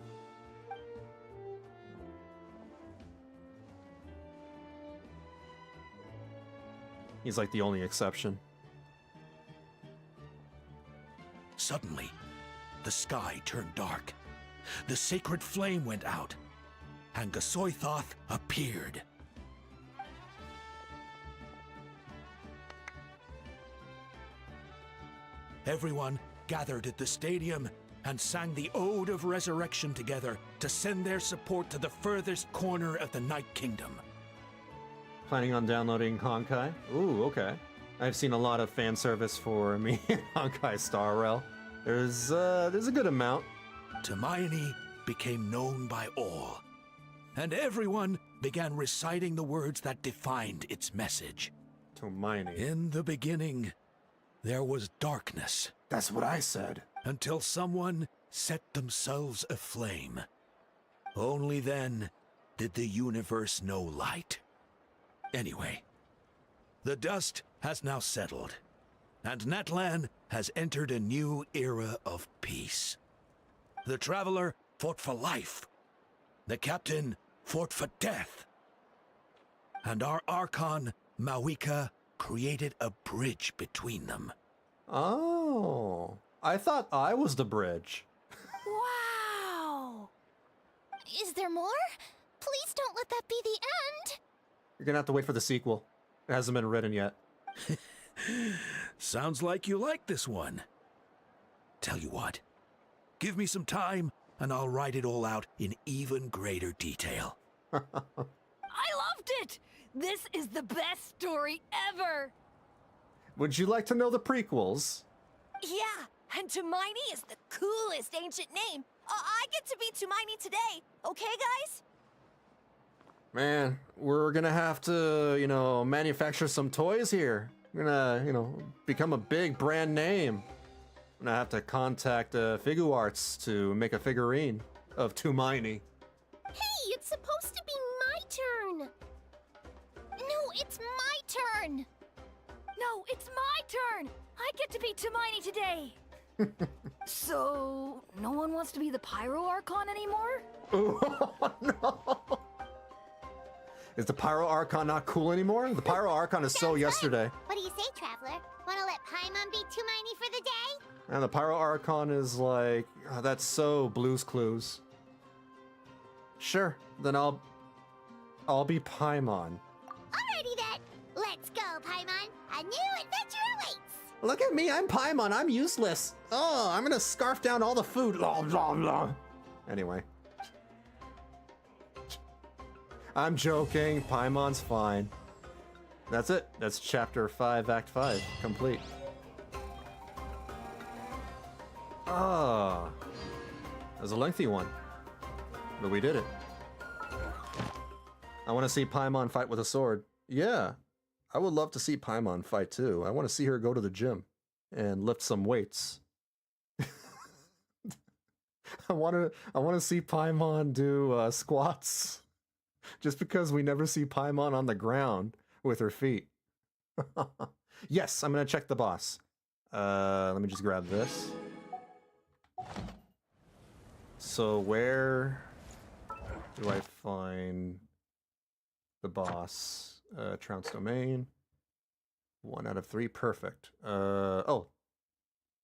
He's like the only exception. Suddenly, the sky turned dark. The sacred flame went out, and Gasoithoth appeared. Everyone gathered at the stadium and sang the Ode of Resurrection together to send their support to the furthest corner of the Night Kingdom. Planning on downloading Honkai? Ooh, okay. I've seen a lot of fan service for me in Honkai Star Rail. There's a good amount. Hermione became known by all, and everyone began reciting the words that defined its message. Hermione. In the beginning, there was darkness. That's what I said. Until someone set themselves aflame. Only then did the universe know light. Anyway, the dust has now settled, and Natlan has entered a new era of peace. The Traveler fought for life. The Captain fought for death. And our Archon, Mavuika, created a bridge between them. Oh, I thought I was the bridge. Wow! Is there more? Please don't let that be the end! You're gonna have to wait for the sequel. It hasn't been written yet. Sounds like you like this one. Tell you what, give me some time and I'll write it all out in even greater detail. I loved it! This is the best story ever! Would you like to know the prequels? Yeah, and Hermione is the coolest ancient name. I get to be Hermione today, okay, guys? Man, we're gonna have to, you know, manufacture some toys here. We're gonna, you know, become a big brand name. I'm gonna have to contact Figure Arts to make a figurine of Tumaini. Hey, it's supposed to be my turn! No, it's my turn! No, it's my turn! I get to be Tumaini today! So, no one wants to be the Pyro Archon anymore? Oh, no! Is the Pyro Archon not cool anymore? The Pyro Archon is so yesterday. What do you say, Traveler? Wanna let Paimon be Tumaini for the day? And the Pyro Archon is like, oh, that's so Blue's Clues. Sure, then I'll be Paimon. Alrighty then! Let's go, Paimon! A new adventure awaits! Look at me, I'm Paimon, I'm useless. Oh, I'm gonna scarf down all the food. Blah, blah, blah. Anyway. I'm joking, Paimon's fine. That's it, that's chapter 5, act 5, complete. Ah, that was a lengthy one, but we did it. I want to see Paimon fight with a sword. Yeah, I would love to see Paimon fight too. I want to see her go to the gym and lift some weights. I want to see Paimon do squats, just because we never see Paimon on the ground with her feet. Yes, I'm gonna check the boss. Let me just grab this. So where do I find the boss? Trounce Domain. 1 out of 3, perfect. Oh.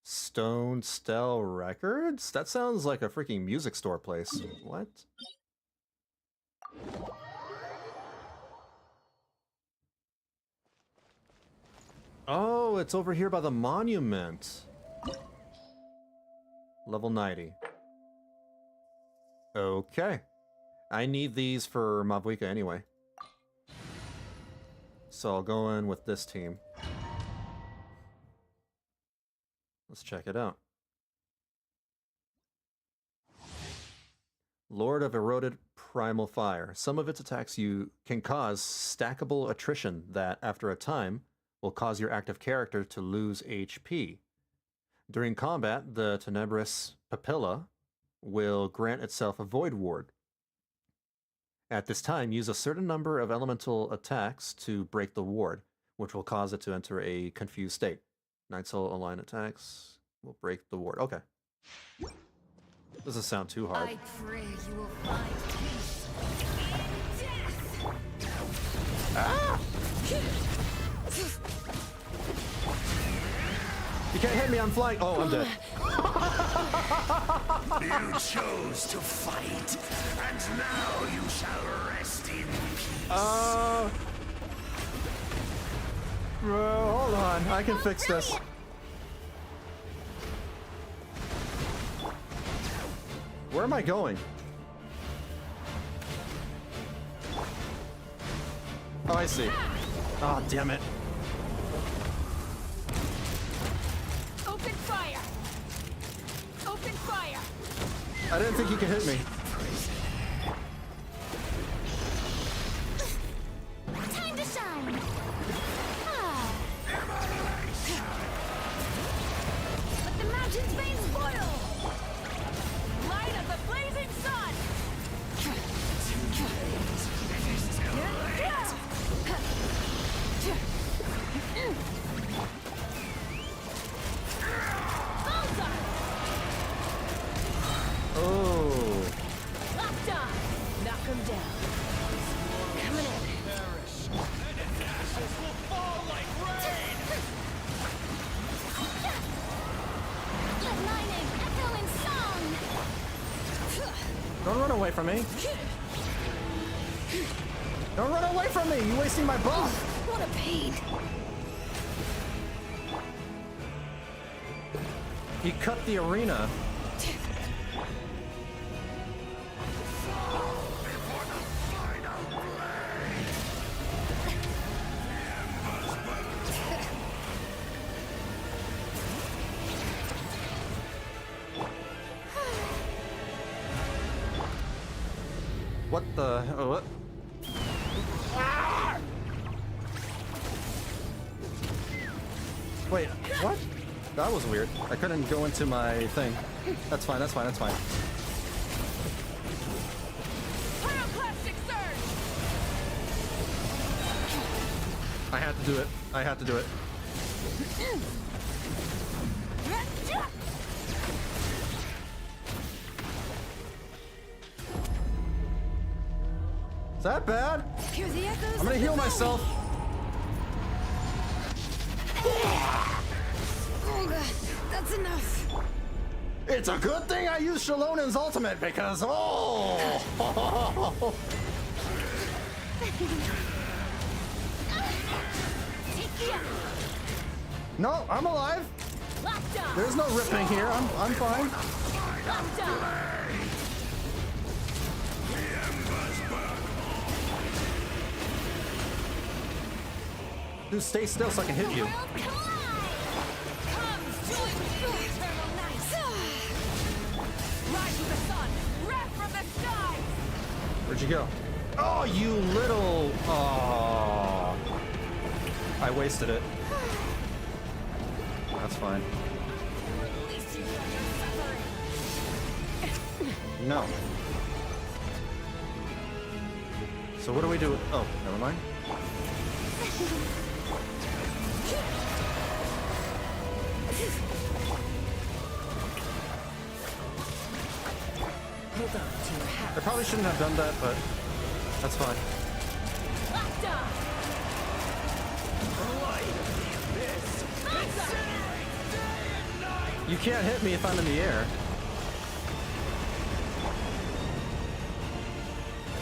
Stone Stell Records? That sounds like a freaking music store place. What? Oh, it's over here by the monument. Level 90. Okay. I need these for Mavuika anyway. So I'll go in with this team. Let's check it out. Lord of Eroded Primal Fire. Some of its attacks you can cause stackable attrition that, after a time, will cause your active character to lose HP. During combat, the Tenebrous Papilla will grant itself a Void Ward. At this time, use a certain number of elemental attacks to break the ward, which will cause it to enter a confused state. Night Soul Align attacks will break the ward. Okay. Doesn't sound too hard. I pray you will find peace in death! Ah! You can't hit me, I'm flying. Oh, I'm dead. You chose to fight, and now you shall rest in peace. Hold on, I can fix this. Where am I going? Oh, I see. Oh, damn it. Open fire! Open fire! I didn't think you could hit me. Time to shine! Let the mountain's veins boil! Light of the blazing sun! Oh. Locked on! Knock him down. Coming in. Ashes will fall like rain! Let lightning echo in song! Don't run away from me. Don't run away from me! You're wasting my bow! What a pain! He cut the arena. What the hell? What? Wait, what? That was weird. I couldn't go into my thing. That's fine, that's fine, that's fine. Pyroclastic surge! I had to do it. I had to do it. Is that bad? Hear the echoes I'm gonna heal myself. Oh god, that's enough. It's a good thing I used Shalonen's ultimate because No, I'm alive. There's no ripping here. I'm fine. Dude, stay still so I can hit you. Where'd you go? Oh, you little... Oh. I wasted it. That's fine. No. So what do we do? Oh, never mind. Hold on to your hat. I probably shouldn't have done that, but that's fine. You can't hit me if I'm in the air.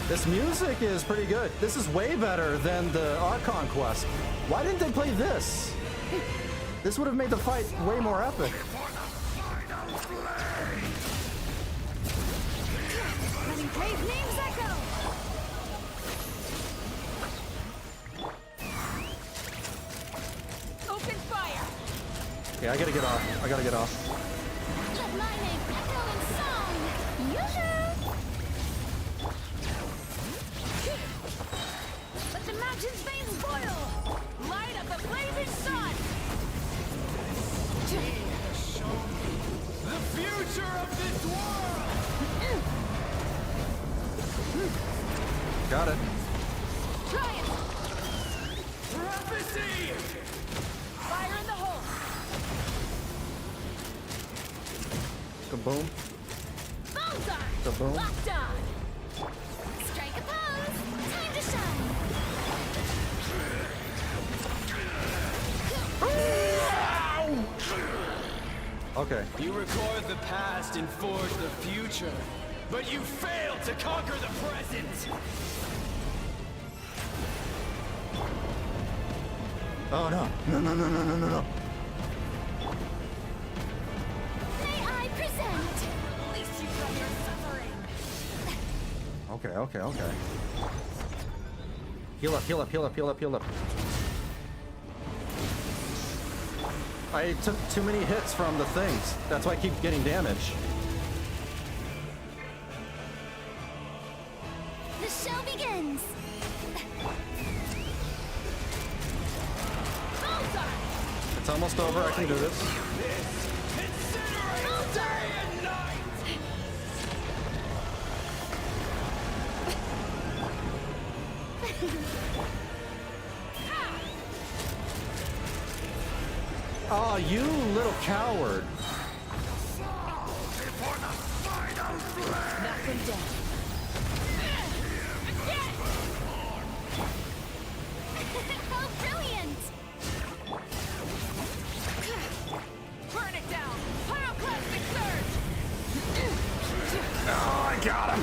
This music is pretty good. This is way better than the Archon quest. Why didn't they play this? This would have made the fight way more epic. Letting brave names echo. Open fire. Yeah, I gotta get off. I gotta get off. Let my name echo in song. Yoo-hoo! Let the mountain's veins boil. Light up the blazing sun. The future of this world! Got it. Try it. Prophecy! Fire in the hole. Kaboom. Bullseye. Kaboom. Locked on. Strike a pose. Time to shine. Okay. You record the past and forge the future, but you failed to conquer the present! Oh no. No, no, no, no, no, no, no. May I present? At least you got your suffering. Okay, okay, okay. Heal up, heal up, heal up, heal up, heal up. I took too many hits from the things. That's why I keep getting damage. The show begins. It's almost over. I can do this. Oh, you little coward. Knock him down. How brilliant! Burn it down. Pyroclastic surge. Oh, I got him.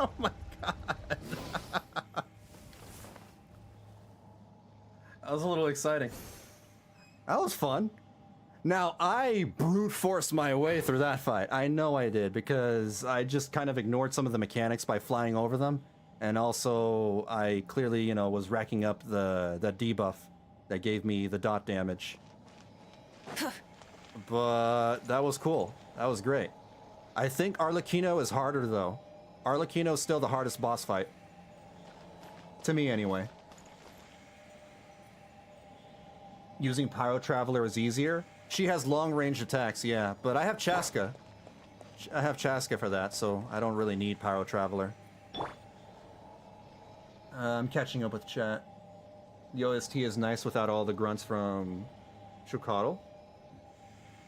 Oh my god. That was a little exciting. That was fun. Now, I brute forced my way through that fight. I know I did, because I just kind of ignored some of the mechanics by flying over them. And also, I clearly, you know, was racking up the debuff that gave me the dot damage. but that was cool. That was great. I think Arlecchino is harder, though. Arlecchino's still the hardest boss fight. To me, anyway. Using Pyro Traveler is easier. She has long-range attacks, yeah, but I have Chaska. I have Chaska for that, so I don't really need Pyro Traveler. I'm catching up with chat. The OST is nice without all the grunts from Shukaro.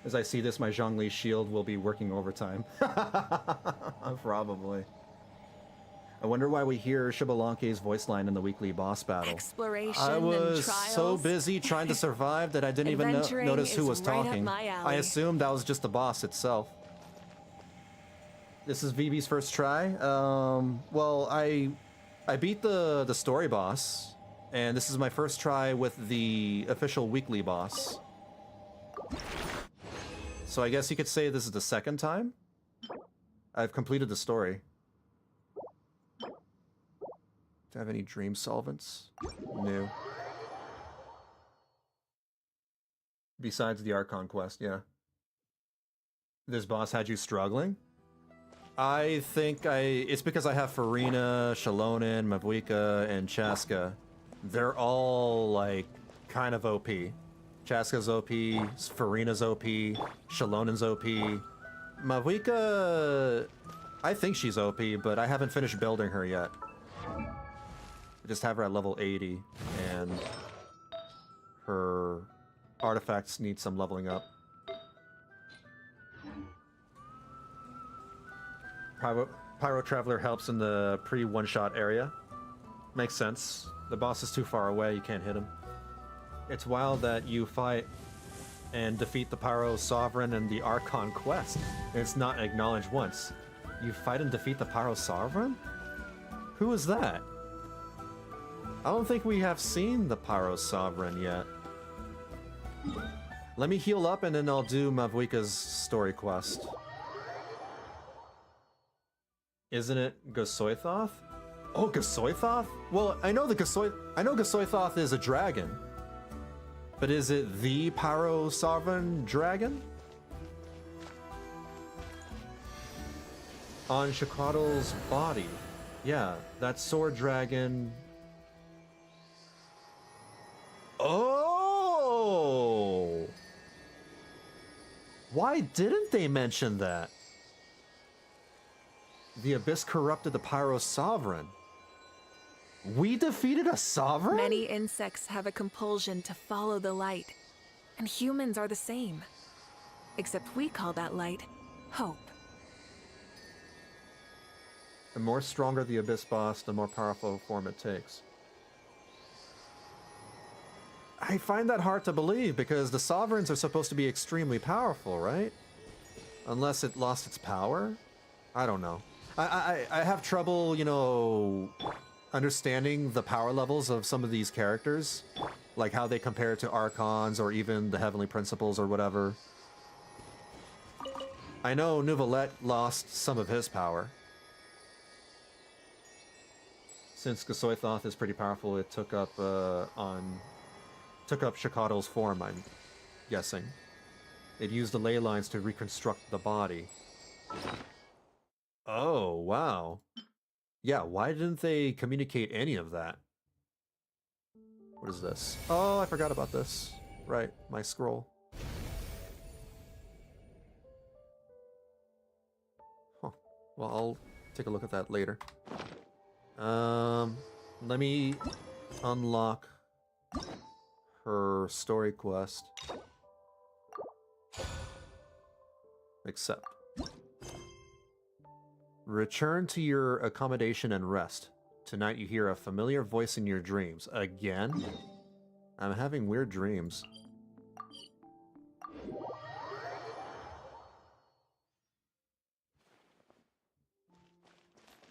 As I see this, my Zhongli shield will be working overtime. Probably. I wonder why we hear Shibalanke's voice line in the weekly boss battle. Exploration I was and trials. so busy trying to survive that I didn't even notice who was right up talking. my alley. I assumed that was just the boss itself. This is VB's first try. Well, I beat the story boss, and this is my first try with the official weekly boss. So I guess you could say this is the second time I've completed the story. Do I have any dream solvents? No. Besides the Archon quest, yeah. This boss had you struggling? I think it's because I have Farina, Shalonen, Mavuika, and Chaska. They're all, like, kind of OP. Chaska's OP, Farina's OP, Shalonen's OP. Mavuika, I think she's OP, but I haven't finished building her yet. I just have her at level 80, and her artifacts need some leveling up. Pyro Traveler helps in the pre-one-shot area. Makes sense. The boss is too far away, you can't hit him. It's wild that you fight and defeat the Pyro Sovereign in the Archon quest, and it's not acknowledged once. You fight and defeat the Pyro Sovereign? Who is that? I don't think we have seen the Pyro Sovereign yet. Let me heal up and then I'll do Mavuika's story quest. Isn't it Gasoithoth? Oh, Gasoithoth? Well, I know Gasoithoth is a dragon. But is it the Pyro Sovereign dragon? On Shakadal's body. Yeah, that sword dragon. Oh! Why didn't they mention that? The Abyss corrupted the Pyro Sovereign. We defeated a sovereign? Many insects have a compulsion to follow the light, and humans are the same. Except we call that light hope. The more stronger the Abyss boss, the more powerful form it takes. I find that hard to believe because the sovereigns are supposed to be extremely powerful, right? Unless it lost its power? I don't know. I have trouble, you know, understanding the power levels of some of these characters. Like how they compare to Archons or even the Heavenly Principles or whatever. I know Neuvillette lost some of his power. Since Gasoithoth is pretty powerful, it took up Shakadal's form, I'm guessing. It used the ley lines to reconstruct the body. Oh, wow. Yeah, why didn't they communicate any of that? What is this? Oh, I forgot about this. Right, my scroll. Huh. Well, I'll take a look at that later. Let me unlock her story quest. Accept. Return to your accommodation and rest. Tonight you hear a familiar voice in your dreams. Again? I'm having weird dreams.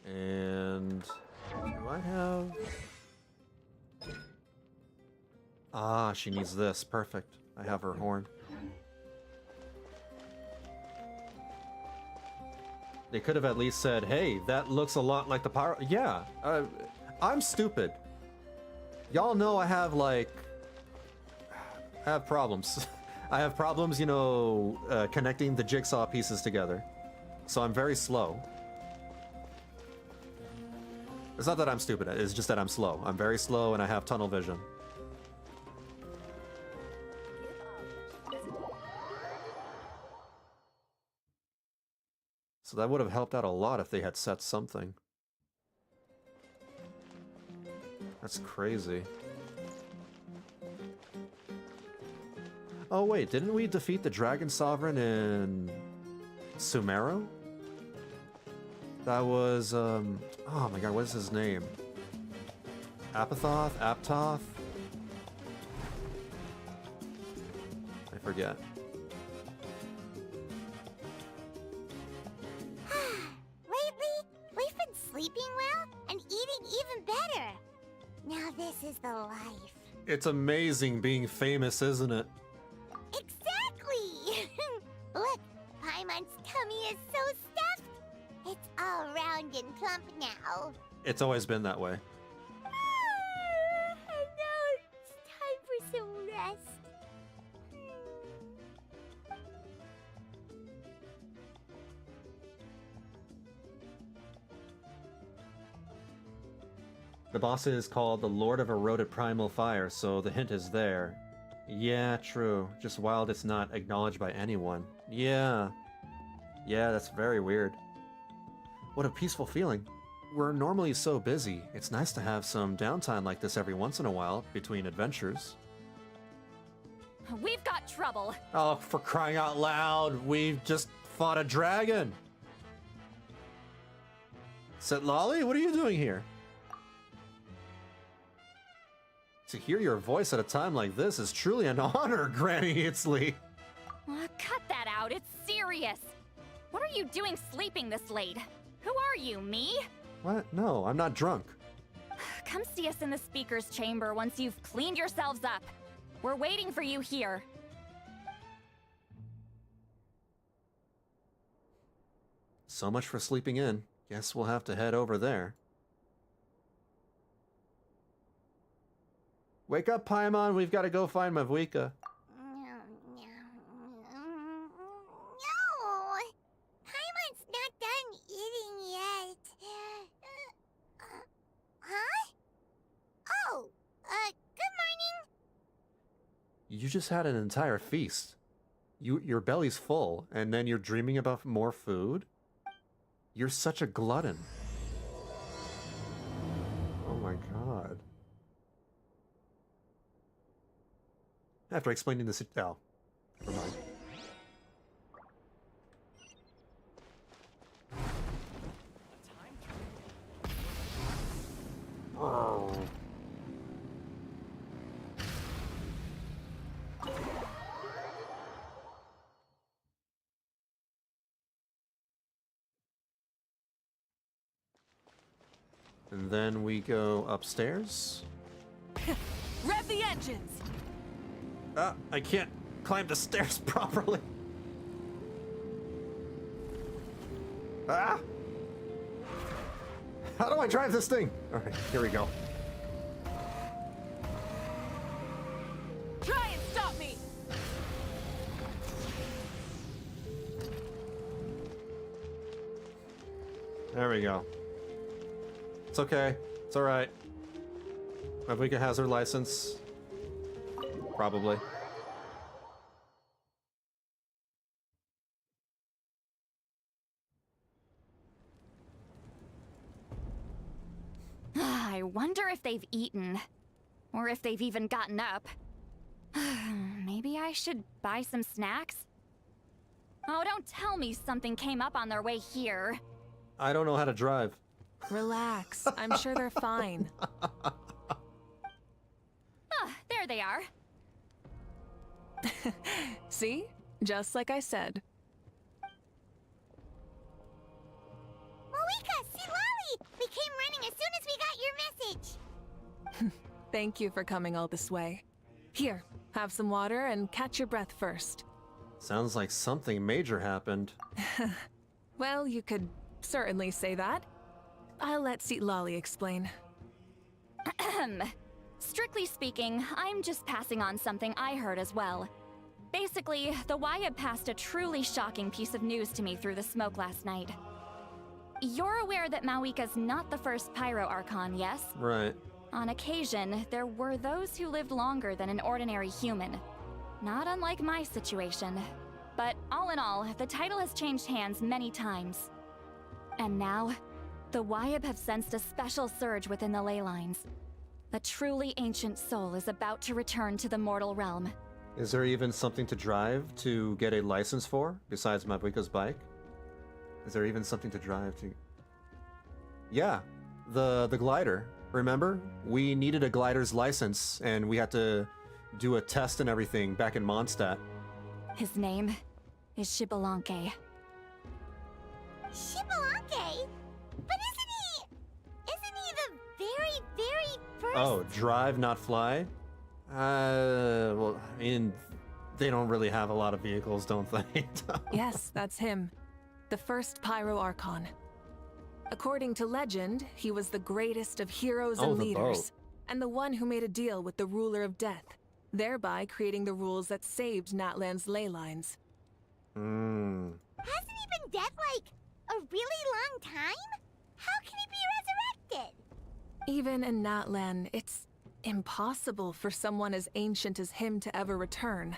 And do I have... Ah, she needs this. Perfect. I have her horn. They could have at least said, hey, that looks a lot like the Pyro... Yeah, I'm stupid. Y'all know I have, like... I have problems. I have problems, you know, connecting the jigsaw pieces together. So I'm very slow. It's not that I'm stupid, it's just that I'm slow. I'm very slow and I have tunnel vision. So that would have helped out a lot if they had set something. That's crazy. Oh wait, didn't we defeat the Dragon Sovereign in Sumeru? That was, oh my god, what is his name? Apathoth? Aptoth? I forget. Lately, we've been sleeping well and eating even better. Now this is the life. It's amazing being famous, isn't it? Exactly! Look, Paimon's tummy is so stuffed. It's all round and plump now. It's always been that way. And now it's time for some rest. The boss is called the Lord of Eroded Primal Fire, so the hint is there. Yeah, true. Just wild it's not acknowledged by anyone. Yeah. Yeah, that's very weird. What a peaceful feeling. We're normally so busy. It's nice to have some downtime like this every once in a while, between adventures. We've got trouble. Oh, for crying out loud, we've just fought a dragon! Sitlali, what are you doing here? To hear your voice at a time like this is truly an honor, Granny Itzley. Cut that out, it's serious. What are you doing sleeping this late? Who are you, me? What? No, I'm not drunk. Come see us in the speaker's chamber once you've cleaned yourselves up. We're waiting for you here. So much for sleeping in. Guess we'll have to head over there. Wake up, Paimon. We've got to go find Mavuika. No! Paimon's not done eating yet. Huh? Oh, good morning. You just had an entire feast. Your belly's full, and then you're dreaming about more food? You're such a glutton. Oh my god. After explaining this, oh, never mind. Oh. And then we go upstairs. Rev the engines! I can't climb the stairs properly. Ah! How do I drive this thing? Alright, here we go. Try and stop me! There we go. It's okay. It's alright. Mavuika has her license. Probably. I wonder if they've eaten. Or if they've even gotten up. Maybe I should buy some snacks? Oh, don't tell me something came up on their way here. I don't know how to drive. Relax. I'm sure they're fine. There they are. See? Just like I said. Mavuika, Sitlali! We came running as soon as we got your message. Thank you for coming all this way. Here, have some water and catch your breath first. Sounds like something major happened. Well, you could certainly say that. I'll let Sitlali explain. Strictly speaking, I'm just passing on something I heard as well. Basically, the Wyab passed a truly shocking piece of news to me through the smoke last night. You're aware that Mavuika's not the first Pyro Archon, yes? Right. On occasion, there were those who lived longer than an ordinary human. Not unlike my situation. But all in all, the title has changed hands many times. And now, the Wyab have sensed a special surge within the ley lines. A truly ancient soul is about to return to the mortal realm. Is there even something to drive to get a license for, besides Mavuika's bike? Is there even something to drive to... Yeah, the glider. Remember? We needed a glider's license, and we had to do a test and everything back in Mondstadt. His name is Xbalanque. Xbalanque? But isn't he the very, very first... Oh, drive, not fly? Well, I mean, they don't really have a lot of vehicles, don't they? Yes, that's him. The first Pyro Archon. According to legend, he was the greatest of heroes and leaders, and the one who made a deal with the ruler of death, thereby creating the rules that saved Natlan's ley lines. Hasn't he been dead like a really long time? How can he be resurrected? Even in Natlan, it's impossible for someone as ancient as him to ever return.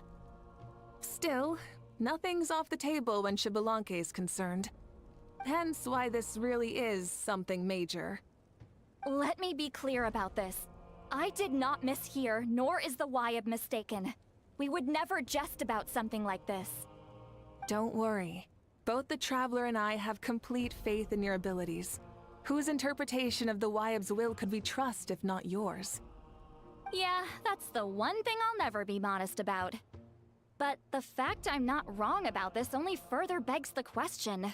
Still, nothing's off the table when Xbalanque is concerned. Hence why this really is something major. Let me be clear about this. I did not mishear, nor is the Wyab mistaken. We would never jest about something like this. Don't worry. Both the Traveler and I have complete faith in your abilities. Whose interpretation of the Wyab's will could we trust if not yours? Yeah, that's the one thing I'll never be modest about. But the fact I'm not wrong about this only further begs the question.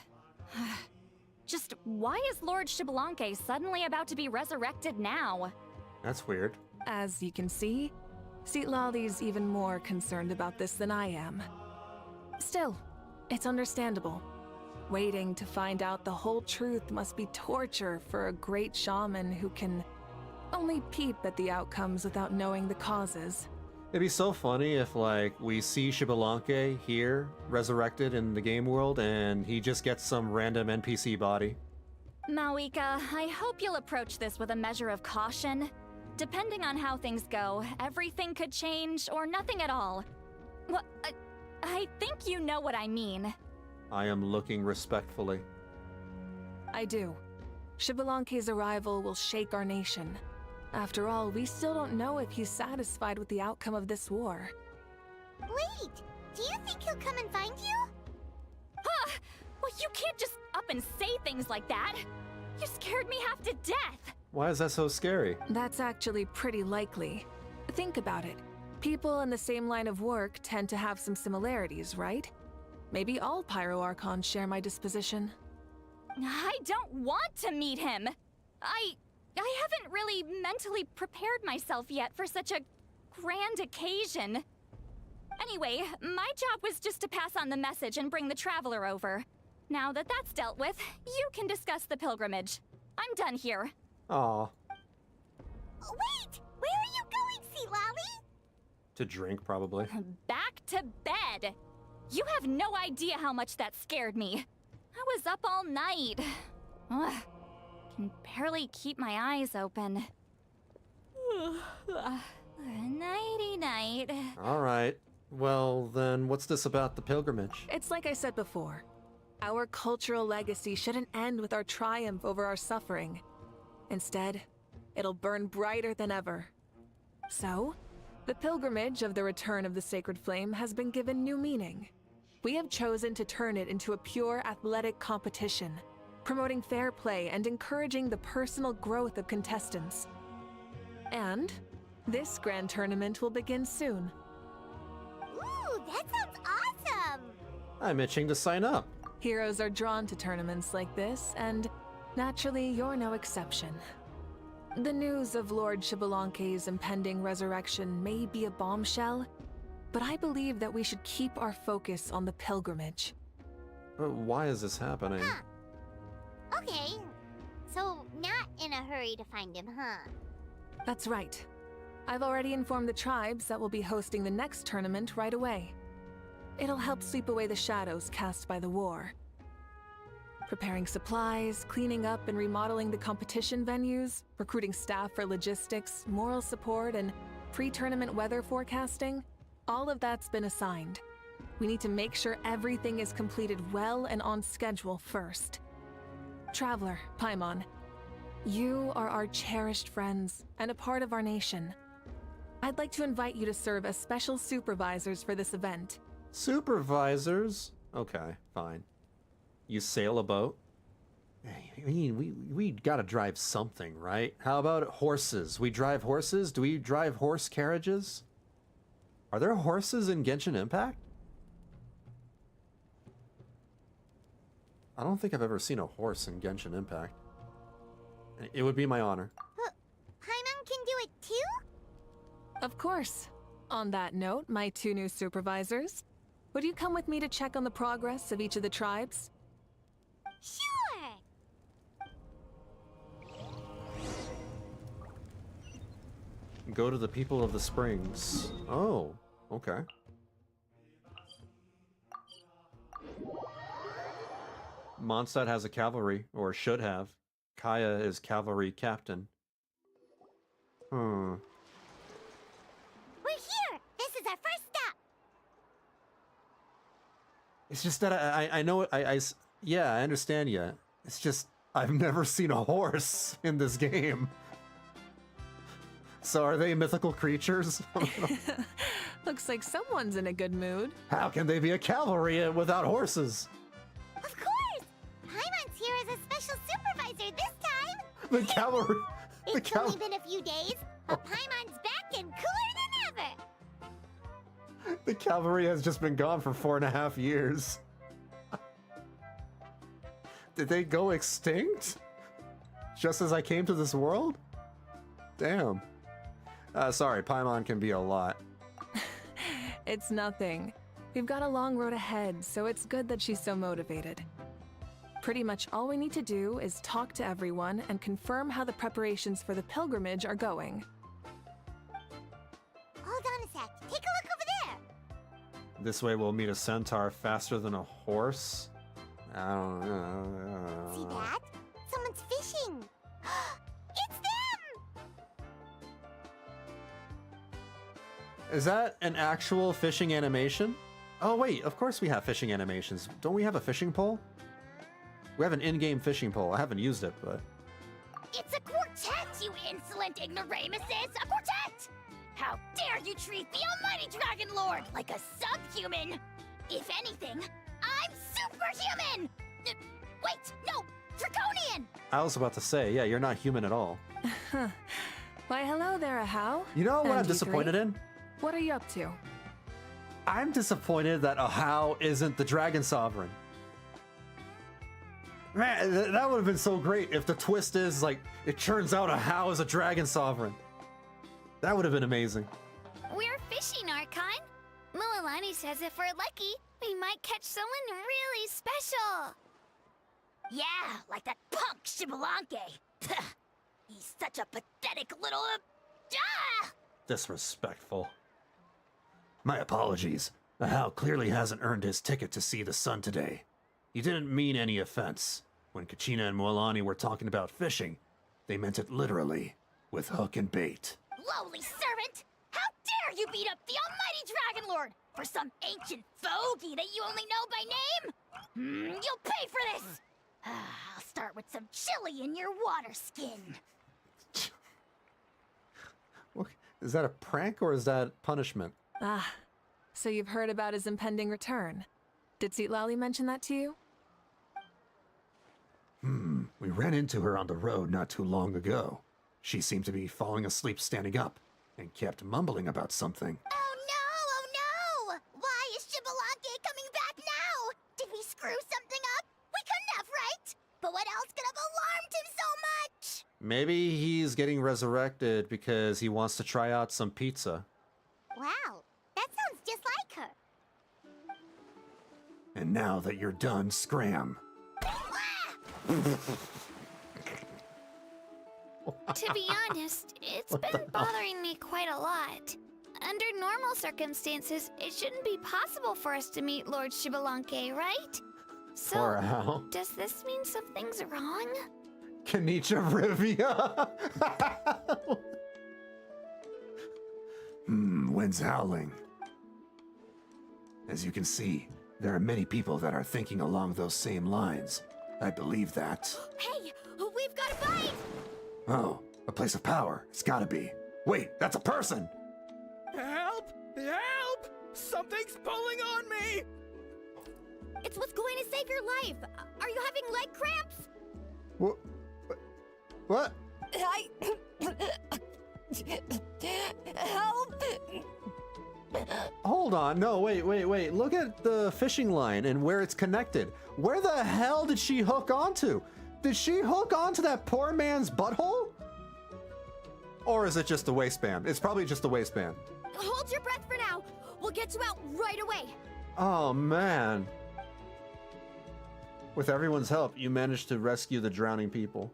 Just why is Lord Xbalanque suddenly about to be resurrected now? That's weird. As you can see, Citlali's even more concerned about this than I am. Still, it's understandable. Waiting to find out the whole truth must be torture for a great shaman who can only peep at the outcomes without knowing the causes. It'd be so funny if, like, we see Xbalanque here, resurrected in the game world, and he just gets some random NPC body. Mavuika, I hope you'll approach this with a measure of caution. Depending on how things go, everything could change or nothing at all. Well, I think you know what I mean. I am looking respectfully. I do. Xbalanque's arrival will shake our nation. After all, we still don't know if he's satisfied with the outcome of this war. Wait, do you think he'll come and find you? Huh! Well, you can't just up and say things like that. You scared me half to death. Why is that so scary? That's actually pretty likely. Think about it. People in the same line of work tend to have some similarities, right? Maybe all Pyro Archons share my disposition. I don't want to meet him. I haven't really mentally prepared myself yet for such a grand occasion. Anyway, my job was just to pass on the message and bring the Traveler over. Now that that's dealt with, you can discuss the pilgrimage. I'm done here. Aw. Wait! Where are you going, Citlali? To drink, probably. Back to bed! You have no idea how much that scared me. I was up all night. Ugh. Can barely keep my eyes open. Nighty-night. Alright. Well, then what's this about the pilgrimage? It's like I said before. Our cultural legacy shouldn't end with our triumph over our suffering. Instead, it'll burn brighter than ever. So, the pilgrimage of the return of the Sacred Flame has been given new meaning. We have chosen to turn it into a pure athletic competition, promoting fair play and encouraging the personal growth of contestants. And this grand tournament will begin soon. Ooh, that sounds awesome! I'm itching to sign up. Heroes are drawn to tournaments like this, and naturally, you're no exception. The news of Lord Xbalanque's impending resurrection may be a bombshell, but I believe that we should keep our focus on the pilgrimage. Why is this happening? Huh. Okay, so not in a hurry to find him, huh? That's right. I've already informed the tribes that we'll be hosting the next tournament right away. It'll help sweep away the shadows cast by the war. Preparing supplies, cleaning up and remodeling the competition venues, recruiting staff for logistics, moral support, and pre-tournament weather forecasting, all of that's been assigned. We need to make sure everything is completed well and on schedule first. Traveler, Paimon, you are our cherished friends and a part of our nation. I'd like to invite you to serve as special supervisors for this event. Supervisors? Okay, fine. You sail a boat? I mean, we gotta drive something, right? How about horses? We drive horses? Do we drive horse carriages? Are there horses in Genshin Impact? I don't think I've ever seen a horse in Genshin Impact. It would be my honor. Paimon can do it too? Of course. On that note, my 2 new supervisors, would you come with me to check on the progress of each of the tribes? Sure! Go to the people of the springs. Oh, okay. Mondstadt has a cavalry, or should have. Kaya is cavalry captain. We're here! This is our first stop! It's just that I know it. Yeah, I understand you. It's just I've never seen a horse in this game. So are they mythical creatures? Looks like someone's in a good mood. How can they be a cavalry without horses? Of course! Paimon's here as a special supervisor this time! The cavalry... It's only been a few days, but Paimon's back and cooler than ever! The cavalry has just been gone for 4.5 years. Did they go extinct? Just as I came to this world? Damn. Sorry, Paimon can be a lot. It's nothing. We've got a long road ahead, so it's good that she's so motivated. Pretty much all we need to do is talk to everyone and confirm how the preparations for the pilgrimage are going. Hold on a sec. Take a look over there! This way we'll meet a centaur faster than a horse? I don't know. See that? Someone's fishing! It's them! Is that an actual fishing animation? Oh wait, of course we have fishing animations. Don't we have a fishing pole? We have an in-game fishing pole. I haven't used it, but... It's a quartet, you insolent ignoramuses! A quartet! How dare you treat the almighty Dragon Lord like a subhuman! If anything, I'm superhuman! Wait, no! Draconian! I was about to say, yeah, you're not human at all. Why, hello there, Ahau. You know what And I'm you disappointed three? in? What are you up to? I'm disappointed that Ahau isn't the Dragon Sovereign. Man, that would have been so great if the twist is, like, it turns out Ahau is a Dragon Sovereign. That would have been amazing. We're fishing, Archon. Mualani says if we're lucky, we might catch someone really special. Yeah, like that punk Shibalanke. He's such a pathetic little... Disrespectful. My apologies. Ahau clearly hasn't earned his ticket to see the sun today. He didn't mean any offense. When Kachina and Mualani were talking about fishing, they meant it literally, with hook and bait. Lowly servant! How dare you beat up the almighty Dragon Lord for some ancient fogey that you only know by name? You'll pay for this! I'll start with some chili in your water skin. Is that a prank or is that punishment? Ah, so you've heard about his impending return. Did Zitlali mention that to you? We ran into her on the road not too long ago. She seemed to be falling asleep standing up and kept mumbling about something. Oh no! Why is Shibalanke coming back now? Did we screw something up? We couldn't have, right? But what else could have alarmed him so much? Maybe he's getting resurrected because he wants to try out some pizza. Wow, that sounds just like her. And now that you're done, scram. To be honest, it's been bothering me quite a lot. Under normal circumstances, it shouldn't be possible for us to meet Lord Shibalanke, right? So, Poor Al. does this mean something's wrong? Kenichi of Rivia. Wind's howling. As you can see, there are many people that are thinking along those same lines. I believe that. Hey, we've got a bite! Oh, a place of power. It's gotta be. Wait, that's a person! Help! Help! Something's pulling on me! It's what's going to save your life. Are you having leg cramps? What? Help! Hold on. No, wait. Look at the fishing line and where it's connected. Where the hell did she hook onto? Did she hook onto that poor man's butthole? Or is it just the waistband? It's probably just the waistband. Hold your breath for now. We'll get you out right away. Oh, man. With everyone's help, you managed to rescue the drowning people.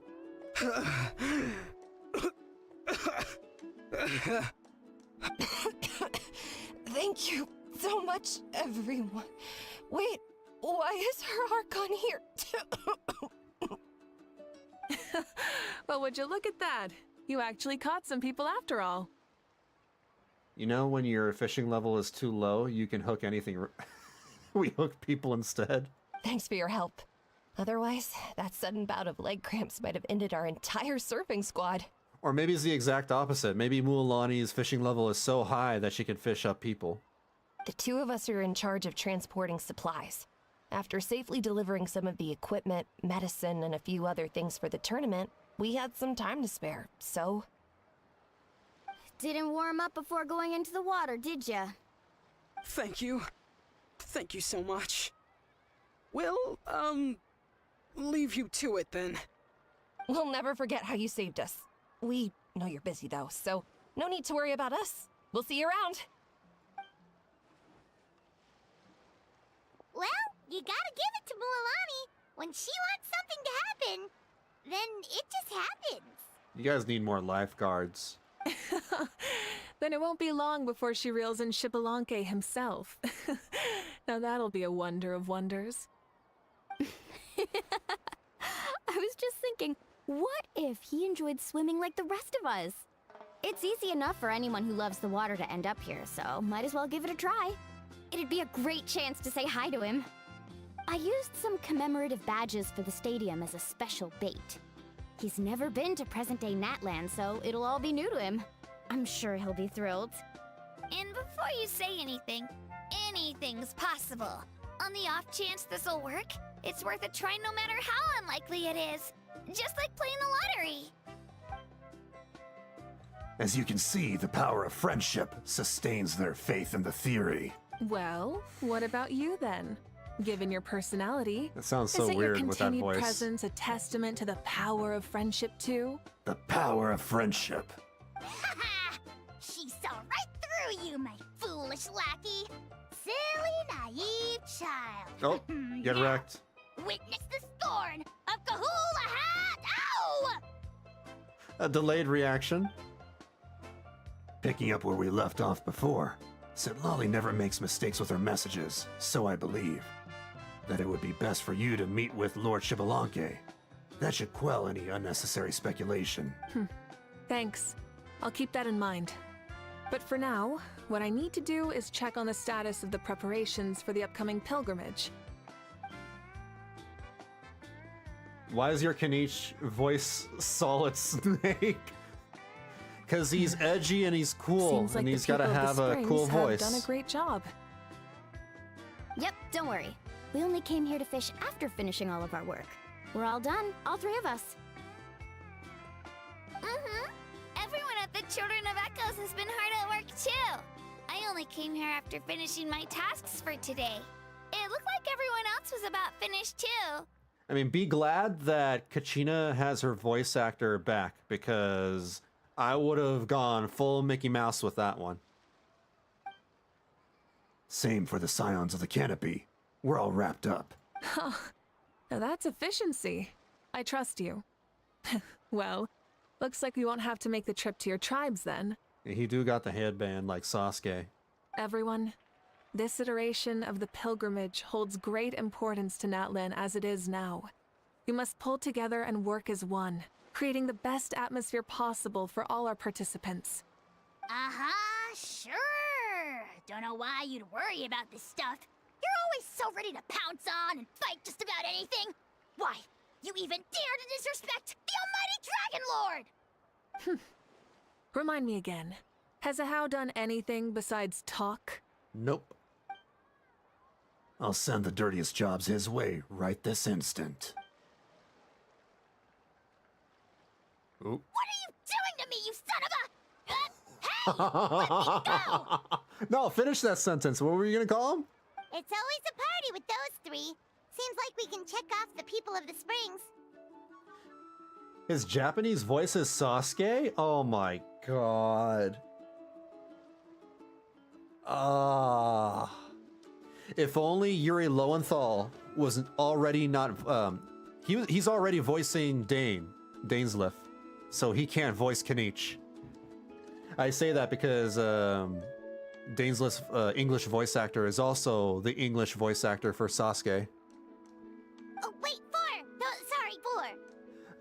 Thank you so much, everyone. Wait, why is her Archon here too? Well, would you look at that? You actually caught some people after all. You know, when your fishing level is too low, you can hook anything. We hooked people instead. Thanks for your help. Otherwise, that sudden bout of leg cramps might have ended our entire surfing squad. Or maybe it's the exact opposite. Maybe Mualani's fishing level is so high that she can fish up people. The two of us are in charge of transporting supplies. After safely delivering some of the equipment, medicine, and a few other things for the tournament, we had some time to spare, so... Didn't warm up before going into the water, did ya? Thank you. Thank you so much. We'll, leave you to it then. We'll never forget how you saved us. We know you're busy though, so no need to worry about us. We'll see you around. Well, you gotta give it to Mualani. When she wants something to happen, then it just happens. You guys need more lifeguards. Then it won't be long before she reels in Shibalanke himself. Now that'll be a wonder of wonders. I was just thinking, what if he enjoyed swimming like the rest of us? It's easy enough for anyone who loves the water to end up here, so might as well give it a try. It'd be a great chance to say hi to him. I used some commemorative badges for the stadium as a special bait. He's never been to present-day Natlan, so it'll all be new to him. I'm sure he'll be thrilled. And before you say anything, anything's possible. On the off chance this'll work, it's worth a try no matter how unlikely it is. Just like playing the lottery. As you can see, the power of friendship sustains their faith in the theory. Well, what about you then? Given your personality, That sounds so isn't weird your with that continued voice. presence a testament to the power of friendship too? The power of friendship. Haha! She saw right through you, my foolish lackey. Silly, naive child. Oh, get wrecked. Witness the scorn of Kahula Hat! Ow! A delayed reaction. Picking up where we left off before, Sitlali never makes mistakes with her messages, so I believe that it would be best for you to meet with Lord Shibalanke. That should quell any unnecessary speculation. Thanks. I'll keep that in mind. But for now, what I need to do is check on the status of the preparations for the upcoming pilgrimage. Why is your Kenichi voice Solid Snake? Because he's edgy and he's cool, Seems like and the he's got to people of have the a Springs cool have voice. done a great job. Yep, don't worry. We only came here to fish after finishing all of our work. We're all done, all three of us. Everyone at the Children of Echoes has been hard at work too. I only came here after finishing my tasks for today. It looked like everyone else was about finished too. I mean, be glad that Kachina has her voice actor back, because I would have gone full Mickey Mouse with that one. Same for the Scions of the Canopy. We're all wrapped up. Huh. Now that's efficiency. I trust you. Well, looks like we won't have to make the trip to your tribes then. He do got the headband like Sasuke. Everyone, this iteration of the pilgrimage holds great importance to Natlan as it is now. We must pull together and work as one, creating the best atmosphere possible for all our participants. Sure. Don't know why you'd worry about this stuff. You're always so ready to pounce on and fight just about anything. Why, you even dare to disrespect the almighty Dragon Lord! Remind me again, has Ahau done anything besides talk? Nope. I'll send the dirtiest jobs his way right this instant. Oop. What are you doing to me, you son of a... hey! Let me go! No, finish that sentence. What were you gonna call him? It's always a party with those three. Seems like we can check off the people of the springs. His Japanese voice is Sasuke? Oh my god. If only Yuri Lowenthal wasn't already not he's already voicing Dainsleif, so he can't voice Kanich. I say that because Dainsleif's English voice actor is also the English voice actor for Sasuke. Oh wait, 4! No, sorry, 4.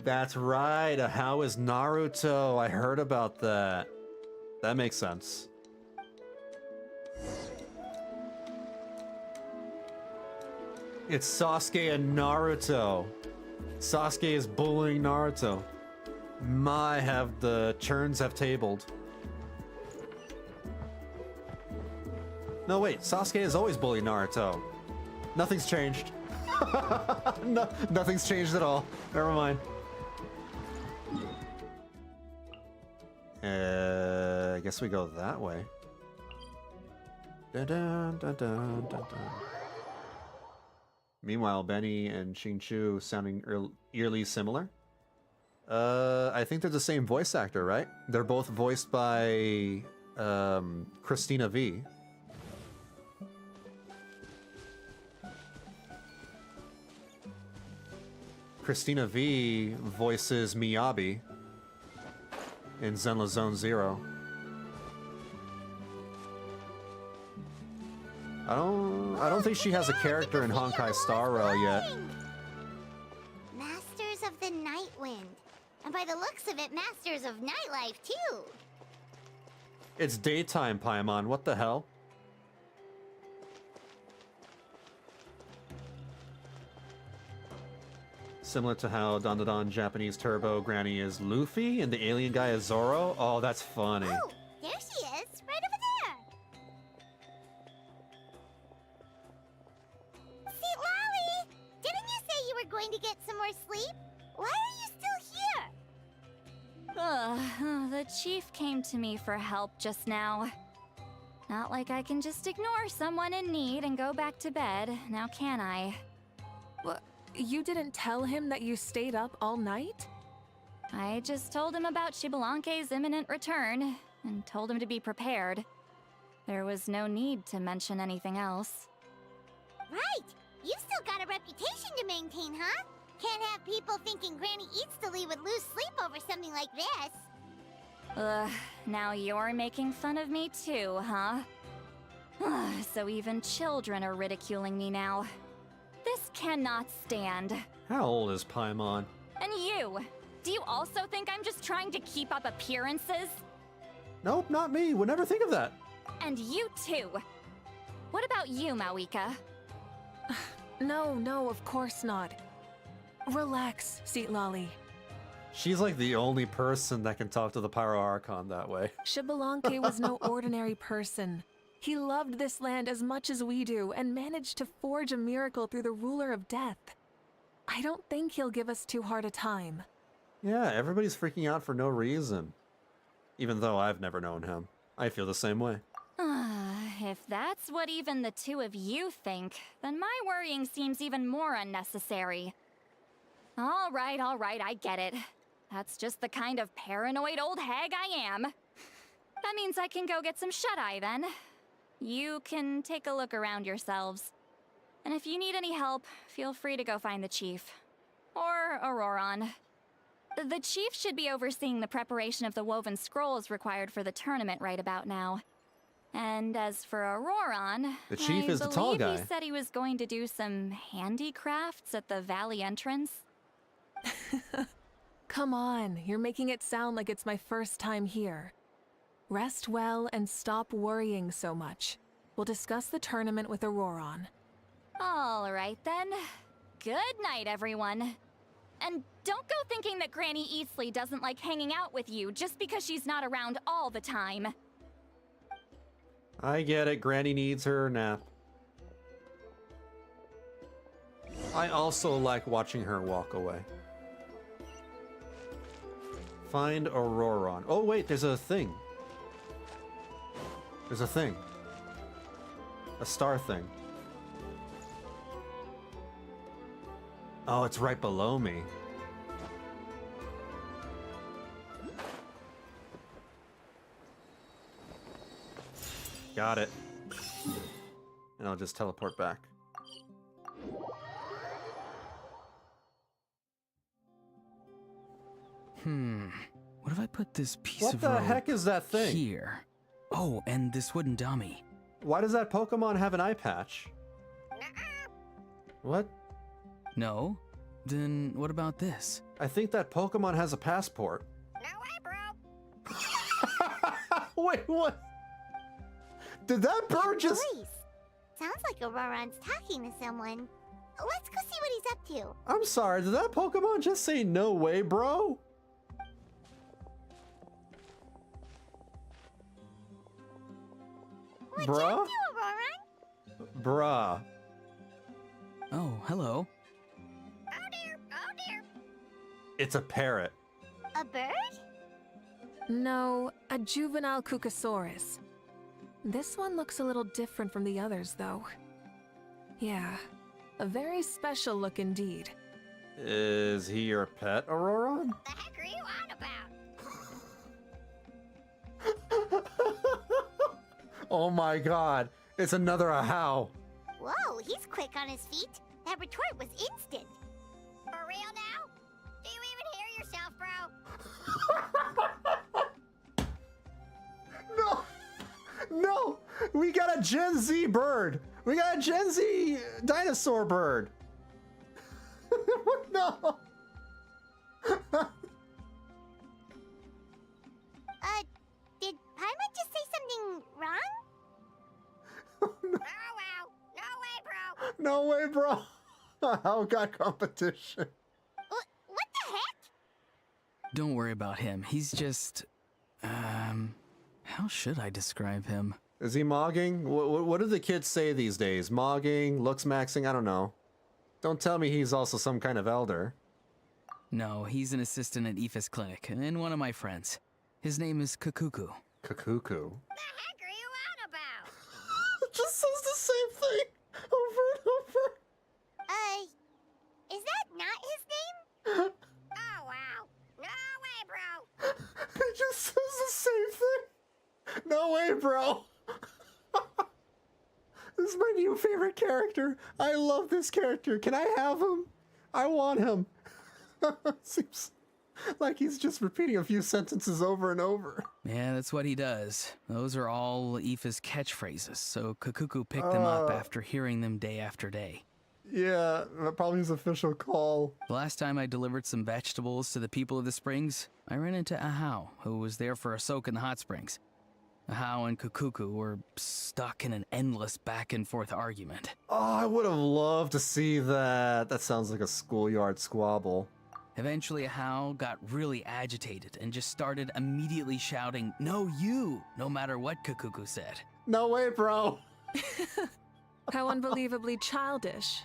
That's right, Ahau is Naruto. I heard about that. That makes sense. It's Sasuke and Naruto. Sasuke is bullying Naruto. The churns have tabled. No, wait, Sasuke has always bullied Naruto. Nothing's changed. No, nothing's changed at all. Never mind. I guess we go that way. Dun, dun, dun, dun, dun, dun. Meanwhile, Benny and Xingqiu sounding eerily similar. I think they're the same voice actor, right? They're both voiced by Christina V. Christina V voices Miyabi in Zenless Zone Zero. I don't think she has a character in Honkai Star Rail yet. Masters of the Night Wind. And by the looks of it, Masters of Nightlife, too. It's daytime, Paimon. What the hell? Similar to how Dandadan Japanese Turbo Granny is Luffy and the alien guy is Zoro. Oh, that's funny. Oh, there she is, right over there. See, Lolly, didn't you say you were going to get some more sleep? Why are you still here? The chief came to me for help just now. Not like I can just ignore someone in need and go back to bed, now can I? You didn't tell him that you stayed up all night? I just told him about Xbalanque's imminent return, and told him to be prepared. There was no need to mention anything else. Right! You've still got a reputation to maintain, huh? Can't have people thinking Granny Eatstily would lose sleep over something like this. Now you're making fun of me too, huh? So even children are ridiculing me now. This cannot stand. How old is Paimon? And you! Do you also think I'm just trying to keep up appearances? Nope, not me. Would never think of that. And you too. What about you, Mavuika? No, of course not. Relax, Seatlolly. She's like the only person that can talk to the Pyro Archon that way. Xbalanque was no ordinary person. He loved this land as much as we do and managed to forge a miracle through the ruler of death. I don't think he'll give us too hard a time. Yeah, everybody's freaking out for no reason. Even though I've never known him. I feel the same way. If that's what even the two of you think, then my worrying seems even more unnecessary. All right, I get it. That's just the kind of paranoid old hag I am. That means I can go get some shut-eye then. You can take a look around yourselves. And if you need any help, feel free to go find the chief. Or Auroron. The chief should be overseeing the preparation of the woven scrolls required for the tournament right about now. And as for Auroron, The chief is the tall guy. He said he was going to do some handicrafts at the valley entrance. Come on, you're making it sound like it's my first time here. Rest well and stop worrying so much. We'll discuss the tournament with Auroron. All right then. Good night, everyone. And don't go thinking that Granny Eastleigh doesn't like hanging out with you just because she's not around all the time. I get it. Granny needs her nap. I also like watching her walk away. Find Auroron. Oh wait, there's a thing. There's a thing. A star thing. Oh, it's right below me. Got it. And I'll just teleport back. What if I put this piece What of the rope heck is that thing? here? Oh, and this wooden dummy. Why does that Pokemon have an eye patch? What? No? Then what about this? I think that Pokemon has a passport. No way, bro. Wait, what? Did that bird just... Boys, sounds like Auroron's talking to someone. Let's go see what he's up to. I'm sorry, did that Pokemon just say no way, bro? What'd Bruh? you up to, Auroron? Bruh. Oh, hello. Oh dear, oh dear. It's a parrot. A bird? No, a juvenile Cucosaurus. This one looks a little different from the others, though. Yeah, a very special look indeed. Is he your pet, Auroron? The heck are you on about? Oh my god, it's another Ahau. Whoa, he's quick on his feet. That retort was instant. For real now? Do you even hear yourself, bro? No! We got a Gen Z bird! We got a Gen Z dinosaur bird! No! Did Paimon just say something wrong? Oh, wow. No way, bro. No way, bro! Ahau got competition. What the heck? Don't worry about him. He's just... how should I describe him? Is he mogging? What do the kids say these days? Mogging? Looks maxing? I don't know. Don't tell me he's also some kind of elder. No, he's an assistant at Aoife's clinic, and one of my friends. His name is Kakuku. Kakuku? The heck are you on about? It just says the same thing over and over. Is that not his name? Oh, wow. No way, bro. It just says the same thing. No way, bro. This is my new favorite character. I love this character. Can I have him? I want him. Seems like he's just repeating a few sentences over and over. Yeah, that's what he does. Those are all Aoife's catchphrases, so Kakuku picked them up after hearing them day after day. Yeah, probably his official call. The last time I delivered some vegetables to the people of the springs, I ran into Ahau, who was there for a soak in the hot springs. Ahau and Kakuku were stuck in an endless back-and-forth argument. Oh, I would have loved to see that. That sounds like a schoolyard squabble. Eventually, Ahau got really agitated and just started immediately shouting, "No, you!" no matter what Kakuku said. No way, bro. How unbelievably childish.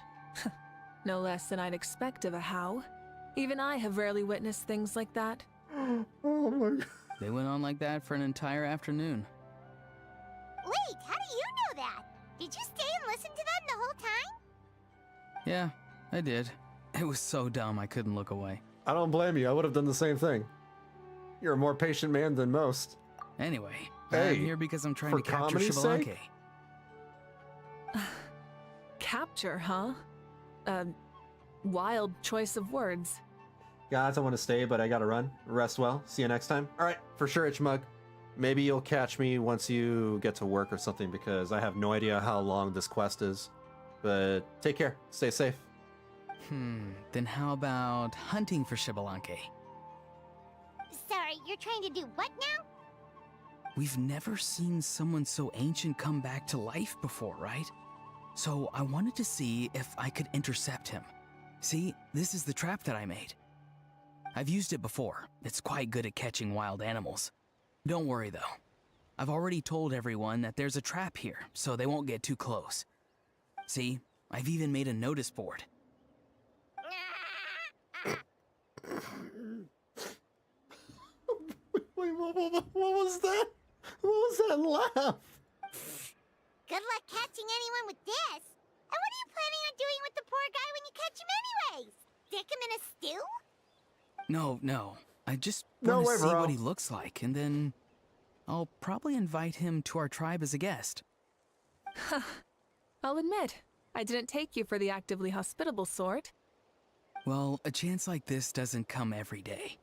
No less than I'd expect of a How. Even I have rarely witnessed things like that. Oh my god. They went on like that for an entire afternoon. Wait, how do you know that? Did you stay and listen to them the whole time? Yeah, I did. It was so dumb I couldn't look away. I don't blame you. I would have done the same thing. You're a more patient man than most. Anyway, Hey, I'm here because I'm trying for to capture comedy's Xbalanque. sake? Capture, huh? Wild choice of words. Guys, I want to stay, but I gotta run. Rest well. See you next time. All right, for sure, Itchmug. Maybe you'll catch me once you get to work or something, because I have no idea how long this quest is. But take care. Stay safe. Then how about hunting for Xbalanque? Sorry, you're trying to do what now? We've never seen someone so ancient come back to life before, right? So I wanted to see if I could intercept him. See, this is the trap that I made. I've used it before. It's quite good at catching wild animals. Don't worry though. I've already told everyone that there's a trap here, so they won't get too close. See, I've even made a notice board. Wait, what was that? What was that laugh? Good luck catching anyone with this. And what are you planning on doing with the poor guy when you catch him anyways? Stick him in a stew? No. I just No want way, to see bro. what he looks like, and then I'll probably invite him to our tribe as a guest. I'll admit, I didn't take you for the actively hospitable sort. Well, a chance like this doesn't come every day.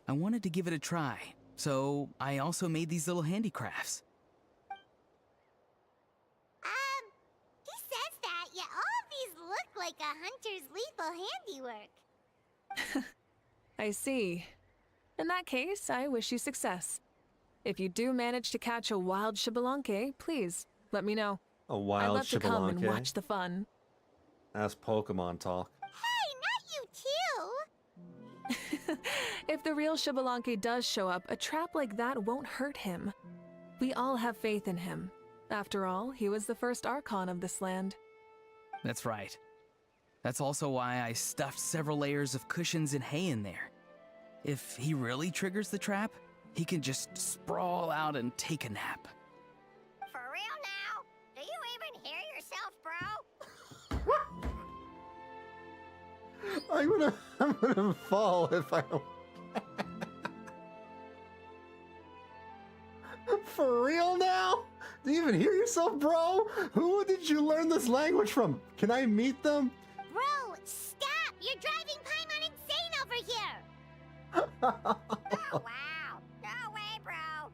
I wanted to give it a try, so I also made these little handicrafts. He says that, yet all of these look like a hunter's lethal handiwork. I see. In that case, I wish you success. If you do manage to catch a wild Xbalanque, please let me know. A I'd wild love to come and Xbalanque? watch the fun. That's Pokemon talk. Hey, not you too! If the real Xbalanque does show up, a trap like that won't hurt him. We all have faith in him. After all, he was the first Archon of this land. That's right. That's also why I stuffed several layers of cushions and hay in there. If he really triggers the trap, he can just sprawl out and take a nap. For real now? Do you even hear yourself, bro? I'm gonna fall if I don't. For real now? Do you even hear yourself, bro? Who did you learn this language from? Can I meet them? Bro, stop! You're driving Paimon insane over here! Oh, wow. No way, bro.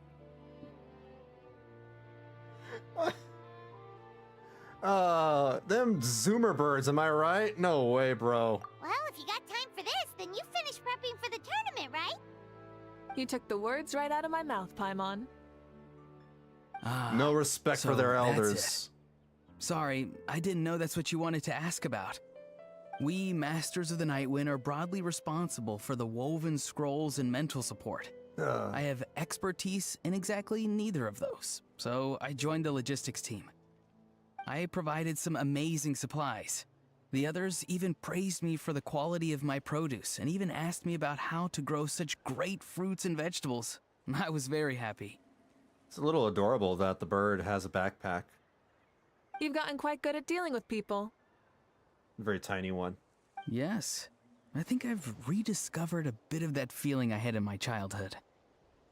Them Zoomer birds, am I right? No way, bro. Well, if you got time for this, then you finished prepping for the tournament, right? You took the words right out of my mouth, Paimon. No respect for their that's elders. it. Sorry, I didn't know that's what you wanted to ask about. We Masters of the Nightwind are broadly responsible for the woven scrolls and mental support. I have expertise in exactly neither of those, so I joined the logistics team. I provided some amazing supplies. The others even praised me for the quality of my produce and even asked me about how to grow such great fruits and vegetables. I was very happy. It's a little adorable that the bird has a backpack. You've gotten quite good at dealing with people. Very tiny one. Yes, I think I've rediscovered a bit of that feeling I had in my childhood.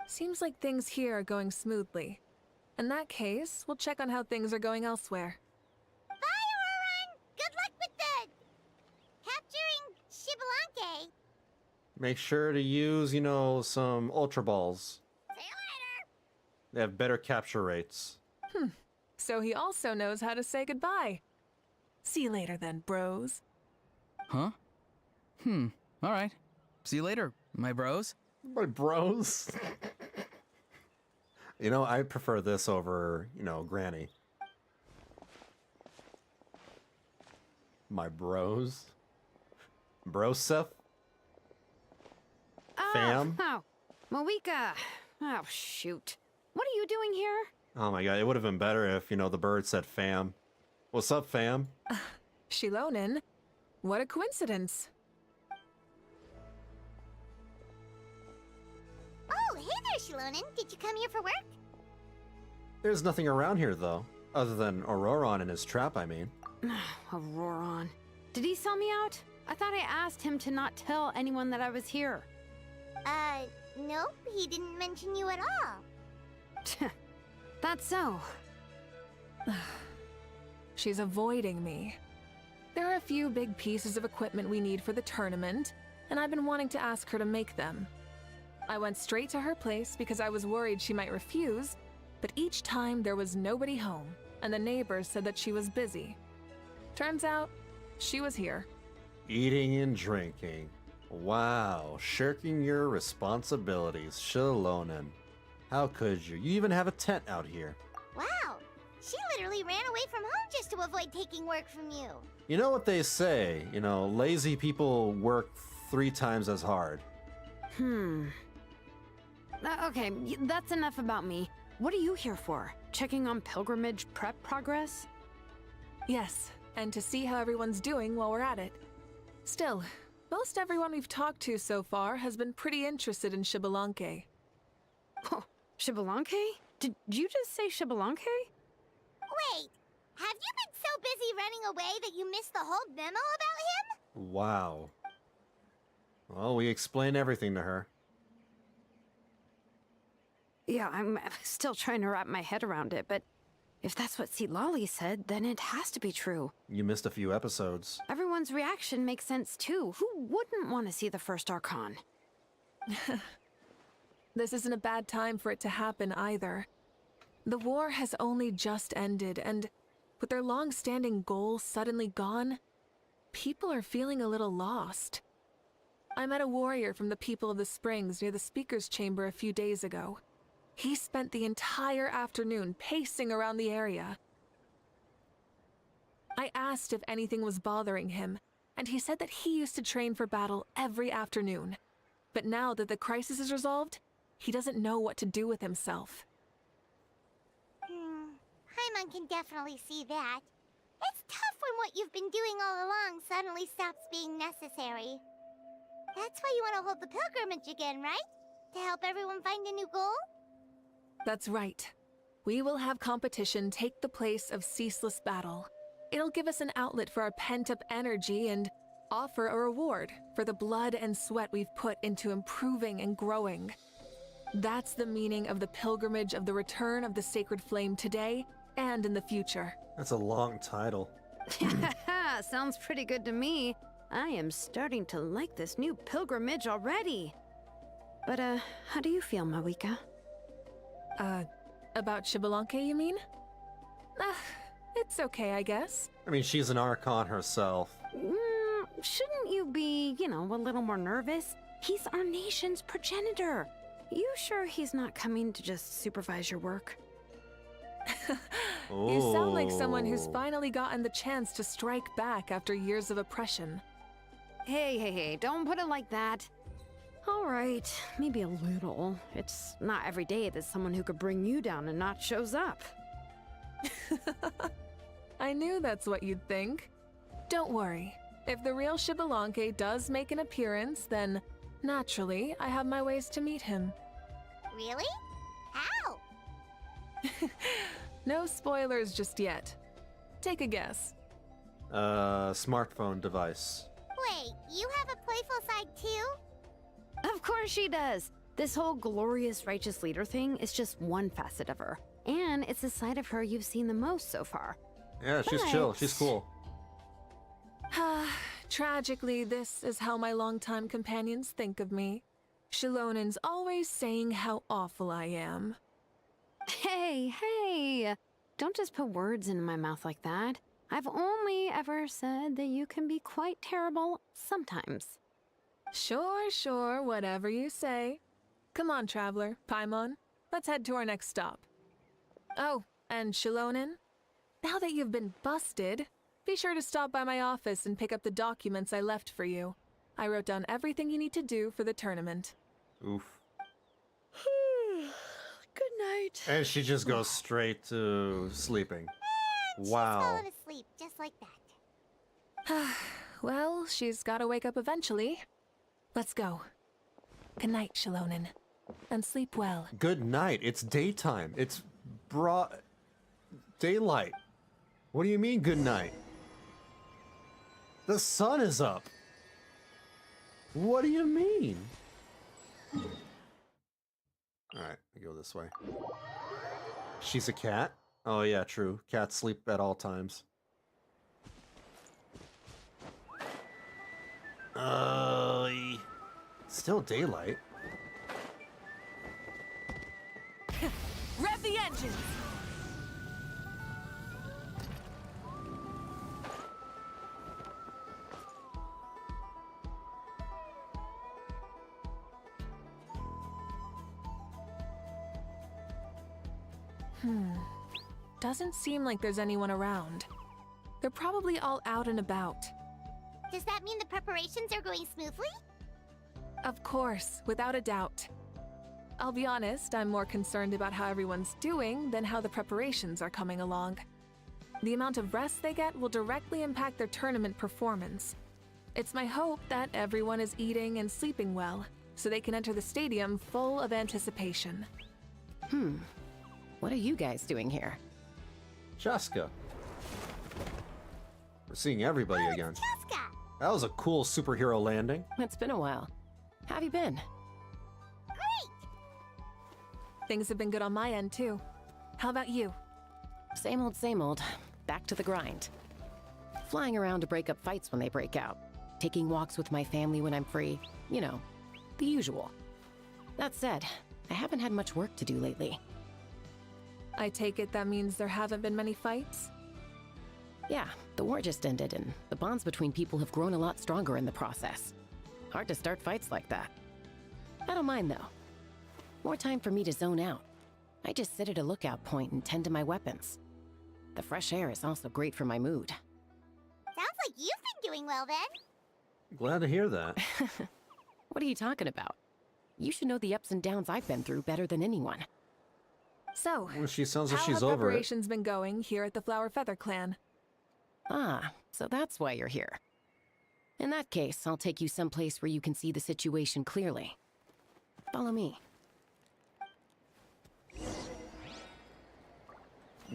Seems like things here are going smoothly. In that case, we'll check on how things are going elsewhere. Bye, Auron! Good luck with the... capturing Xbalanque. Make sure to use, some Ultra Balls. See you later! They have better capture rates. So he also knows how to say goodbye. See you later then, bros. Huh? Alright. See you later, my bros. My bros? I prefer this over, Granny. My bros? Broseph? Fam? Oh, Mavuika. Oh, shoot. What are you doing here? Oh my god, it would have been better if, the bird said fam. What's up, fam? Shilonen? What a coincidence. Oh, hey there, Shilonen. Did you come here for work? There's nothing around here, though. Other than Auroron and his trap, I mean. Auroron. Did he sell me out? I thought I asked him to not tell anyone that I was here. Nope. He didn't mention you at all. That's so. She's avoiding me. There are a few big pieces of equipment we need for the tournament. and I've been wanting to ask her to make them. I went straight to her place because I was worried she might refuse, but each time there was nobody home, and the neighbors said that she was busy. Turns out, she was here. Eating and drinking. Wow, shirking your responsibilities, Shilonen. How could you? You even have a tent out here. Wow, she literally ran away from home just to avoid taking work from you. You know what they say, lazy people work 3 times as hard. Okay, that's enough about me. What are you here for? Checking on pilgrimage prep progress? Yes, and to see how everyone's doing while we're at it. Still, most everyone we've talked to so far has been pretty interested in Xbalanque. Oh, Xbalanque? Did you just say Xbalanque? Wait, have you been so busy running away that you missed the whole memo about him? Wow. Well, we explain everything to her. Yeah, I'm still trying to wrap my head around it, but if that's what Lolly said, then it has to be true. You missed a few episodes. Everyone's reaction makes sense too. Who wouldn't want to see the first Archon? This isn't a bad time for it to happen either. The war has only just ended, and with their long-standing goal suddenly gone, people are feeling a little lost. I met a warrior from the People of the Springs near the Speaker's Chamber a few days ago. He spent the entire afternoon pacing around the area. I asked if anything was bothering him, and he said that he used to train for battle every afternoon. But now that the crisis is resolved, he doesn't know what to do with himself. Paimon can definitely see that. It's tough when what you've been doing all along suddenly stops being necessary. That's why you want to hold the pilgrimage again, right? To help everyone find a new goal? That's right. We will have competition take the place of ceaseless battle. It'll give us an outlet for our pent-up energy and offer a reward for the blood and sweat we've put into improving and growing. That's the meaning of the pilgrimage of the return of the sacred flame today and in the future. That's a long title. Sounds pretty good to me. I am starting to like this new pilgrimage already. But, how do you feel, Mavuika? About Xbalanque, you mean? It's okay, I guess. I mean, she's an Archon herself. Shouldn't you be, a little more nervous? He's our nation's progenitor. You sure he's not coming to just supervise your work? You sound like someone who's finally gotten the chance to strike back after years of oppression. Hey, don't put it like that. All right, maybe a little. It's not every day that someone who could bring you down a notch shows up. I knew that's what you'd think. Don't worry. If the real Xbalanque does make an appearance, then naturally, I have my ways to meet him. Really? How? No spoilers just yet. Take a guess. Smartphone device. Wait, you have a playful side too? Of course she does. This whole glorious righteous leader thing is just one facet of her. And it's the side of her you've seen the most so far. Yeah, she's chill. She's cool. Tragically, this is how my longtime companions think of me. Shilonen's always saying how awful I am. Hey! Don't just put words into my mouth like that. I've only ever said that you can be quite terrible sometimes. Sure, whatever you say. Come on, traveler, Paimon. Let's head to our next stop. Oh, and Shilonen, now that you've been busted, be sure to stop by my office and pick up the documents I left for you. I wrote down everything you need to do for the tournament. Oof. Good night. And she just goes straight to sleeping. Wow. She's falling asleep, just like that. Well, she's gotta wake up eventually. Let's go. Good night, Shilonen. And sleep well. Good night. It's daytime. It's broad daylight. What do you mean, good night? The sun is up. What do you mean? Alright, we go this way. She's a cat? Oh yeah, true. Cats sleep at all times. Still daylight. Rev the engines! Doesn't seem like there's anyone around. They're probably all out and about. Does that mean the preparations are going smoothly? Of course, without a doubt. I'll be honest, I'm more concerned about how everyone's doing than how the preparations are coming along. The amount of rest they get will directly impact their tournament performance. It's my hope that everyone is eating and sleeping well, so they can enter the stadium full of anticipation. What are you guys doing here? Jessica. We're seeing everybody again. Jessica! That was a cool superhero landing. It's been a while. How have you been? Things have been good on my end, too. How about you? Same old, same old. Back to the grind. Flying around to break up fights when they break out. Taking walks with my family when I'm free. You know, the usual. That said, I haven't had much work to do lately. I take it that means there haven't been many fights? Yeah, the war just ended, and the bonds between people have grown a lot stronger in the process. Hard to start fights like that. I don't mind, though. More time for me to zone out. I just sit at a lookout point and tend to my weapons. The fresh air is also great for my mood. Sounds like you've been doing well then. Glad to hear that. What are you talking about? You should know the ups and downs I've been through better than anyone. So, Well, she sounds like how she's have over it. preparations been going here at the Flower Feather Clan? Ah, so that's why you're here. In that case, I'll take you someplace where you can see the situation clearly. Follow me.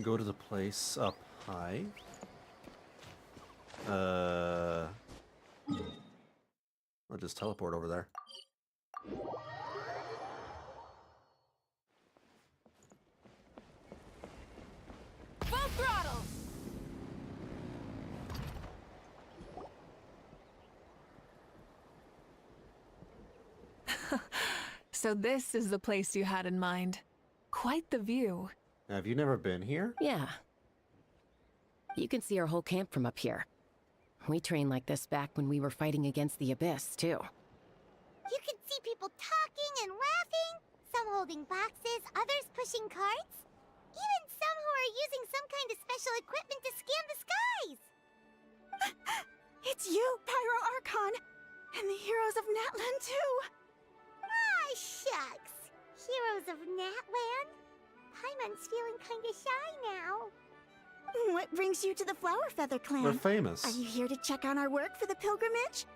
Go to the place up high. I'll just teleport over there. Full throttle! So this is the place you had in mind. Quite the view. Have you never been here? Yeah. You can see our whole camp from up here. We trained like this back when we were fighting against the Abyss, too. You can see people talking and laughing, some holding boxes, others pushing carts. Even some who are using some kind of special equipment to scan the skies. It's you, Pyro Archon, and the heroes of Natlan, too. Ah, shucks. Heroes of Natlan? Paimon's feeling kinda shy now. What brings you to the Flower Feather Clan? They're famous. Are you here to check on our work for the pilgrimage?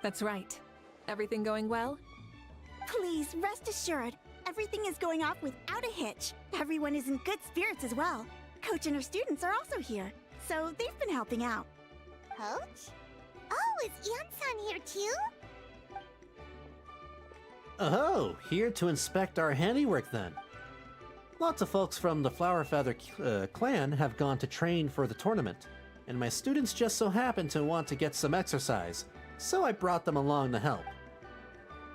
That's right. Everything going well? Please, rest assured, everything is going off without a hitch. Everyone is in good spirits as well. Coach and her students are also here, so they've been helping out. Coach? Oh, is Ian-san here too? Oh, here to inspect our handiwork then. Lots of folks from the Flower Feather clan have gone to train for the tournament, and my students just so happen to want to get some exercise, so I brought them along to help.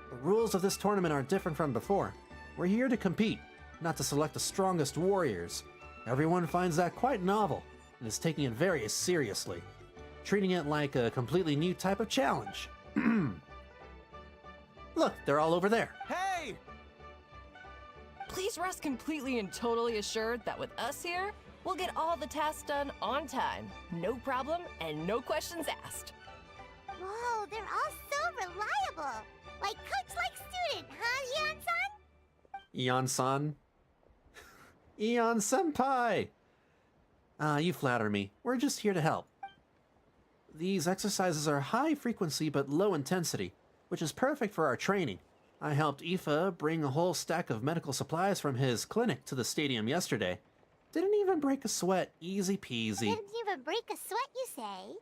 The rules of this tournament are different from before. We're here to compete, not to select the strongest warriors. Everyone finds that quite novel, and is taking it very seriously, treating it like a completely new type of challenge. Look, they're all over there. Hey! Please rest completely and totally assured that with us here, we'll get all the tasks done on time. No problem and no questions asked. Whoa, they're all so reliable. Like coach, like student, huh, Ian-san? Eon-san? Eon-senpai! You flatter me. We're just here to help. These exercises are high frequency but low intensity, which is perfect for our training. I helped Aoife bring a whole stack of medical supplies from his clinic to the stadium yesterday. Didn't even break a sweat, easy peasy. Didn't even break a sweat, you say?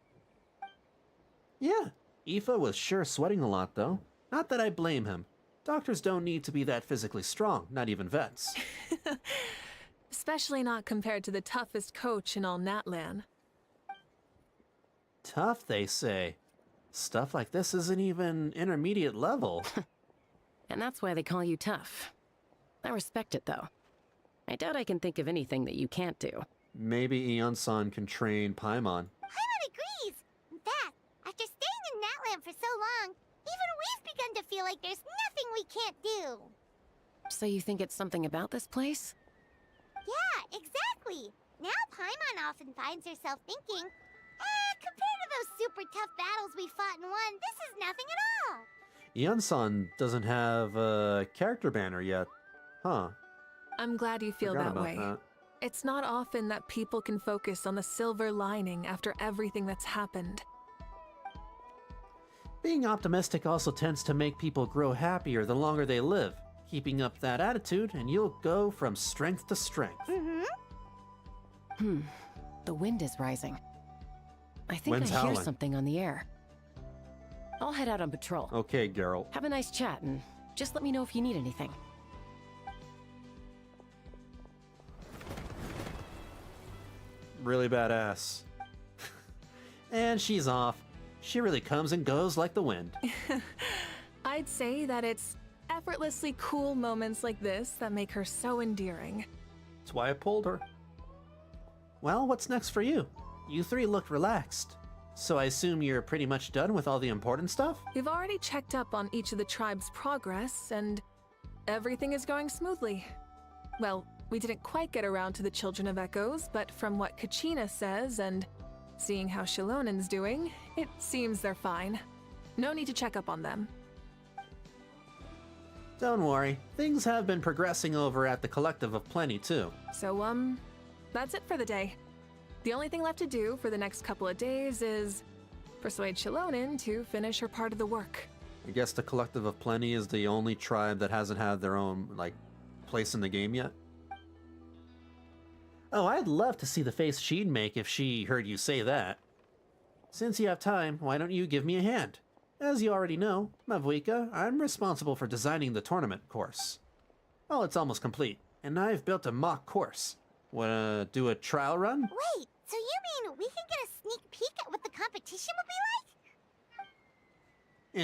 Yeah, Aoife was sure sweating a lot though. Not that I blame him. Doctors don't need to be that physically strong, not even vets. Especially not compared to the toughest coach in all Natlan. Tough, they say. Stuff like this isn't even intermediate level. And that's why they call you tough. I respect it, though. I doubt I can think of anything that you can't do. Maybe Eon-san can train Paimon. Paimon agrees! In fact, after staying in Natlan for so long, even we've begun to feel like there's nothing we can't do. So you think it's something about this place? Yeah, exactly! Now Paimon often finds herself thinking, compared to those super tough battles we fought and won, this is nothing at all! Eon-san doesn't have a character banner yet. Huh. I'm glad you feel Forgot that about way. that. It's not often that people can focus on the silver lining after everything that's happened. Being optimistic also tends to make people grow happier the longer they live. Keeping up that attitude, and you'll go from strength to strength. The wind is rising. I think Wind's I hear howling. something on the air. I'll head out on patrol. Okay, Geralt. Have a nice chat, and just let me know if you need anything. Really badass. And she's off. She really comes and goes like the wind. I'd say that it's effortlessly cool moments like this that make her so endearing. That's why I pulled her. Well, what's next for you? You three look relaxed. So I assume you're pretty much done with all the important stuff? We've already checked up on each of the tribe's progress, and everything is going smoothly. Well, we didn't quite get around to the Children of Echoes, but from what Kachina says and seeing how Shilonen's doing, it seems they're fine. No need to check up on them. Don't worry, things have been progressing over at the Collective of Plenty too. So, that's it for the day. The only thing left to do for the next couple of days is persuade Shilonen to finish her part of the work. I guess the Collective of Plenty is the only tribe that hasn't had their own, place in the game yet. Oh, I'd love to see the face she'd make if she heard you say that. Since you have time, why don't you give me a hand? As you already know, Mavuika, I'm responsible for designing the tournament course. Well, it's almost complete, and I've built a mock course. Wanna do a trial run? Wait, so you mean we can get a sneak peek at what the competition would be like?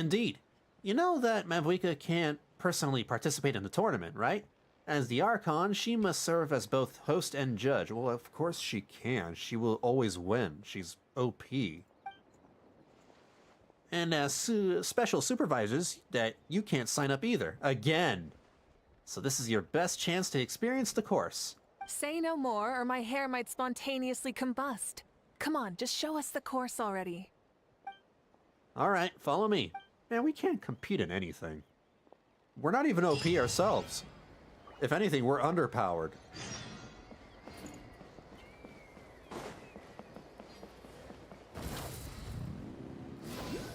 Indeed. You know that Mavuika can't personally participate in the tournament, right? As the Archon, she must serve as both host and judge. Well, of course she can. She will always win. She's OP. And as special supervisors, that you can't sign up either. Again. So this is your best chance to experience the course. Say no more, or my hair might spontaneously combust. Come on, just show us the course already. Alright, follow me. Man, we can't compete in anything. We're not even OP ourselves. If anything, we're underpowered.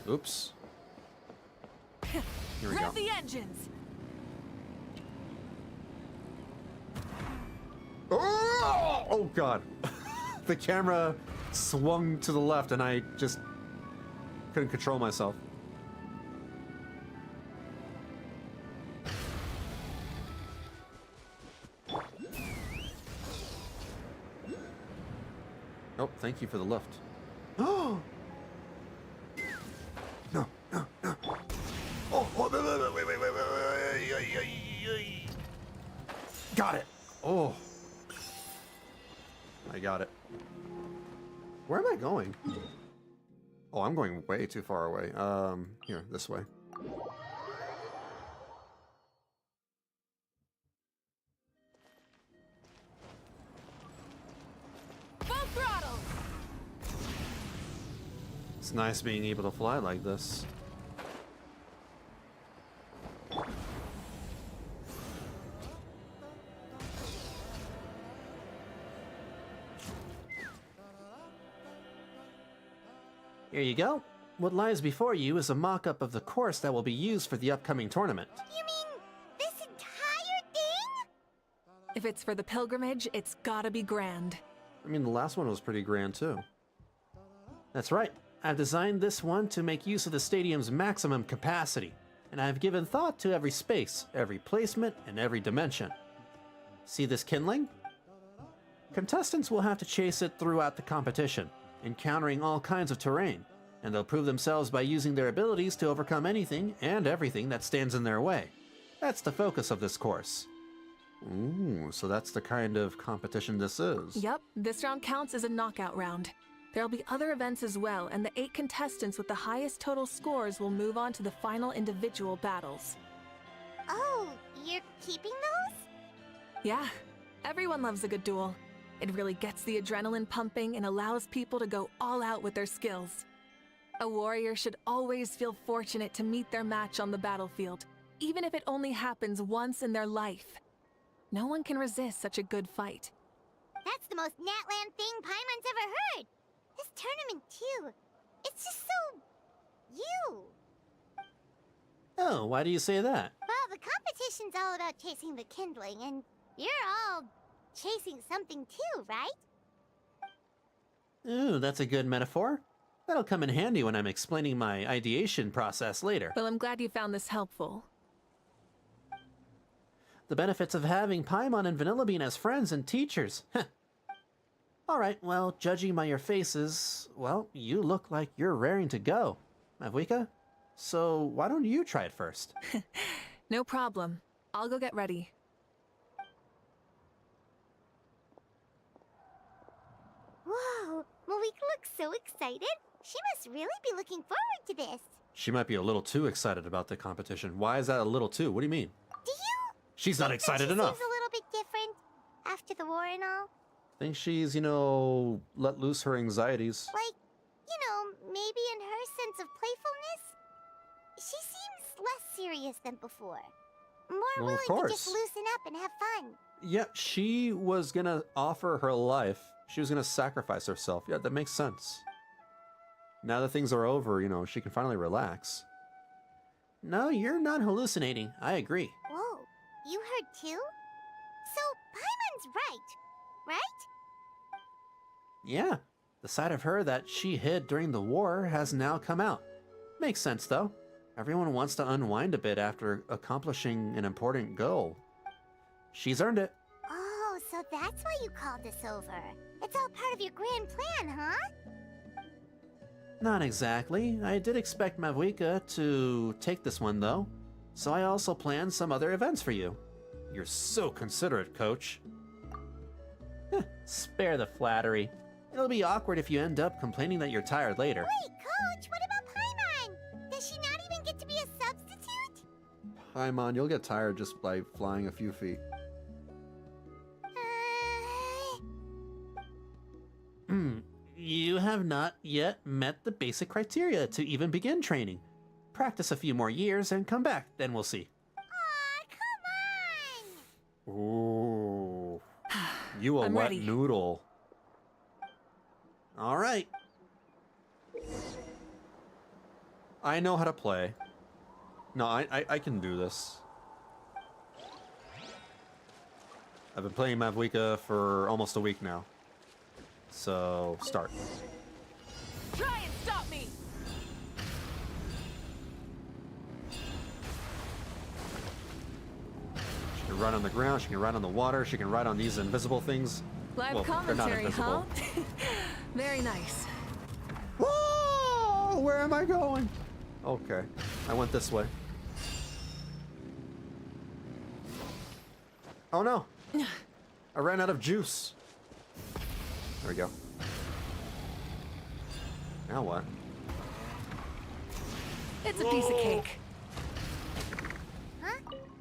Oops. Here we go. Rev the engines! Oh god. The camera swung to the left and I just couldn't control myself. Oh, thank you for the lift. Oh! No, no, no. Oh, wait. Got it. Oh. I got it. Where am I going? Oh, I'm going way too far away. Here, this way. Full throttle! It's nice being able to fly like this. Here you go. What lies before you is a mock-up of the course that will be used for the upcoming tournament. You mean this entire thing? If it's for the pilgrimage, it's gotta be grand. I mean, the last one was pretty grand too. That's right. I've designed this one to make use of the stadium's maximum capacity, and I've given thought to every space, every placement, and every dimension. See this kindling? Contestants will have to chase it throughout the competition, encountering all kinds of terrain. and they'll prove themselves by using their abilities to overcome anything and everything that stands in their way. That's the focus of this course. Ooh, so that's the kind of competition this is. Yep, this round counts as a knockout round. There'll be other events as well, and the 8 contestants with the highest total scores will move on to the final individual battles. Oh, you're keeping those? Yeah, everyone loves a good duel. It really gets the adrenaline pumping and allows people to go all out with their skills. A warrior should always feel fortunate to meet their match on the battlefield, even if it only happens once in their life. No one can resist such a good fight. That's the most Natlan thing Paimon's ever heard. This tournament, too. It's just so... you. Oh, why do you say that? Well, the competition's all about chasing the kindling, and you're all chasing something too, right? Ooh, that's a good metaphor. That'll come in handy when I'm explaining my ideation process later. Well, I'm glad you found this helpful. The benefits of having Paimon and Vanillabean as friends and teachers. Heh. Alright, well, judging by your faces, well, you look like you're raring to go. Mavuika? So why don't you try it first? No problem. I'll go get ready. Whoa, Mavuika looks so excited. She must really be looking forward to this. She might be a little too excited about the competition. Why is that a little too? What do you mean? Do you? She's not excited she enough. Seems a little bit different after the war and all. Think she's, let loose her anxieties. Like, maybe in her sense of playfulness? She seems less serious than before. More willing to just loosen up and have fun. Yeah, she was gonna offer her life. She was gonna sacrifice herself. Yeah, that makes sense. Now that things are over, she can finally relax. No, you're not hallucinating. I agree. Whoa, you heard too? So, Paimon's right? Yeah, the side of her that she hid during the war has now come out. Makes sense, though. Everyone wants to unwind a bit after accomplishing an important goal. She's earned it. Oh, so that's why you called us over. It's all part of your grand plan, huh? Not exactly. I did expect Mavuika to take this one, though. So I also planned some other events for you. You're so considerate, Coach. Spare the flattery. It'll be awkward if you end up complaining that you're tired later. Wait, Coach, what about Paimon? Does she not even get to be a substitute? Paimon, you'll get tired just by flying a few feet. You have not yet met the basic criteria to even begin training. Practice a few more years and come back, then we'll see. Aw, come on! Ooh. You a I'm wet ready. noodle. All right. I know how to play. No, I can do this. I've been playing Mavuika for almost a week now. So, start. Try and stop me! She can run on the ground, she can run on the water, she can ride on these invisible things. Live Well, they're not commentary, huh? invisible. Very nice. Whoa! Where am I going? Okay, I went this way. Oh no! I ran out of juice. There we go. Now what? It's a piece of cake. Huh?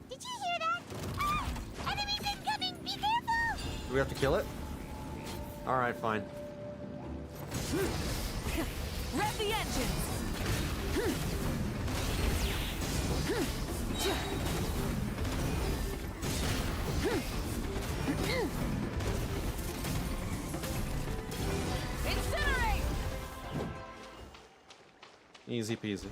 Did you hear that? Ah! Enemies incoming! Be careful! Do we have to kill it? Alright, fine. Rev the engines! Incinerate! Easy peasy.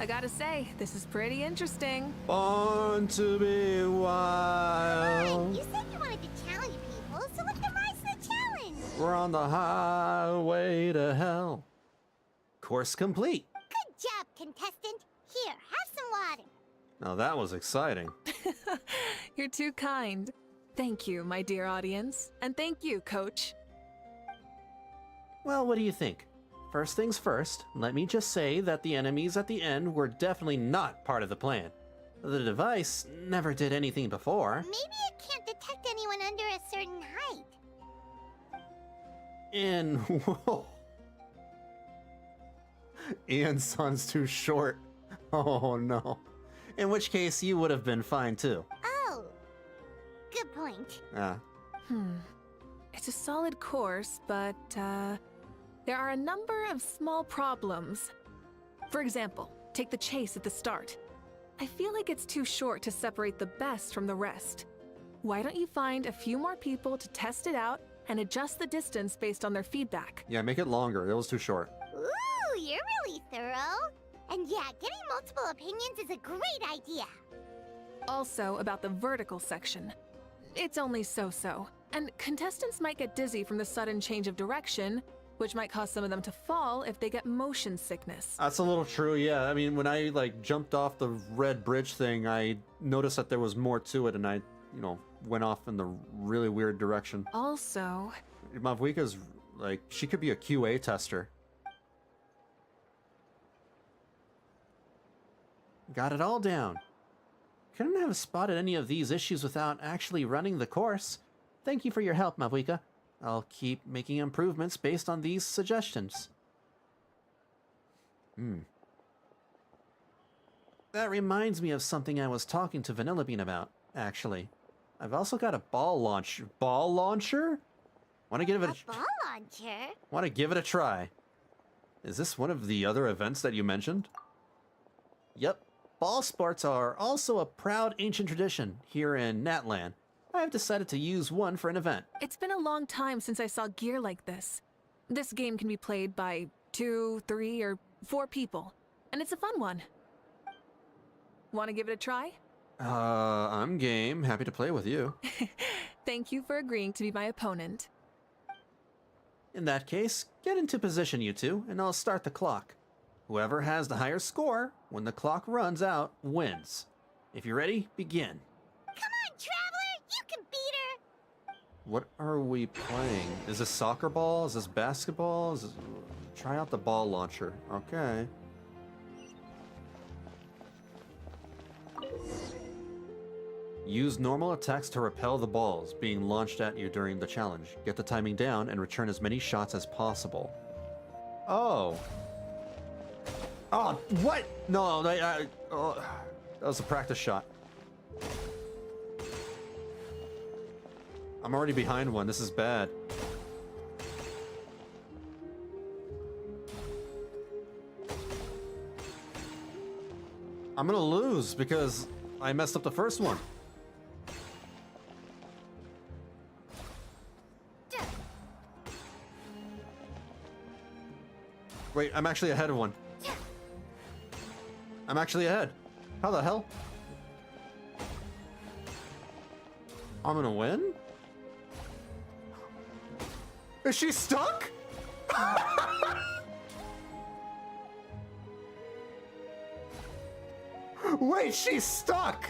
I gotta say, this is pretty interesting. Born to be wild. You said you wanted to challenge people, so let them rise to the challenge! We're on the highway to hell. Course complete. Good job, contestant! Here, have some water! Now that was exciting. You're too kind. Thank you, my dear audience. And thank you, Coach. Well, what do you think? First things first, let me just say that the enemies at the end were definitely not part of the plan. The device never did anything before. Maybe it can't detect anyone under a certain height. And whoa. Ian's son's too short. Oh no. In which case, you would have been fine too. Oh, good point. It's a solid course, but there are a number of small problems. For example, take the chase at the start. I feel like it's too short to separate the best from the rest. Why don't you find a few more people to test it out and adjust the distance based on their feedback? Yeah, make it longer. It was too short. Ooh, you're really thorough. And yeah, getting multiple opinions is a great idea. Also, about the vertical section. It's only so-so, and contestants might get dizzy from the sudden change of direction, which might cause some of them to fall if they get motion sickness. That's a little true, yeah. I mean, when I, like, jumped off the red bridge thing, I noticed that there was more to it, and I, went off in the really weird direction. Also... Mavuika's, like, she could be a QA tester. Got it all down. Couldn't have spotted any of these issues without actually running the course. Thank you for your help, Mavuika. I'll keep making improvements based on these suggestions. That reminds me of something I was talking to Vanillabean about, actually. I've also got a ball launcher. Ball launcher? Want to give it a ball launcher? Want to give it a try. Is this one of the other events that you mentioned? Yep. Ball sports are also a proud ancient tradition here in Natlan. I've decided to use one for an event. It's been a long time since I saw gear like this. This game can be played by 2, 3, or 4 people, and it's a fun one. Want to give it a try? I'm game. Happy to play with you. Thank you for agreeing to be my opponent. In that case, get into position, you two, and I'll start the clock. Whoever has the higher score, when the clock runs out, wins. If you're ready, begin. Come on, Traveler! You can beat her! What are we playing? Is this soccer ball? Is this basketball? Is this... Try out the ball launcher. Okay. Use normal attacks to repel the balls being launched at you during the challenge. Get the timing down and return as many shots as possible. Oh. Oh, what? No, that was a practice shot. I'm already behind one. This is bad. I'm gonna lose because I messed up the first one. Wait, I'm actually ahead of one. I'm actually ahead. How the hell? I'm gonna win? Is she stuck? Wait, she's stuck!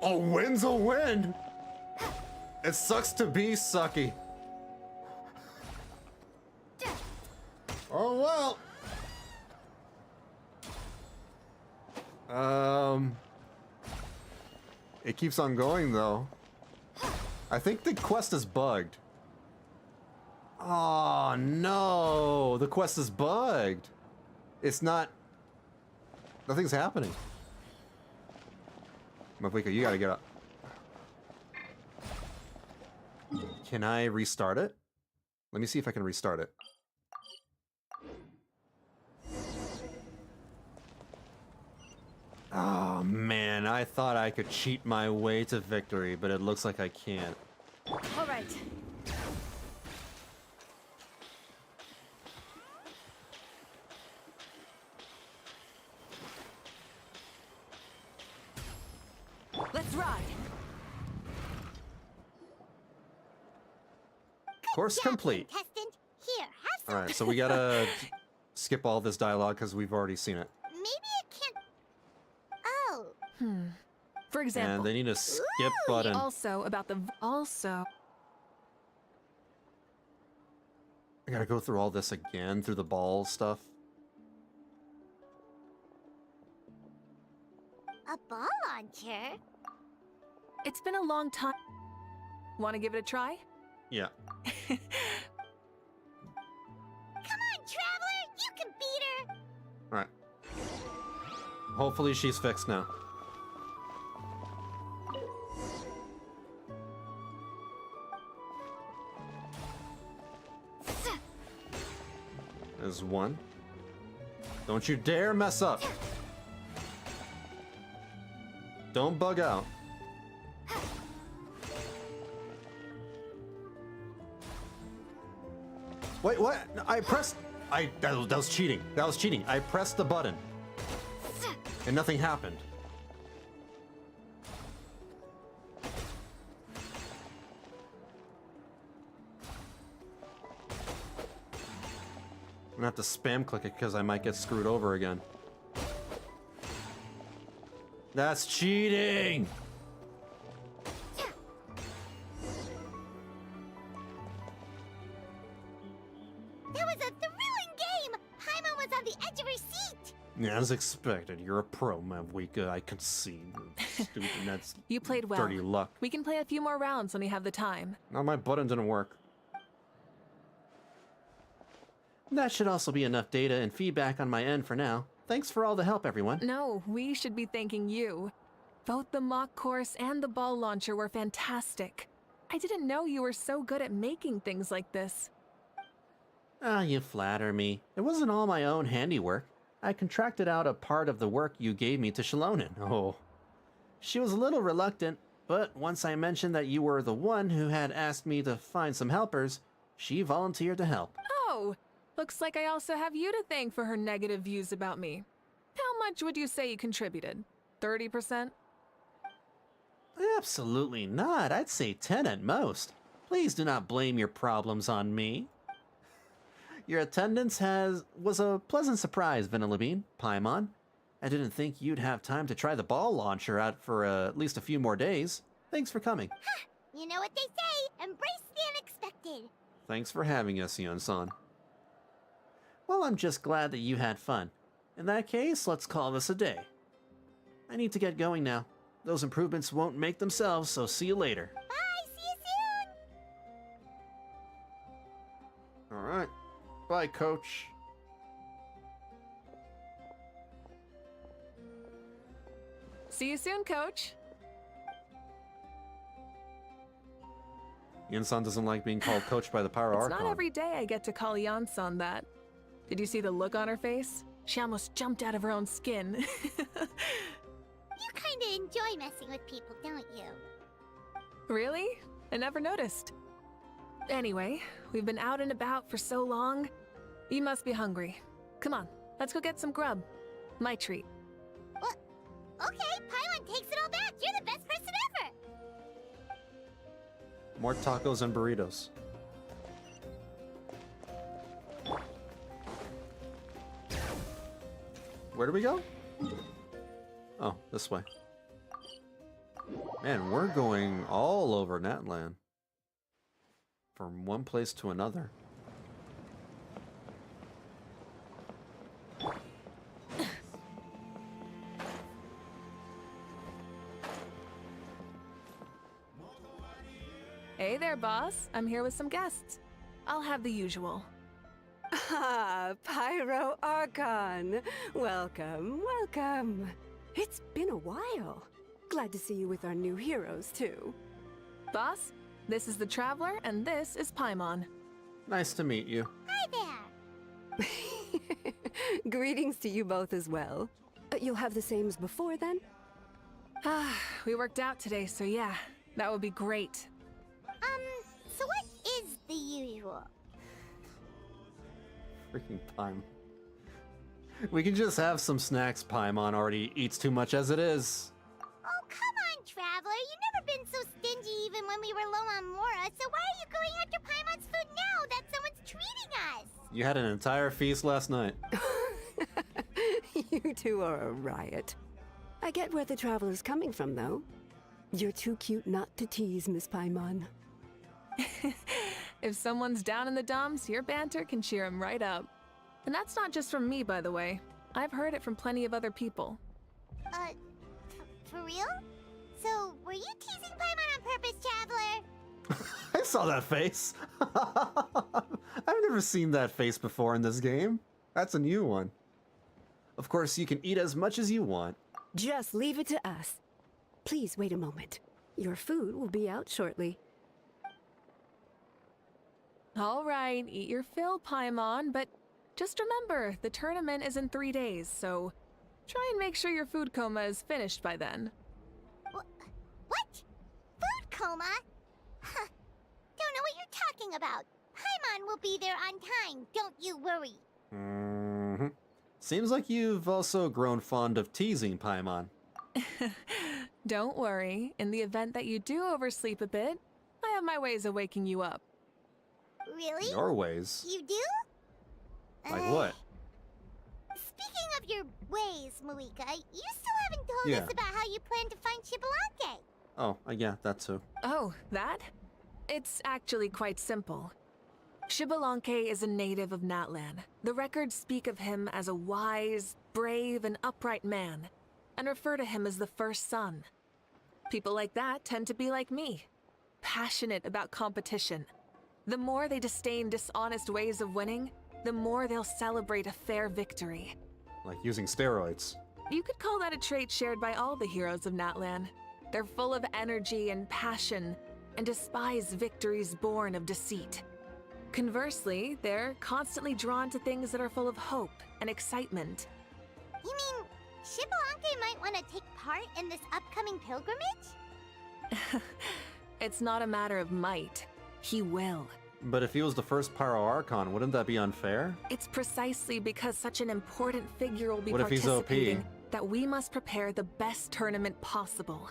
A win's a win! It sucks to be sucky. Oh well. It keeps on going though. I think the quest is bugged. Oh no, the quest is bugged. It's not. Nothing's happening. Mavuika, you gotta get up. Can I restart it? Let me see if I can restart it. Oh man, I thought I could cheat my way to victory, but it looks like I can't. All right. Let's ride. Course complete. Contestant, here, have some. All right, so we gotta skip all this dialogue because we've already seen it. Maybe it can't. Oh. For example. And they need a skip button. Also, about the... Also... I gotta go through all this again, through the ball stuff. A ball launcher? It's been a long time. Want to give it a try? Yeah. Come on, Traveler! You can beat her! Alright. Hopefully she's fixed now. There's one. Don't you dare mess up. Don't bug out. Wait, what? I pressed... that was cheating. That was cheating. I pressed the button. And nothing happened. I'm gonna have to spam click it because I might get screwed over again. That's cheating! That was a thrilling game! Paimon was on the edge of her seat! Yeah, as expected. You're a pro, Mavuika. I concede. Stupid. That's You played well. dirty luck. We can play a few more rounds when you have the time. Now my button didn't work. That should also be enough data and feedback on my end for now. Thanks for all the help, everyone. No, we should be thanking you. Both the mock course and the ball launcher were fantastic. I didn't know you were so good at making things like this. Ah, you flatter me. It wasn't all my own handiwork. I contracted out a part of the work you gave me to Shalonen. Oh. She was a little reluctant, but once I mentioned that you were the one who had asked me to find some helpers, she volunteered to help. Oh, looks like I also have you to thank for her negative views about me. How much would you say you contributed? 30%? Absolutely not. I'd say 10 at most. Please do not blame your problems on me. Your attendance was a pleasant surprise, Vanillabean, Paimon. I didn't think you'd have time to try the ball launcher out for at least a few more days. Thanks for coming. Ha! You know what they say, embrace the unexpected. Thanks for having us, Yon-san. Well, I'm just glad that you had fun. In that case, let's call this a day. I need to get going now. Those improvements won't make themselves, so see you later. Bye, see you soon! Alright. Bye, coach. See you soon, coach. Yon-san doesn't like being called coach by the Pyro Archon. It's not every day I get to call Yon-san that. Did you see the look on her face? She almost jumped out of her own skin. You kinda enjoy messing with people, don't you? Really? I never noticed. Anyway, we've been out and about for so long. You must be hungry. Come on, let's go get some grub. My treat. What? Okay, Paimon takes it all back. You're the best person ever! More tacos and burritos. Where do we go? Oh, this way. Man, we're going all over Natlan. From one place to another. Hey there, boss. I'm here with some guests. I'll have the usual. Ah, Pyro Archon. Welcome, welcome. It's been a while. Glad to see you with our new heroes, too. Boss, this is the Traveler, and this is Paimon. Nice to meet you. Hi there! Greetings to you both as well. You'll have the same as before, then? Ah, we worked out today, so yeah, that would be great. So what is the usual? Freaking Paimon. We can just have some snacks. Paimon already eats too much as it is. Oh, come on, Traveler. You've never been so stingy even when we were low on Mora, so why are you going after Paimon's food now that someone's treating us? You had an entire feast last night. You two are a riot. I get where the traveler's coming from, though. You're too cute not to tease, Miss Paimon. If someone's down in the dumps, your banter can cheer him right up. And that's not just from me, by the way. I've heard it from plenty of other people. For real? So, were you teasing Paimon on purpose, Traveler? I saw that face. I've never seen that face before in this game. That's a new one. Of course, you can eat as much as you want. Just leave it to us. Please wait a moment. Your food will be out shortly. All right, eat your fill, Paimon, but just remember, the tournament is in 3 days, so try and make sure your food coma is finished by then. What? Food coma? Huh. Don't know what you're talking about. Paimon will be there on time, don't you worry. Mm-hmm. Seems like you've also grown fond of teasing Paimon. Don't worry, in the event that you do oversleep a bit, I have my ways of waking you up. Really? Your ways? You do? Like what? Speaking of your ways, Mavuika, you still haven't told us about how you plan to find Xbalanque. Oh, yeah, that too. Oh, that? It's actually quite simple. Xbalanque is a native of Natlan. The records speak of him as a wise, brave, and upright man, and refer to him as the first son. People like that tend to be like me, passionate about competition. The more they disdain dishonest ways of winning, the more they'll celebrate a fair victory. Like using steroids. You could call that a trait shared by all the heroes of Natlan. They're full of energy and passion, and despise victories born of deceit. Conversely, they're constantly drawn to things that are full of hope and excitement. You mean Xbalanque might want to take part in this upcoming pilgrimage? It's not a matter of might. He will. But if he was the first Pyro Archon, wouldn't that be unfair? It's precisely because such an important figure will be What if he's OP? participating that we must prepare the best tournament possible.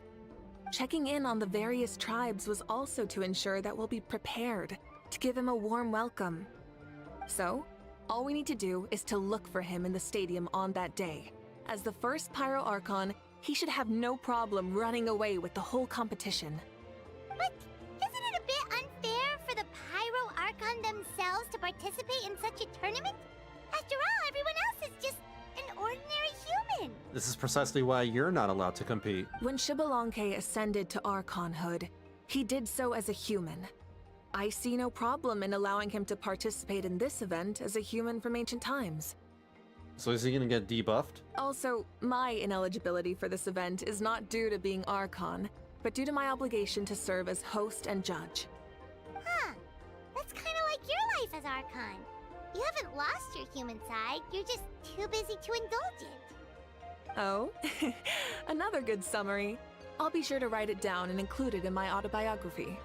Checking in on the various tribes was also to ensure that we'll be prepared to give him a warm welcome. So, all we need to do is to look for him in the stadium on that day. As the first Pyro Archon, he should have no problem running away with the whole competition. But isn't it a bit unfair for the Pyro Archon themselves to participate in such a tournament? After all, everyone else is just an ordinary human. This is precisely why you're not allowed to compete. When Xbalanque ascended to Archonhood, he did so as a human. I see no problem in allowing him to participate in this event as a human from ancient times. So is he gonna get debuffed? Also, my ineligibility for this event is not due to being Archon, but due to my obligation to serve as host and judge. Huh. That's kind of like your life as Archon. You haven't lost your human side, you're just too busy to indulge it. Oh, another good summary. I'll be sure to write it down and include it in my autobiography.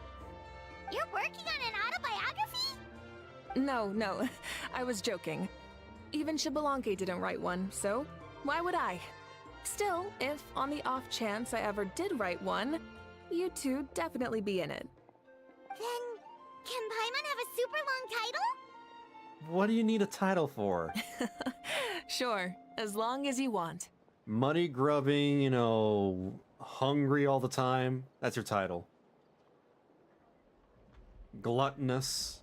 You're working on an autobiography? No, I was joking. Even Xbalanque didn't write one, so why would I? Still, if on the off chance I ever did write one, you two definitely be in it. Then, can Paimon have a super long title? What do you need a title for? Sure, as long as you want. Money grubbing, you know, hungry all the time. That's your title. Gluttonous.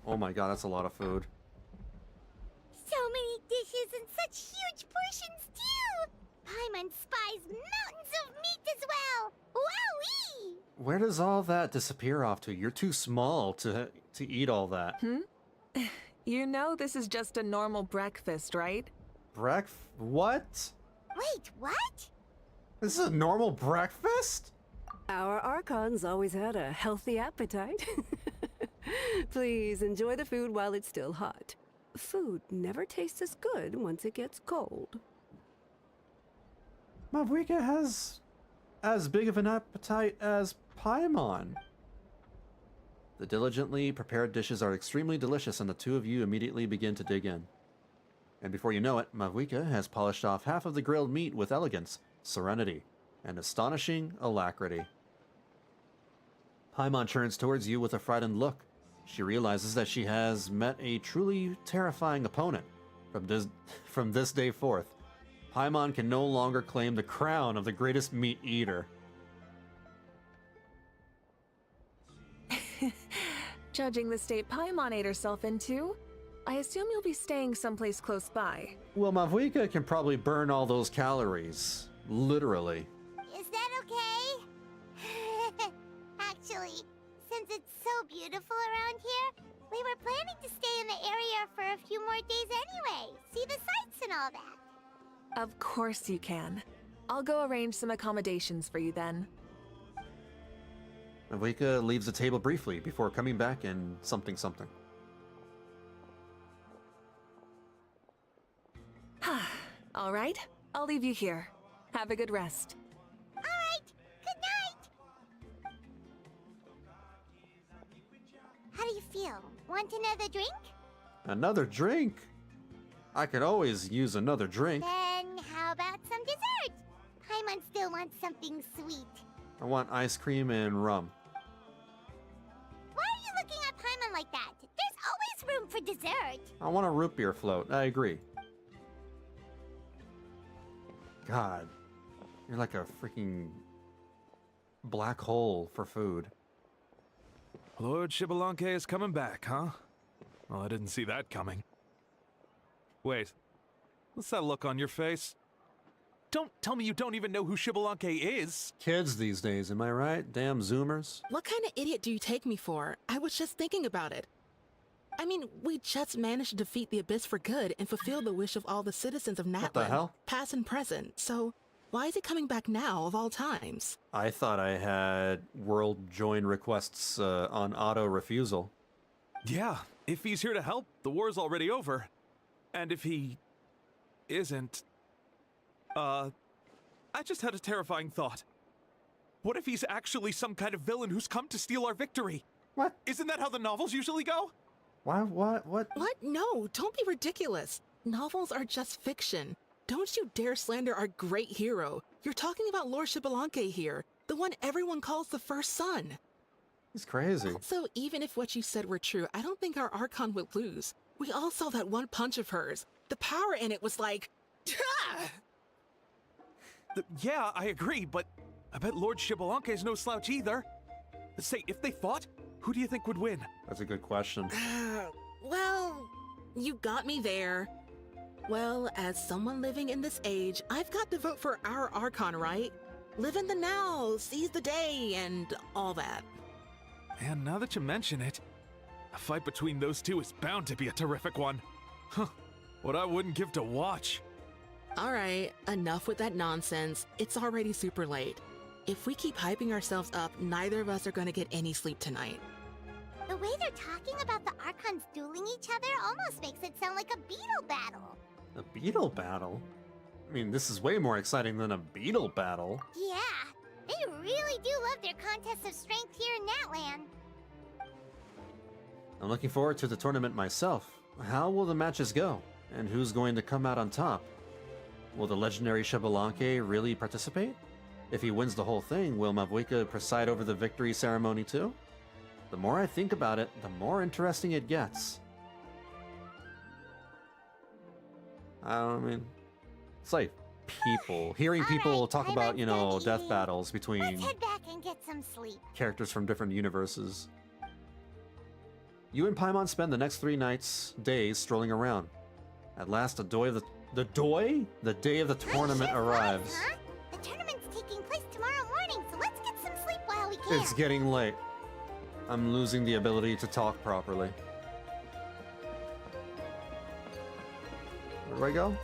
Oh my god, that's a lot of food. So many dishes and such huge portions too! Paimon spies mountains of meat as well! Wowee! Where does all that disappear off to? You're too small to eat all that. You know this is just a normal breakfast, right? What? Wait, what? This is a normal breakfast? Our Archons always had a healthy appetite. Please enjoy the food while it's still hot. Food never tastes as good once it gets cold. Mavuika has as big of an appetite as Paimon. The diligently prepared dishes are extremely delicious, and the two of you immediately begin to dig in. And before you know it, Mavuika has polished off half of the grilled meat with elegance, serenity, and astonishing alacrity. Paimon turns towards you with a frightened look. She realizes that she has met a truly terrifying opponent. From this day forth, Paimon can no longer claim the crown of the greatest meat eater. Judging the state Paimon ate herself into, I assume you'll be staying someplace close by. Well, Mavuika can probably burn all those calories. Literally. Is that okay? Actually, since it's so beautiful around here, we were planning to stay in the area for a few more days anyway. See the sights and all that. Of course you can. I'll go arrange some accommodations for you then. Mavuika leaves the table briefly before coming back and something. All right, I'll leave you here. Have a good rest. All right, good night. How do you feel? Want another drink? Another drink? I could always use another drink. Then how about some dessert? Paimon still wants something sweet. I want ice cream and rum. Why are you looking at Paimon like that? There's always room for dessert. I want a root beer float. I agree. God, you're like a freaking black hole for food. Lord Xbalanque is coming back, huh? Well, I didn't see that coming. Wait, what's that look on your face? Don't tell me you don't even know who Xbalanque is! Kids these days, am I right? Damn Zoomers. What kind of idiot do you take me for? I was just thinking about it. I mean, we just managed to defeat the Abyss for good and fulfill the wish of all the citizens of Natlan. What the hell? Past and present, so why is he coming back now of all times? I thought I had world join requests on auto refusal. Yeah, if he's here to help, the war's already over. And if he isn't... I just had a terrifying thought. What if he's actually some kind of villain who's come to steal our victory? What? Isn't that how the novels usually go? What? What? No, don't be ridiculous. Novels are just fiction. Don't you dare slander our great hero. You're talking about Lord Xbalanque here, the one everyone calls the first son. He's crazy. So even if what you said were true, I don't think our Archon would lose. We all saw that one punch of hers. The power in it was like... Yeah, I agree, but I bet Lord Xbalanque is no slouch either. Say, if they fought, who do you think would win? That's a good question. Well, you got me there. Well, as someone living in this age, I've got to vote for our Archon, right? Live in the now, seize the day, and all that. Man, now that you mention it, a fight between those two is bound to be a terrific one. Huh, what I wouldn't give to watch. All right, enough with that nonsense. It's already super late. If we keep hyping ourselves up, neither of us are going to get any sleep tonight. The way they're talking about the Archons dueling each other almost makes it sound like a beetle battle. A beetle battle? I mean, this is way more exciting than a beetle battle. Yeah, they really do love their contests of strength here in Natlan. I'm looking forward to the tournament myself. How will the matches go? And who's going to come out on top? Will the legendary Xbalanque really participate? If he wins the whole thing, will Mavuika preside over the victory ceremony too? The more I think about it, the more interesting it gets. I mean, it's like people. Hearing people talk about, you know, death battles between Let's head back and get some sleep. characters from different universes. You and Paimon spend the next 3 days strolling around. At last, the day of the tournament arrives. Huh? The tournament's taking place tomorrow morning, so let's get some sleep while we can. It's getting late. I'm losing the ability to talk properly. Where do I go?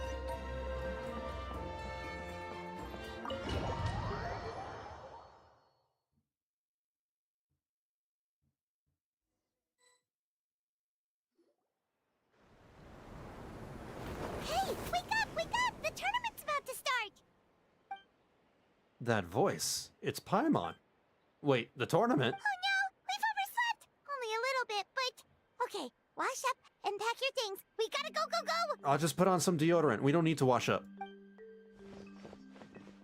Hey, wake up, wake up! The tournament's about to start! That voice. It's Paimon. Wait, the tournament? Oh no, we've overslept! Only a little bit, but... Okay, wash up and pack your things. We gotta go, go, go! I'll just put on some deodorant. We don't need to wash up.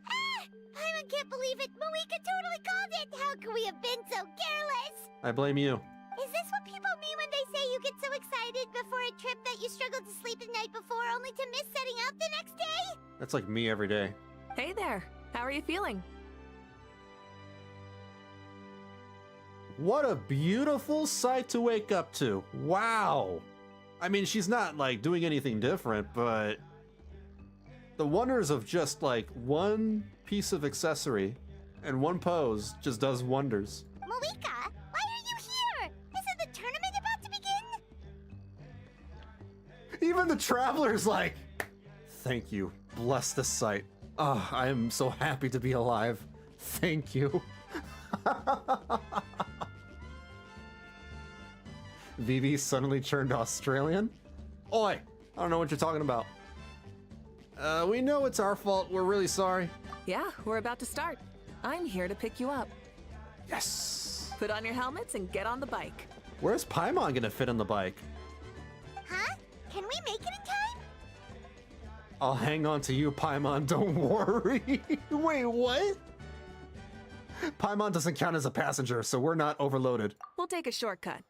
Ah! Paimon can't believe it! Mavuika totally called it! How could we have been so careless? I blame you. Is this what people mean when they say you get so excited before a trip that you struggled to sleep the night before only to miss setting out the next day? That's like me every day. Hey there. How are you feeling? What a beautiful sight to wake up to. Wow. I mean, she's not like doing anything different, but the wonders of just like one piece of accessory and one pose just does wonders. Mavuika, why are you here? Isn't the tournament about to begin? Even the traveler's like, thank you. Bless this sight. Oh, I am so happy to be alive. Thank you. Vivi suddenly turned Australian? Oi! I don't know what you're talking about. We know it's our fault. We're really sorry. Yeah, we're about to start. I'm here to pick you up. Yes! Put on your helmets and get on the bike. Where's Paimon gonna fit on the bike? Huh? Can we make it in time? I'll hang on to you, Paimon, don't worry. Wait, what? Paimon doesn't count as a passenger, so we're not overloaded. We'll take a shortcut.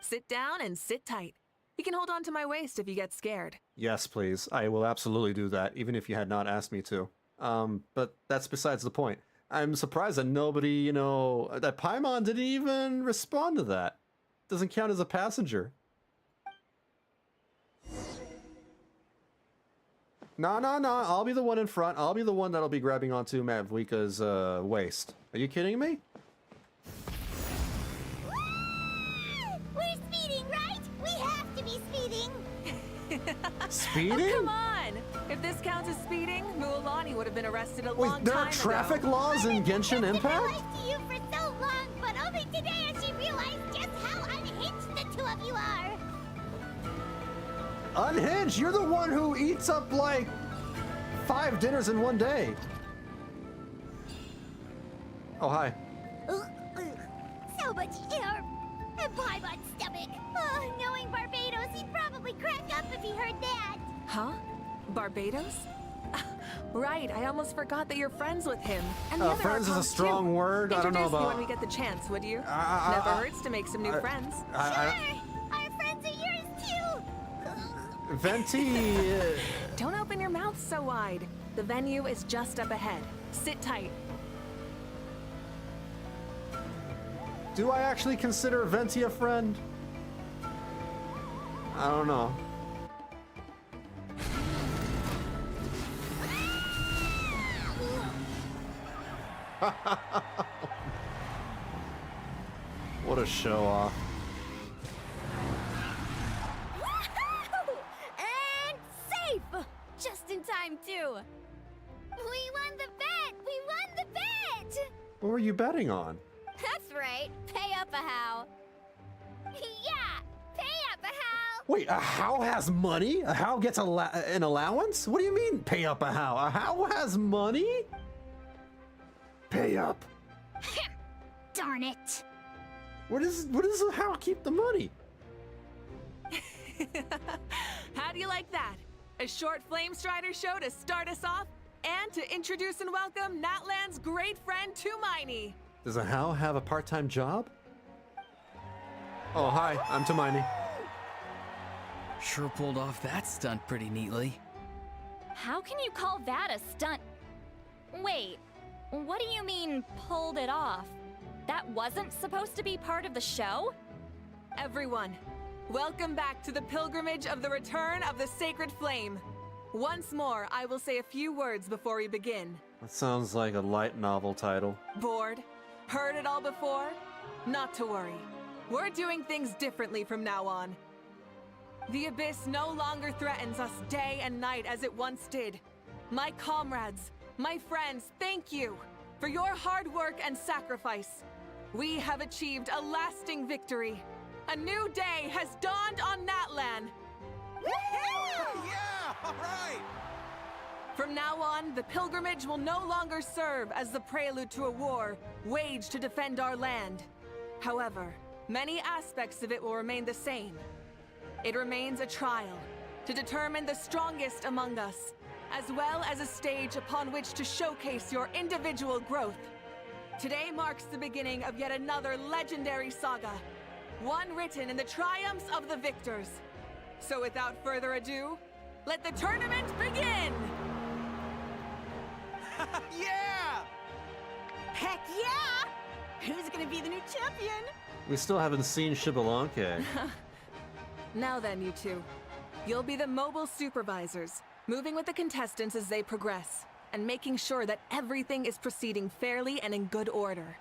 Sit down and sit tight. You can hold on to my waist if you get scared. Yes, please. I will absolutely do that, even if you had not asked me to. But that's besides the point. I'm surprised that nobody, that Paimon didn't even respond to that. Doesn't count as a passenger. No, I'll be the one in front. I'll be the one that'll be grabbing onto Mavuika's waist. Are you kidding me? We're speeding, right? We have to be speeding. Speeding? Oh, come on! If this counts as speeding, Mualani would have been arrested a long time ago. There are traffic laws in Genshin Impact? I've been to you for so long, but only today has she realized just how unhinged the two of you are. Unhinged? You're the one who eats up like 5 dinners in one day. Oh, hi. So much air. And Paimon's stomach. Oh, knowing Barbados, he'd probably crack up if he heard that. Huh? Barbados? Right, I almost forgot that you're friends with him. And the other friends is a Archons, strong too. word. I don't know Introduce me about. when we get the chance, would you? Never hurts to make some new friends. Our friends are yours too. Venti. Don't open your mouth so wide. The venue is just up ahead. Sit tight. Do I actually consider Venti a friend? I don't know. What a show off. And safe! Just in time, too. We won the bet! We won the bet! What were you betting on? That's right. Pay up a how. Yeah! Pay up a how! Wait, a how has money? A how gets an allowance? What do you mean, pay up a how? A how has money? Pay up. Darn it! What does a how keep the money? How do you like that? A short Flame Strider show to start us off, and to introduce and welcome Natlan's great friend Tumaini. Does a how have a part-time job? Oh, hi, I'm Tumaini. Sure pulled off that stunt pretty neatly. How can you call that a stunt? Wait, what do you mean, pulled it off? That wasn't supposed to be part of the show? Everyone, welcome back to the pilgrimage of the return of the sacred flame. Once more, I will say a few words before we begin. That sounds like a light novel title. Bored? Heard it all before? Not to worry. We're doing things differently from now on. The abyss no longer threatens us day and night as it once did. My comrades, my friends, thank you for your hard work and sacrifice. We have achieved a lasting victory. A new day has dawned on Natlan. Yeah, all right! From now on, the pilgrimage will no longer serve as the prelude to a war waged to defend our land. However, many aspects of it will remain the same. It remains a trial to determine the strongest among us, as well as a stage upon which to showcase your individual growth. Today marks the beginning of yet another legendary saga, one written in the triumphs of the victors. So without further ado, let the tournament begin! Yeah! Heck yeah! Who's gonna be the new champion? We still haven't seen Xbalanque. Now then, you two. You'll be the mobile supervisors, moving with the contestants as they progress, and making sure that everything is proceeding fairly and in good order.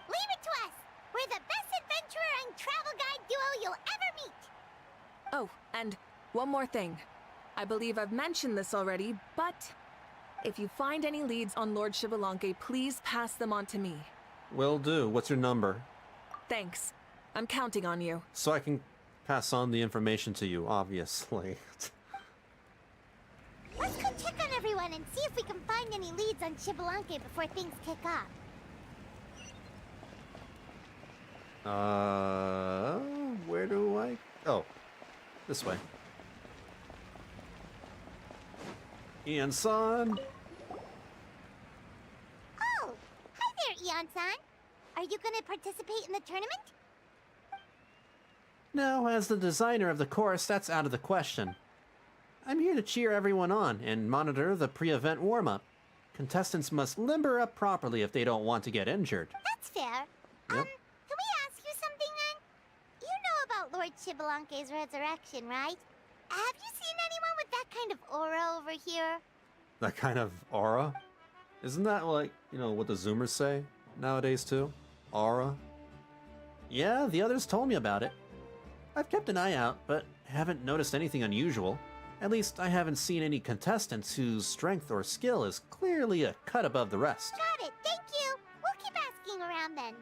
Leave it to us! We're the best adventurer and travel guide duo you'll ever meet! Oh, and one more thing. I believe I've mentioned this already, but if you find any leads on Lord Xbalanque, please pass them on to me. Will do. What's your number? Thanks. I'm counting on you. So I can pass on the information to you, obviously. Let's go check on everyone and see if we can find any leads on Xbalanque before things kick off. Where do I... Oh, this way. Ian-san! Oh! Hi there, Ian-san! Are you gonna participate in the tournament? No, as the designer of the course, that's out of the question. I'm here to cheer everyone on and monitor the pre-event warm-up. Contestants must limber up properly if they don't want to get injured. That's fair. Yep. Can we ask you something then? You know about Lord Xbalanque's resurrection, right? Have you seen anyone with that kind of aura over here? That kind of aura? Isn't that like, you know, what the Zoomers say nowadays too? Aura? Yeah, the others told me about it. I've kept an eye out, but haven't noticed anything unusual. At least I haven't seen any contestants whose strength or skill is clearly a cut above the rest. Got it, thank you. We'll keep asking around then.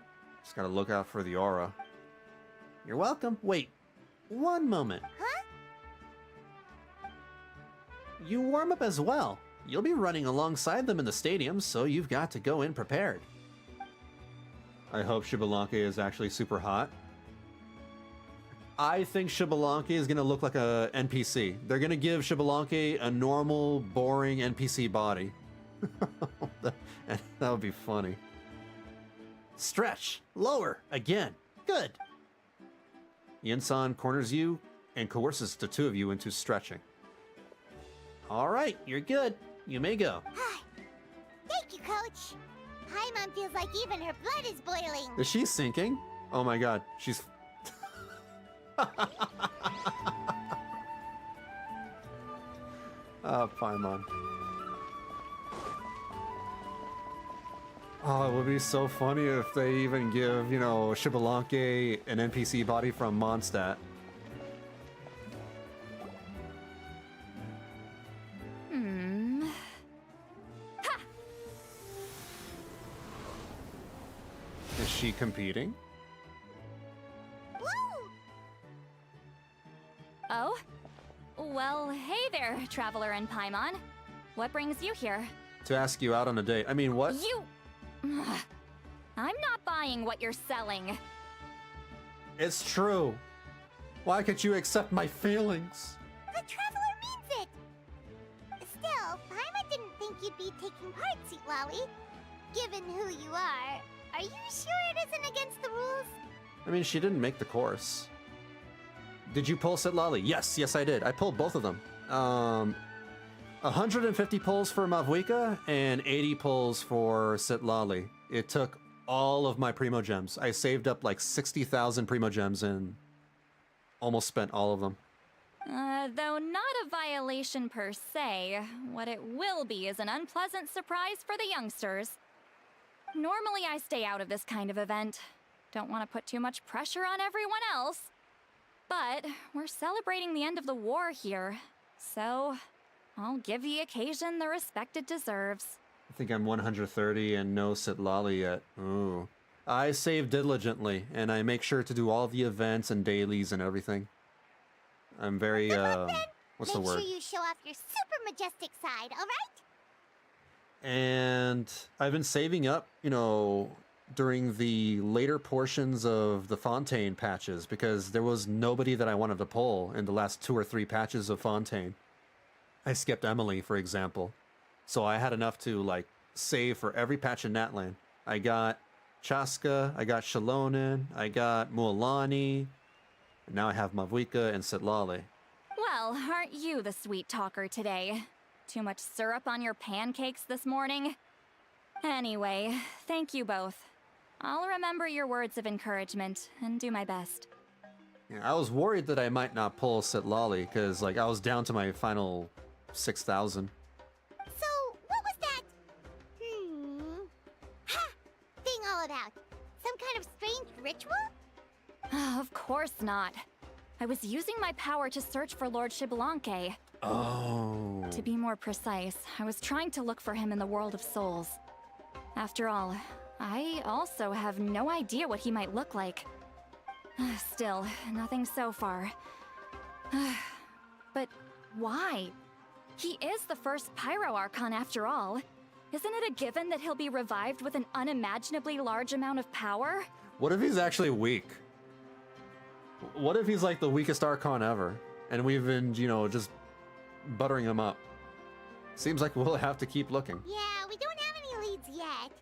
Just gotta look out for the aura. You're welcome. Wait, one moment. Huh? You warm up as well. You'll be running alongside them in the stadium, so you've got to go in prepared. I hope Xbalanque is actually super hot. I think Xbalanque is gonna look like a NPC. They're gonna give Xbalanque a normal, boring NPC body. that would be funny. Stretch! Lower! Again! Good! Yin-san corners you and coerces the two of you into stretching. Alright, you're good. You may go. Thank you, Coach. Paimon feels like even her blood is boiling. Is she sinking? Oh my god, she's... Paimon. Oh, it would be so funny if they even give, you know, Xbalanque an NPC body from Mondstadt. Is she competing? Oh? Well, hey there, Traveler and Paimon. What brings you here? To ask you out on a date. I mean, what? You... I'm not buying what you're selling. It's true. Why can't you accept my feelings? The Traveler means it! Still, Paimon didn't think you'd be taking part, Sweet Lolly. Given who you are you sure it isn't against the rules? I mean, she didn't make the course. Did you pull Sitlali? Yes, I did. I pulled both of them. 150 pulls for Mavuika and 80 pulls for Sitlali. It took all of my Primo Gems. I saved up like 60,000 Primo Gems and almost spent all of them. Though not a violation per se, what it will be is an unpleasant surprise for the youngsters. Normally I stay out of this kind of event. Don't want to put too much pressure on everyone else. But we're celebrating the end of the war here, so I'll give the occasion the respect it deserves. I think I'm 130 and no Sitlali yet. Ooh. I save diligently, and I make sure to do all the events and dailies and everything. I'm very, what's the word? Make sure you show off your super majestic side, alright? And I've been saving up, you know, during the later portions of the Fontaine patches because there was nobody that I wanted to pull in the last 2 or 3 patches of Fontaine. I skipped Emily, for example. So I had enough to, like, save for every patch in Natlan. I got Chaska, I got Shalonen, I got Mualani, and now I have Mavuika and Sitlali. Well, aren't you the sweet talker today? Too much syrup on your pancakes this morning? Anyway, thank you both. I'll remember your words of encouragement and do my best. Yeah, I was worried that I might not pull Sitlali, because like I was down to my final 6,000. So, what was that? Ha! Thing all about? Some kind of strange ritual? Of course not. I was using my power to search for Lord Xbalanque. Oh. To be more precise, I was trying to look for him in the world of souls. After all, I also have no idea what he might look like. Still, nothing so far. But why? He is the first Pyro Archon after all. Isn't it a given that he'll be revived with an unimaginably large amount of power? What if he's actually weak? What if he's like the weakest Archon ever, and we've been, you know, just buttering him up? Seems like we'll have to keep looking. Yeah, we don't have any leads yet.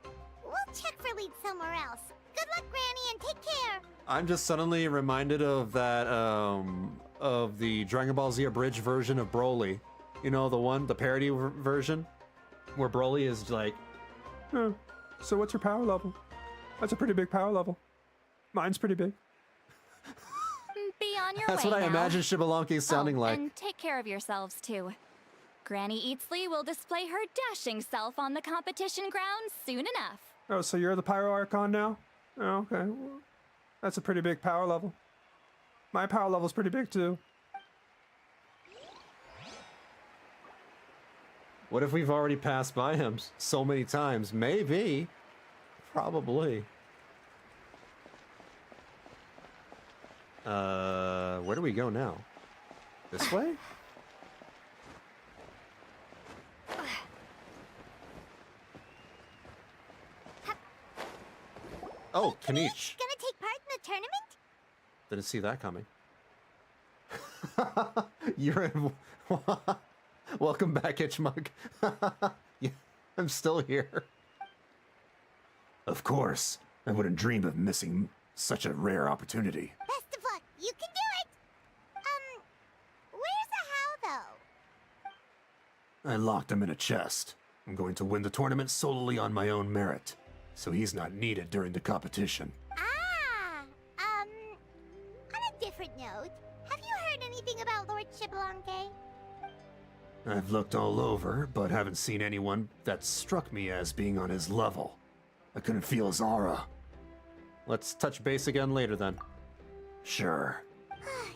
We'll check for leads somewhere else. Good luck, Granny, and take care. I'm just suddenly reminded of that, of the Dragon Ball Z abridged version of Broly. You know, the parody version? Where Broly is like, oh, so what's your power level? That's a pretty big power level. Mine's pretty big. Be on your That's way what I now. imagine Xbalanque sounding like. And take care of yourselves too. Granny Eatsley will display her dashing self on the competition grounds soon enough. Oh, so you're the Pyro Archon now? Oh, okay. Well, that's a pretty big power level. My power level's pretty big too. What if we've already passed by him so many times? Maybe. Probably. Where do we go now? This way? Oh, Kanich. Gonna take part in the tournament? Didn't see that coming. You're in... Welcome back, Itchmug. Yeah, I'm still here. Of course. I wouldn't dream of missing such a rare opportunity. Best of luck. You can do it. Where's the how, though? I locked him in a chest. I'm going to win the tournament solely on my own merit, so he's not needed during the competition. On a different note, have you heard anything about Lord Xbalanque? I've looked all over, but haven't seen anyone that struck me as being on his level. I couldn't feel his aura. Let's touch base again later then. Sure.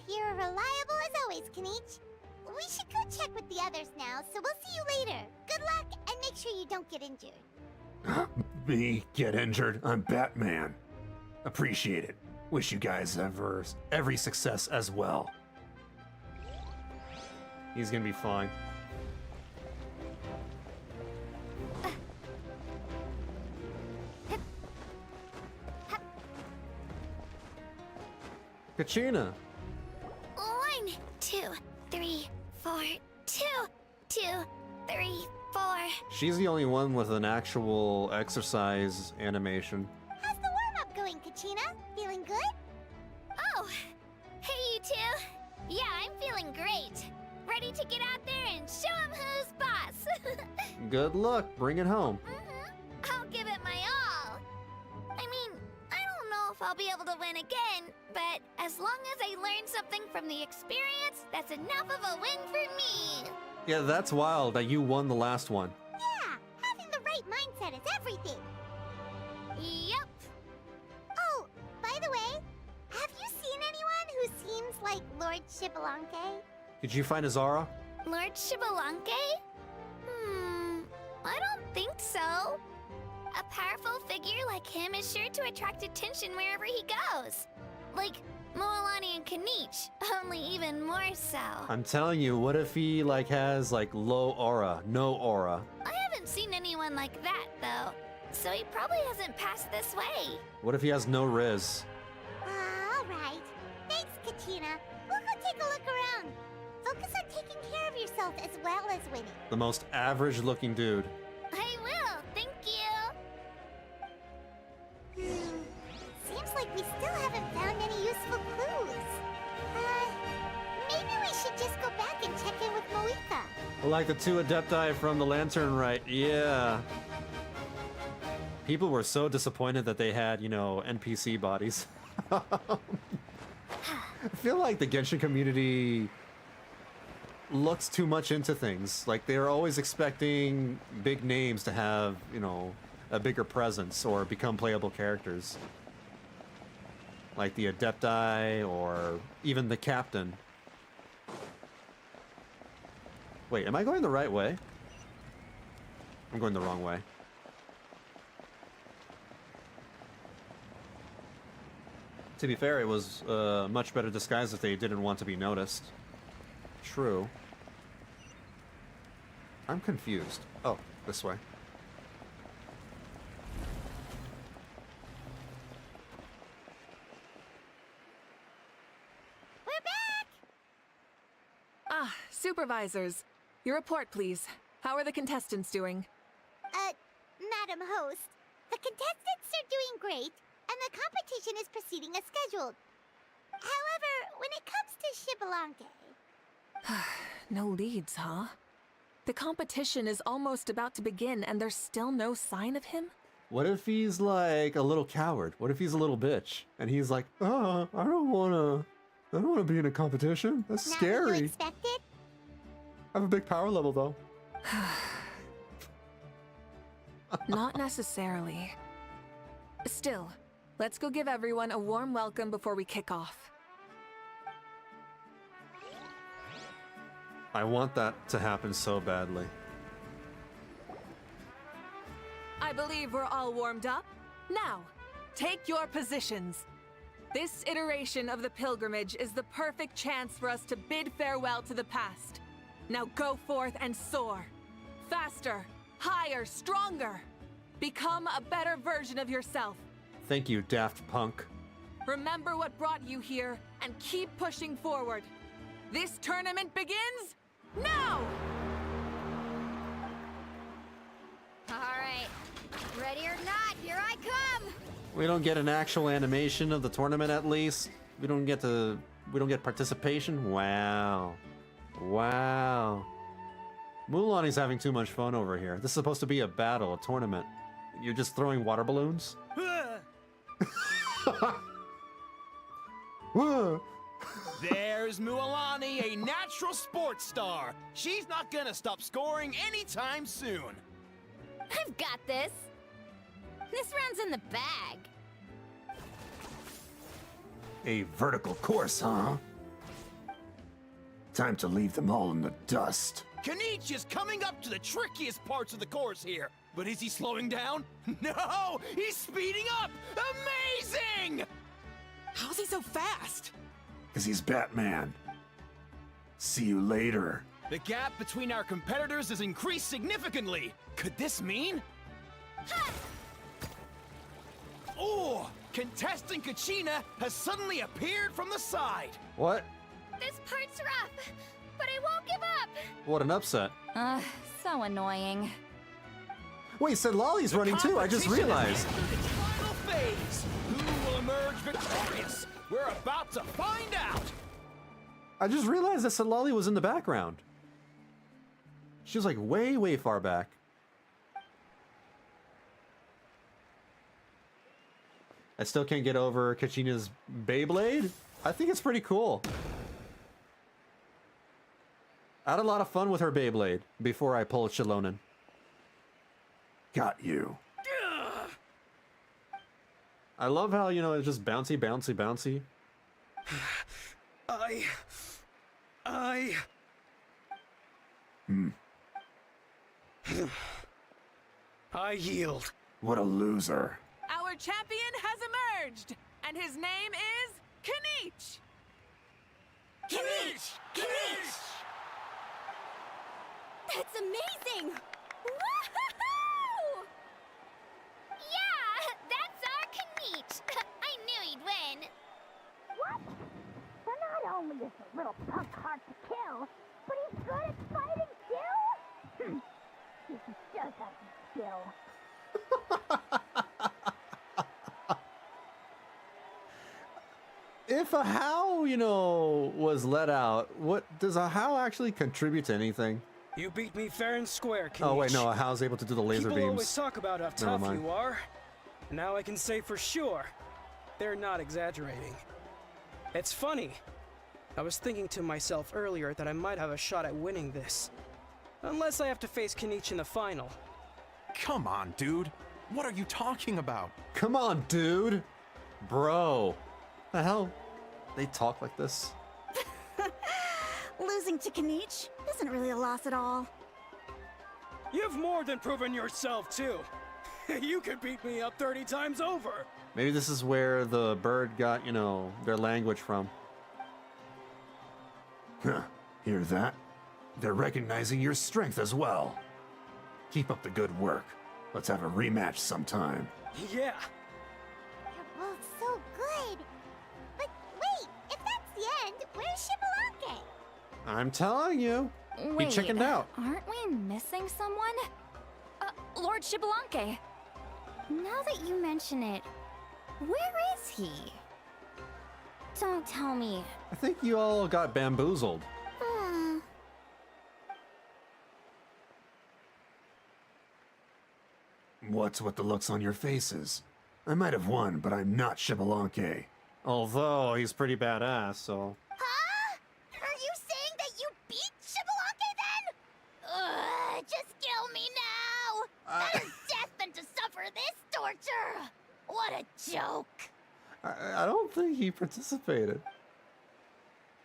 You're reliable as always, Kanich. We should go check with the others now, so we'll see you later. Good luck, and make sure you don't get injured. Me get injured? I'm Batman. Appreciate it. Wish you guys every success as well. He's gonna be fine. Kachina! 1, 2, 3, 4, 2, 2, 3, 4. She's the only one with an actual exercise animation. How's the warm-up going, Kachina? Feeling good? Oh, hey you two. Yeah, I'm feeling great. Ready to get out there and show 'em who's boss. Good luck, bring it home. I'll give it my all. I mean, I don't know if I'll be able to win again, but as long as I learn something from the experience, that's enough of a win for me. Yeah, that's wild that you won the last one. Yeah, having the right mindset is everything. Yep. Oh, by the way, have you seen anyone who seems like Lord Xbalanque? Did you find his aura? Lord Xbalanque? I don't think so. A powerful figure like him is sure to attract attention wherever he goes. Like Moalani and Kanich, only even more so. I'm telling you, what if he like has like low aura, no aura? I haven't seen anyone like that, though. So he probably hasn't passed this way. What if he has no riz? All right. Thanks, Kachina. We'll go take a look around. Focus on taking care of yourself as well as winning. The most average looking dude. I will, thank you. Like the 2 Adepti from the Lantern Rite, yeah. People were so disappointed that they had, you know, NPC bodies. I feel like the Genshin community looks too much into things. Like, they're always expecting big names to have, you know, a bigger presence or become playable characters. Like the Adepti or even the Captain. Wait, am I going the right way? I'm going the wrong way. To be fair, it was much better disguised if they didn't want to be noticed. True. I'm confused. Oh, this way. We're back! Ah, supervisors. Your report, please. How are the contestants doing? Madam Host, the contestants are doing great, and the competition is proceeding as scheduled. However, when it comes to Shibalanke... No leads, huh? The competition is almost about to begin, and there's still no sign of him? What if he's like a little coward? What if he's a little bitch? And he's like, I don't wanna be in a competition. That's scary. Not what you expected? I have a big power level, though. Not necessarily. Still, let's go give everyone a warm welcome before we kick off. I want that to happen so badly. I believe we're all warmed up. Now, take your positions. This iteration of the pilgrimage is the perfect chance for us to bid farewell to the past. Now go forth and soar. Faster, higher, stronger. Become a better version of yourself. Thank you, Daft Punk. Remember what brought you here and keep pushing forward. This tournament begins now! Alright, ready or not, here I come! We don't get an actual animation of the tournament at least. We don't get participation. Wow. Wow. Mulani's having too much fun over here. This is supposed to be a battle, a tournament. You're just throwing water balloons? There's Mualani, a natural sports star. She's not gonna stop scoring anytime soon. I've got this. This round's in the bag. A vertical course, huh? Time to leave them all in the dust. Kanich is coming up to the trickiest parts of the course here. But is he slowing down? No! He's speeding up! Amazing! How's he so fast? Because he's Batman. See you later. The gap between our competitors has increased significantly. Could this mean? Oh! Contestant Kachina has suddenly appeared from the side. What? This part's rough, but I won't give up. What an upset. So annoying. Wait, said Lolly's running too. I just realized. Final phase. Who will emerge victorious? We're about to find out. I just realized that Lolly was in the background. She was like way, way far back. I still can't get over Kachina's Beyblade. I think it's pretty cool. I had a lot of fun with her Beyblade before I pulled Shilonen. Got you. I love how, you know, it's just bouncy, bouncy, bouncy. I yield. What a loser. Our champion has emerged, and his name is Kanich! Kanich! Kanich! That's amazing! Woohoo! Yeah, that's our Kanich. I knew he'd win. What? So not only is the little punk hard to kill, but he's good at fighting too? He does have skill. If a How, you know, was let out, what does a How actually contribute to anything? You beat me fair and square, Kenichi. Oh wait, no, Hal's able to do the laser People beams. always talk about how Never tough mind. you are. Now I can say for sure, they're not exaggerating. It's funny. I was thinking to myself earlier that I might have a shot at winning this. Unless I have to face Kenichi in the final. Come on, dude. What are you talking about? Come on, dude. Bro. The hell? They talk like this? Losing to Kenichi isn't really a loss at all. You've more than proven yourself, too. You could beat me up 30 times over. Maybe this is where the bird got, you know, their language from. Huh. Hear that? They're recognizing your strength as well. Keep up the good work. Let's have a rematch sometime. Yeah. You're both so good. But wait, if that's the end, where's Shibalake? I'm telling you. Wait, He chickened out. Aren't we missing someone? Lord Shibalanke. Now that you mention it, where is he? Don't tell me. I think you all got bamboozled. What's with the looks on your faces? I might have won, but I'm not Shibalonke. Although he's pretty badass, so. Huh? Are you saying that you beat Shibalake then? Ugh, just kill me now! Better death than to suffer this torture! What a joke! I don't think he participated.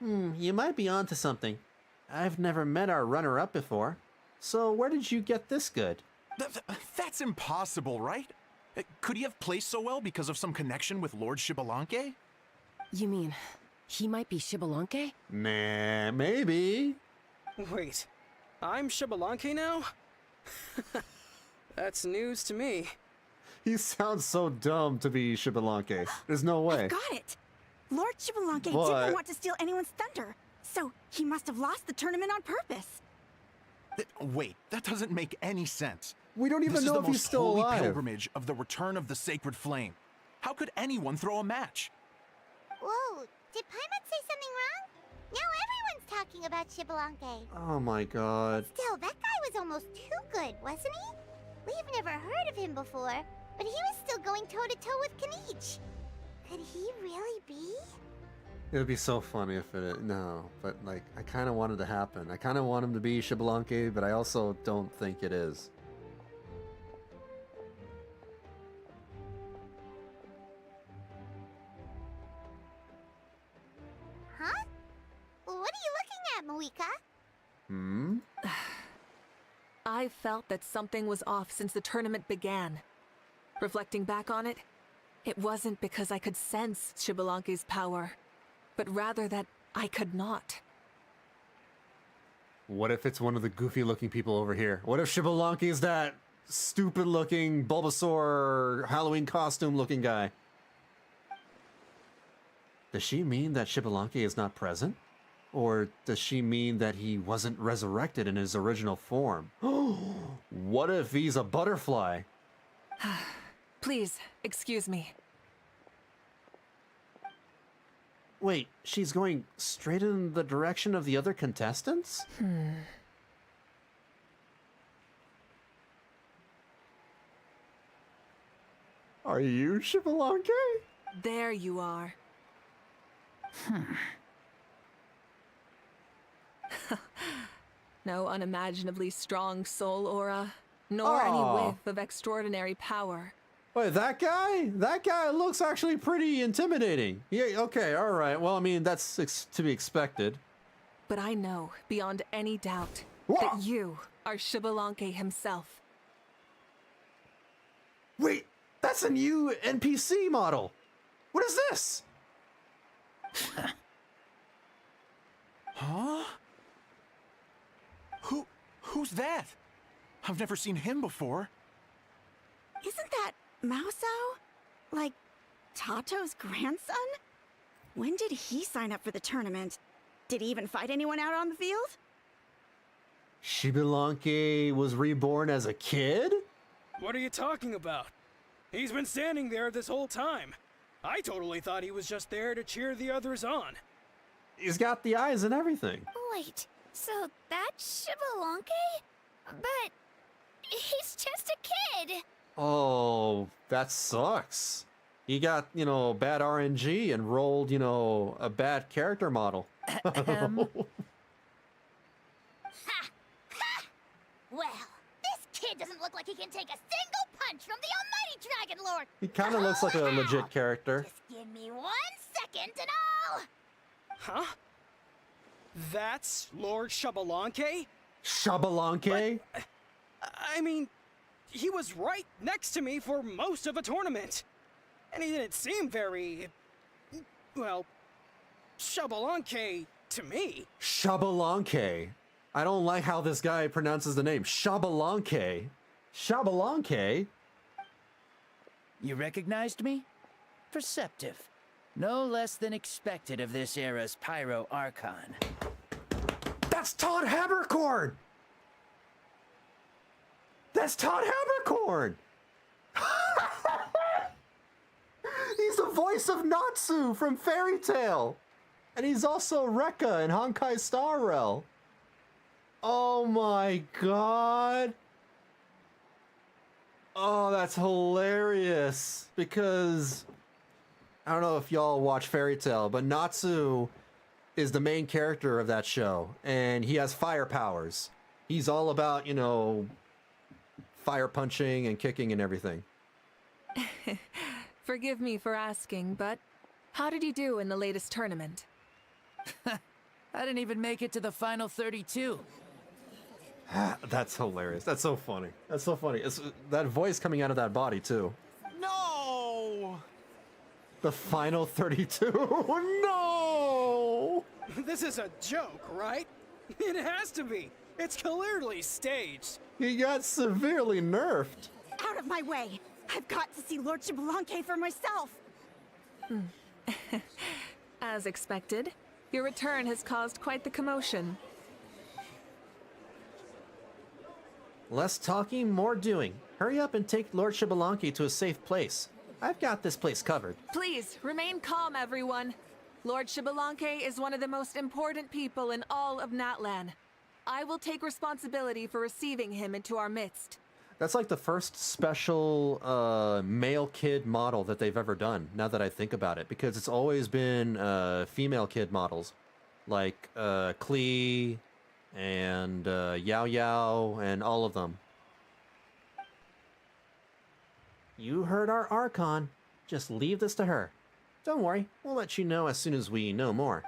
You might be onto something. I've never met our runner-up before. So where did you get this good? That's impossible, right? Could he have placed so well because of some connection with Lord Shibalanke? You mean, he might be Shibalanke? Nah, maybe. Wait, I'm Shibalanke now? That's news to me. He sounds so dumb to be Shibalanke. There's no way. Got it. Lord Shibalanke What? didn't want to steal anyone's thunder, so he must have lost the tournament on purpose. Wait, that doesn't make any sense. We don't even This know is if the he's most still holy alive. pilgrimage of the return of the sacred flame. How could anyone throw a match? Whoa, did Paimon say something wrong? Now everyone's talking about Shibalanke. Oh my god. Still, that guy was almost too good, wasn't he? We've never heard of him before, but he was still going toe-to-toe with Kenichi. Could he really be? It would be so funny if it... No, but like, I kind of want it to happen. I kind of want him to be Shibalanke, but I also don't think it is. Huh? What are you looking at, Mavuika? I felt that something was off since the tournament began. Reflecting back on it, it wasn't because I could sense Shibalanke's power, but rather that I could not. What if it's one of the goofy-looking people over here? What if Shibalanke is that stupid-looking Bulbasaur Halloween costume-looking guy? Does she mean that Shibalanke is not present? Or does she mean that he wasn't resurrected in his original form? What if he's a butterfly? Please, excuse me. Wait, she's going straight in the direction of the other contestants? Are you Shibalanke? There you are. No unimaginably strong soul aura, nor any Aw. whiff of extraordinary power. Wait, that guy? That guy looks actually pretty intimidating. Yeah, okay, alright. Well, I mean, that's to be expected. But I know, beyond any doubt, Whoa. that you are Shibalanke himself. Wait, that's a new NPC model. What is this? Huh? Who's that? I've never seen him before. Isn't that Mauso? Like, Tato's grandson? When did he sign up for the tournament? Did he even fight anyone out on the field? Shibalanke was reborn as a kid? What are you talking about? He's been standing there this whole time. I totally thought he was just there to cheer the others on. He's got the eyes and everything. Wait, So that's Shibalonke? But he's just a kid. Oh, that sucks. He got, bad RNG and rolled, a bad character model. Well, this kid doesn't look like he can take a single punch from the almighty Dragon Lord. He kind of looks like a legit character. Just give me 1 second and I'll... Huh? That's Lord Shibalonke? Shibalonke? I mean, he was right next to me for most of the tournament. And he didn't seem very... well, Shibalonke to me. Shibalonke. I don't like how this guy pronounces the name. Shibalonke. Shibalonke? You recognized me? Perceptive. No less than expected of this era's Pyro Archon. That's Todd Habercorn! That's Todd Habercorn! He's the voice of Natsu from Fairy Tail! And he's also Rekka in Honkai Star Rail. Oh my god! Oh, that's hilarious. Because I don't know if y'all watch Fairy Tail, but Natsu is the main character of that show, and he has fire powers. He's all about, fire punching and kicking and everything. Forgive me for asking, but how did you do in the latest tournament? I didn't even make it to the final 32. That's hilarious. That's so funny. That's so funny. It's that voice coming out of that body, too. No! The final 32? No! This is a joke, right? It has to be. It's clearly staged. He got severely nerfed. Out of my way! I've got to see Lord Shibalonke for myself! As expected, your return has caused quite the commotion. Less talking, more doing. Hurry up and take Lord Shibalonke to a safe place. I've got this place covered. Please, remain calm, everyone. Lord Shibalonke is one of the most important people in all of Natlan. I will take responsibility for receiving him into our midst. That's like the first special male kid model that they've ever done, now that I think about it. Because it's always been female kid models. Like Klee and Yao Yao and all of them. You heard our Archon. Just leave this to her. Don't worry, we'll let you know as soon as we know more.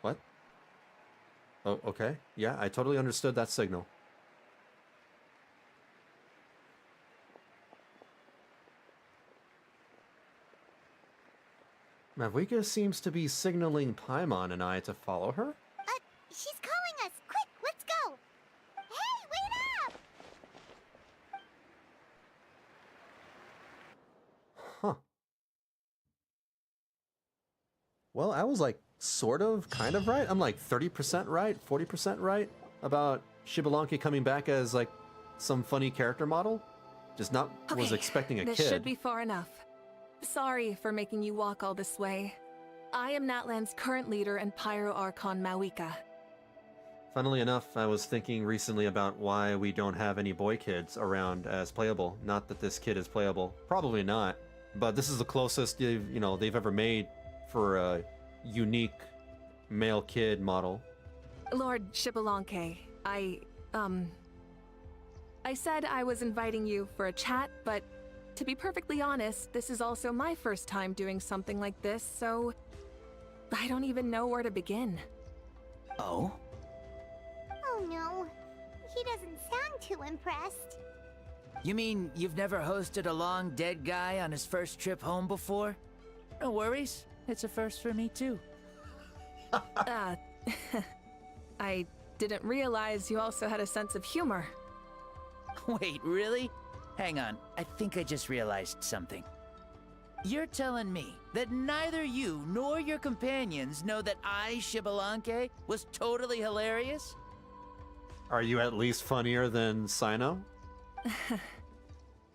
What? Oh, okay. Yeah, I totally understood that signal. Mavuika seems to be signaling Paimon and I to follow her? She's calling us. Quick, let's go. Hey, wait up! Huh. Well, I was like sort of, kind of right. I'm like 30% right, 40% right about Shibalonke coming back as like some funny character model. Just not was expecting a this kid. This should be far enough. Sorry for making you walk all this way. I am Natlan's current leader and Pyro Archon Mavuika. Funnily enough, I was thinking recently about why we don't have any boy kids around as playable. Not that this kid is playable. Probably not. But this is the closest they've ever made for a unique male kid model. Lord Shibalonke, I said I was inviting you for a chat, but to be perfectly honest, this is also my first time doing something like this, so I don't even know where to begin. Oh? Oh no, he doesn't sound too impressed. You mean you've never hosted a long dead guy on his first trip home before? No worries, it's a first for me too. I didn't realize you also had a sense of humor. Wait, really? Hang on, I think I just realized something. You're telling me that neither you nor your companions know that I, Shibalonke, was totally hilarious? Are you at least funnier than Sino?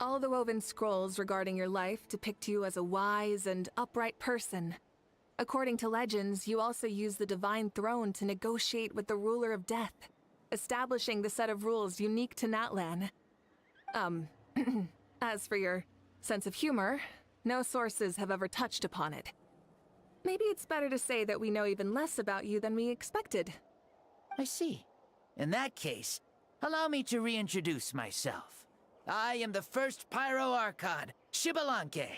All the woven scrolls regarding your life depict you as a wise and upright person. According to legends, you also use the Divine Throne to negotiate with the Ruler of Death, establishing the set of rules unique to Natlan. As for your sense of humor, no sources have ever touched upon it. Maybe it's better to say that we know even less about you than we expected. I see. In that case, allow me to reintroduce myself. I am the first Pyro Archon, Xbalanque.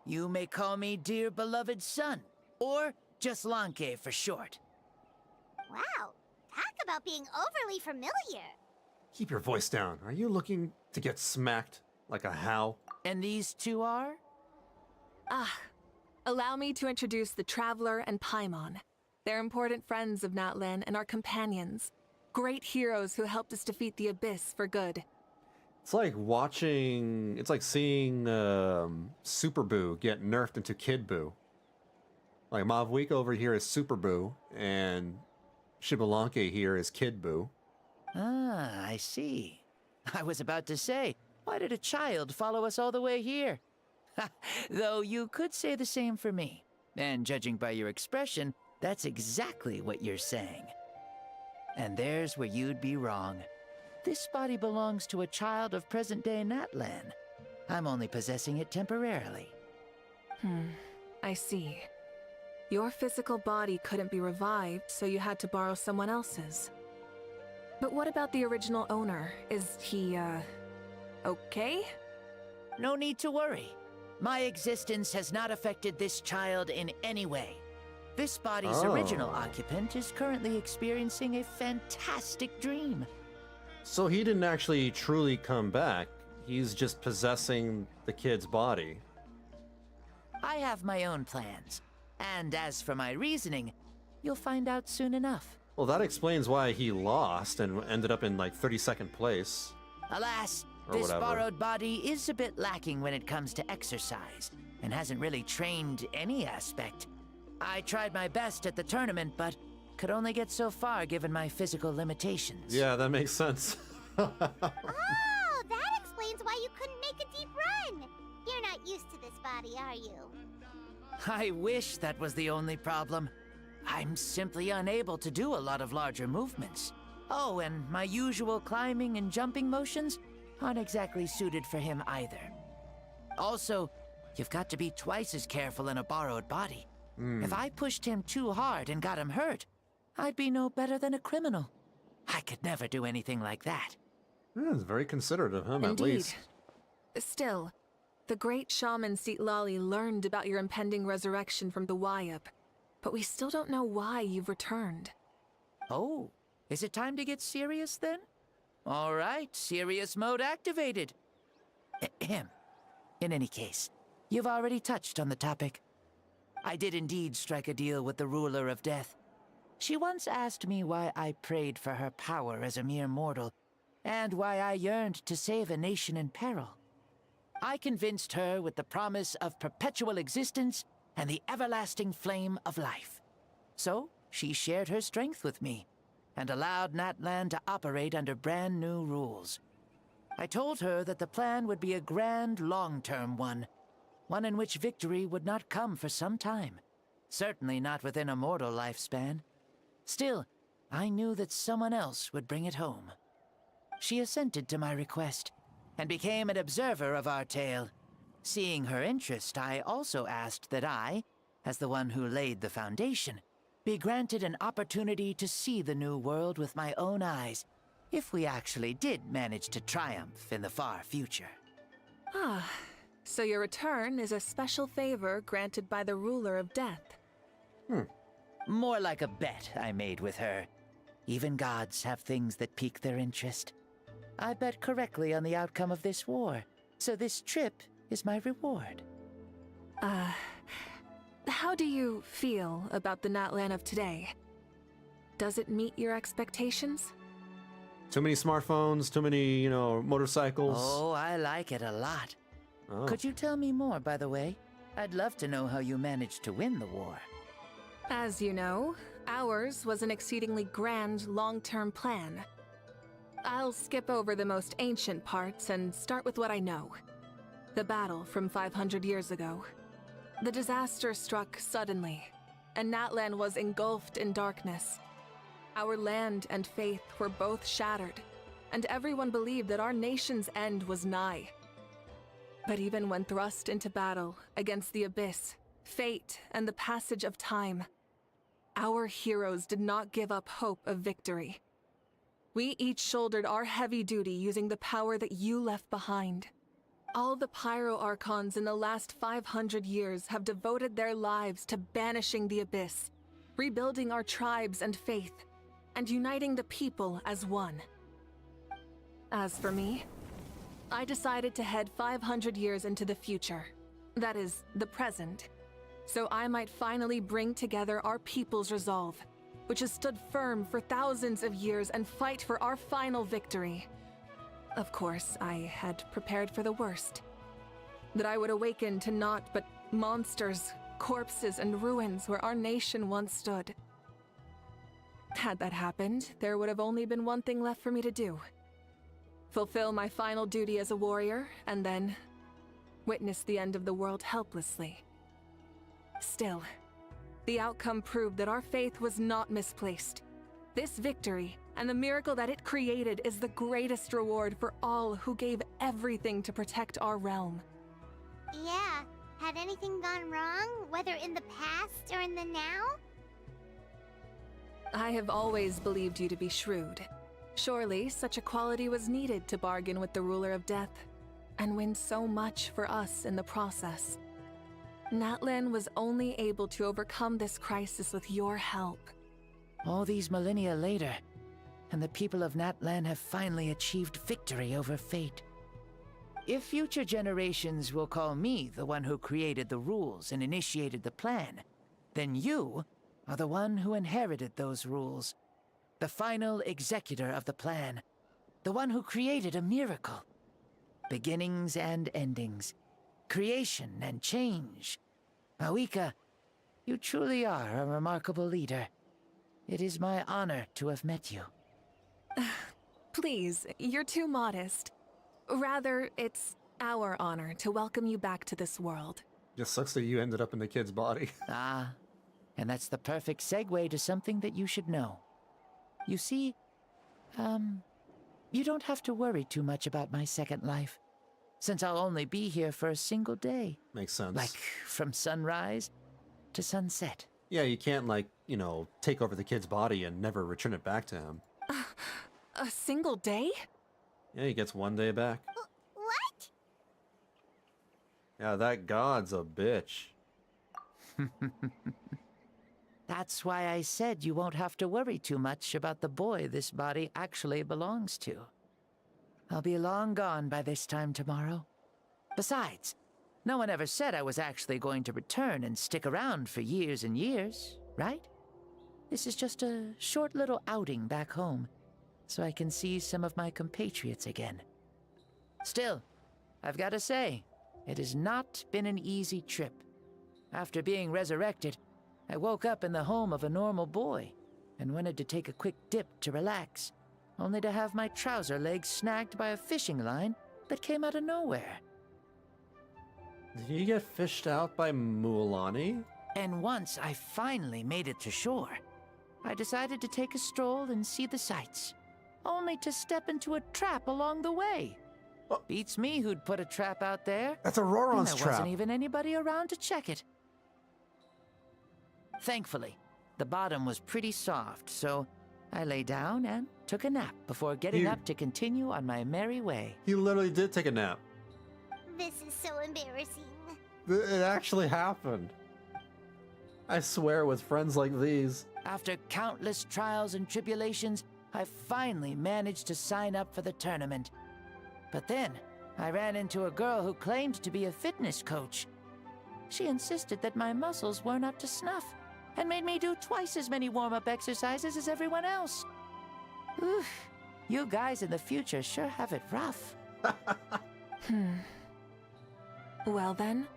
You may call me dear beloved son, or just Lanque for short. Wow, talk about being overly familiar. Keep your voice down. Are you looking to get smacked like a how? And these two are? Allow me to introduce the Traveler and Paimon. They're important friends of Natlan and our companions. Great heroes who helped us defeat the Abyss for good. It's like seeing Super Boo get nerfed into Kid Boo. Like Mavuika over here is Super Boo, and Xbalanque here is Kid Boo. Ah, I see. I was about to say, why did a child follow us all the way here? Though you could say the same for me. And judging by your expression, that's exactly what you're saying. And there's where you'd be wrong. This body belongs to a child of present-day Natlan. I'm only possessing it temporarily. I see. Your physical body couldn't be revived, so you had to borrow someone else's. But what about the original owner? Is he, okay? No need to worry. My existence has not affected this child in any way. This body's original occupant is currently experiencing a fantastic dream. So he didn't actually truly come back. He's just possessing the kid's body. I have my own plans. And as for my reasoning, you'll find out soon enough. Well, that explains why he lost and ended up in like 32nd place. Alas, Or this whatever. borrowed body is a bit lacking when it comes to exercise, and hasn't really trained any aspect. I tried my best at the tournament, but could only get so far given my physical limitations. Yeah, that makes sense. Oh, that explains why you couldn't make a deep run. You're not used to this body, are you? I wish that was the only problem. I'm simply unable to do a lot of larger movements. Oh, and my usual climbing and jumping motions aren't exactly suited for him either. Also, you've got to be twice as careful in a borrowed body. If I pushed him too hard and got him hurt, I'd be no better than a criminal. I could never do anything like that. Yeah, it's very considerate of him, at Indeed. least. Still, the great shaman Lali learned about your impending resurrection from the Wayup, but we still don't know why you've returned. Oh, is it time to get serious then? All right, serious mode activated. Ahem. In any case, you've already touched on the topic. I did indeed strike a deal with the Ruler of Death. She once asked me why I prayed for her power as a mere mortal, and why I yearned to save a nation in peril. I convinced her with the promise of perpetual existence and the everlasting flame of life. So, she shared her strength with me, and allowed Natlan to operate under brand new rules. I told her that the plan would be a grand, long-term one in which victory would not come for some time. Certainly not within a mortal lifespan. Still, I knew that someone else would bring it home. She assented to my request, and became an observer of our tale. Seeing her interest, I also asked that I, as the one who laid the foundation, be granted an opportunity to see the new world with my own eyes, if we actually did manage to triumph in the far future. So your return is a special favor granted by the Ruler of Death. More like a bet I made with her. Even gods have things that pique their interest. I bet correctly on the outcome of this war, so this trip is my reward. How do you feel about the Natlan of today? Does it meet your expectations? Too many smartphones, too many, motorcycles. Oh, I like it a lot. Oh. Could you tell me more, by the way? I'd love to know how you managed to win the war. As you know, ours was an exceedingly grand, long-term plan. I'll skip over the most ancient parts and start with what I know. The battle from 500 years ago. The disaster struck suddenly. and Natlan was engulfed in darkness. Our land and faith were both shattered, and everyone believed that our nation's end was nigh. But even when thrust into battle against the abyss, fate, and the passage of time, our heroes did not give up hope of victory. We each shouldered our heavy duty using the power that you left behind. All the Pyro Archons in the last 500 years have devoted their lives to banishing the abyss, rebuilding our tribes and faith, and uniting the people as one. As for me, I decided to head 500 years into the future, that is, the present, so I might finally bring together our people's resolve, which has stood firm for thousands of years, and fight for our final victory. Of course, I had prepared for the worst. That I would awaken to naught but monsters, corpses, and ruins where our nation once stood. Had that happened, there would have only been one thing left for me to do. Fulfill my final duty as a warrior, and then witness the end of the world helplessly. Still, the outcome proved that our faith was not misplaced. This victory, and the miracle that it created, is the greatest reward for all who gave everything to protect our realm. Yeah, had anything gone wrong, whether in the past or in the now? I have always believed you to be shrewd. Surely, such a quality was needed to bargain with the ruler of death, and win so much for us in the process. Natlan was only able to overcome this crisis with your help. All these millennia later, and the people of Natlan have finally achieved victory over fate. If future generations will call me the one who created the rules and initiated the plan, then you are the one who inherited those rules. The final executor of the plan. The one who created a miracle. Beginnings and endings. Creation and change. Mavuika, you truly are a remarkable leader. It is my honor to have met you. Please, you're too modest. Rather, it's our honor to welcome you back to this world. Just sucks that you ended up in the kid's body. Ah, and that's the perfect segue to something that you should know. You see, you don't have to worry too much about my second life, since I'll only be here for a single day. Makes sense. Like, from sunrise to sunset. Yeah, you can't, like, you know, take over the kid's body and never return it back to him. A single day? Yeah, he gets 1 day back. What? Yeah, that god's a bitch. That's why I said you won't have to worry too much about the boy this body actually belongs to. I'll be long gone by this time tomorrow. Besides, no one ever said I was actually going to return and stick around for years and years, right? This is just a short little outing back home, so I can see some of my compatriots again. Still, I've got to say, it has not been an easy trip. After being resurrected, I woke up in the home of a normal boy and wanted to take a quick dip to relax, only to have my trouser legs snagged by a fishing line that came out of nowhere. Did you get fished out by Mualani? And once I finally made it to shore, I decided to take a stroll and see the sights, only to step into a trap along the way. Beats me who'd put a trap out there. That's Auroron's There trap. wasn't even anybody around to check it. Thankfully, the bottom was pretty soft, so I lay down and took a nap before getting up to continue on my merry way. He literally did take a nap. This is so embarrassing. It actually happened. I swear, with friends like these. After countless trials and tribulations, I finally managed to sign up for the tournament. But then, I ran into a girl who claimed to be a fitness coach. She insisted that my muscles weren't up to snuff, and made me do twice as many warm-up exercises as everyone else. Oof, you guys in the future sure have it rough. Well then,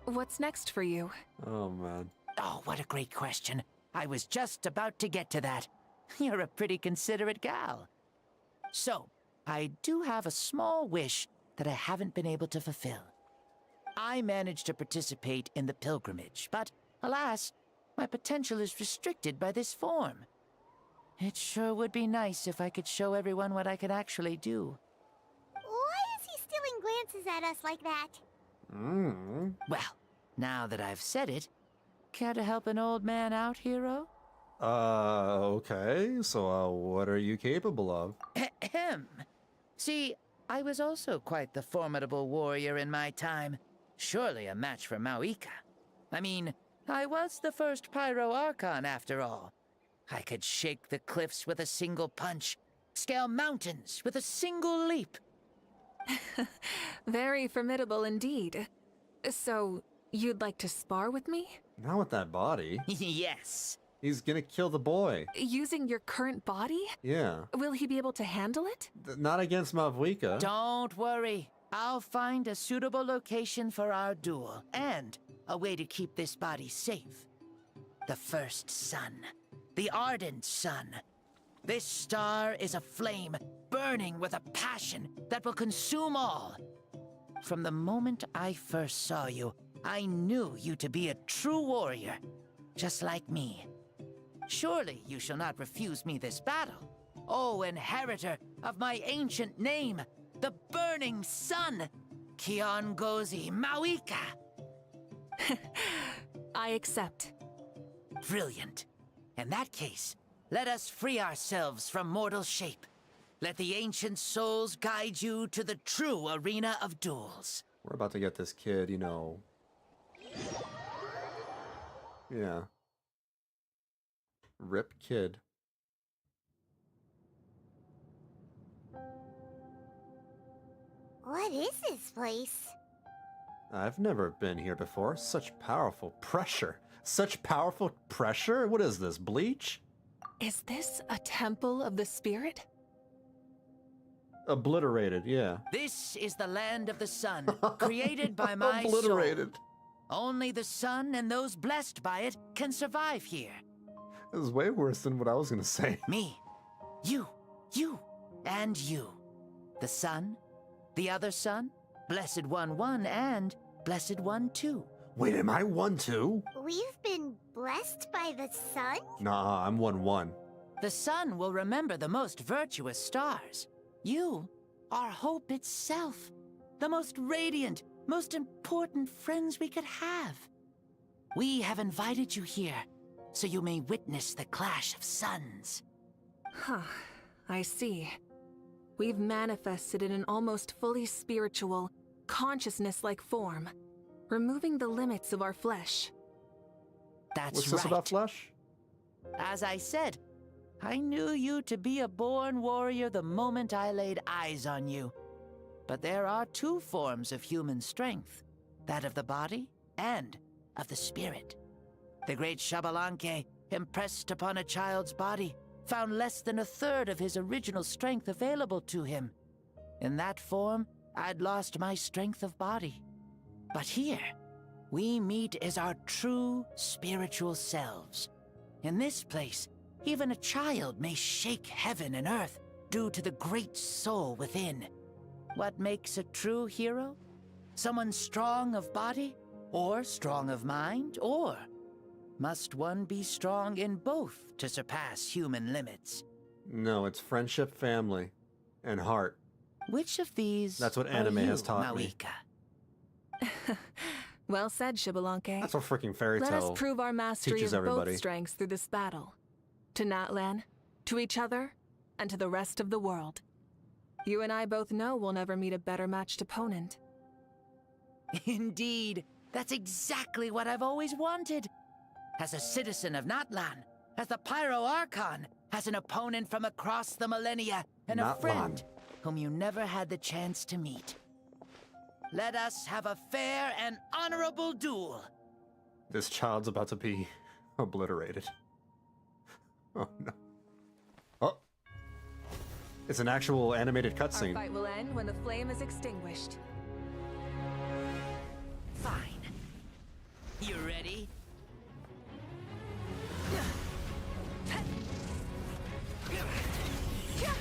what's next for you? Oh, man. Oh, what a great question. I was just about to get to that. You're a pretty considerate gal. So, I do have a small wish that I haven't been able to fulfill. I managed to participate in the pilgrimage, but alas, My potential is restricted by this form. It sure would be nice if I could show everyone what I could actually do. Why is he stealing glances at us like that? Well, now that I've said it, care to help an old man out, hero? Okay. So, what are you capable of? Ahem. See, I was also quite the formidable warrior in my time. Surely a match for Mavuika. I mean, I was the first Pyro Archon after all. I could shake the cliffs with a single punch, scale mountains with a single leap. Very formidable indeed. So, you'd like to spar with me? Not with that body. Yes. He's gonna kill the boy. Using your current body? Yeah. Will he be able to handle it? Not against Mavuika. Don't worry. I'll find a suitable location for our duel, and a way to keep this body safe. The first sun. The ardent sun. This star is a flame, burning with a passion that will consume all. From the moment I first saw you, I knew you to be a true warrior, just like me. Surely you shall not refuse me this battle, O inheritor of my ancient name, the Burning Sun, Kiongozi Mavuika. I accept. Brilliant. In that case, let us free ourselves from mortal shape. Let the ancient souls guide you to the true arena of duels. We're about to get this kid, you know. Yeah. Rip kid. What is this place? I've never been here before. Such powerful pressure. Such powerful pressure? What is this, bleach? Is this a temple of the spirit? Obliterated, yeah. This is the land of the sun, created by my Obliterated. soul. Only the sun and those blessed by it can survive here. This is way worse than what I was gonna say. Me, you, and you. The sun, the other sun, Blessed One 1, and Blessed One 2. Wait, am I 1 too? We've been blessed by the sun? Nah, I'm 1-1. The sun will remember the most virtuous stars. You are hope itself. The most radiant, most important friends we could have. We have invited you here, so you may witness the clash of suns. Huh, I see. We've manifested in an almost fully spiritual, consciousness-like form, removing the limits of our flesh. That's What's right. this about flesh? As I said, I knew you to be a born warrior the moment I laid eyes on you. But there are two forms of human strength, that of the body and of the spirit. The great Xbalanque, impressed upon a child's body, found less than a third of his original strength available to him. In that form, I'd lost my strength of body. But here, we meet as our true spiritual selves. In this place, even a child may shake heaven and earth due to the great soul within. What makes a true hero? Someone strong of body, or strong of mind, or must one be strong in both to surpass human limits? No, it's friendship, family, and heart. Which of these That's what are anime you, has taught me. Mavuika? Well said, Xbalanque. That's what freaking fairy Let tale us prove our mastery teaches of everybody. both strengths through this battle. To Natlan, to each other, and to the rest of the world. You and I both know we'll never meet a better matched opponent. Indeed, that's exactly what I've always wanted. As a citizen of Natlan, as the Pyro Archon, as an opponent from across the millennia, and a Natlan. friend whom you never had the chance to meet. Let us have a fair and honorable duel. This child's about to be obliterated. Oh no. Oh. It's an actual animated Our cutscene. fight will end when the flame is extinguished. Fine. You ready?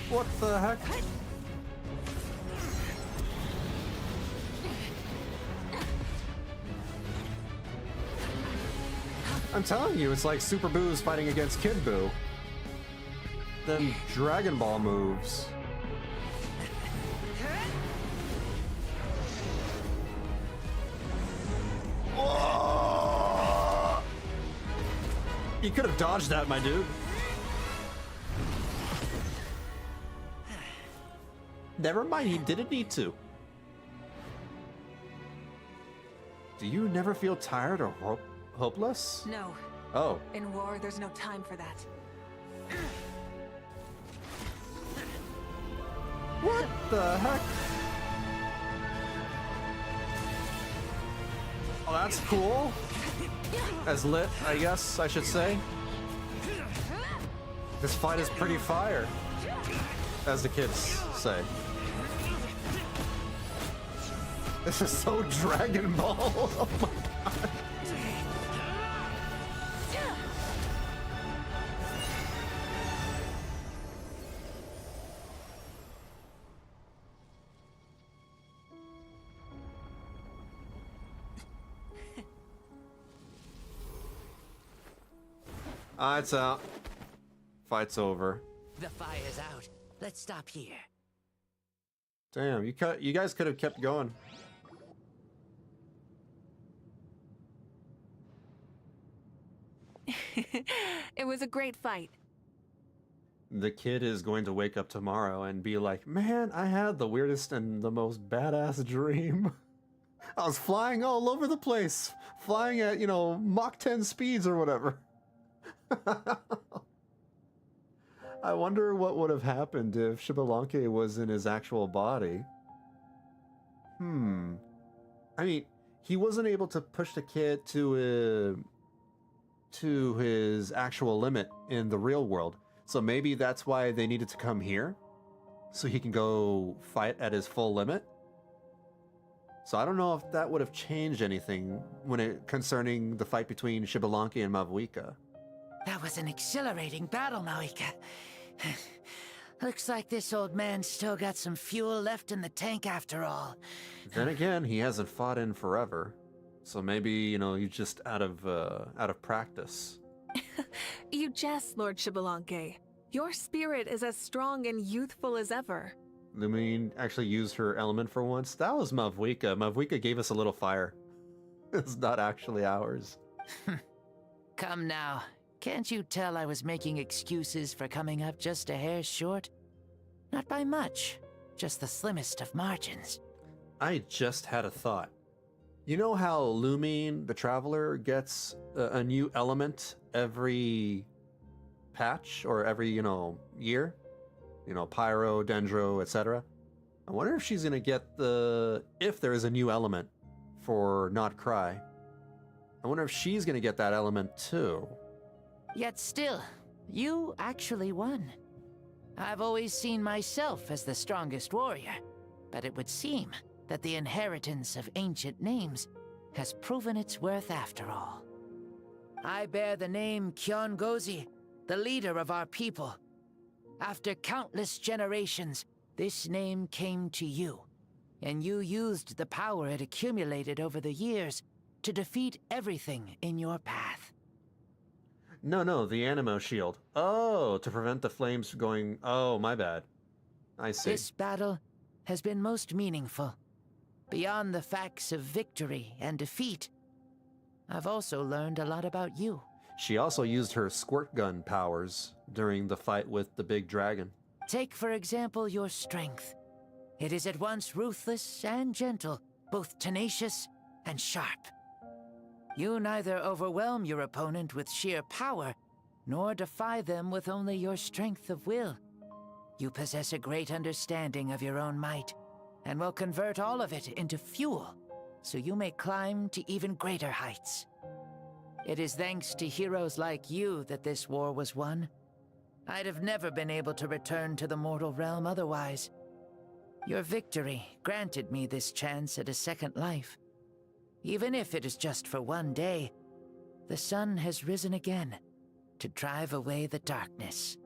What the heck? I'm telling you, it's like Super Boo's fighting against Kid Boo. Then Dragon Ball moves. Whoa! You could have dodged that, my dude. Never mind, he didn't need to. Do you never feel tired or hopeless? No. Oh. In war, there's no time for that. What the heck? Oh, that's cool. As lit, I guess I should say. This fight is pretty fire, as the kids say. This is so Dragon Ball. Oh my god. It's out. Fight's over. The fire's out. Let's stop here. Damn, you guys could have kept going. It was a great fight. The kid is going to wake up tomorrow and be like, man, I had the weirdest and the most badass dream. I was flying all over the place, flying at, you know, Mach 10 speeds or whatever. I wonder what would have happened if Xbalanque was in his actual body. I mean, he wasn't able to push the kid to his actual limit in the real world. So maybe that's why they needed to come here, so he can go fight at his full limit. So I don't know if that would have changed anything concerning the fight between Xbalanque and Mavuika. That was an exhilarating battle, Mavuika. Looks like this old man's still got some fuel left in the tank after all. Then again, he hasn't fought in forever. So maybe, you know, he's just out of practice. You jest, Lord Xbalanque. Your spirit is as strong and youthful as ever. Lumine actually used her element for once. That was Mavuika. Mavuika gave us a little fire. It's not actually ours. Come now. Can't you tell I was making excuses for coming up just a hair short? Not by much. Just the slimmest of margins. I just had a thought. You know how Lumine, the Traveler, gets a new element every patch or every, you know, year? You know, Pyro, Dendro, etc. I wonder if she's gonna get if there is a new element for Not Cry. I wonder if she's gonna get that element too. Yet still, you actually won. I've always seen myself as the strongest warrior, but it would seem that the inheritance of ancient names has proven its worth after all. I bear the name Kyongozi, the leader of our people. After countless generations, this name came to you, and you used the power it accumulated over the years to defeat everything in your path. No, the Animo Shield. Oh, to prevent the flames from going... Oh, my bad. I see. This battle has been most meaningful. Beyond the facts of victory and defeat, I've also learned a lot about you. She also used her squirt gun powers during the fight with the big dragon. Take, for example, your strength. It is at once ruthless and gentle, both tenacious and sharp. You neither overwhelm your opponent with sheer power, nor defy them with only your strength of will. You possess a great understanding of your own might, and will convert all of it into fuel, so you may climb to even greater heights. It is thanks to heroes like you that this war was won. I'd have never been able to return to the mortal realm otherwise. Your victory granted me this chance at a second life. Even if it is just for one day, the sun has risen again to drive away the darkness.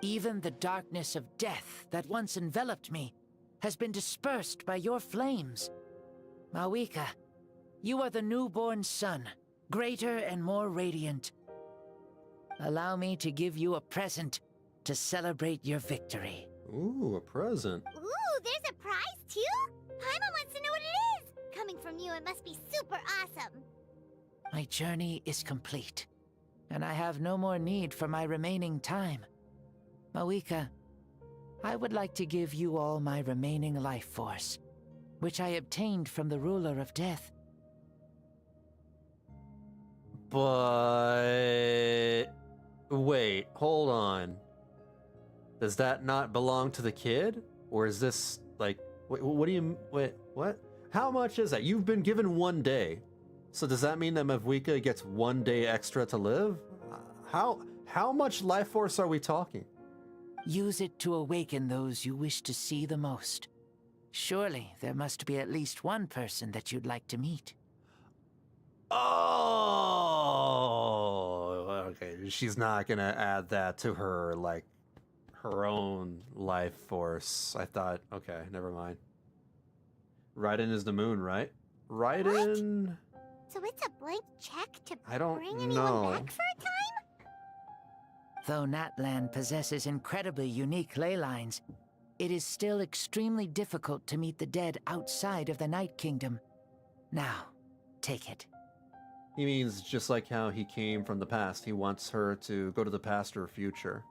Even the darkness of death that once enveloped me has been dispersed by your flames. Mavuika, you are the newborn sun, greater and more radiant. Allow me to give you a present to celebrate your victory. Ooh, a present. Ooh, there's a prize too? Paimon wants to know what it is! Coming from you, it must be super awesome. My journey is complete, and I have no more need for my remaining time. Mavuika, I would like to give you all my remaining life force, which I obtained from the ruler of death. But... wait, hold on. Does that not belong to the kid? Or is this, like... what do you... wait, what? How much is that? You've been given 1 day. So does that mean that Mavuika gets 1 day extra to live? How much life force are we talking? Use it to awaken those you wish to see the most. Surely there must be at least one person that you'd like to meet. Oh, okay. She's not gonna add that to her, like, her own life force. I thought, okay, never mind. Raiden is the moon, right? Raiden... So it's a blank check to I don't bring anyone know. back for a time? Though Natlan possesses incredibly unique ley lines, it is still extremely difficult to meet the dead outside of the Night Kingdom. Now, take it. He means just like how he came from the past, he wants her to go to the past or future.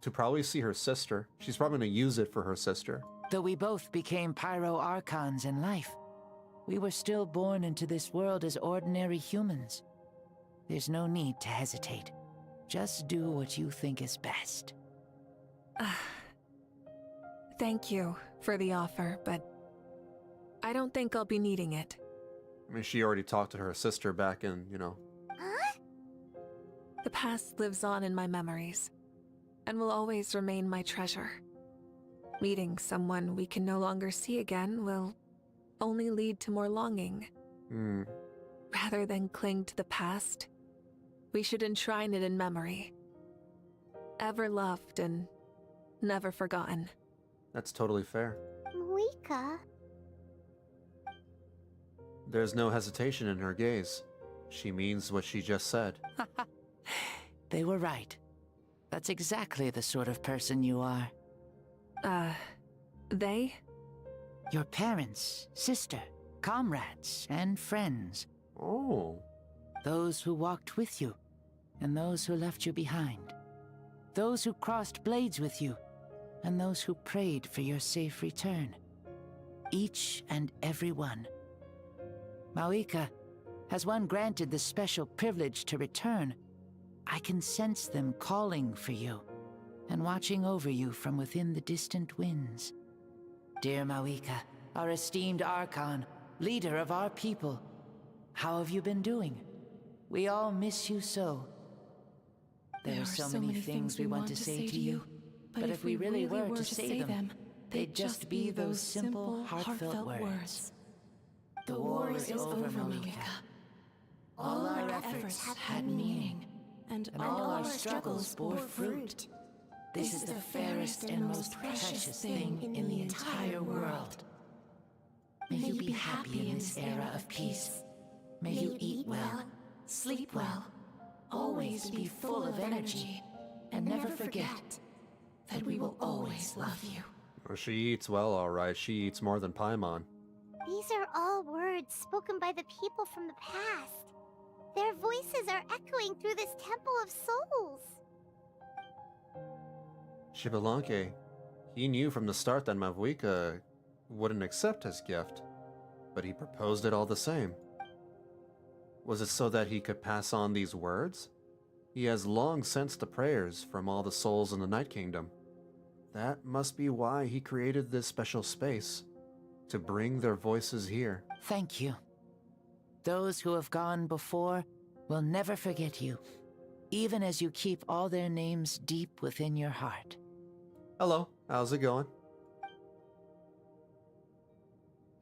To probably see her sister. She's probably going to use it for her sister. Though we both became Pyro Archons in life, we were still born into this world as ordinary humans. There's no need to hesitate. Just do what you think is best. Thank you for the offer, but I don't think I'll be needing it. I mean, she already talked to her sister back in, you know. Huh? The past lives on in my memories, and will always remain my treasure. Meeting someone we can no longer see again will only lead to more longing. Rather than cling to the past, we should enshrine it in memory. Ever loved and never forgotten. That's totally fair. Mavuika. There's no hesitation in her gaze. She means what she just said. They were right. That's exactly the sort of person you are. They? Your parents, sister, comrades, and friends. Oh. Those who walked with you, and those who left you behind. Those who crossed blades with you, and those who prayed for your safe return. Each and every one. Mavuika, as one granted the special privilege to return, I can sense them calling for you, and watching over you from within the distant winds. Dear Mavuika, our esteemed Archon, leader of our people, how have you been doing? We all miss you so. There are so many things we want to say to you, but if we really were to say them, they'd just be those simple, heartfelt words. The war is over, Mavuika. All our efforts had meaning, and all our struggles bore fruit. This is the fairest and most precious thing in the entire world. May you be happy in this era of peace. May you eat well, sleep well, always be full of energy, and never forget that we will always love you. Well, she eats well, alright. She eats more than Paimon. These are all words spoken by the people from the past. Their voices are echoing through this Temple of Souls. Xbalanque, he knew from the start that Mavuika wouldn't accept his gift, but he proposed it all the same. Was it so that he could pass on these words? He has long sensed the prayers from all the souls in the Night Kingdom. That must be why he created this special space, to bring their voices here. Thank you. Those who have gone before will never forget you, even as you keep all their names deep within your heart. Hello, how's it going?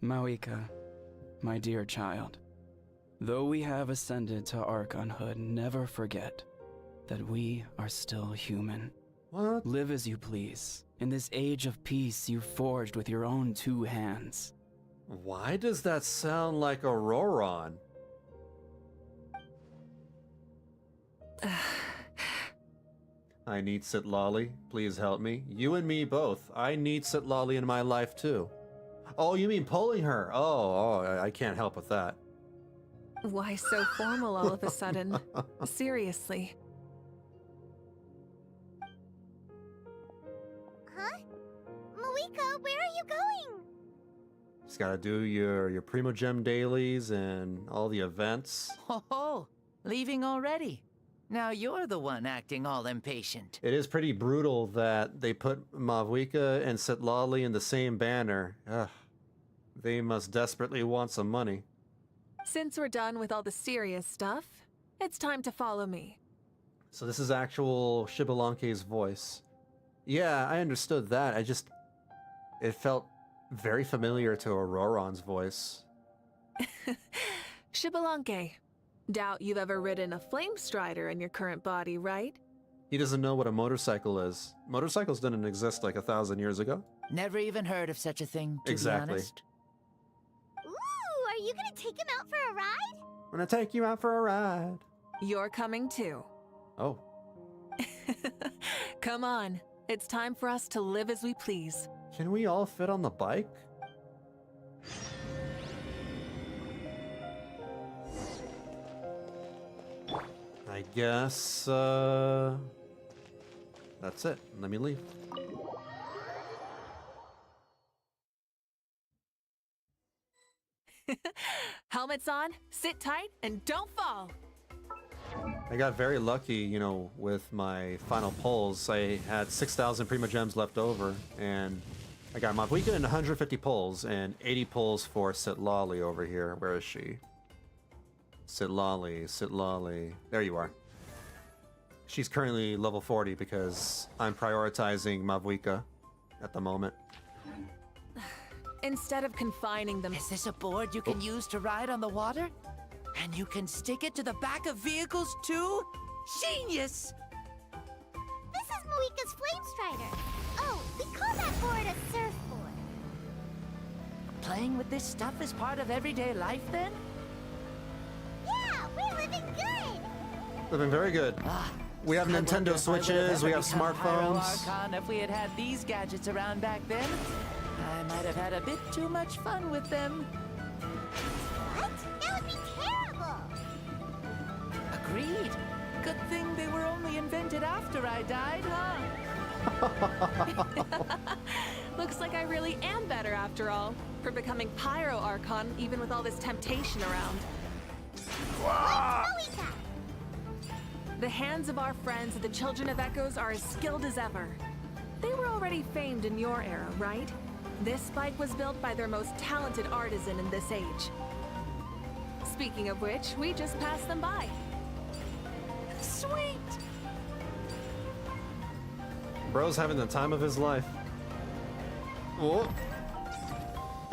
Mavuika, my dear child, though we have ascended to Archonhood, never forget that we are still human. What? Live as you please, in this age of peace you forged with your own 2 hands. Why does that sound like Auroron? I need Sitlali. Please help me. You and me both. I need Sitlali in my life too. Oh, you mean pulling her? Oh, I can't help with that. Why so formal all of a sudden? Seriously. Huh? Mavuika, where are you going? Just gotta do your Primogem dailies and all the events. Oh, leaving already? Now you're the one acting all impatient. It is pretty brutal that they put Mavuika and Sitlali in the same banner. Ugh. They must desperately want some money. Since we're done with all the serious stuff, it's time to follow me. So this is actual Xbalanque's voice. Yeah, I understood that. It felt very familiar to Auroron's voice. Xbalanque. Doubt you've ever ridden a flame strider in your current body, right? He doesn't know what a motorcycle is. Motorcycles didn't exist like 1,000 years ago. Never even heard of such a thing, to Exactly. be honest. Ooh, are you gonna take him out for a ride? I'm gonna take you out for a ride. You're coming too. Oh. Come on. It's time for us to live as we please. Can we all fit on the bike? I guess, that's it. Let me leave. Helmets on, sit tight, and don't fall. I got very lucky, you know, with my final pulls. I had 6,000 Primogems left over, and I got Mavuika and 150 pulls, and 80 pulls for Sitlali over here. Where is she? Sitlali. There you are. She's currently level 40 because I'm prioritizing Mavuika at the moment. Instead of confining them... Is this a board you can use to ride on the water? And you can stick it to the back of vehicles too? Genius! This is Mavuika's flame strider. Oh, we call that board a surfboard. Playing with this stuff is part of everyday life then? Yeah, we're living good. Living very good. We have Nintendo Switches, we have Pyro smartphones. Archon, if we had had these gadgets around back then, I might have had a bit too much fun with them. What? That would be terrible. Agreed. Good thing they were only invented after I died, huh? Looks like I really am better after all, for becoming Pyro Archon even with all this temptation around. What's Mavuika? The hands of our friends at the Children of Echoes are as skilled as ever. They were already famed in your era, right? This bike was built by their most talented artisan in this age. Speaking of which, we just passed them by. Sweet! Bro's having the time of his life. Oh.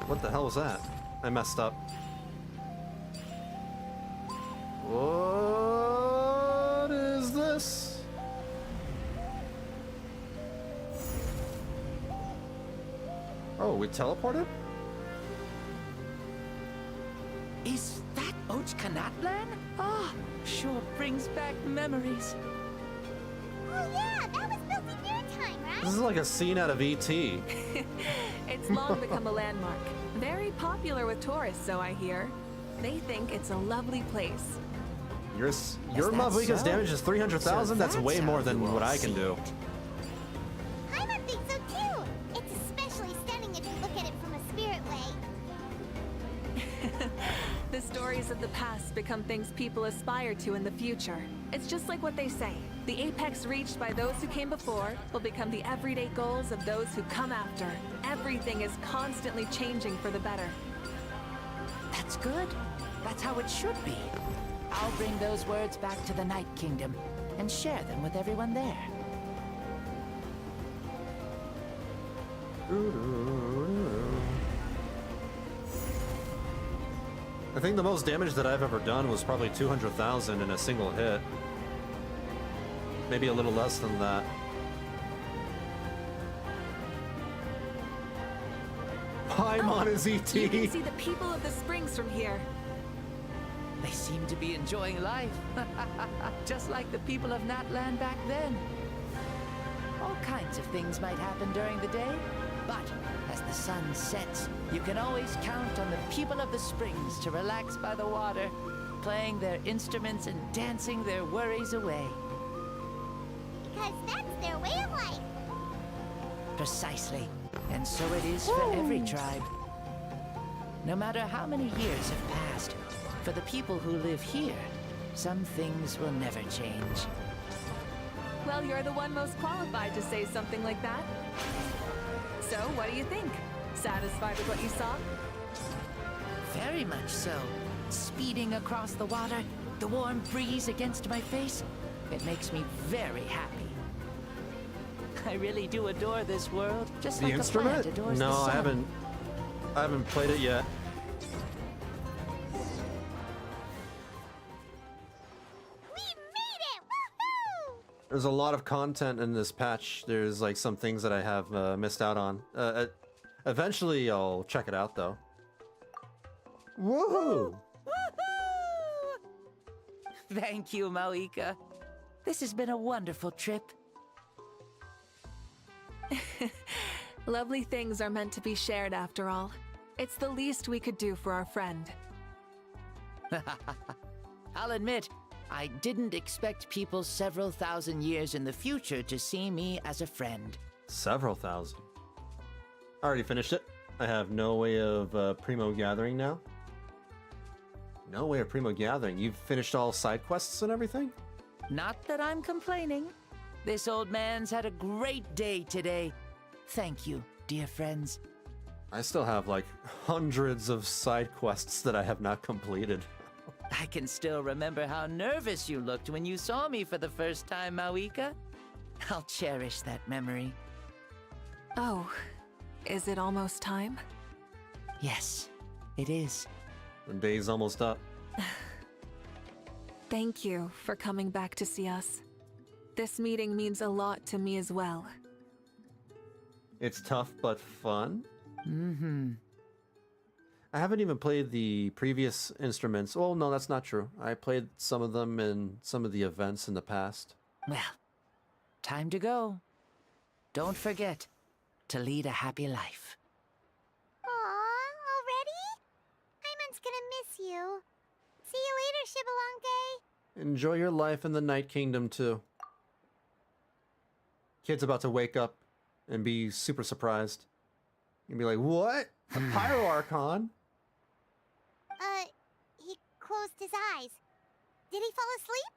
What the hell was that? I messed up. What is this? Oh, we teleported? Is that Natlan? Ah, sure brings back memories. Oh yeah, that was built in your time, right? This is like a scene out of E.T. It's long become a landmark. Very popular with tourists, so I hear. They think it's a lovely place. Your Mavuika's damage is 300,000? That's way more than what I can do. I would think so too. It's especially stunning if you look at it from a spirit way. The stories of the past become things people aspire to in the future. It's just like what they say. The apex reached by those who came before will become the everyday goals of those who come after. Everything is constantly changing for the better. That's good. That's how it should be. I'll bring those words back to the Night Kingdom and share them with everyone there. I think the most damage that I've ever done was probably 200,000 in a single hit. Maybe a little less than that. Paimon is ET. You can see the people of the springs from here. They seem to be enjoying life. Just like the people of Natlan back then. All kinds of things might happen during the day, but as the sun sets, you can always count on the people of the springs to relax by the water, playing their instruments and dancing their worries away. Because that's their way of life. Precisely. And so it is for every tribe. No matter how many years have passed, for the people who live here, some things will never change. Well, you're the one most qualified to say something like that. So, what do you think? Satisfied with what you saw? Very much so. Speeding across the water, the warm breeze against my face, it makes me very happy. I really do adore this world, just like a plant adores the sun. No, I haven't played it yet. There's a lot of content in this patch. There's like some things that I have missed out on. Eventually I'll check it out though. Woohoo! Thank you, Mavuika. This has been a wonderful trip. Lovely things are meant to be shared after all. It's the least we could do for our friend. I'll admit, I didn't expect people several thousand years in the future to see me as a friend. Several thousand. I already finished it. I have no way of Primo gathering now. No way of Primo gathering. You've finished all side quests and everything? Not that I'm complaining. This old man's had a great day today. Thank you, dear friends. I still have like hundreds of side quests that I have not completed. I can still remember how nervous you looked when you saw me for the first time, Mavuika. I'll cherish that memory. Oh, is it almost time? Yes, it is. The day's almost up. Thank you for coming back to see us. This meeting means a lot to me as well. It's tough but fun. Mm-hmm. I haven't even played the previous instruments. Oh, no, that's not true. I played some of them in some of the events in the past. Well, time to go. Don't forget to lead a happy life. Aww, already? Paimon's gonna miss you. See you later, Shibalanke. Enjoy your life in the Night Kingdom, too. Kid's about to wake up and be super surprised. And be like, what? A Pyro Archon? He closed his eyes. Did he fall asleep?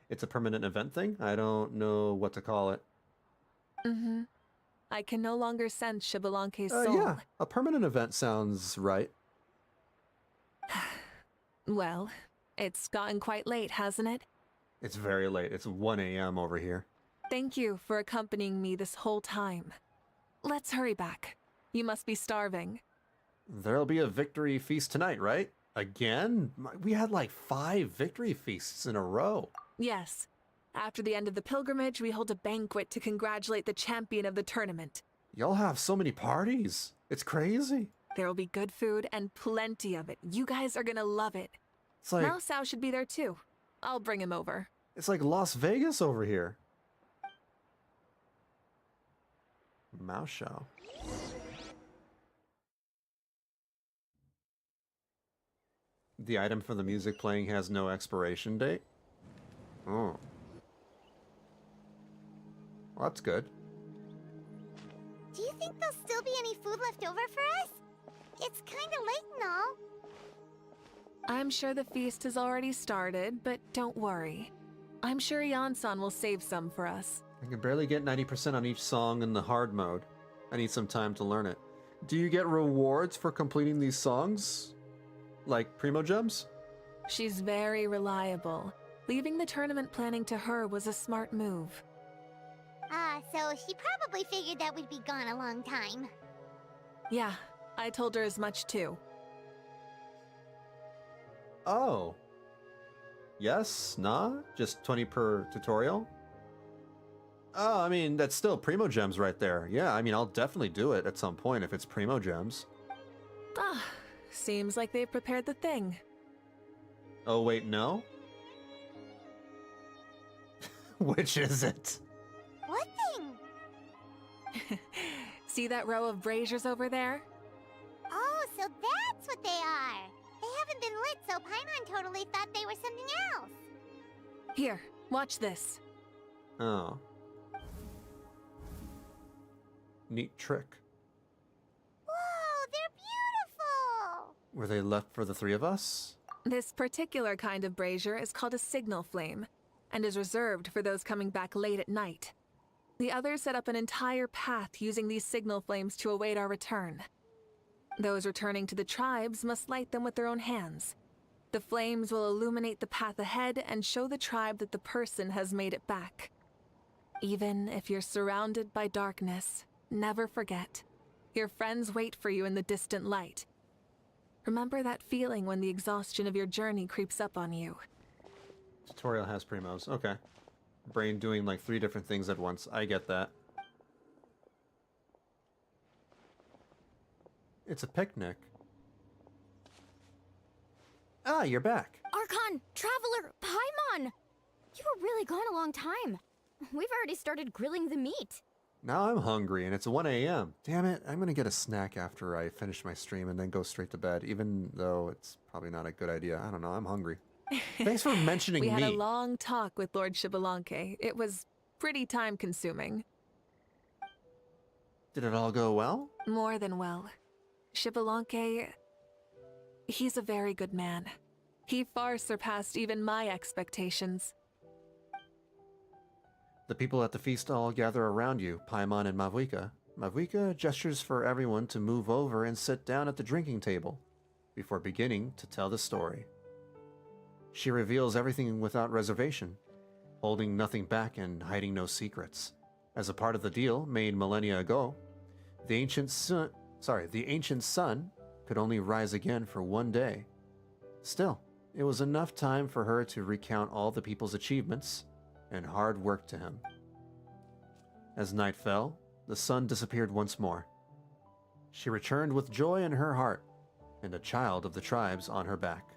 It's a permanent event thing? I don't know what to call it. Mm-hmm. I can no longer sense Shibalanke's soul. Yeah, a permanent event sounds right. Well, it's gotten quite late, hasn't it? It's very late. It's 1 a.m. over here. Thank you for accompanying me this whole time. Let's hurry back. You must be starving. There'll be a victory feast tonight, right? Again? We had like 5 victory feasts in a row. Yes. After the end of the pilgrimage, we hold a banquet to congratulate the champion of the tournament. Y'all have so many parties. It's crazy. There will be good food and plenty of it. You guys are gonna love it. It's like... Mausau should be there too. I'll bring him over. It's like Las Vegas over here. Mausau. The item for the music playing has no expiration date? Oh. Well, that's good. Do you think there'll still be any food left over for us? It's kinda late and all. I'm sure the feast has already started, but don't worry. I'm sure Yansan will save some for us. I can barely get 90% on each song in the hard mode. I need some time to learn it. Do you get rewards for completing these songs? Like Primo Gems? She's very reliable. Leaving the tournament planning to her was a smart move. So she probably figured that we'd be gone a long time. Yeah, I told her as much too. Oh. Yes? Nah? Just 20 per tutorial? Oh, I mean, that's still Primo Gems right there. Yeah, I mean, I'll definitely do it at some point if it's Primo Gems. Ah, seems like they've prepared the thing. Oh, wait, no? Which is it? What thing? See that row of braziers over there? Oh, so that's what they are. They haven't been lit, so Paimon totally thought they were something else. Here, watch this. Oh. Neat trick. Whoa, they're beautiful! Were they left for the three of us? This particular kind of brazier is called a signal flame, and is reserved for those coming back late at night. The others set up an entire path using these signal flames to await our return. Those returning to the tribes must light them with their own hands. The flames will illuminate the path ahead and show the tribe that the person has made it back. Even if you're surrounded by darkness, never forget, your friends wait for you in the distant light. Remember that feeling when the exhaustion of your journey creeps up on you. Tutorial has primos. Okay. Brain doing like 3 different things at once. I get that. It's a picnic. Ah, you're back. Archon, Traveler, Paimon! You were really gone a long time. We've already started grilling the meat. Now I'm hungry and it's 1 a.m. Damn it, I'm gonna get a snack after I finish my stream and then go straight to bed, even though it's probably not a good idea. I don't know, I'm hungry. Thanks for mentioning We me. had a long talk with Lord Xbalanque. It was pretty time-consuming. Did it all go well? More than well. Xbalanque, he's a very good man. He far surpassed even my expectations. The people at the feast all gather around you, Paimon and Mavuika. Mavuika gestures for everyone to move over and sit down at the drinking table, before beginning to tell the story. She reveals everything without reservation, holding nothing back and hiding no secrets. As a part of the deal made millennia ago, the ancient sun could only rise again for 1 day. Still, it was enough time for her to recount all the people's achievements and hard work to him. As night fell, the sun disappeared once more. She returned with joy in her heart and a child of the tribes on her back.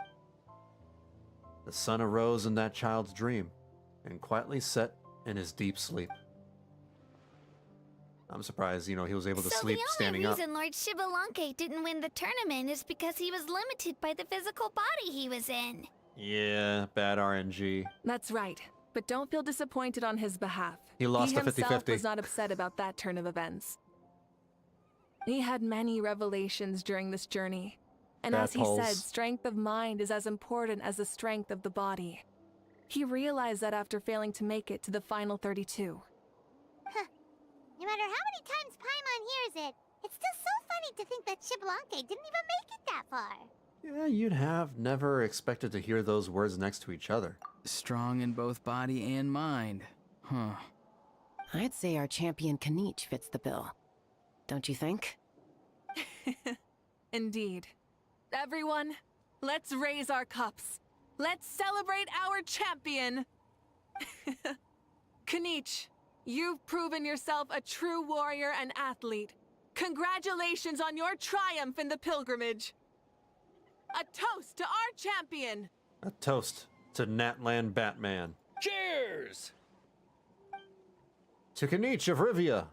The sun arose in that child's dream and quietly set in his deep sleep. I'm surprised, he was able to sleep standing up. So the only reason Lord Xbalanque didn't win the tournament is because he was limited by the physical body he was in. Yeah, bad RNG. That's right, but don't feel disappointed on his behalf. He lost the 50-50. He himself was not upset about that turn of events. He had many revelations during this journey. And as he said, strength of mind is as important as the strength of the body. He realized that after failing to make it to the final 32. Huh. No matter how many times Paimon hears it, it's still so funny to think that Xbalanque didn't even make it that far. Yeah, you'd have never expected to hear those words next to each other. Strong in both body and mind. Huh. I'd say our champion Kanich fits the bill. Don't you think? Indeed. Everyone, let's raise our cups. Let's celebrate our champion! Kanich, you've proven yourself a true warrior and athlete. Congratulations on your triumph in the pilgrimage. A toast to our champion! A toast to Natlan Batman. Cheers! To Kanich of Rivia.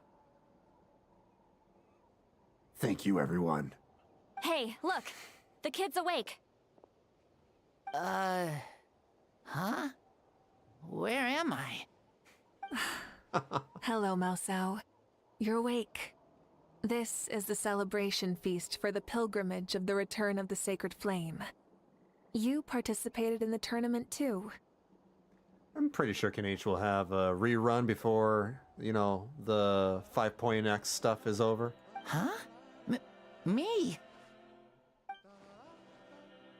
Thank you, everyone. Hey, look! The kid's awake. Huh? Where am I? Hello, Mausau. You're awake. This is the celebration feast for the pilgrimage of the return of the Sacred Flame. You participated in the tournament too. I'm pretty sure Kanich will have a rerun before, the 5.x stuff is over. Huh? Me?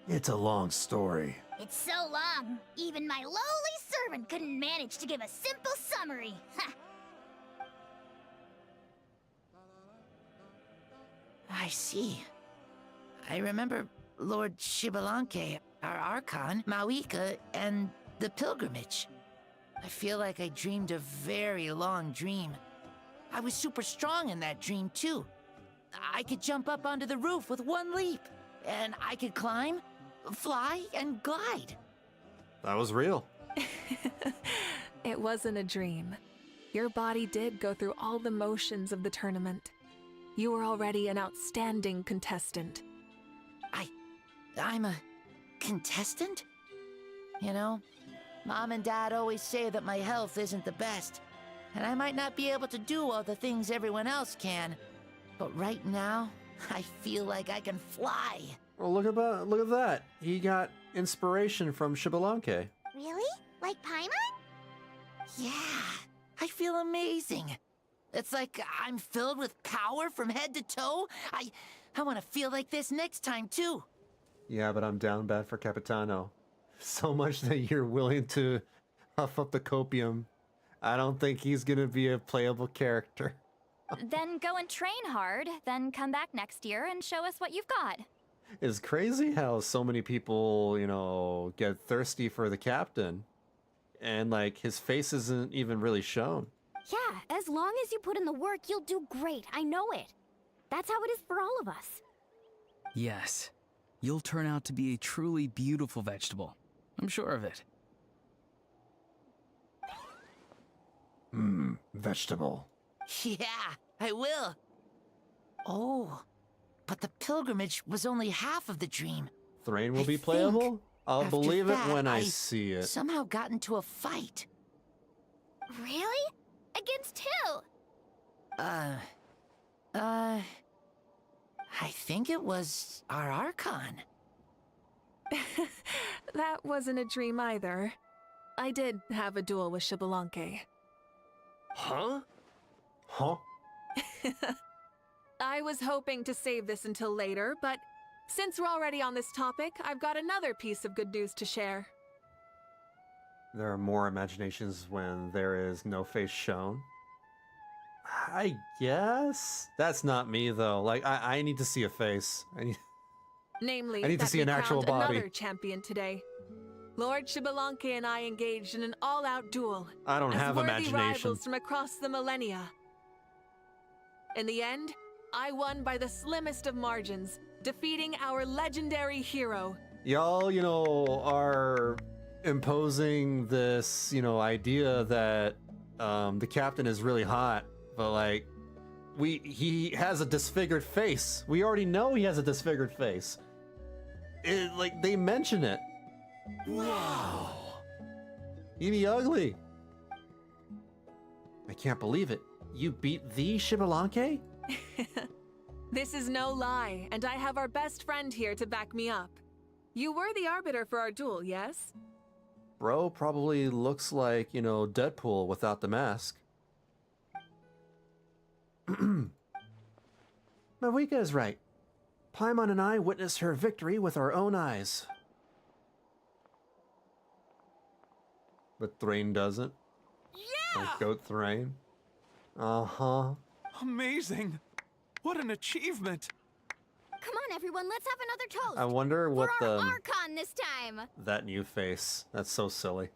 It's a long story. It's so long, even my lowly servant couldn't manage to give a simple summary. Ha! I see. I remember Lord Xbalanque, our Archon, Mavuika, and the pilgrimage. I feel like I dreamed a very long dream. I was super strong in that dream, too. I could jump up onto the roof with one leap, and I could climb, fly and glide. That was real. It wasn't a dream. Your body did go through all the motions of the tournament. You were already an outstanding contestant. I'm a contestant? You know, Mom and Dad always say that my health isn't the best, and I might not be able to do all the things everyone else can. But right now, I feel like I can fly. Well, look at that. He got inspiration from Xbalanque. Really? Like Paimon? Yeah, I feel amazing. It's like I'm filled with power from head to toe. I want to feel like this next time, too. Yeah, but I'm down bad for Capitano. So much that you're willing to huff up the copium. I don't think he's gonna be a playable character. Then go and train hard, then come back next year and show us what you've got. It's crazy how so many people, you know, get thirsty for the captain. And, like, his face isn't even really shown. Yeah, as long as you put in the work, you'll do great. I know it. That's how it is for all of us. Yes. You'll turn out to be a truly beautiful vegetable. I'm sure of it. Vegetable. Yeah, I will. Oh, but the pilgrimage was only half of the dream. Thrain will be playable? I'll After believe it that, when I see it. Somehow got into a fight. Really? Against who? I think it was our Archon. That wasn't a dream either. I did have a duel with Xbalanque. Huh? Huh? I was hoping to save this until later, but since we're already on this topic, I've got another piece of good news to share. There are more imaginations when there is no face shown. I guess? That's not me, though. Like, I need to see a face. Namely, I need to that see we an actual crowned body. another champion today. Lord Xbalanque and I engaged in an all-out duel. I don't as have worthy imagination. rivals from across the millennia. In the end, I won by the slimmest of margins, defeating our legendary hero. Y'all, you know, are imposing this, you know, idea that the captain is really hot, but like, he has a disfigured face. We already know he has a disfigured face. Like, they mention it. Wow. He'd be ugly. I can't believe it. You beat the Xbalanque? This is no lie, and I have our best friend here to back me up. You were the arbiter for our duel, yes? Bro probably looks like, you know, Deadpool without the mask. Mavuika is right. Paimon and I witnessed her victory with our own eyes. But Thrain doesn't? Yeah! Like Goat Thrain? Uh-huh. Amazing! What an achievement! Come on, everyone, let's have another toast. I wonder what for our the... Archon this time. That new face. That's so silly.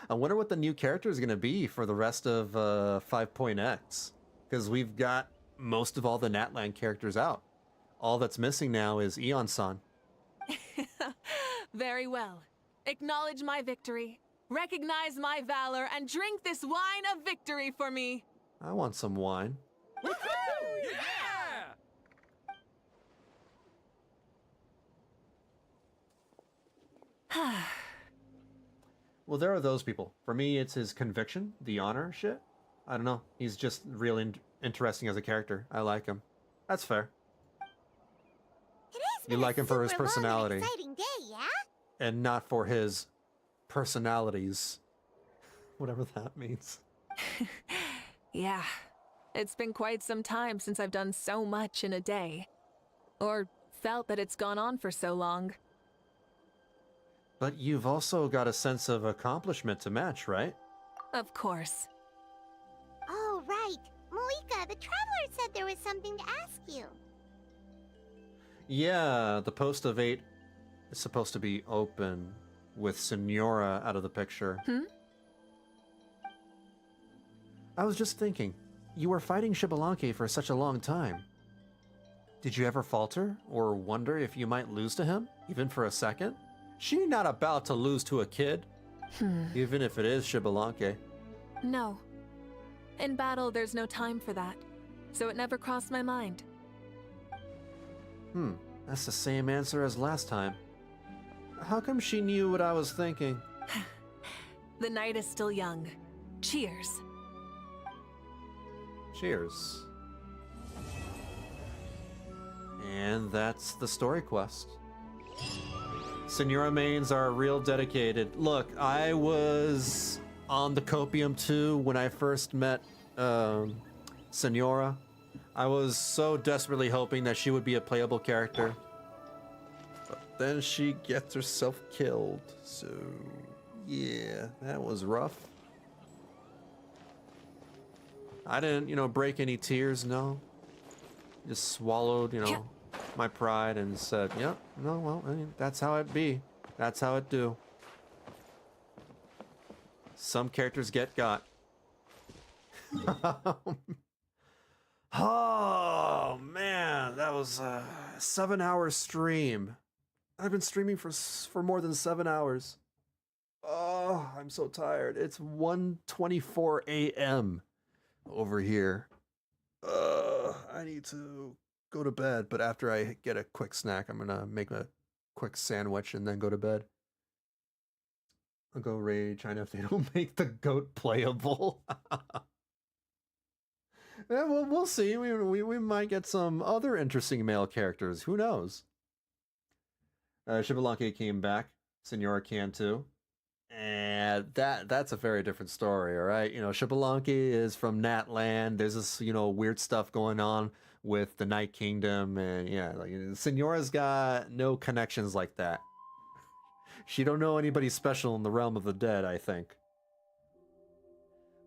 I wonder what the new character is going to be for the rest of 5.x. Because we've got most of all the Natlan characters out. All that's missing now is Eon-san. Very well. Acknowledge my victory, recognize my valor, and drink this wine of victory for me. I want some wine. Yeah! Well, there are those people. For me, it's his conviction, the honor shit. I don't know. He's just really interesting as a character. I like him. That's fair. You like him for his personality. Exciting day, yeah? And not for his personalities. Whatever that means. Yeah, it's been quite some time since I've done so much in a day. Or felt that it's gone on for so long. But you've also got a sense of accomplishment to match, right? Of course. Oh, right. Mavuika, the Traveler said there was something to ask you. Yeah, the post of 8 is supposed to be open with Senora out of the picture. I was just thinking, you were fighting Xbalanque for such a long time. Did you ever falter or wonder if you might lose to him, even for a second? She not about to lose to a kid, even if it is Xbalanque. No. In battle, there's no time for that, so it never crossed my mind. That's the same answer as last time. How come she knew what I was thinking? The night is still young. Cheers. Cheers. And that's the story quest. Senora mains are real dedicated. Look, I was on the Copium too when I first met Senora. I was so desperately hoping that she would be a playable character. But then she gets herself killed. So, yeah, that was rough. I didn't, break any tears, no. Just swallowed, my pride and said, yep, no, well, I mean, that's how it be. That's how it do. Some characters get got. Oh, man, that was a 7-hour stream. I've been streaming for more than 7 hours. Oh, I'm so tired. It's 1:24 a.m. over here. I need to go to bed, but after I get a quick snack, I'm gonna make a quick sandwich and then go to bed. I'll go raid China if they don't make the goat playable. Yeah, well, we'll see. We might get some other interesting male characters. Who knows? Xbalanque came back. Senora can too. And that's a very different story, all right? Xbalanque is from Natlan. There's this, weird stuff going on with the Night Kingdom, and yeah, like Senora's got no connections like that. She don't know anybody special in the realm of the dead, I think.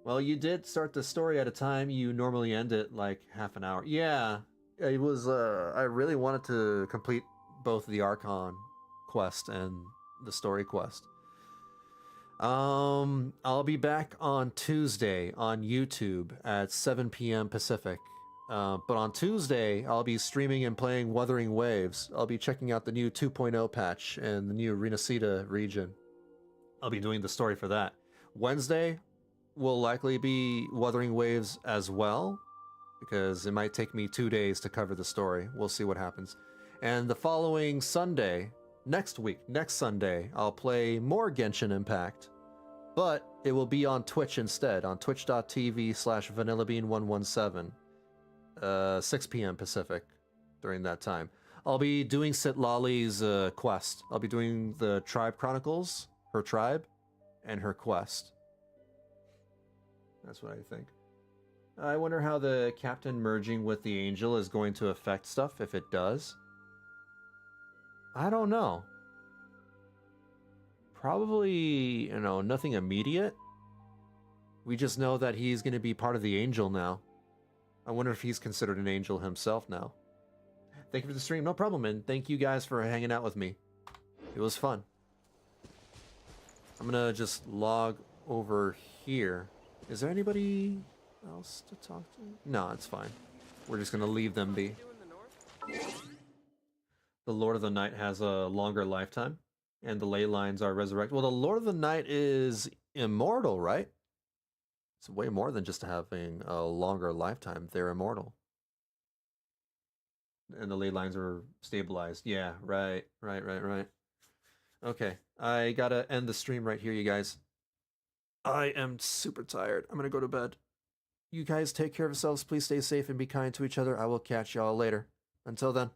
Well, you did start the story at a time. You normally end it like half an hour. Yeah, it was, I really wanted to complete both the Archon quest and the story quest. I'll be back on Tuesday on YouTube at 7 p.m. Pacific. But on Tuesday, I'll be streaming and playing Wuthering Waves. I'll be checking out the new 2.0 patch and the new Renacida region. I'll be doing the story for that. Wednesday will likely be Wuthering Waves as well, because it might take me 2 days to cover the story. We'll see what happens. And the following Sunday, next Sunday, I'll play more Genshin Impact, but it will be on Twitch instead, on twitch.tv/Vanillabean117, 6 p.m. Pacific during that time. I'll be doing Sitlali's quest. I'll be doing the Tribe Chronicles, her tribe, and her quest. That's what I think. I wonder how the captain merging with the angel is going to affect stuff, if it does. I don't know. Probably, nothing immediate. We just know that he's going to be part of the angel now. I wonder if he's considered an angel himself now. Thank you for the stream. No problem, and thank you guys for hanging out with me. It was fun. I'm going to just log over here. Is there anybody else to talk to? No, it's fine. We're just going to leave them be. The Lord of the Night has a longer lifetime, and the ley lines are resurrected. Well, the Lord of the Night is immortal, right? It's way more than just having a longer lifetime. They're immortal. And the ley lines are stabilized. Yeah, right. Okay, I gotta end the stream right here, you guys. I am super tired. I'm gonna go to bed. You guys take care of yourselves. Please stay safe and be kind to each other. I will catch y'all later. Until then.